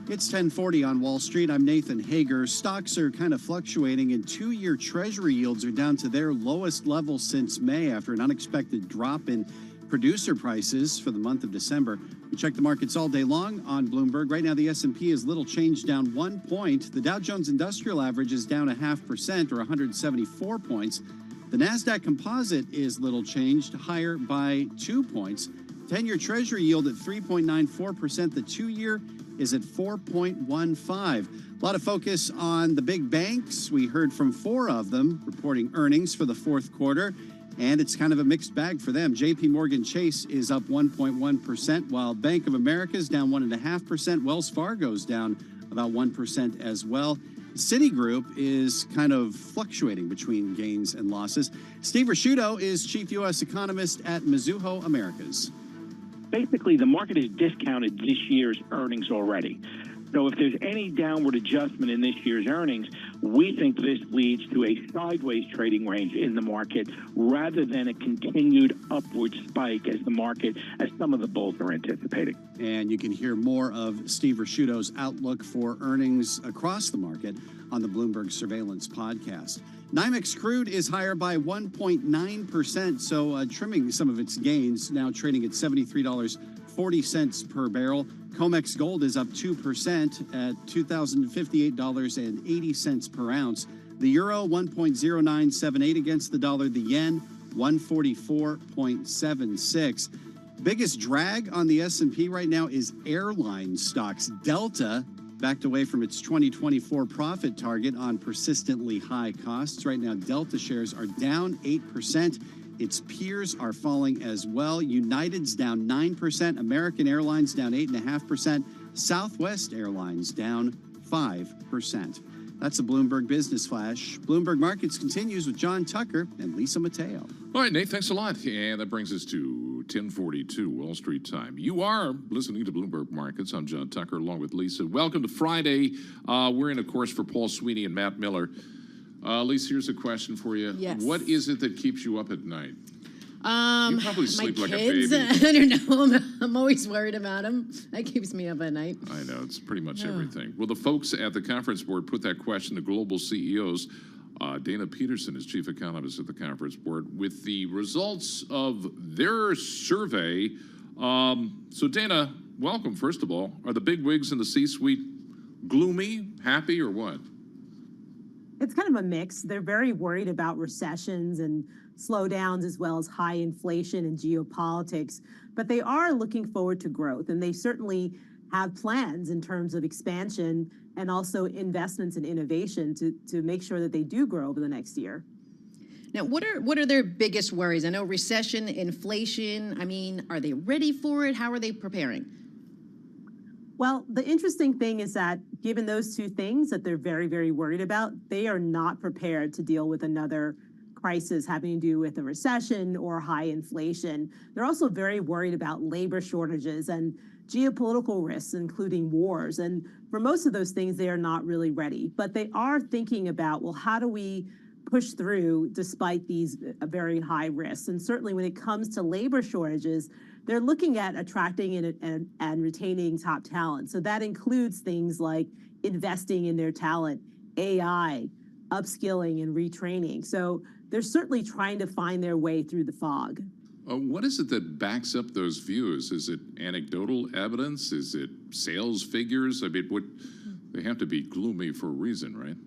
It's 10:40 on Wall Street. I'm Nathan Hager. Stocks are kind of fluctuating, and two-year Treasury yields are down to their lowest level since May after an unexpected drop in producer prices for the month of December. We check the markets all day long on Bloomberg. Right now, the S&P is little changed, down 1 point. The Dow Jones Industrial Average is down 0.5% or 174 points. The NASDAQ Composite is little changed, higher by 2 points. 10-year Treasury yield at 3.94%. The two-year is at 4.15. A lot of focus on the big banks. We heard from 4 of them reporting earnings for the fourth quarter, and it's kind of a mixed bag for them. JP Morgan Chase is up 1.1%, while Bank of America is down 1.5%. Wells Fargo's down about 1% as well. Citigroup is kind of fluctuating between gains and losses. Steve Rasciuto is chief U.S. economist at Mizuho Americas. Basically, the market has discounted this year's earnings already. So if there's any downward adjustment in this year's earnings, we think this leads to a sideways trading range in the market rather than a continued upward spike as some of the bulls are anticipating. And you can hear more of Steve Rasciuto's outlook for earnings across the market on the Bloomberg Surveillance podcast. NYMEX crude is higher by 1.9%, so trimming some of its gains, now trading at $73.40 per barrel. COMEX gold is up 2% at $2,058.80 per ounce. The euro, 1.0978 against the dollar. The yen, 144.76. Biggest drag on the S&P right now is airline stocks. Delta backed away from its 2024 profit target on persistently high costs. Right now, Delta shares are down 8%. Its peers are falling as well. United's down 9%. American Airlines down 8.5%. Southwest Airlines down 5%. That's the Bloomberg Business Flash. Bloomberg Markets continues with John Tucker and Lisa Mateo. All right, Nate, thanks a lot. And that brings us to 10:42 Wall Street time. You are listening to Bloomberg Markets. I'm John Tucker along with Lisa. Welcome to Friday. We're in, of course, for Paul Sweeney and Matt Miller. Lisa, here's a question for you. Yes. What is it that keeps you up at night? You probably sleep my like kids, a baby. I don't know. I'm always worried about them. That keeps me up at night. I know, it's pretty much everything. Well, the folks at the conference board put that question to global CEOs. Dana Peterson is chief economist at the conference board with the results of their survey. So, Dana, welcome, first of all. Are the big wigs in the C-suite gloomy, happy, or what? It's kind of a mix. They're very worried about recessions and slowdowns as well as high inflation and geopolitics, but they are looking forward to growth, and they certainly have plans in terms of expansion and also investments in innovation to make sure that they do grow over the next year. Now, what are their biggest worries? I know recession, inflation. I mean, are they ready for it? How are they preparing? Well, the interesting thing is that given those two things that they're very, very worried about, they are not prepared to deal with another crisis having to do with a recession or high inflation. They're also very worried about labor shortages and geopolitical risks, including wars. And for most of those things, they are not really ready. But they are thinking about, well, how do we push through despite these very high risks? And certainly when it comes to labor shortages, they're looking at attracting and retaining top talent. So that includes things like investing in their talent, AI, upskilling and retraining. So they're certainly trying to find their way through the fog. What is it that backs up those views? Is it anecdotal evidence? Is it sales figures? I mean, they have to be gloomy for a reason, right?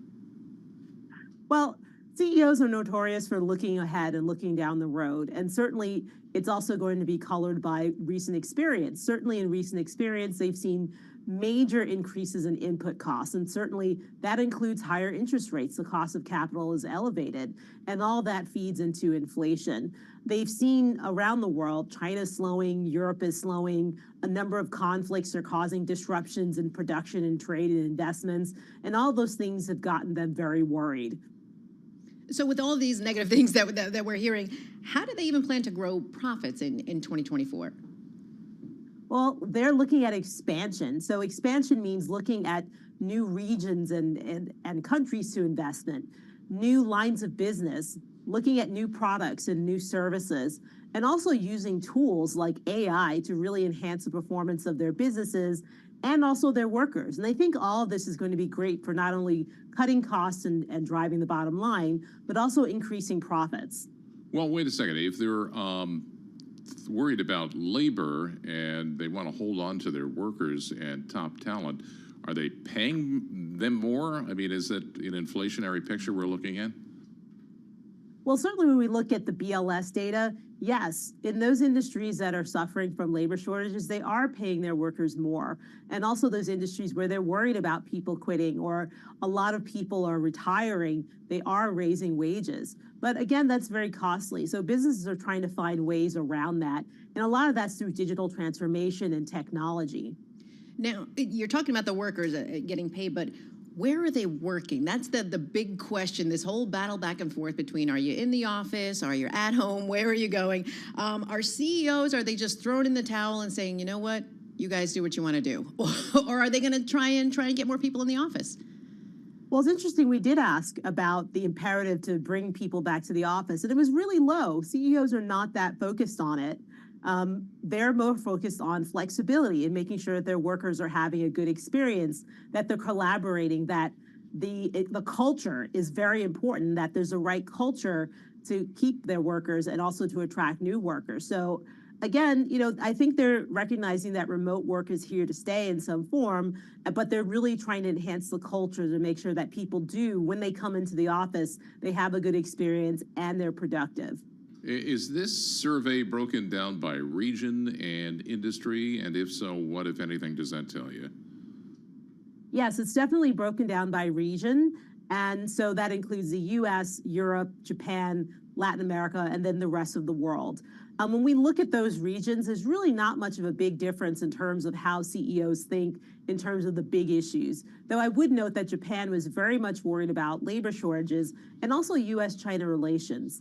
Well, CEOs are notorious for looking ahead and looking down the road. And certainly it's also going to be colored by recent experience. Certainly in recent experience, they've seen major increases in input costs. And certainly that includes higher interest rates. The cost of capital is elevated, and all that feeds into inflation. They've seen around the world, China slowing, Europe is slowing, a number of conflicts are causing disruptions in production and trade and investments, and all those things have gotten them very worried. So with all these negative things that we're hearing, how do they even plan to grow profits in 2024? Well, they're looking at expansion. So expansion means looking at new regions and countries to investment, new lines of business, looking at new products and new services, and also using tools like AI to really enhance the performance of their businesses and also their workers. And I think all of this is going to be great for not only cutting costs and driving the bottom line, but also increasing profits. Well, wait a second. If they're worried about labor and they want to hold on to their workers and top talent, are they paying them more? I mean, is it an inflationary picture we're looking at? Well, certainly when we look at the BLS data, yes, in those industries that are suffering from labor shortages, they are paying their workers more. And also those industries where they're worried about people quitting or a lot of people are retiring, they are raising wages. But again, that's very costly. So businesses are trying to find ways around that. And a lot of that's through digital transformation and technology. Now, you're talking about the workers getting paid, but where are they working? That's the big question, this whole battle back and forth between, are you in the office, are you at home, where are you going? Are CEOs, are they just throwing in the towel and saying, you know what, you guys do what you want to do? Or are they going to try and get more people in the office? Well, it's interesting. We did ask about the imperative to bring people back to the office, and it was really low. CEOs are not that focused on it. They're more focused on flexibility and making sure that their workers are having a good experience, that they're collaborating, that the culture is very important, that there's a right culture to keep their workers and also to attract new workers. So again, I think they're recognizing that remote work is here to stay in some form, but they're really trying to enhance the culture to make sure that people do, when they come into the office, they have a good experience and they're productive. Is this survey broken down by region and industry? And if so, what, if anything, does that tell you? Yes, it's definitely broken down by region. And so that includes the US, Europe, Japan, Latin America, and then the rest of the world. When we look at those regions, there's really not much of a big difference in terms of how CEOs think in terms of the big issues. Though I would note that Japan was very much worried about labor shortages and also US-China relations.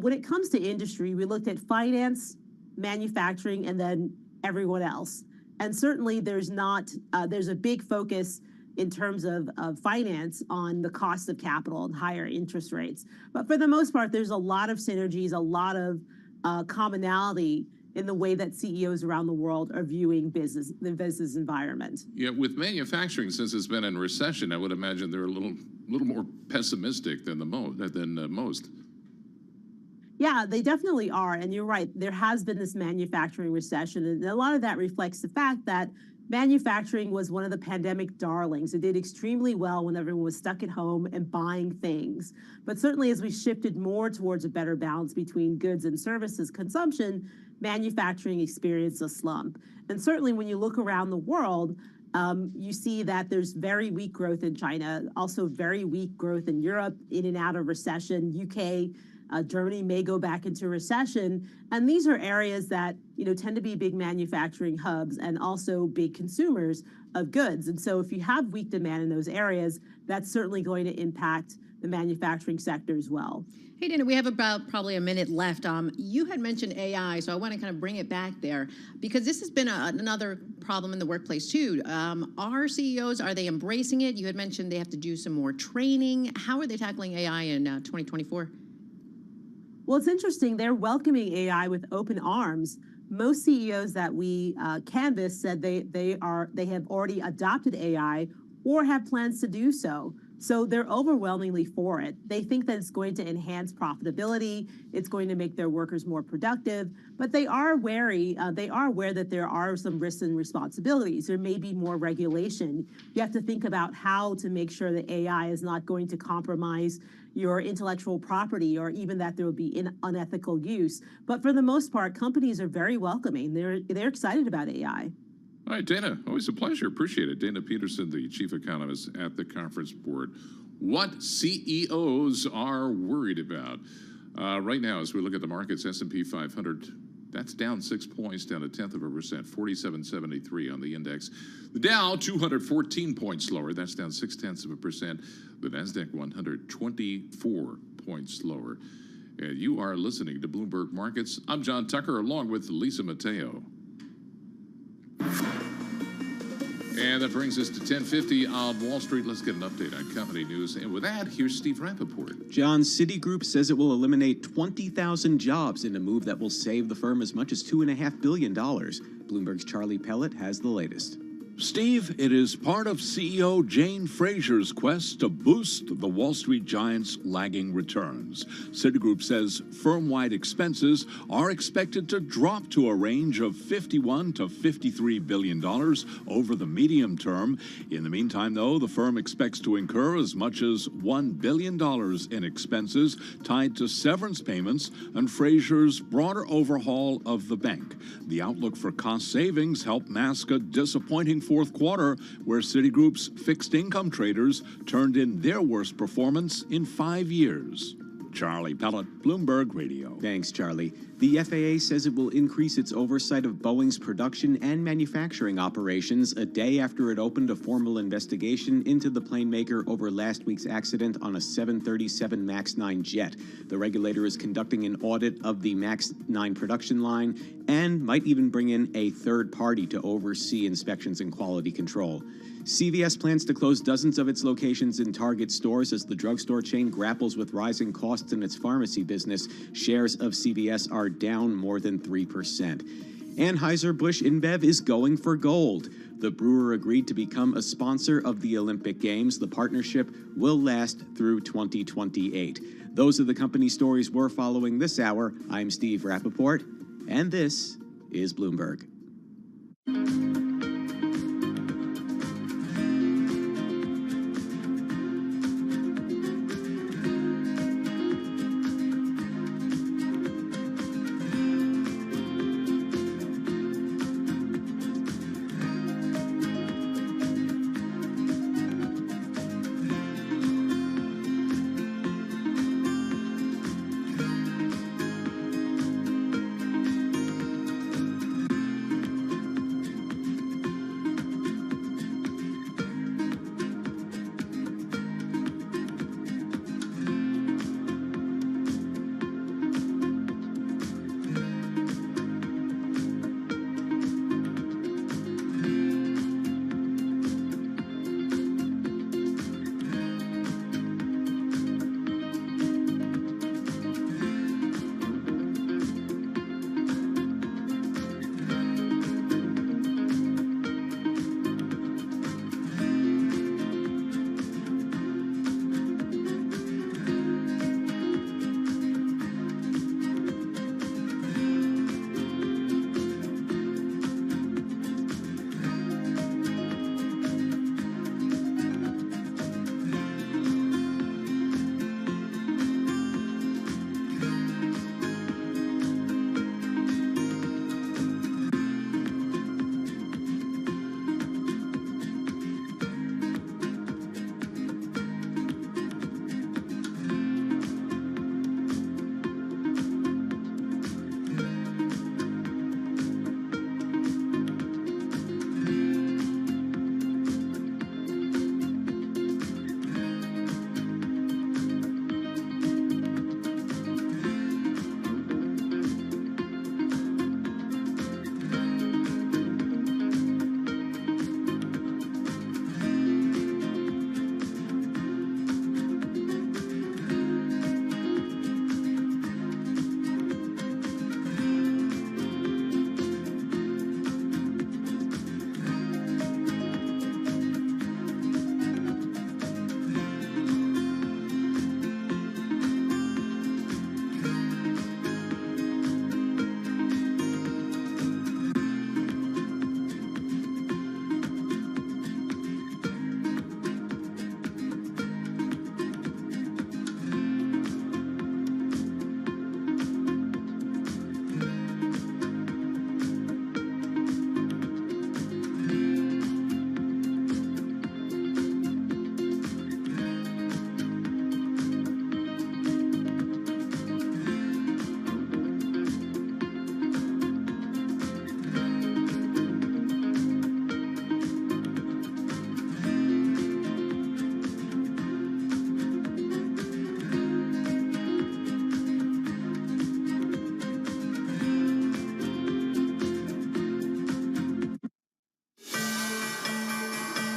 When it comes to industry, we looked at finance, manufacturing, and then everyone else. And certainly there's a big focus in terms of finance on the cost of capital and higher interest rates. But for the most part, there's a lot of synergies, a lot of commonality in the way that CEOs around the world are viewing the business environment. Yeah, with manufacturing, since it's been in recession, I would imagine they're a little more pessimistic than most. Yeah, they definitely are. And you're right. There has been this manufacturing recession. And a lot of that reflects the fact that manufacturing was one of the pandemic darlings. It did extremely well when everyone was stuck at home and buying things. But certainly as we shifted more towards a better balance between goods and services consumption, manufacturing experienced a slump. And certainly when you look around the world, you see that there's very weak growth in China, also very weak growth in Europe, in and out of recession, UK, Germany may go back into recession. And these are areas that, tend to be big manufacturing hubs and also big consumers of goods. And so if you have weak demand in those areas, that's certainly going to impact the manufacturing sector as well. Hey, Dana, we have about probably a minute left. You had mentioned AI, so I want to kind of bring it back there because this has been another problem in the workplace too. Are CEOs, are they embracing it? You had mentioned they have to do some more training. How are they tackling AI in 2024? Well, it's interesting. They're welcoming AI with open arms. Most CEOs that we canvassed said they have already adopted AI or have plans to do so. So they're overwhelmingly for it. They think that it's going to enhance profitability. It's going to make their workers more productive. But they are wary. They are aware that there are some risks and responsibilities. There may be more regulation. You have to think about how to make sure that AI is not going to compromise your intellectual property or even that there will be unethical use. But for the most part, companies are very welcoming. They're excited about AI. All right, Dana, always a pleasure. Appreciate it. Dana Peterson, the chief economist at the Conference Board. What CEOs are worried about? Right now, as we look at the markets, S&P 500, that's down 6 points, down 0.1%, 4773 on the index. The Dow, 214 points lower, that's down 0.6%. The NASDAQ 100, 24 points lower. And you are listening to Bloomberg Markets. I'm John Tucker, along with Lisa Mateo. And that brings us to 10:50 on Wall Street. Let's get an update on company news. And with that, here's Steve Rappaport. John, Citigroup says it will eliminate 20,000 jobs in a move that will save the firm as much as $2.5 billion. Bloomberg's Charlie Pellet has the latest. Steve, it is part of CEO Jane Frazier's quest to boost the Wall Street giant's lagging returns. Citigroup says firm-wide expenses are expected to drop to a range of $51 to $53 billion over the medium term. In the meantime, though, the firm expects to incur as much as $1 billion in expenses tied to severance payments and Frazier's broader overhaul of the bank. The outlook for cost savings helped mask a disappointing fourth quarter, where Citigroup's fixed income traders turned in their worst performance in 5 years. Charlie Pellet, Bloomberg Radio. Thanks, Charlie. The FAA says it will increase its oversight of Boeing's production and manufacturing operations a day after it opened a formal investigation into the plane maker over last week's accident on a 737 MAX 9 jet. The regulator is conducting an audit of the MAX 9 production line and might even bring in a third party to oversee inspections and quality control. CVS plans to close dozens of its locations in Target stores as the drugstore chain grapples with rising costs in its pharmacy business. Shares of CVS are down more than 3%. Anheuser-Busch InBev is going for gold. The brewer agreed to become a sponsor of the Olympic Games. The partnership will last through 2028. Those are the company stories we're following this hour. I'm Steve Rappaport, and this is Bloomberg.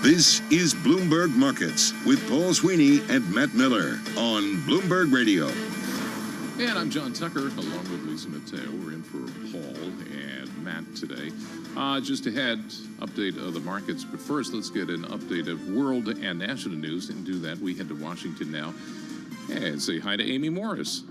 This is Bloomberg Markets with Paul Sweeney and Matt Miller on Bloomberg Radio. And I'm John Tucker, along with Lisa Mateo. We're in for Paul and Matt today. Just ahead, update of the markets. But first, let's get an update of world and national news. And to do that, we head to Washington now and say hi to Amy Morris.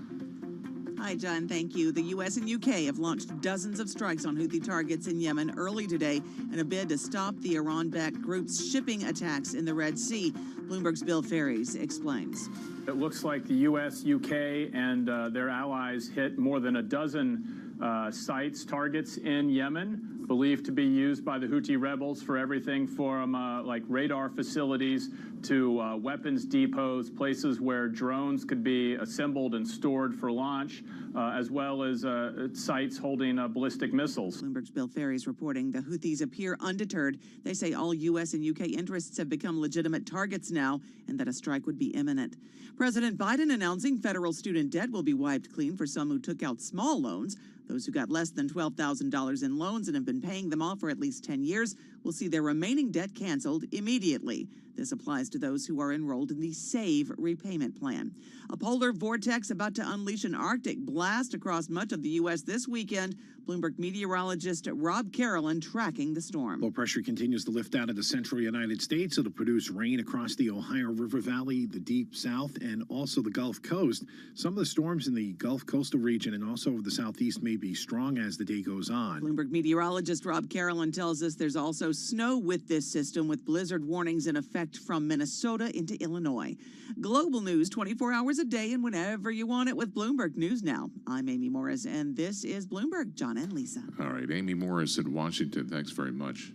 Hi, John. Thank you. The U.S. and U.K. have launched dozens of strikes on Houthi targets in Yemen early today in a bid to stop the Iran-backed group's shipping attacks in the Red Sea. Bloomberg's Bill Ferries explains. It looks like the U.S., U.K., and their allies hit more than a dozen sites, targets in Yemen, believed to be used by the Houthi rebels for everything from like radar facilities to weapons depots, places where drones could be assembled and stored for launch, as well as sites holding ballistic missiles. Bloomberg's Bill Ferries reporting the Houthis appear undeterred. They say all U.S. and U.K. interests have become legitimate targets now and that a strike would be imminent. President Biden announcing federal student debt will be wiped clean for some who took out small loans. Those who got less than $12,000 in loans and have been paying them off for at least 10 years will see their remaining debt canceled immediately. This applies to those who are enrolled in the SAVE repayment plan. A polar vortex about to unleash an Arctic blast across much of the U.S. this weekend. Bloomberg meteorologist Rob Carolyn tracking the storm. Low pressure continues to lift out of the central United States. It'll produce rain across the Ohio River Valley, the deep south, and also the Gulf Coast. Some of the storms in the Gulf coastal region and also over the southeast may be strong as the day goes on. Bloomberg meteorologist Rob Carolyn tells us there's also snow with this system, with blizzard warnings in effect from Minnesota into Illinois. Global news 24 hours a day and whenever you want it with Bloomberg News Now. I'm Amy Morris, and this is Bloomberg. John and Lisa. All right, Amy Morris in Washington. Thanks very much.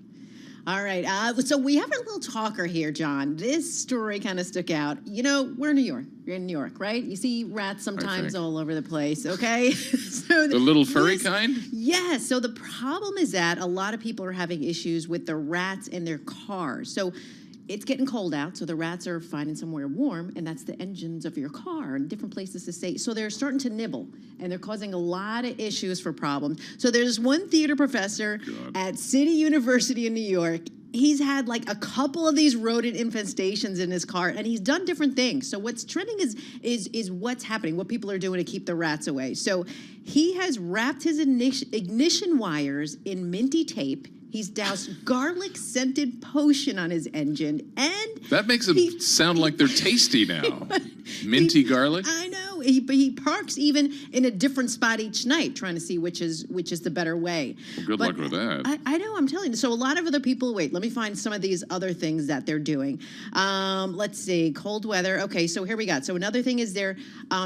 All right. So we have a little talker here, John. This story kind of stuck out. You know, we're in New York. You're in New York, right? You see rats sometimes all over the place, okay? So the little furry kind? Yes. So the problem is that a lot of people are having issues with the rats in their cars. So it's getting cold out, so the rats are finding somewhere warm, and that's the engines of your car and different places to stay. So they're starting to nibble, and they're causing a lot of issues for problems. So there's one theater professor at City University in New York. He's had like a couple of these rodent infestations in his car, and he's done different things. So what's trending is what's happening, what people are doing to keep the rats away. So he has wrapped his ignition wires in minty tape. He's doused garlic-scented potion on his engine, and that makes them sound like they're tasty now. Minty garlic. I know. He parks even in a different spot each night, trying to see which is the better way. Well, good luck with that. I know. I'm telling you. So a lot of other people. Wait, let me find some of these other things that they're doing. Let's see. Cold weather. Okay, so here we got. So another thing is they're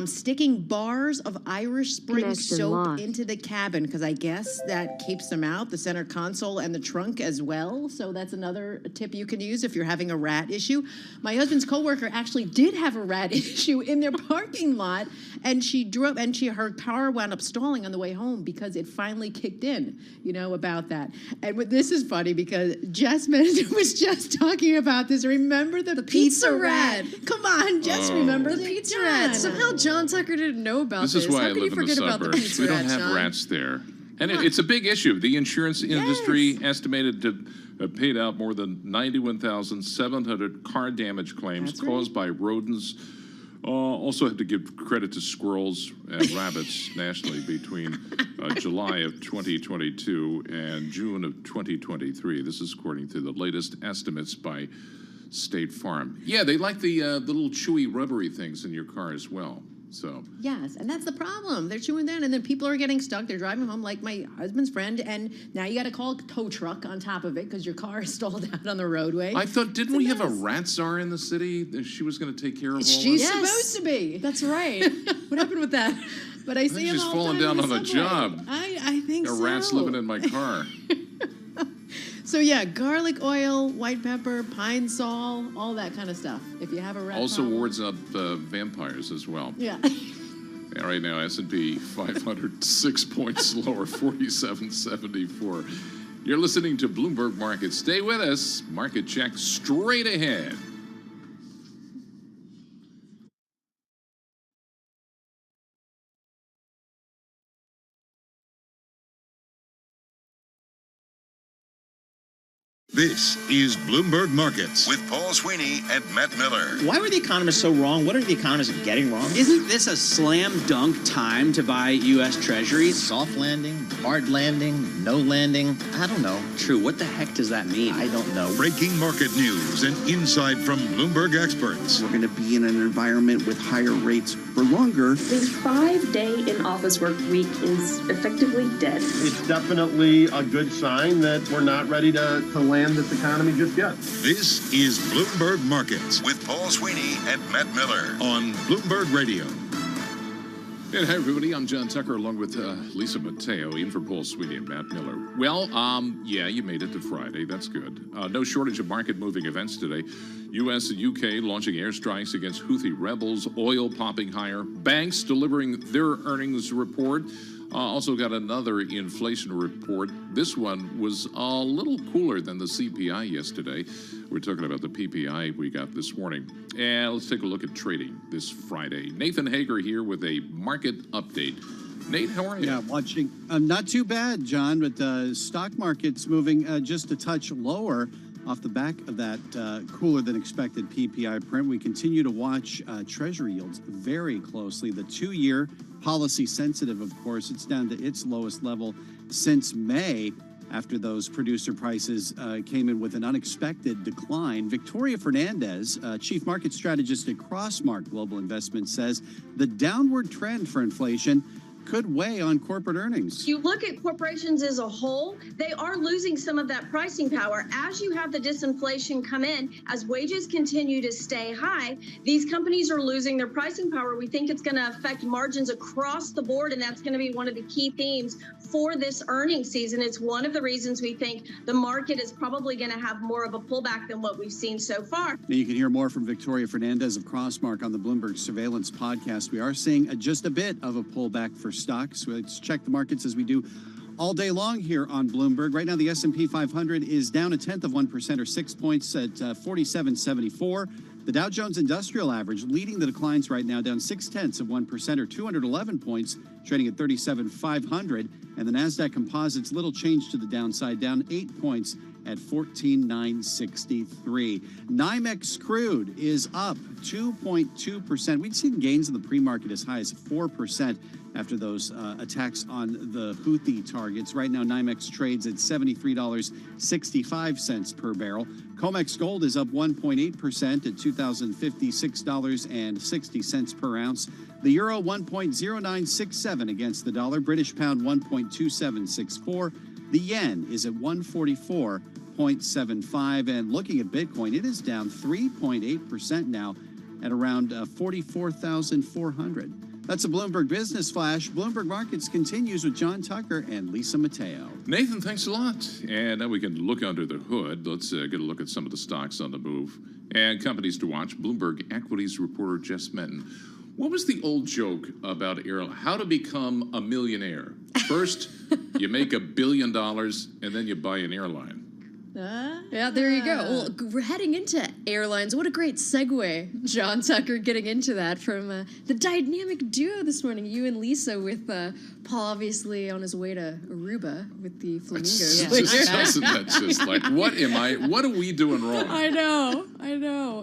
sticking bars of Irish Spring soap into the cabin because I guess that keeps them out. The center console and the trunk as well. So that's another tip you can use if you're having a rat issue. My husband's coworker actually did have a rat issue in their parking lot, and she drove, and her car wound up stalling on the way home because it finally kicked in, about that. And this is funny because Jess was just talking about this. Remember the pizza rat? Come on, Jess, remember the pizza rat? Somehow John Tucker didn't know about this. This is why How I could live you in the forget about the suburbs. pizza We don't rat, have John? rats there. And it's a big issue. The insurance industry estimated to have paid out more than 91,700 car damage claims caused by rodents. Also have to give credit to squirrels and rabbits nationally between July of 2022 and June of 2023. This is according to the latest estimates by State Farm. Yeah, they like the little chewy rubbery things in your car as well. So yes, and that's the problem. They're chewing that, and then people are getting stuck. They're driving home like my husband's friend, and now you got to call a tow truck on top of it because your car is stalled out on the roadway. I thought, didn't we have a rat czar in the city? She was going to take care of all She's that? supposed to be. That's right. What happened with that? But I see him she's all falling the time down in on the job. I think so. Rats living in my car. So yeah, garlic oil, white pepper, pine sol, all that kind of stuff. If you have a rat Also problem. wards up vampires as well. Yeah. Yeah, right now, S&P 500, 6 points lower, 47.74. You're listening to Bloomberg Markets. Stay with us. Market check straight ahead. This is Bloomberg Markets with Paul Sweeney and Matt Miller. Why were the economists so wrong? What are the economists getting wrong? Isn't this a slam dunk time to buy U.S. Treasuries? Soft landing, hard landing, no landing. I don't know. True. What the heck does that mean? I don't know. Breaking market news and insight from Bloomberg experts. We're going to be in an environment with higher rates for longer. The 5-day in-office work week is effectively dead. It's definitely a good sign that we're not ready to land this economy just yet. This is Bloomberg Markets with Paul Sweeney and Matt Miller on Bloomberg Radio. And hi, everybody. I'm John Tucker, along with Lisa Mateo, in for Paul Sweeney and Matt Miller. Well, yeah, you made it to Friday. That's good. No shortage of market-moving events today. U.S. and U.K. launching airstrikes against Houthi rebels, oil popping higher, banks delivering their earnings report. Also got another inflation report. This one was a little cooler than the CPI yesterday. We're talking about the PPI we got this morning. And let's take a look at trading this Friday. Nathan Hager here with a market update. Nate, how are you? Yeah, watching. Not too bad, John, but the stock market's moving just a touch lower off the back of that cooler than expected PPI print. We continue to watch Treasury yields very closely. The 2-year policy sensitive, of course, it's down to its lowest level since May after those producer prices came in with an unexpected decline. Victoria Fernandez, chief market strategist at Crossmark Global Investments, says the downward trend for inflation could weigh on corporate earnings. You look at corporations as a whole, they are losing some of that pricing power. As you have the disinflation come in, as wages continue to stay high, these companies are losing their pricing power. We think it's going to affect margins across the board, and that's going to be one of the key themes for this earnings season. It's one of the reasons we think the market is probably going to have more of a pullback than what we've seen so far. Now you can hear more from Victoria Fernandez of Crossmark on the Bloomberg Surveillance podcast. We are seeing just a bit of a pullback for stocks. Let's check the markets as we do all day long here on Bloomberg. Right now, the S&P 500 is down 0.1% or 6 points at 4774. The Dow Jones Industrial Average leading the declines right now, down 0.6% or 211 points, trading at 37,500. And the NASDAQ Composites, little change to the downside, down 8 points at 14,963. NYMEX crude is up 2.2%. We'd seen gains in the pre-market as high as 4% after those attacks on the Houthi targets. Right now, NYMEX trades at $73.65 per barrel. COMEX gold is up 1.8% at $2,056.60 per ounce. The euro 1.0967 against the dollar. British pound 1.2764. The yen is at 144.75. And looking at Bitcoin, it is down 3.8% now at around 44,400. That's a Bloomberg Business Flash. Bloomberg Markets continues with John Tucker and Lisa Mateo. Nathan, thanks a lot. And now we can look under the hood. Let's get a look at some of the stocks on the move and companies to watch. Bloomberg equities reporter Jess Menton. What was the old joke about how to become a millionaire? First, you make $1 billion, and then you buy an airline. Yeah, there you go. Well, we're heading into airlines. What a great segue, John Tucker, getting into that from the dynamic duo this morning, you and Lisa, with Paul obviously on his way to Aruba with the flamingos. That's just like, what are we doing wrong? I know.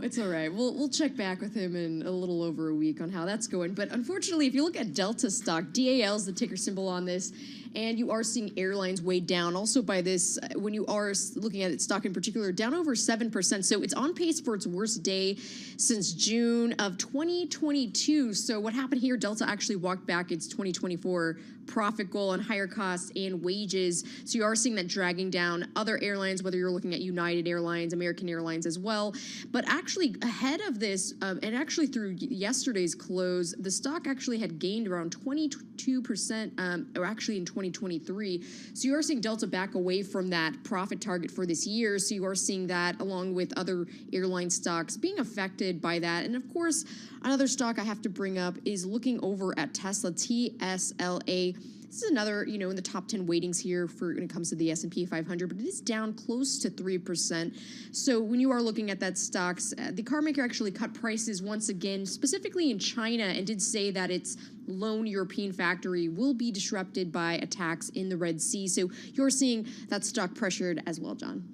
It's all right. We'll check back with him in a little over a week on how that's going. But unfortunately, if you look at Delta stock, DAL is the ticker symbol on this, and you are seeing airlines weighed down also by this, when you are looking at its stock in particular, down over 7%. So it's on pace for its worst day since June of 2022. So what happened here, Delta actually walked back its 2024 profit goal on higher costs and wages. So you are seeing that dragging down other airlines, whether you're looking at United Airlines, American Airlines as well. But actually ahead of this, and actually through yesterday's close, the stock actually had gained around 22%, or actually in 2023. So you are seeing Delta back away from that profit target for this year. So you are seeing that along with other airline stocks being affected by that. And of course, another stock I have to bring up is looking over at Tesla, TSLA. This is another, in the top 10 weightings here for when it comes to the S&P 500, but it is down close to 3%. So when you are looking at that stocks, the car maker actually cut prices once again, specifically in China, and did say that its lone European factory will be disrupted by attacks in the Red Sea. So you're seeing that stock pressured as well, John.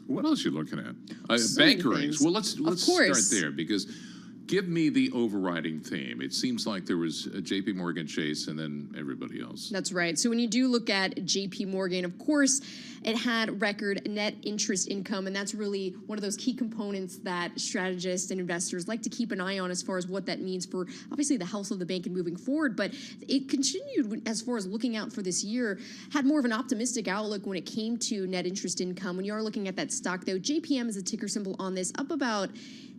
What else are you looking at? So Bank many earnings. things. Well, let's start course. there because give me the overriding theme. It seems like there was J.P. Morgan Chase and then everybody else. That's right. So when you do look at JP Morgan, of course, it had record net interest income, and that's really one of those key components that strategists and investors like to keep an eye on as far as what that means for obviously the health of the bank and moving forward. But it continued as far as looking out for this year, had more of an optimistic outlook when it came to net interest income. When you are looking at that stock, though, JPM is a ticker symbol on this, up about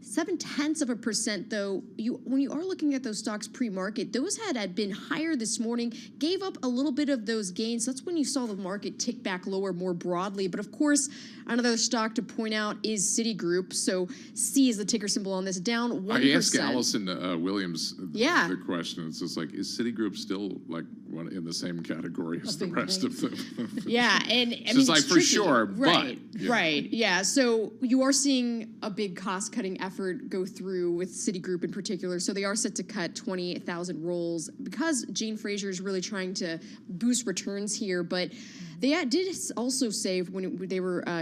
0.7%, though. When you are looking at those stocks pre-market, those had been higher this morning, gave up a little bit of those gains. That's when you saw the market tick back lower more broadly. But of course, another stock to point out is Citigroup. So C is the ticker symbol on this, down 1%. I asked Allison Williams Yeah. the question. It's just like, is Citigroup still like in the same category as the rest of them? Yeah, and I It's mean, like it's for tricky. sure, right? but yeah. Right, yeah. So you are seeing a big cost-cutting effort go through with Citigroup in particular. So they are set to cut 20,000 roles because Jane Fraser is really trying to boost returns here. But they did also say when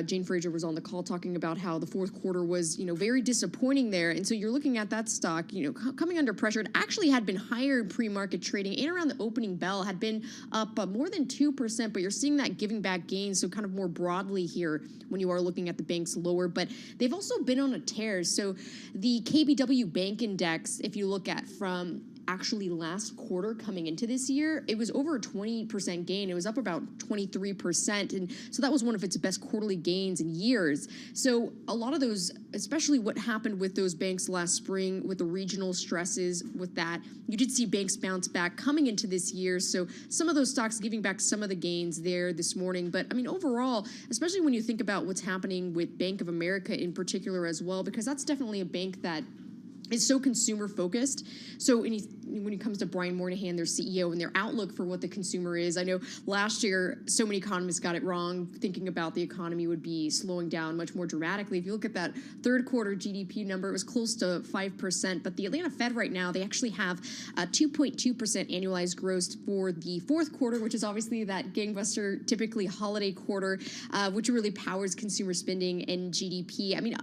Jane Fraser was on the call talking about how the fourth quarter was, very disappointing there. And so you're looking at that stock, coming under pressure. It actually had been higher in pre-market trading and around the opening bell had been up more than 2%, but you're seeing that giving back gains. So kind of more broadly here when you are looking at the banks lower, but they've also been on a tear. So the KBW Bank Index, if you look at from actually last quarter coming into this year, it was over a 20% gain. It was up about 23%. And so that was one of its best quarterly gains in years. So a lot of those, especially what happened with those banks last spring with the regional stresses with that, you did see banks bounce back coming into this year. So some of those stocks giving back some of the gains there this morning. But I mean, overall, especially when you think about what's happening with Bank of America in particular as well, because that's definitely a bank that is so consumer focused. So when it comes to Brian Moynihan, their CEO, and their outlook for what the consumer is, I know last year so many economists got it wrong, thinking about the economy would be slowing down much more dramatically. If you look at that third quarter GDP number, it was close to 5%. But the Atlanta Fed right now, they actually have a 2.2% annualized growth for the fourth quarter, which is obviously that gangbuster, typically holiday quarter, which really powers consumer spending and GDP. I mean,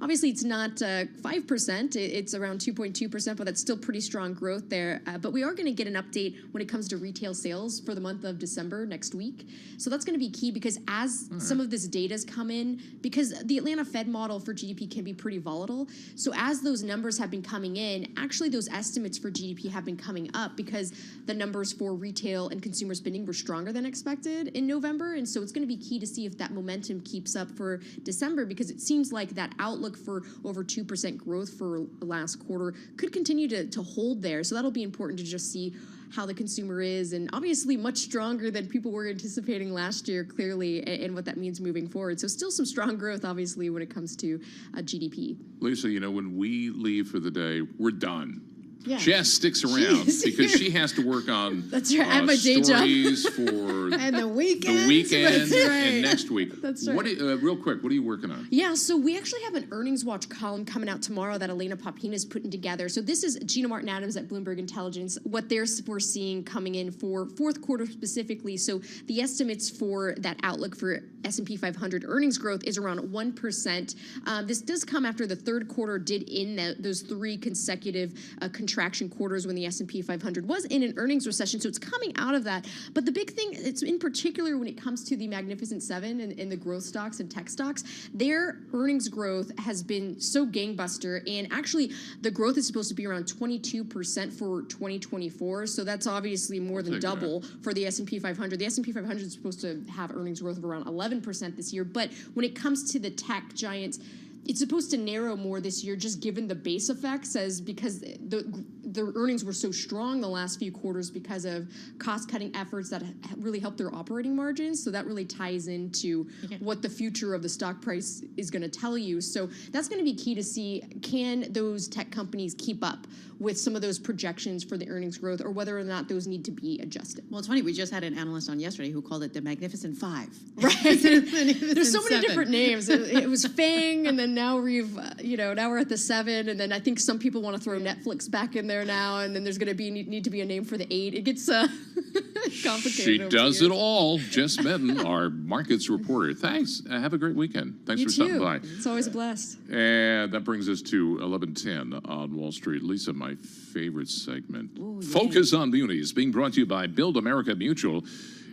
obviously it's not 5%. It's around 2.2%, but that's still pretty strong growth there. But we are going to get an update when it comes to retail sales for the month of December next week. So that's going to be key because as some of this data's come in, because the Atlanta Fed model for GDP can be pretty volatile. So as those numbers have been coming in, actually those estimates for GDP have been coming up because the numbers for retail and consumer spending were stronger than expected in November. And so it's going to be key to see if that momentum keeps up for December, because it seems like that outlook for over 2% growth for last quarter could continue to hold there. So that'll be important to just see how the consumer is, and obviously much stronger than people were anticipating last year, clearly, and what that means moving forward. So still some strong growth, obviously, when it comes to GDP. Lisa, when we leave for the day, we're done. Yeah. Jess sticks around because she has to work on That's right. At my day stories job. for And the weekend. and right. next week. That's right. Real quick, what are you working on? Yeah, so we actually have an earnings watch column coming out tomorrow that Elena Popina is putting together. So this is Gina Martin Adams at Bloomberg Intelligence, what they're foreseeing coming in for fourth quarter specifically. So the estimates for that outlook for S&P 500 earnings growth is around 1%. This does come after the third quarter did in those three consecutive contraction quarters when the S&P 500 was in an earnings recession. So it's coming out of that. But the big thing, it's in particular when it comes to the Magnificent Seven and the growth stocks and tech stocks, their earnings growth has been so gangbuster. And actually, the growth is supposed to be around 22% for 2024. So that's obviously more than double for the S&P 500. The S&P 500 is supposed to have earnings growth of around 11% this year. But when it comes to the tech giants, it's supposed to narrow more this year, just given the base effects, because the earnings were so strong the last few quarters because of cost-cutting efforts that really helped their operating margins. So that really ties into what the future of the stock price is going to tell you. So that's going to be key to see, can those tech companies keep up with some of those projections for the earnings growth, or whether or not those need to be adjusted. Well, it's funny. We just had an analyst on yesterday who called it the Magnificent Five. Right. There's so many Seven. different names. It was FANG, and then then now now we're at the 7, and then I think some people want to throw Netflix back in there now, and then there's going to need to be a name for the 8. It gets complicated. She does it all. Jess Medin, our markets reporter. Thanks. Have a great weekend. Thanks You for stopping too. by. It's always a blast. And that brings us to 11:10 on Wall Street. Lisa, my favorite segment. Ooh, Focus on Munis, being brought to you by Build America Mutual,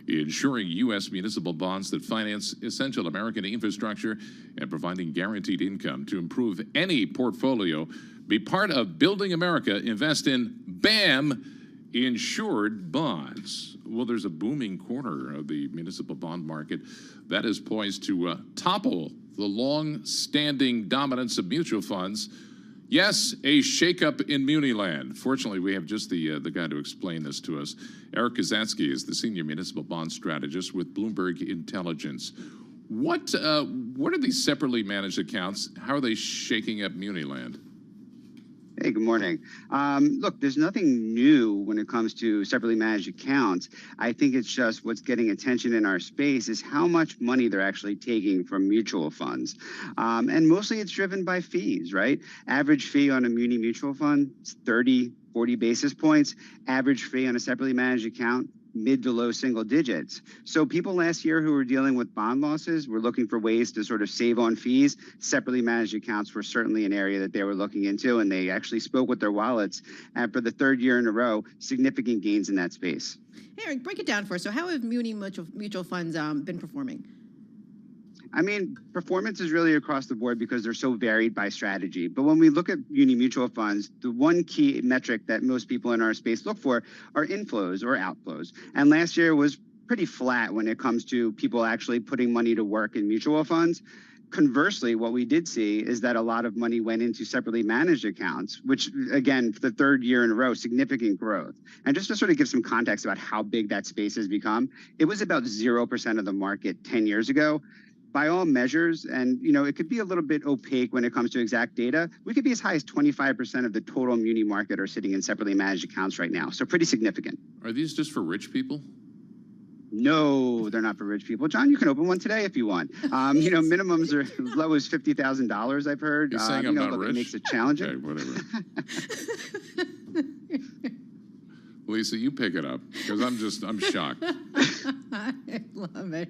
insuring U.S. municipal bonds that finance essential American infrastructure and providing guaranteed income to improve any portfolio. Be part of Building America. Invest in BAM insured bonds. Well, there's a booming corner of the municipal bond market that is poised to topple the long-standing dominance of mutual funds. Yes, a shakeup in Muniland. Fortunately, we have just the guy to explain this to us. Eric Kazatsky is the senior municipal bond strategist with Bloomberg Intelligence. What are these separately managed accounts? How are they shaking up Muniland? Hey, good morning. Look, there's nothing new when it comes to separately managed accounts. I think it's just what's getting attention in our space is how much money they're actually taking from mutual funds. And mostly it's driven by fees, right? Average fee on a muni mutual fund is 30, 40 basis points. Average fee on a separately managed account, mid to low single digits. So people last year who were dealing with bond losses were looking for ways to sort of save on fees. Separately managed accounts were certainly an area that they were looking into, and they actually spoke with their wallets. And for the 3rd year in a row, significant gains in that space. Hey, Eric, break it down for us. So how have muni mutual funds been performing? I mean, performance is really across the board because they're so varied by strategy. But when we look at muni mutual funds, the one key metric that most people in our space look for are inflows or outflows. And last year was pretty flat when it comes to people actually putting money to work in mutual funds. Conversely, what we did see is that a lot of money went into separately managed accounts, which, again, for the 3rd year in a row, significant growth. And just to sort of give some context about how big that space has become, it was about 0% of the market 10 years ago. By all measures, and it could be a little bit opaque when it comes to exact data, we could be as high as 25% of the total muni market are sitting in separately managed accounts right now. So pretty significant. Are these just for rich people? No, they're not for rich people. John, you can open one today if you want. Minimums are as low as $50,000, I've heard. You're saying I'm not look, rich? It makes it challenging. Okay, whatever. Lisa, you pick it up, because I'm shocked. I love it.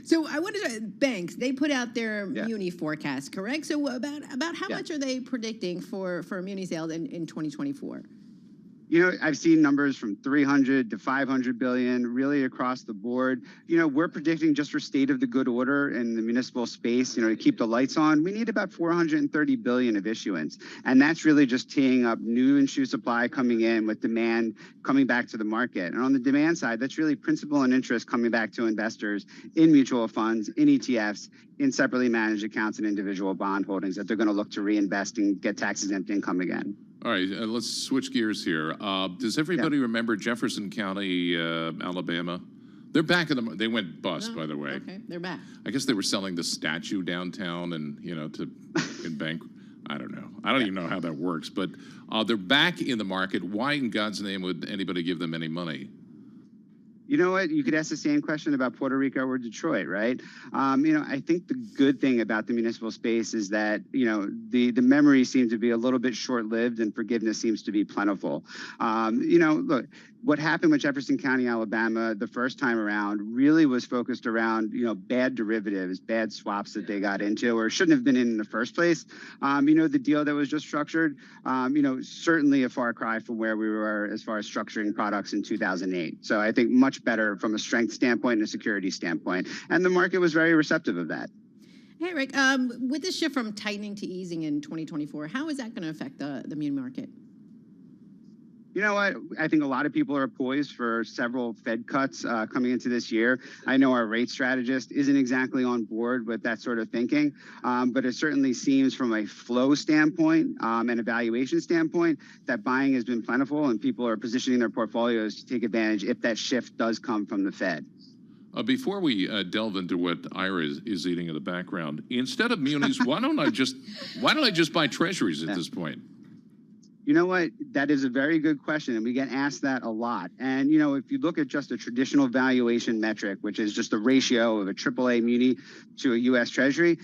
So I wanted to, banks, they put out their muni forecast, correct? So about how much are they predicting for muni sales in 2024? I've seen numbers from 300 to 500 billion, really across the board. We're predicting just for state of the good order in the municipal space, to keep the lights on, we need about 430 billion of issuance. And that's really just teeing up new issue supply coming in with demand coming back to the market. And on the demand side, that's really principal and interest coming back to investors in mutual funds, in ETFs, in separately managed accounts and individual bond holdings that they're going to look to reinvest and get tax-exempt income again. All right, let's switch gears here. Does everybody remember Jefferson County, Alabama? They're back in the. They went bust, by the way. Okay, they're back. I guess they were selling the statue downtown, and in bank. I don't know. I don't even know how that works. But they're back in the market. Why, in God's name, would anybody give them any money? You know what? You could ask the same question about Puerto Rico or Detroit, right? I think the good thing about the municipal space is that, the memories seem to be a little bit short-lived and forgiveness seems to be plentiful. Look, what happened with Jefferson County, Alabama, the first time around really was focused around, bad derivatives, bad swaps that they got into or shouldn't have been in the first place. The deal that was just structured, certainly a far cry from where we were as far as structuring products in 2008. So I think much better from a strength standpoint and a security standpoint. And the market was very receptive of that. Hey, Rick, with this shift from tightening to easing in 2024, how is that going to affect the muni market? You know what? I think a lot of people are poised for several Fed cuts coming into this year. I know our rate strategist isn't exactly on board with that sort of thinking, but it certainly seems from a flow standpoint and a valuation standpoint that buying has been plentiful and people are positioning their portfolios to take advantage if that shift does come from the Fed. Before we delve into what Ira is eating in the background, instead of munis, why don't I just buy treasuries at this point? You know what? That is a very good question, and we get asked that a lot. And, if you look at just a traditional valuation metric, which is just the ratio of a AAA muni to a U.S. Treasury,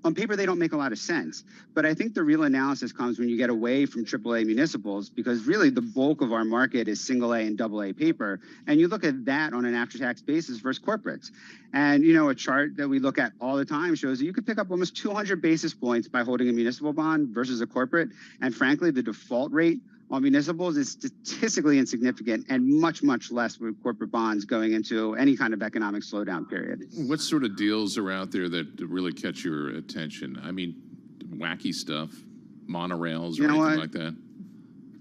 on paper, they don't make a lot of sense. But I think the real analysis comes when you get away from AAA municipals, because really the bulk of our market is single A and double A paper. And you look at that on an after-tax basis versus corporates. And, a chart that we look at all the time shows that you could pick up almost 200 basis points by holding a municipal bond versus a corporate. And frankly, the default rate on municipals is statistically insignificant and much, much less with corporate bonds going into any kind of economic slowdown period. What sort of deals are out there that really catch your attention? I mean, wacky stuff, monorails or anything like that?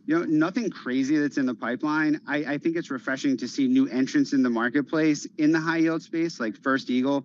Nothing crazy that's in the pipeline. I think it's refreshing to see new entrants in the marketplace in the high yield space, like First Eagle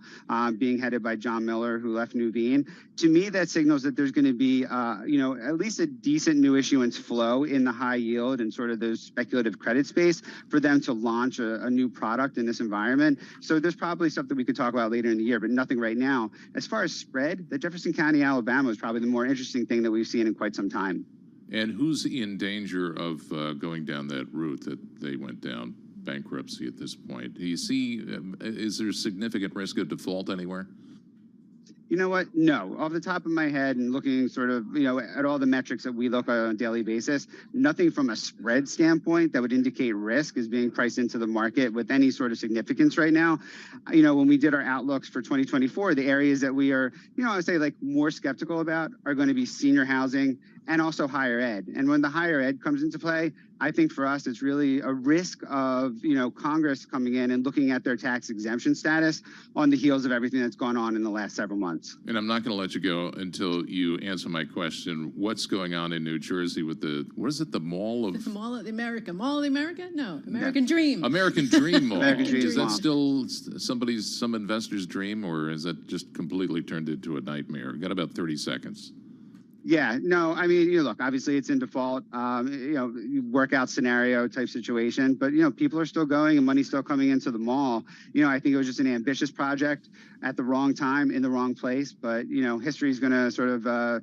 being headed by John Miller, who left Nuveen. To me, that signals that there's going to be, at least a decent new issuance flow in the high yield and sort of those speculative credit space for them to launch a new product in this environment. So there's probably stuff that we could talk about later in the year, but nothing right now. As far as spread, the Jefferson County, Alabama is probably the more interesting thing that we've seen in quite some time. And who's in danger of going down that route that they went down, bankruptcy at this point? Do you see, is there significant risk of default anywhere? You know what? No. Off the top of my head and looking sort of, at all the metrics that we look at on a daily basis, nothing from a spread standpoint that would indicate risk is being priced into the market with any sort of significance right now. When we did our outlooks for 2024, the areas that we are, I would say like more skeptical about are going to be senior housing and also higher ed. And when the higher ed comes into play, I think for us, it's really a risk of, Congress coming in and looking at their tax exemption status on the heels of everything that's gone on in the last several months. And I'm not going to let you go until you answer my question. What's going on in New Jersey with the Mall of... The Mall of America. Mall of America? No, American Dream. American Dream Mall. American Dream Is that Mall. still some investor's dream, or is that just completely turned into a nightmare? We've got about 30 seconds. Yeah, no, I mean, look, obviously it's in default, workout scenario type situation, but, people are still going and money's still coming into the mall. I think it was just an ambitious project at the wrong time in the wrong place, but, history is going to sort of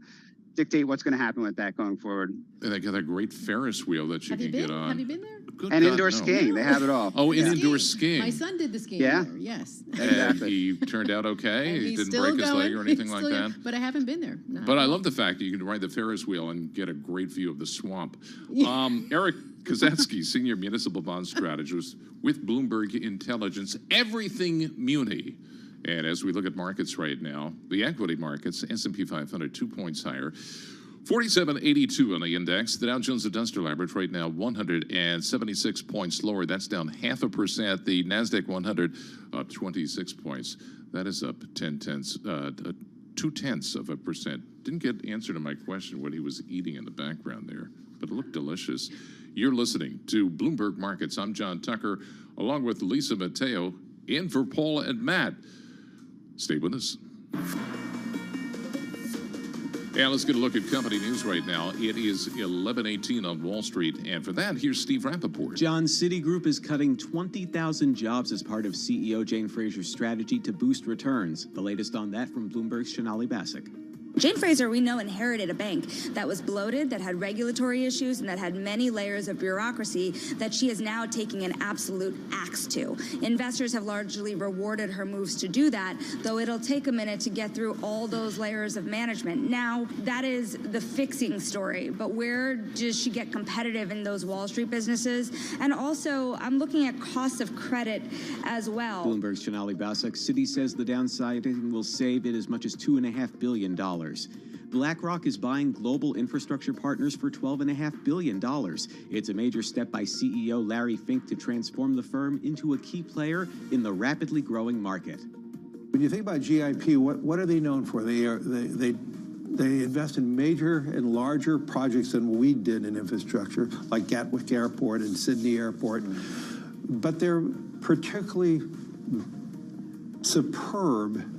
dictate what's going to happen with that going forward. And they got that great Ferris wheel that you can get on. Have you been there? Good and God, indoor no. skiing, they have it all. Oh, Yeah. indoor skiing. My son did the skiing Yeah. there, yes. And he turned out okay? And He he's didn't still break his leg or going. anything He's like still that? going. But I haven't been there. No. But I love the fact that you can ride the Ferris wheel and get a great view of the swamp. Eric Kozatsky, Senior Municipal Bond Strategist with Bloomberg Intelligence, everything muni. And as we look at markets right now, the equity markets, S&P 500, 2 points higher. 4782 on the index. The Dow Jones Industrial Average right now 176 points lower. That's down 0.5%. The Nasdaq 100 up 26 points. That is up 0.2%. Didn't get answer to my question what he was eating in the background there, but it looked delicious. You're listening to Bloomberg Markets. I'm John Tucker, along with Lisa Mateo, in for Paul and Matt. Stay with us. Yeah, let's get a look at company news right now. It is 11:18 on Wall Street, and for that, here's Steve Rappaport. John, Citigroup is cutting 20,000 jobs as part of CEO Jane Fraser's strategy to boost returns. The latest on that from Bloomberg's Sonali Basak. Jane Fraser, we know, inherited a bank that was bloated, that had regulatory issues, and that had many layers of bureaucracy that she is now taking an absolute axe to. Investors have largely rewarded her moves to do that, though it'll take a minute to get through all those layers of management. Now, that is the fixing story, but where does she get competitive in those Wall Street businesses? And also, I'm looking at cost of credit as well. Bloomberg's Sonali Basak. Citi says the downsizing will save it as much as $2.5 billion. BlackRock is buying Global Infrastructure Partners for $12.5 billion. It's a major step by CEO Larry Fink to transform the firm into a key player in the rapidly growing market. When you think about GIP, what are they known for? They invest in major and larger projects than we did in infrastructure, like Gatwick Airport and Sydney Airport. But they're particularly superb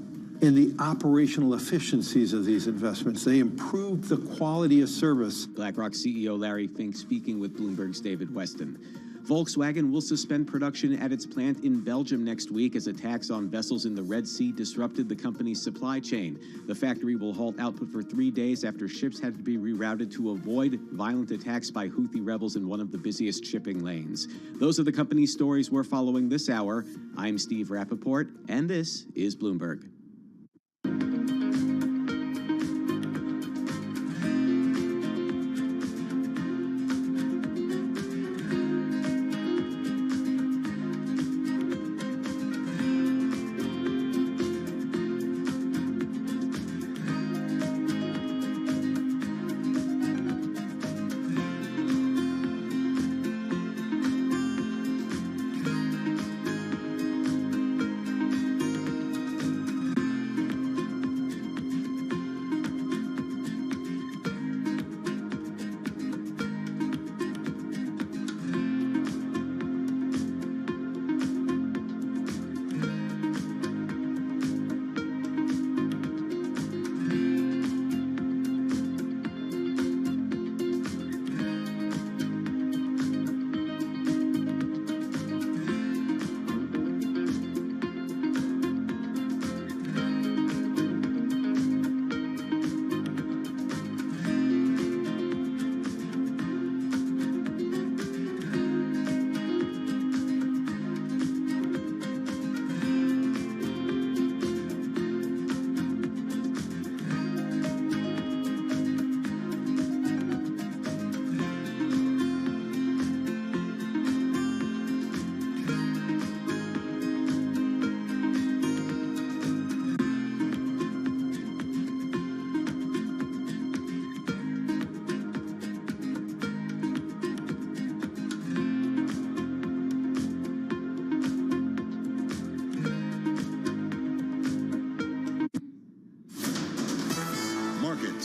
in the operational efficiencies of these investments. They improve the quality of service. BlackRock CEO Larry Fink speaking with Bloomberg's David Weston. Volkswagen will suspend production at its plant in Belgium next week as attacks on vessels in the Red Sea disrupted the company's supply chain. The factory will halt output for 3 days after ships had to be rerouted to avoid violent attacks by Houthi rebels in one of the busiest shipping lanes. Those are the company's stories we're following this hour. I'm Steve Rappaport, and this is Bloomberg.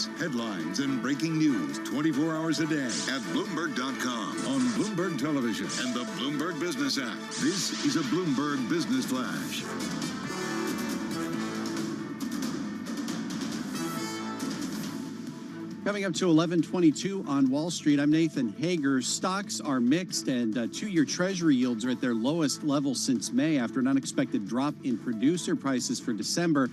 updates, headlines, and breaking news 24 hours a day at Bloomberg.com, on Bloomberg Television, and the Bloomberg Business app. This is a Bloomberg Business Flash. Coming up to 11:22 on Wall Street, I'm Nathan Hager. Stocks are mixed, and two-year Treasury yields are at their lowest level since May after an unexpected drop in producer prices for December.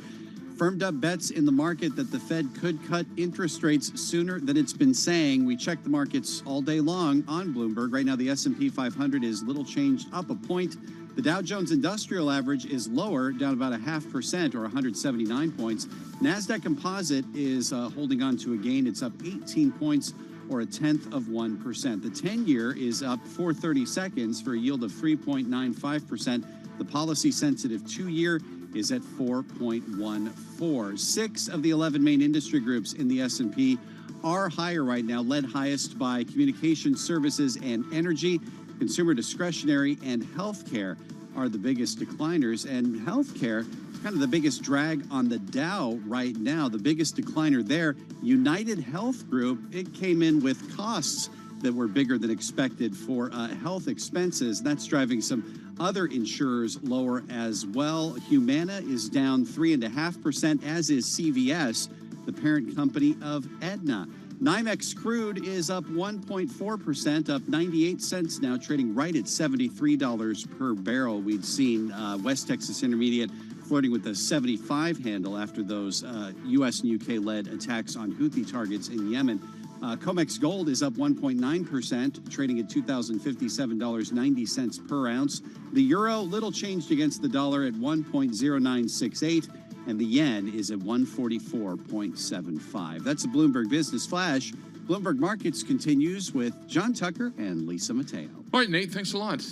Firmed up bets in the market that the Fed could cut interest rates sooner than it's been saying. We check the markets all day long on Bloomberg. Right now, the S&P 500 is little changed, up a point. The Dow Jones Industrial Average is lower, down about 0.5% or 179 points. NASDAQ Composite is holding on to a gain. It's up 18 points or 0.1%. The 10-year is up 4/30 seconds for a yield of 3.95%. The policy-sensitive 2-year is at 4.14. 6 of the 11 main industry groups in the S&P are higher right now, led highest by communication services and energy. Consumer discretionary and healthcare are the biggest decliners, and healthcare is kind of the biggest drag on the Dow right now. The biggest decliner there, United Health Group, it came in with costs that were bigger than expected for health expenses. That's driving some other insurers lower as well. Humana is down 3.5%, as is CVS, the parent company of Aetna. NYMEX crude is up 1.4%, up 98 cents now, trading right at $73 per barrel. We'd seen West Texas Intermediate flirting with the 75 handle after those U.S. and UK-led attacks on Houthi targets in Yemen. COMEX gold is up 1.9%, trading at $2,057.90 per ounce. The euro, little changed against the dollar at 1.0968. And the yen is at 144.75. That's a Bloomberg Business Flash. Bloomberg Markets continues with John Tucker and Lisa Mateo. All right, Nate, thanks a lot.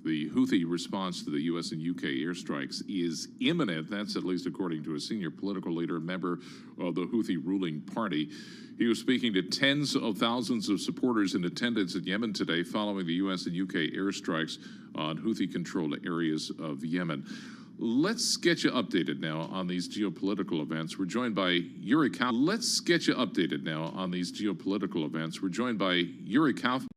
The Houthi response to the U.S. and U.K. airstrikes is imminent. That's at least according to a senior political leader, a member of the Houthi ruling party. He was speaking to tens of thousands of supporters in attendance in Yemen today following the U.S. and U.K. airstrikes on Houthi-controlled areas of Yemen. Let's get you updated now on these geopolitical events. We're joined by Yuri Kaufman.